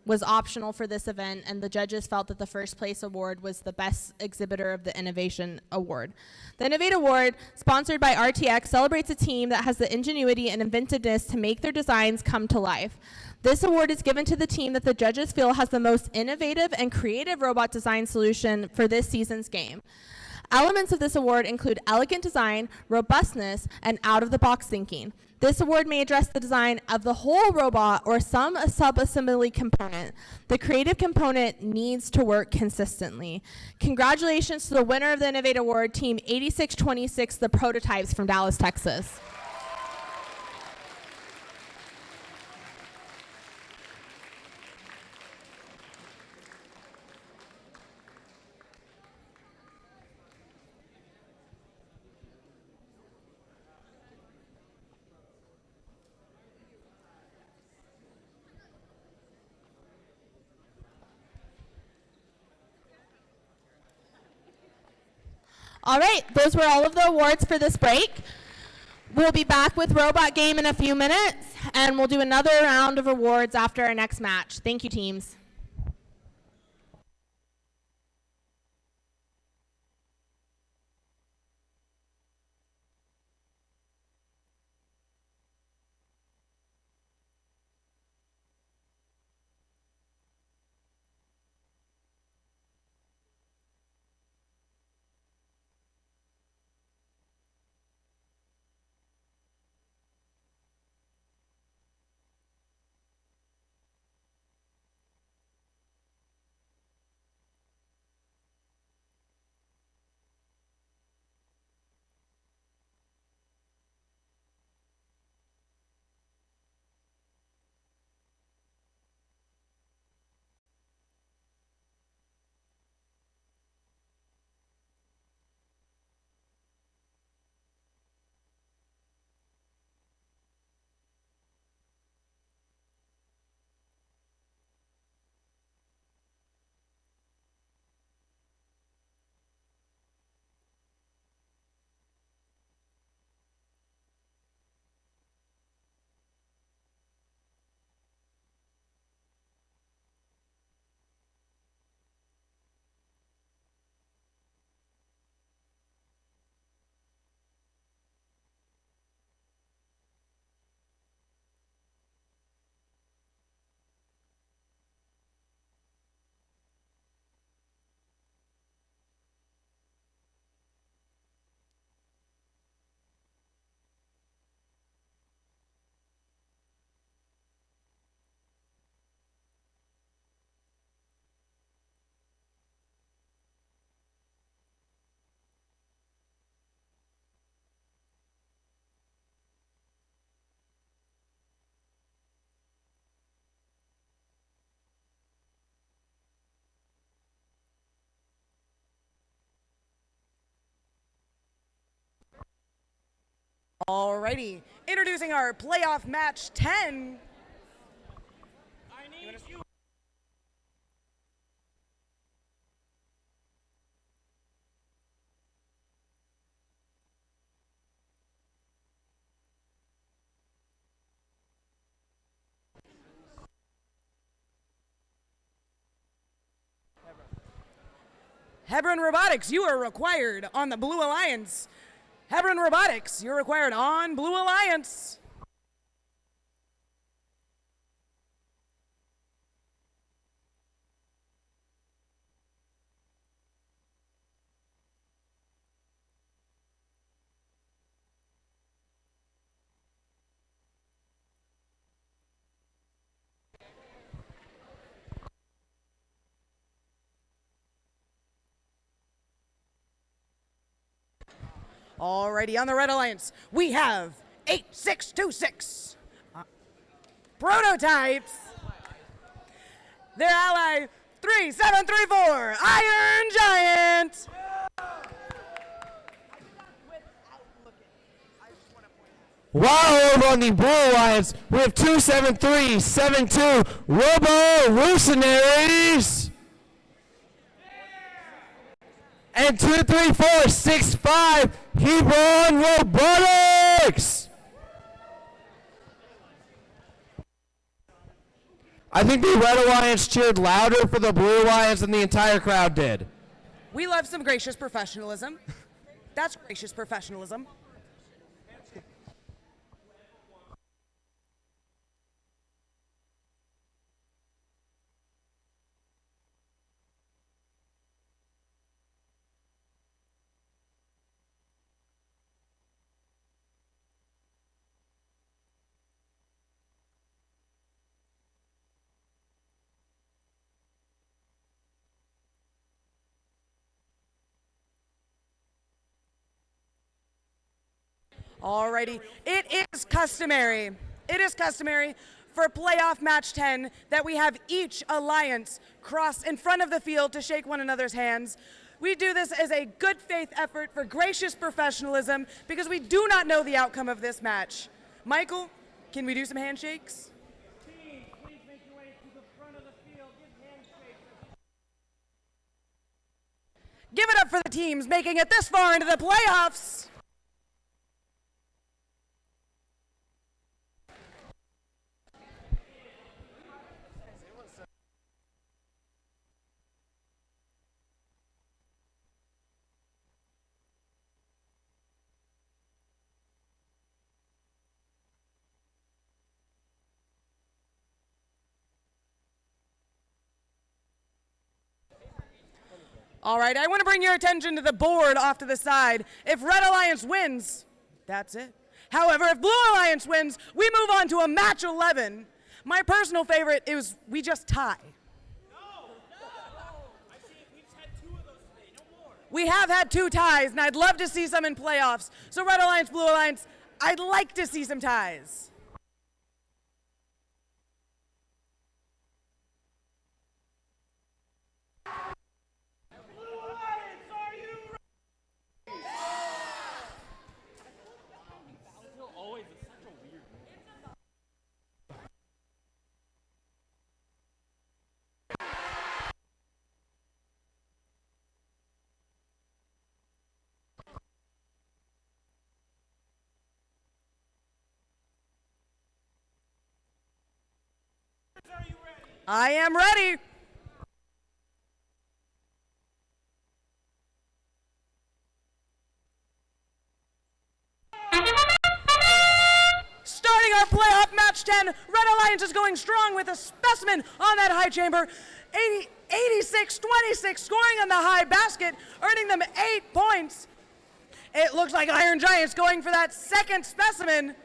was optional for this event, and the judges felt that the first place award was the best exhibitor of the Innovation Award. The Innovate Award, sponsored by RTX, celebrates a team that has the ingenuity and inventiveness to make their designs come to life. This award is given to the team that the judges feel has the most innovative and creative robot design solution for this season's game. Elements of this award include elegant design, robustness, and out-of-the-box thinking. This award may address the design of the whole robot or some sub-assembly component. The creative component needs to work consistently. Congratulations to the winner of the Innovate Award, Team 8626, the Prototypes from Dallas, Texas. All right, those were all of the awards for this break. We'll be back with Robot Game in a few minutes, and we'll do another round of awards after our next match. Thank you, teams. Alrighty, introducing our playoff match 10. Hebron Robotics, you are required on the Blue Alliance. Hebron Robotics, you're required on Blue Alliance. Alrighty, on the Red Alliance, we have 8626 Prototypes. Their ally, 3734 Iron Giant. While over on the Blue Alliance, we have 27372 Revolutionaries. And 23465 Hebron Robotics. I think the Red Alliance cheered louder for the Blue Alliance than the entire crowd did. We love some gracious professionalism. That's gracious professionalism. Alrighty, it is customary for playoff match 10 that we have each alliance cross in front of the field to shake one another's hands. We do this as a good faith effort for gracious professionalism because we do not know the outcome of this match. Michael, can we do some handshakes? Team, please make your way to the front of the field. Give handshakes. Give it up for the teams making it this far into the playoffs. All right, I want to bring your attention to the board off to the side. If Red Alliance wins, that's it. However, if Blue Alliance wins, we move on to a match 11. My personal favorite is we just tie. We have had 2 ties, and I'd love to see some in playoffs. So Red Alliance, Blue Alliance, I'd like to see some ties. I am ready. Starting our playoff match 10, Red Alliance is going strong with a specimen on that high chamber. 86-26, scoring on the high basket, earning them 8 points. It looks like Iron Giant's going for that second specimen.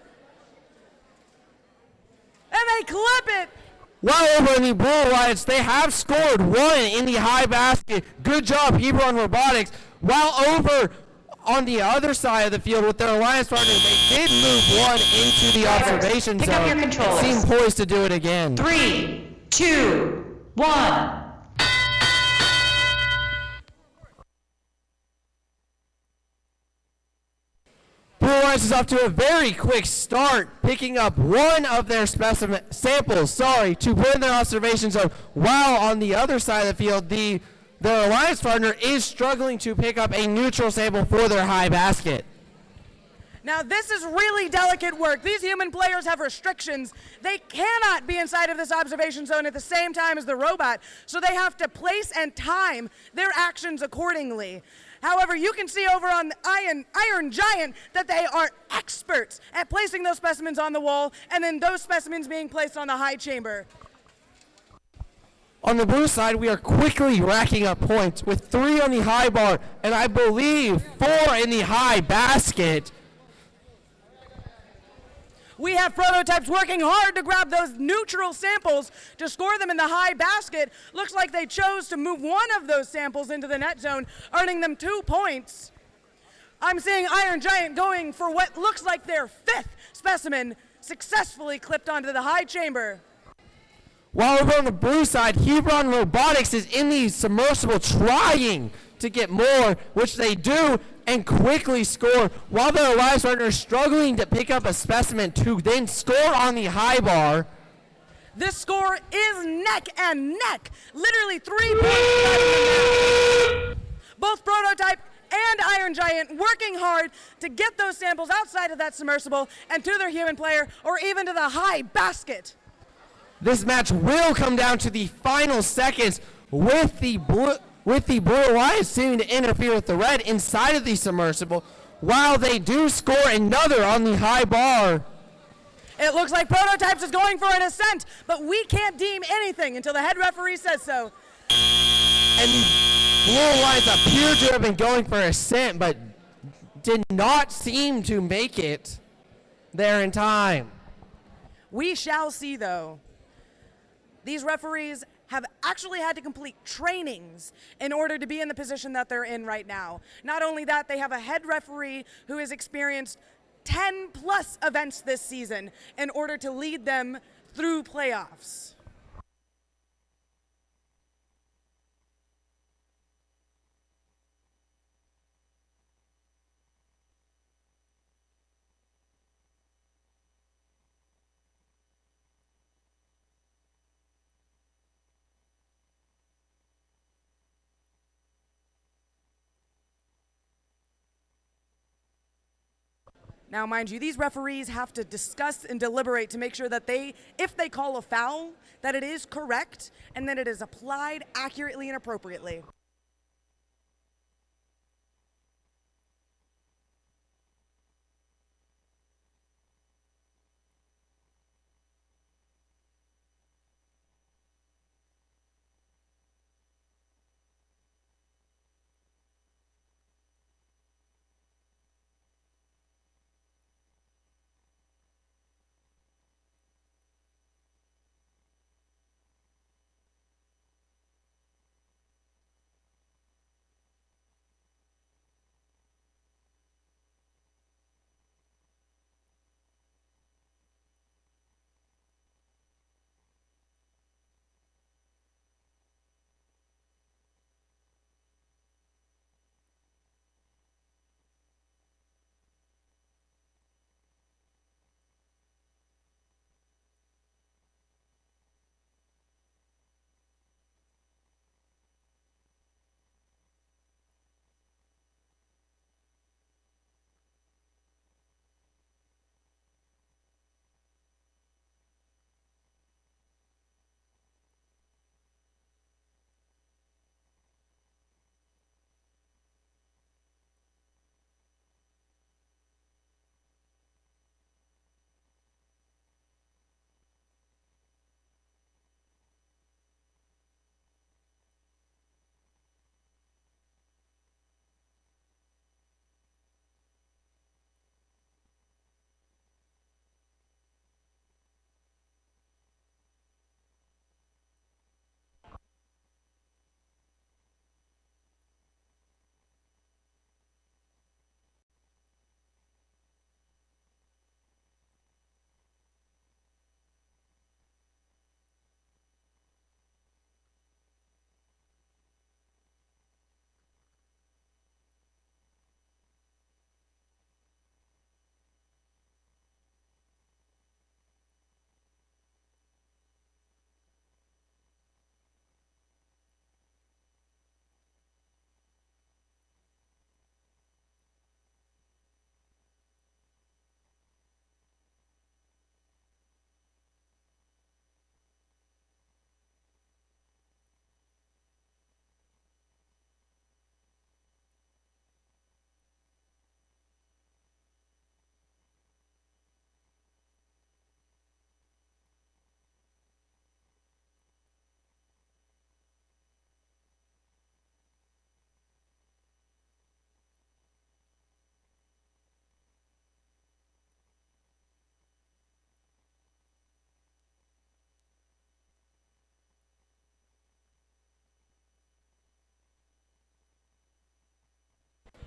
And they clip it. While over in the Blue Alliance, they have scored 1 in the high basket. Good job, Hebron Robotics. While over on the other side of the field with their alliance partner, they did move 1 into the observation Pick up your zone. controllers. Seem poised to do it again. 3, 2, 1. Blue Alliance Alliance is off to a very quick start, picking up one of their samples, to put in their observation zone, while on the other side of the field, their Alliance partner is struggling to pick up a neutral sample for their high basket. Now this is really delicate work. These human players have restrictions. They cannot be inside of this observation zone at the same time as the robot, so they have to place and time their actions accordingly. However, you can see over on the Iron Giant that they are experts at placing those specimens on the wall and then those specimens being placed on the high chamber. On the blue side, we are quickly racking up points with 3 on the high bar and I believe 4 in the high basket. We have prototypes working hard to grab those neutral samples to score them in the high basket. Looks like they chose to move one of those samples into the net zone, earning them 2 points. I'm seeing Iron Giant going for what looks like their 5th specimen, successfully clipped onto the high chamber. While over on the blue side, Hebron Robotics is in the submersible trying to get more, which they do, and quickly score, while their Alliance partner is struggling to pick up a specimen to then score on the high bar. This score is neck and neck, literally 3 points. Both Prototype and Iron Giant working hard to get those samples outside of that submersible and to their human player or even to the high basket. This match will come down to the final seconds with the Blue Alliance seeming to interfere with the red inside of the submersible, while they do score another on the high bar. It looks like Prototypes is going for an ascent, but we can't deem anything until the head referee says so. And the Blue Alliance appear to have been going for ascent, but did not seem to make it there in time. We shall see, though. These referees have actually had to complete trainings in order to be in the position that they're in right now. Not only that, they have a head referee who has experienced 10 plus events this season in order to lead them through playoffs. Now, mind you, these referees have to discuss and deliberate to make sure that if they call a foul, that it is correct and that it is applied accurately and appropriately.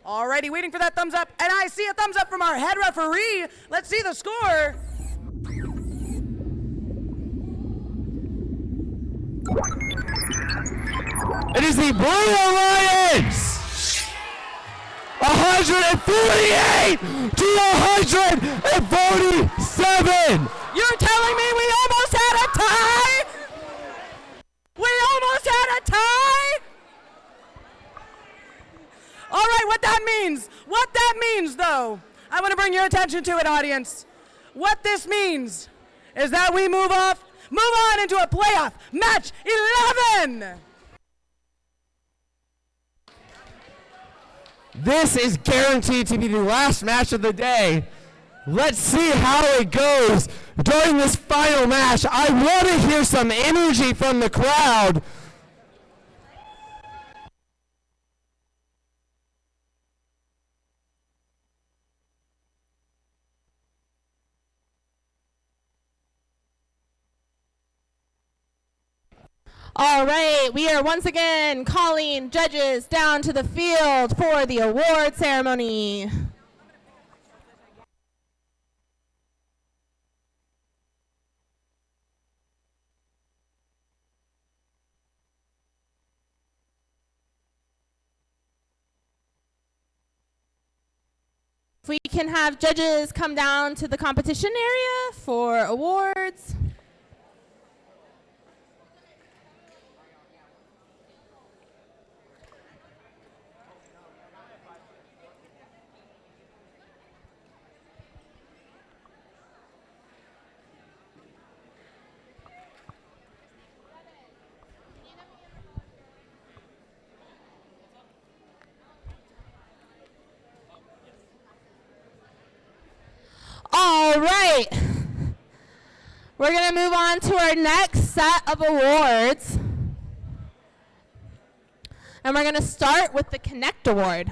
Alrighty, waiting for that thumbs up, and I see a thumbs up from our head referee. Let's see the score. It is the Blue Alliance! 148 to 147! You're telling me we almost had a tie? We almost had a tie? All right, what that means though, I want to bring your attention to it, audience. What this means is that we move on into a playoff match 11. This is guaranteed to be the last match of the day. Let's see how it goes during this final match. I want to hear some energy from the crowd. All right, we are once again calling judges down to the field for the award ceremony. If we can have judges come down to the competition area for awards. All right. We're going to move on to our next set of awards. And we're going to start with the Connect Award.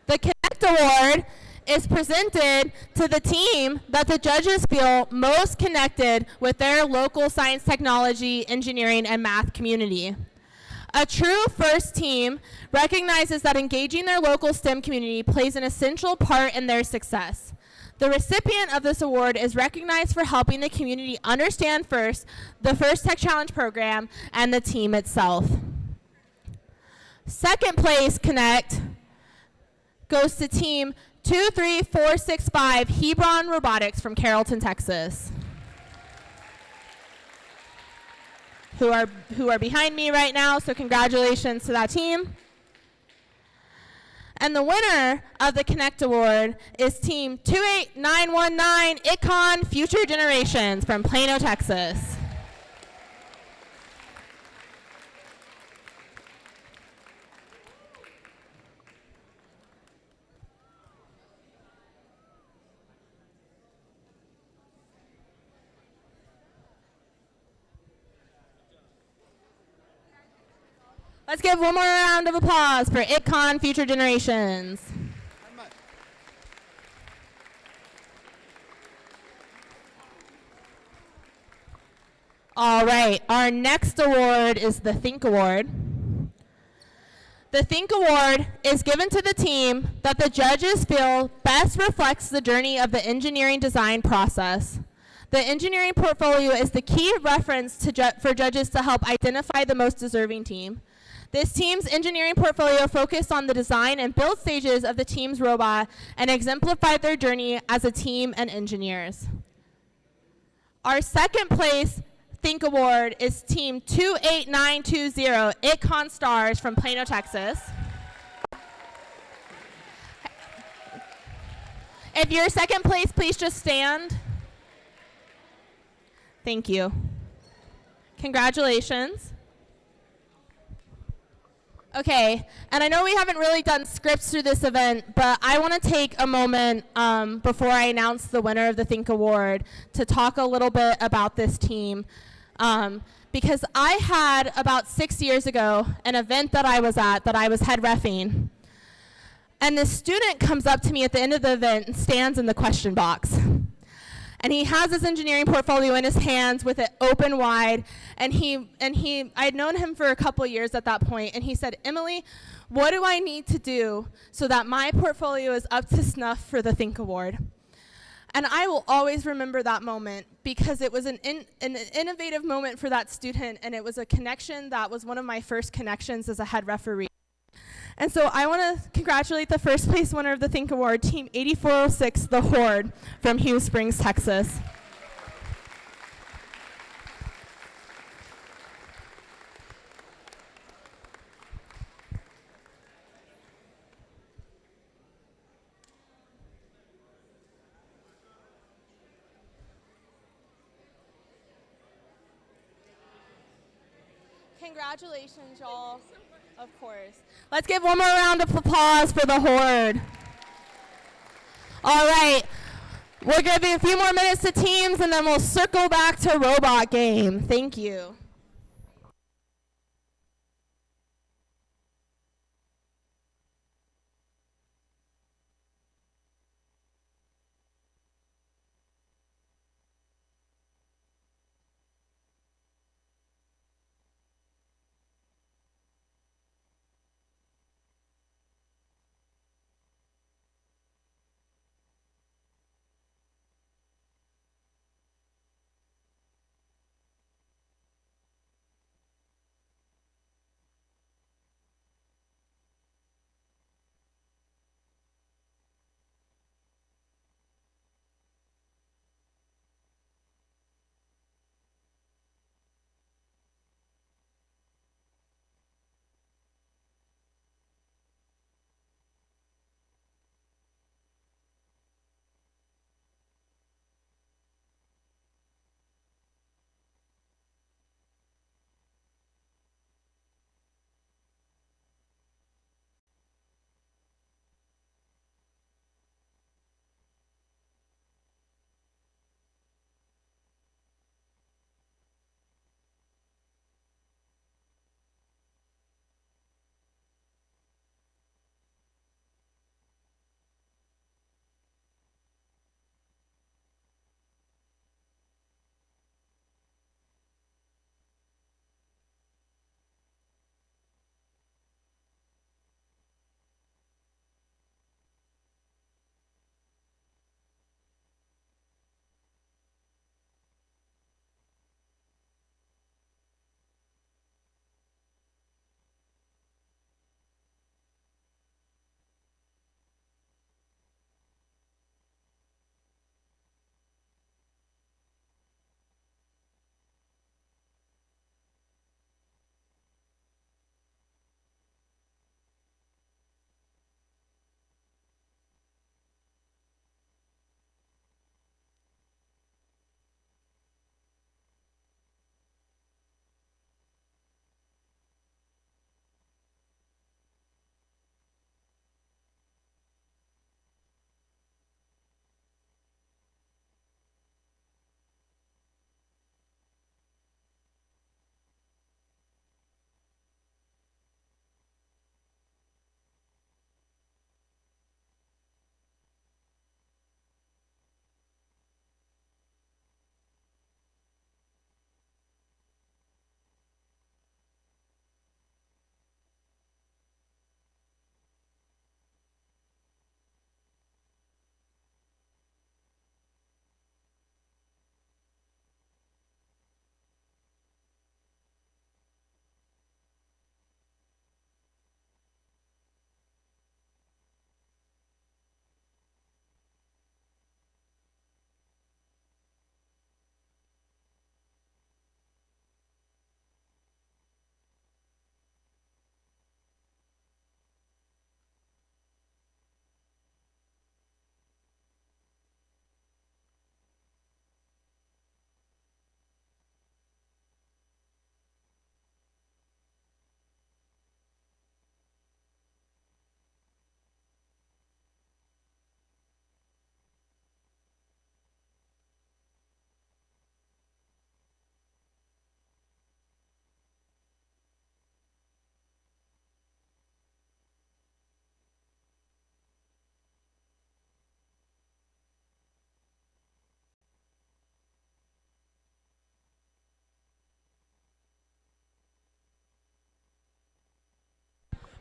The Connect Award is presented to the team that the judges feel most connected with their local science, technology, engineering, and math community. A true FIRST team recognizes that engaging their local STEM community plays an essential part in their success. The recipient of this award is recognized for helping the community understand FIRST, the FIRST Tech Challenge program, and the team itself. Second place Connect goes to team 23465 Hebron Robotics from Carrollton, Texas. Who are behind me right now, so congratulations to that team. And the winner of the Connect Award is team 28919 Icon Future Generations from Plano, Texas. Let's give one more round of applause for ItCon Future Generations. All right, our next award is the Think Award. The Think Award is given to the team that the judges feel best reflects the journey of the engineering design process. The engineering portfolio is the key reference for judges to help identify the most deserving team. This team's engineering portfolio focused on the design and build stages of the team's robot and exemplified their journey as a team and engineers. Our second place Think Award is team 28920 ItCon Stars from Plano, Texas. If you're second place, please just stand. Thank you. Congratulations. Okay, and I know we haven't really done scripts through this event, but I want to take a moment before I announce the winner of the Think Award to talk a little bit about this team. Because I had, about 6 years ago, an event that I was at that I was head reffing. And this student comes up to me at the end of the event and stands in the question box. And he has his engineering portfolio in his hands with it open wide. And I had known him for a couple years at that point. And he said, "Emily, What do I need to do so that my portfolio is up to snuff for the Think Award? And I will always remember that moment because it was an innovative moment for that student, and it was a connection that was one of my first connections as a head referee. And so I want to congratulate the first place winner of the Think Award, Team 8406, The Horde, from Hughes Springs, Texas. Congratulations, y'all. Of course. Let's give one more round of applause for the Horde. All right. We'll give you a few more minutes to teams, and then we'll circle back to robot game. Thank you.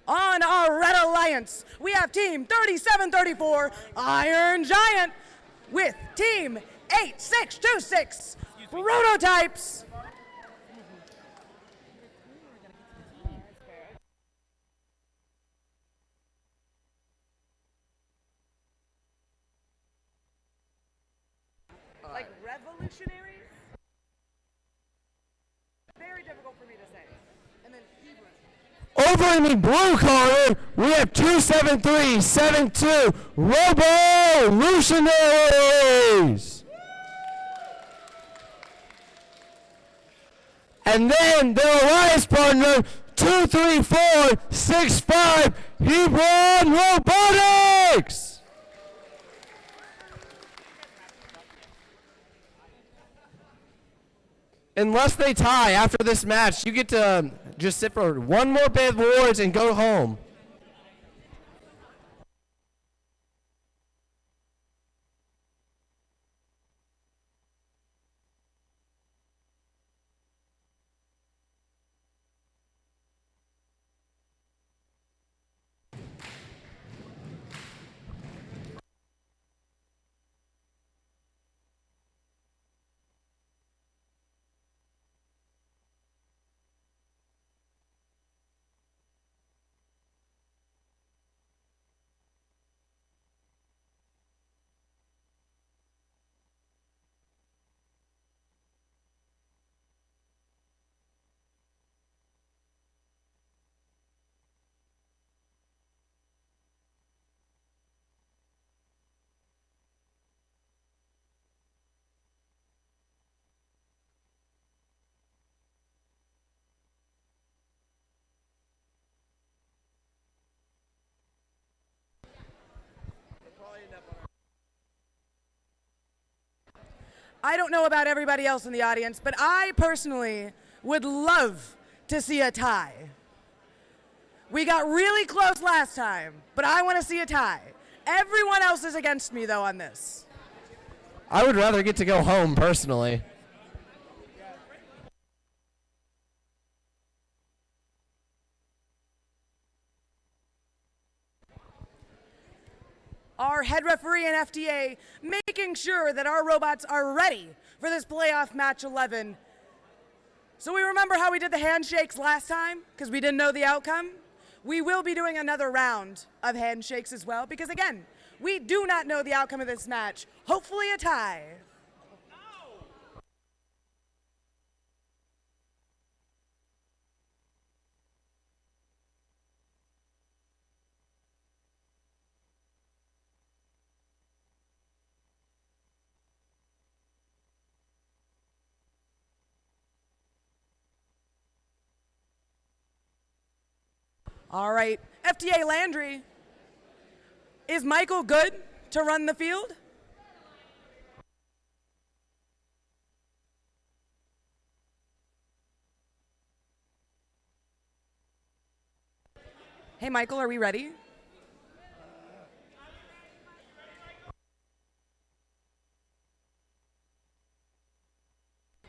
On our Red Alliance, we have Team 3734 Iron Giant with Team 8626 Prototypes. Like revolutionaries? Very difficult for me to say. And then Hebrew. Over in the blue corner, we have 27372 Revolutionaries. And then their alliance partner, 23465 Hebron Robotics. Unless they tie after this match, you get to just sit for one more bit of awards and go home. I don't know about everybody else in the audience, but I personally would love to see a tie. We got really close last time, but I want to see a tie. Everyone else is against me, though, on this. I would rather get to go home, personally. Our head referee and FTA making sure that our robots are ready for this playoff match 11. So we remember how we did the handshakes last time because we didn't know the outcome? We will be doing another round of handshakes as well because, again, we do not know the outcome of this match. Hopefully a tie. All right, FTA Landry, is Michael good to run the field? Hey, Michael, are we ready?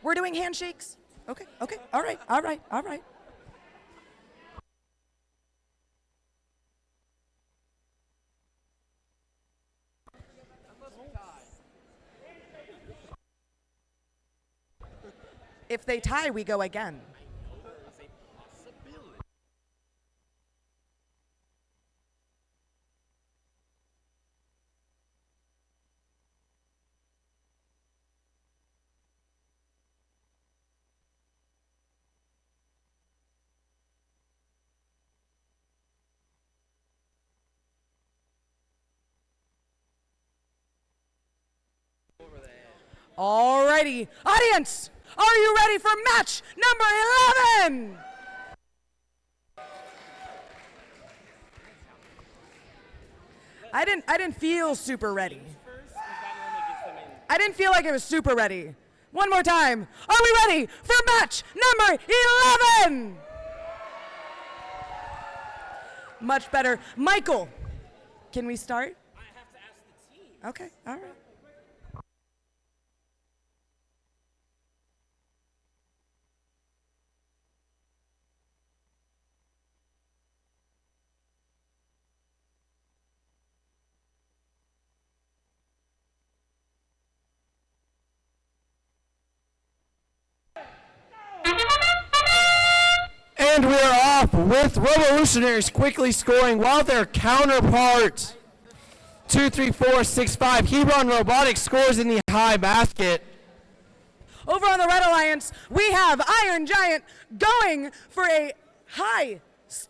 We're doing handshakes. Okay, all right. If they tie, we go again. Alrighty, audience, are you ready for match number 11? I didn't feel super ready. I didn't feel like it was super ready. One more time. Are we ready for match number 11? Much better. Michael, can we start? I have to ask the team. Okay, all right. And we are off with Revolutionaries quickly scoring while their counterpart 23465 Hebron Robotics scores in the high basket. Over on the Red Alliance, we have Iron Giant going for a high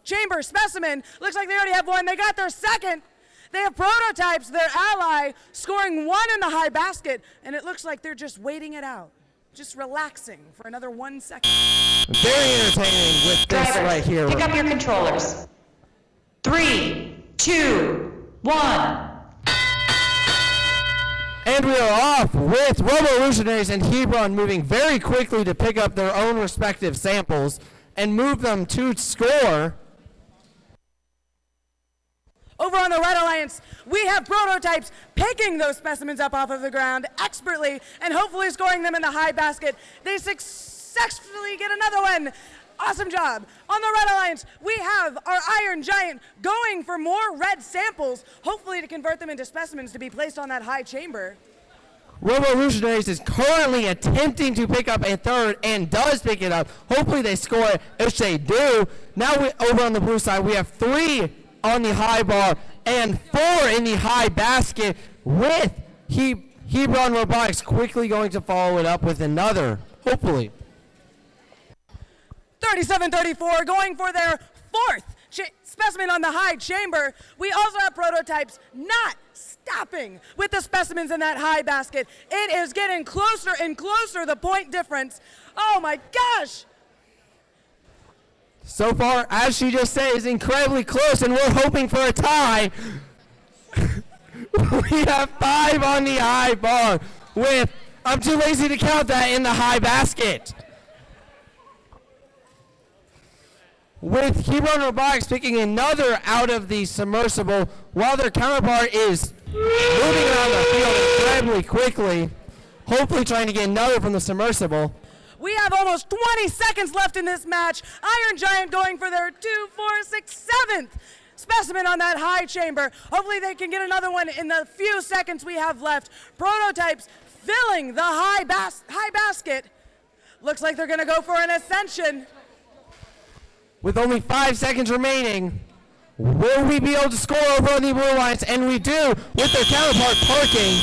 chamber specimen. Looks like they already have one. They got their second. They have Prototypes, their ally, scoring one in the high basket, and it looks like they're just waiting it out, just relaxing for another 1 second. Very entertaining with this Drivers, right here. pick up your controllers. 3, 2, 1. And we are off with Revolutionaries and Hebron moving very quickly to pick up their own respective samples and move them to score. Over on the Red Alliance, we have Prototypes picking those specimens up off of the ground expertly and hopefully scoring them in the high basket. They successfully get another one. Awesome job. On the Red Alliance, we have our Iron Giant going for more red samples, hopefully to convert them into specimens to be placed on that high chamber. Revolutionaries is currently attempting to pick up a third and does pick it up. Hopefully they score it. If they do, now over on the blue side, we have 3 on the high bar and 4 in the high basket with Hebron Robotics quickly going to follow it up with another, hopefully. 37-34 going for their fourth specimen on the high chamber. We also have Prototypes not stopping with the specimens in that high basket. It is getting closer and closer, the point difference. Oh my gosh! So far, as she just said, is incredibly close, and we're hoping for a tie. We have 5 on the high bar with, I'm too lazy to count that, in the high basket. With Hebron Robotics picking another out of the submersible while their counterpart is moving around the field incredibly quickly, hopefully trying to get another from the submersible. We have almost 20 seconds left in this match. Iron Giant going for their 2, 4, 6, 7th specimen on that high chamber. Hopefully they can get another one in the few seconds we have left. Prototypes filling the high basket. Looks like they're going to go for an ascension. With only 5 seconds remaining, will we be able to score over on the blue lines? And we do, with their counterpart parking.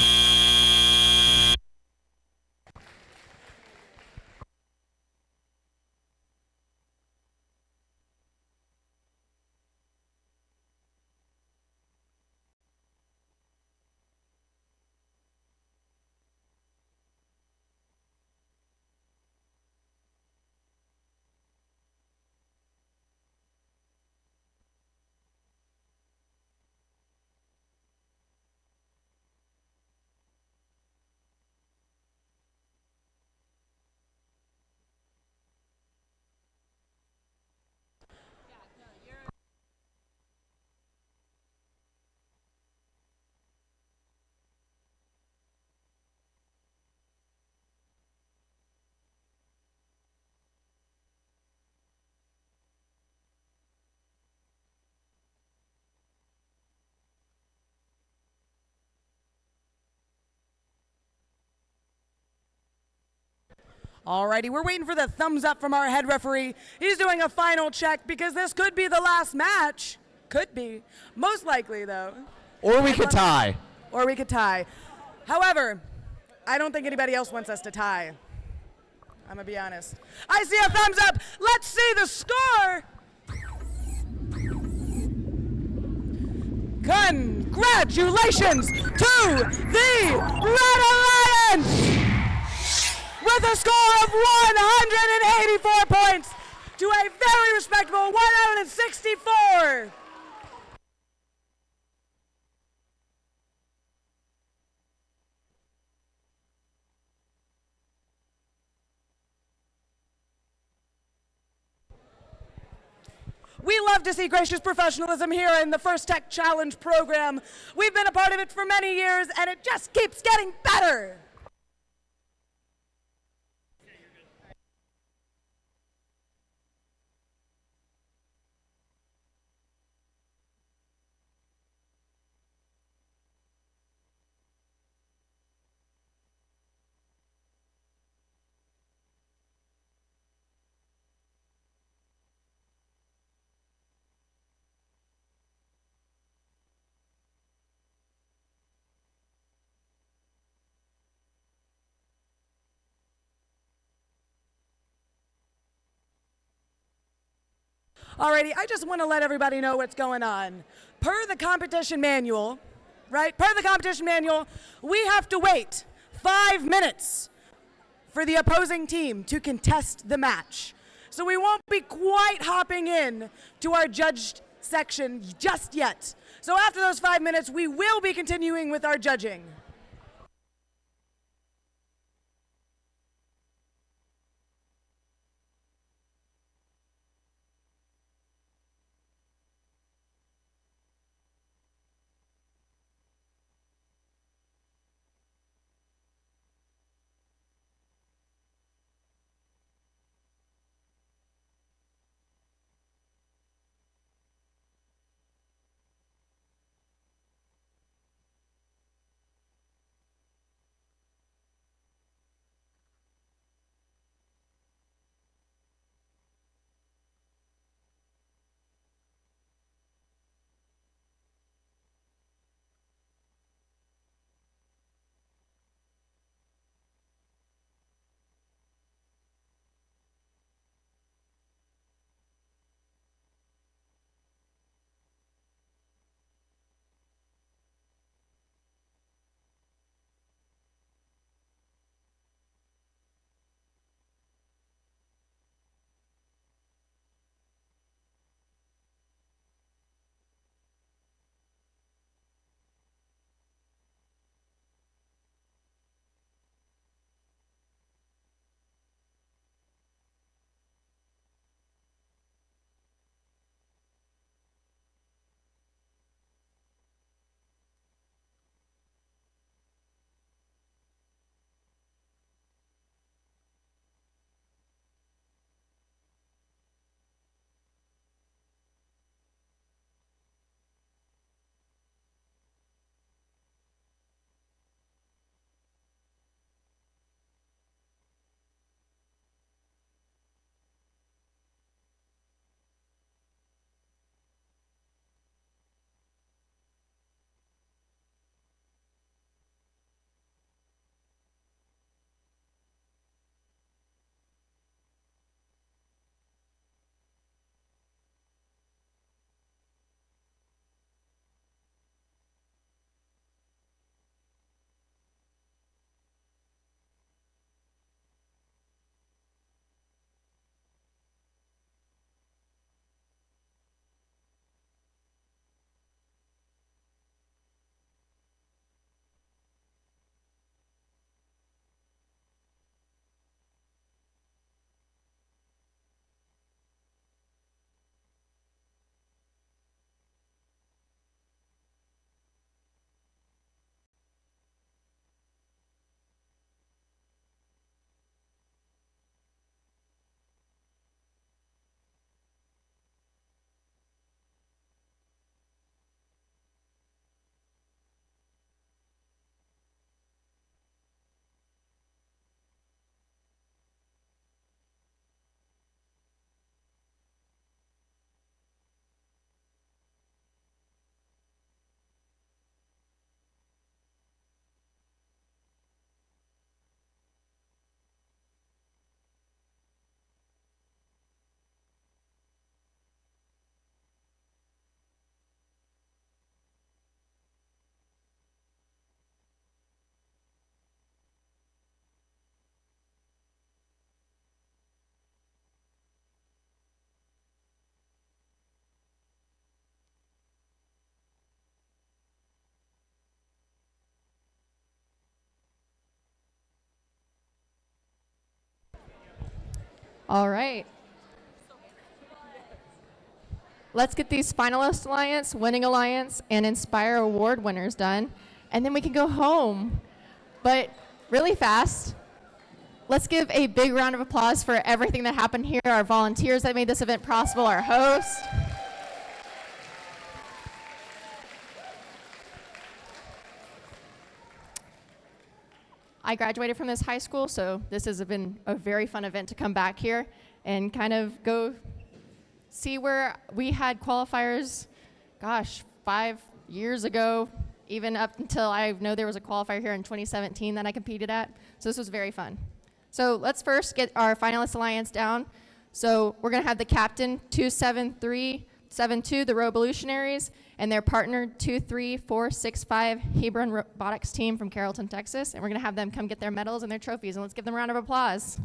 Alrighty, we're waiting for the thumbs up from our head referee. He's doing a final check because this could be the last match. Could be. Most likely, though. Or we could tie. Or we could tie. However, I don't think anybody else wants us to tie. I'm going to be honest. I see a thumbs up. Let's see the score. Congratulations to the Red Alliance! With a score of 184 points to a very respectable 164. We love to see gracious professionalism here in the First Tech Challenge program. We've been a part of it for many years, and it just keeps getting better. Alrighty, I just want to let everybody know what's going on. Per the competition manual, right? Per the competition manual, we have to wait 5 minutes for the opposing team to contest the match. So we won't be quite hopping in to our judged section just yet. So after those 5 minutes, we will be continuing with our judging. All right. Let's get these finalist alliance, winning alliance, and Inspire Award winners done, and then we can go home. But really fast, let's give a big round of applause for everything that happened here, our volunteers that made this event possible, our host. I graduated from this high school, so this has been a very fun event to come back here and kind of go see where we had qualifiers, gosh, 5 years ago, even up until I know there was a qualifier here in 2017 that I competed at. So this was very fun. So let's first get our finalist alliance down. So we're going to have the captain 27372, the Revolutionaries, and their partner 23465, Hebron Robotics team from Carrollton, Texas. And we're going to have them come get their medals and their trophies. And let's give them a round of applause.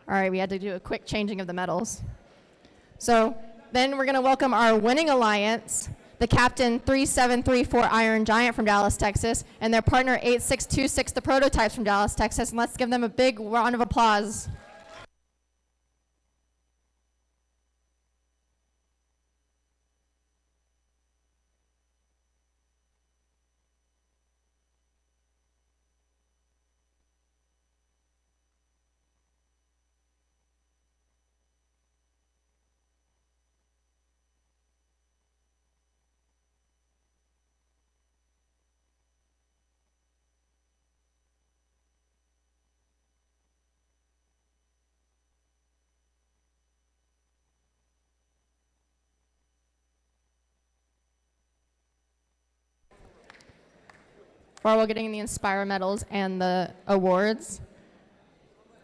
All right, we had to do a quick changing of the medals. So then we're going to welcome our winning alliance, the captain 3734 Iron Giant from Dallas, Texas, and their partner 8626, the Prototypes from Dallas, Texas. And let's give them a big round of applause. While we're getting the Inspire medals and the awards.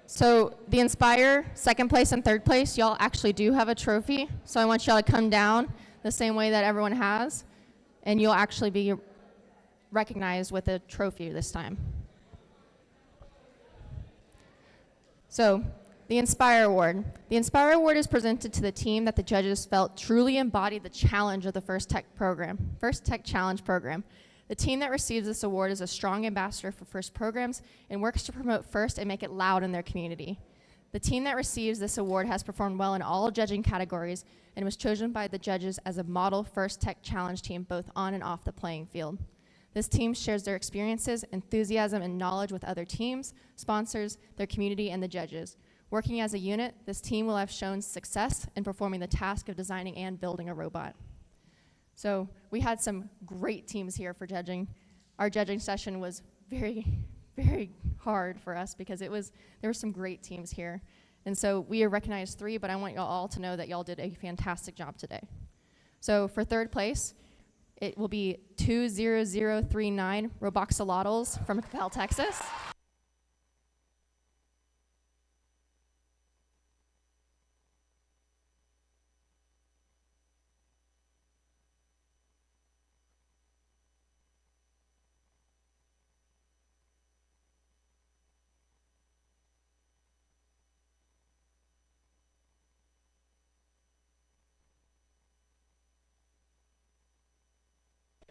So the Inspire, second place and third place, y'all actually do have a trophy. So I want y'all to come down the same way that everyone has, and you'll actually be recognized with a trophy this time. So the Inspire Award. The Inspire Award is presented to the team that the judges felt truly embodied the challenge of the First Tech Challenge program. The team that receives this award is a strong ambassador for FIRST programs and works to promote FIRST and make it loud in their community. The team that receives this award has performed well in all judging categories and was chosen by the judges as a model FIRST Tech Challenge team both on and off the playing field. This team shares their experiences, enthusiasm, and knowledge with other teams, sponsors, their community, and the judges. Working as a unit, this team will have shown success in performing the task of designing and building a robot. So we had some great teams here for judging. Our judging session was very, very hard for us because there were some great teams here. And so we recognized 3, but I want y'all all to know that y'all did a fantastic job today. So for third place, it will be 20039 Roboxolotls from Capel, Texas.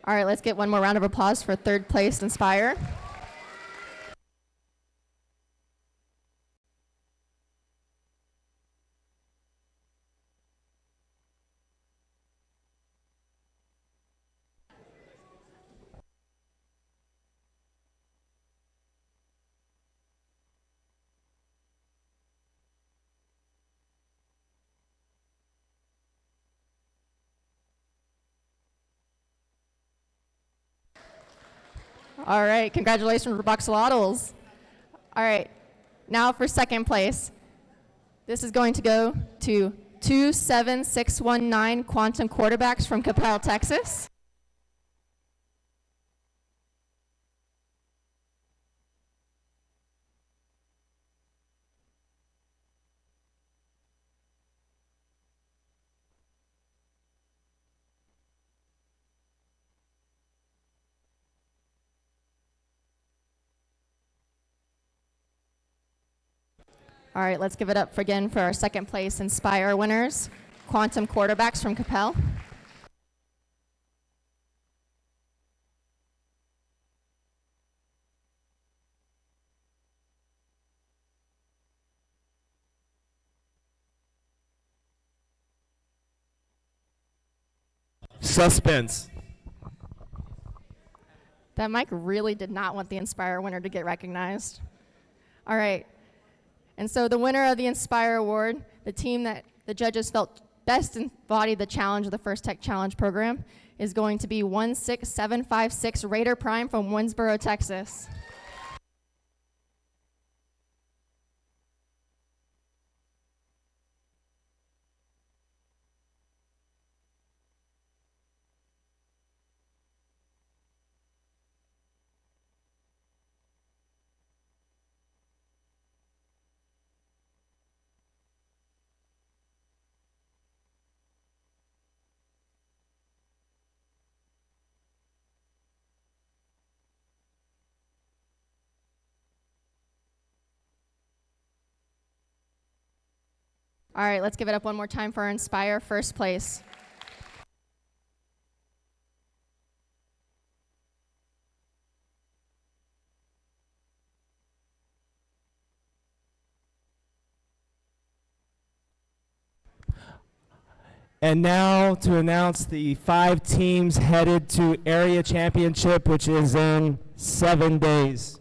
All right, let's get one more round of applause for third place Inspire. All right, congratulations, Roboxolotls. All right, now for second place. This is going to go to 27619 Quantum Quarterbacks from Capel, Texas. All right, let's give it up again for our second place Inspire winners, Quantum Quarterbacks from Capel. suspense. That mic really did not want the Inspire winner to get recognized. All right. And so the winner of the Inspire Award, the team that the judges felt best embodied the challenge of the First Tech Challenge program, is going to be 16756 Raider Prime from Winsboro, Texas. All right, let's give it up one more time for our Inspire first place. And now to announce the 5 teams headed to area championship, which is in 7 days.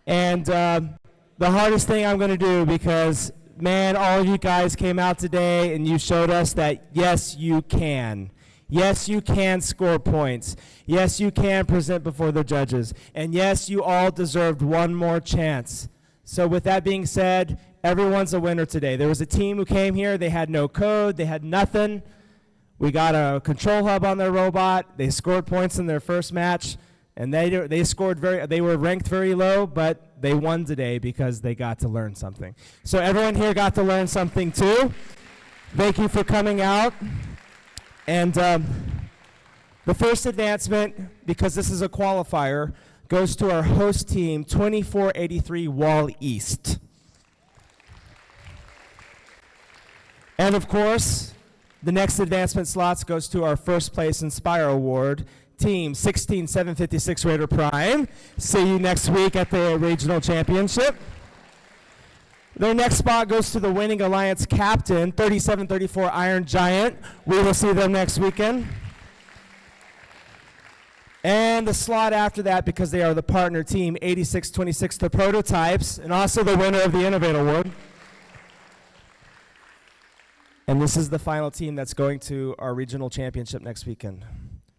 And the hardest thing I'm going to do, because man, all of you guys came out today and you showed us that yes, you can. Yes, you can score points. Yes, you can present before the judges. And yes, you all deserved one more chance. So with that being said, everyone's a winner today. There was a team who came here, they had no code, they had nothing. We got a control hub on their robot. They scored points in their first match, and they were ranked very low, but they won today because they got to learn something. So everyone here got to learn something too. Thank you for coming out. And the first advancement, because this is a qualifier, goes to our host team, 2483 Wall East. And of course, the next advancement slots goes to our first place Inspire Award, team 16756 Raider Prime. See you next week at the regional championship. Their next spot goes to the winning alliance captain, 3734 Iron Giant. We will see them next weekend. And the slot after that, because they are the partner team, 8626 The Prototypes, and also the winner of the Innovate Award. And this is the final team that's going to our regional championship next weekend.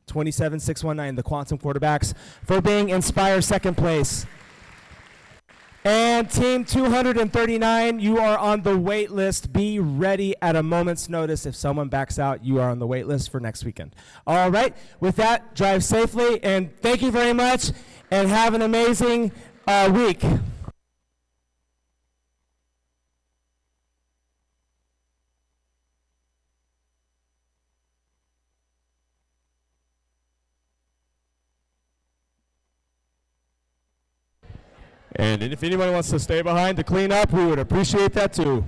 27619, the Quantum Quarterbacks, for being Inspire second place. And team 239, you are on the wait list. Be ready at a moment's notice. If someone backs out, you are on the wait list for next weekend. All right, with that, drive safely, and thank you very much, and have an amazing week. And if anybody wants to stay behind to clean up, we would appreciate that too.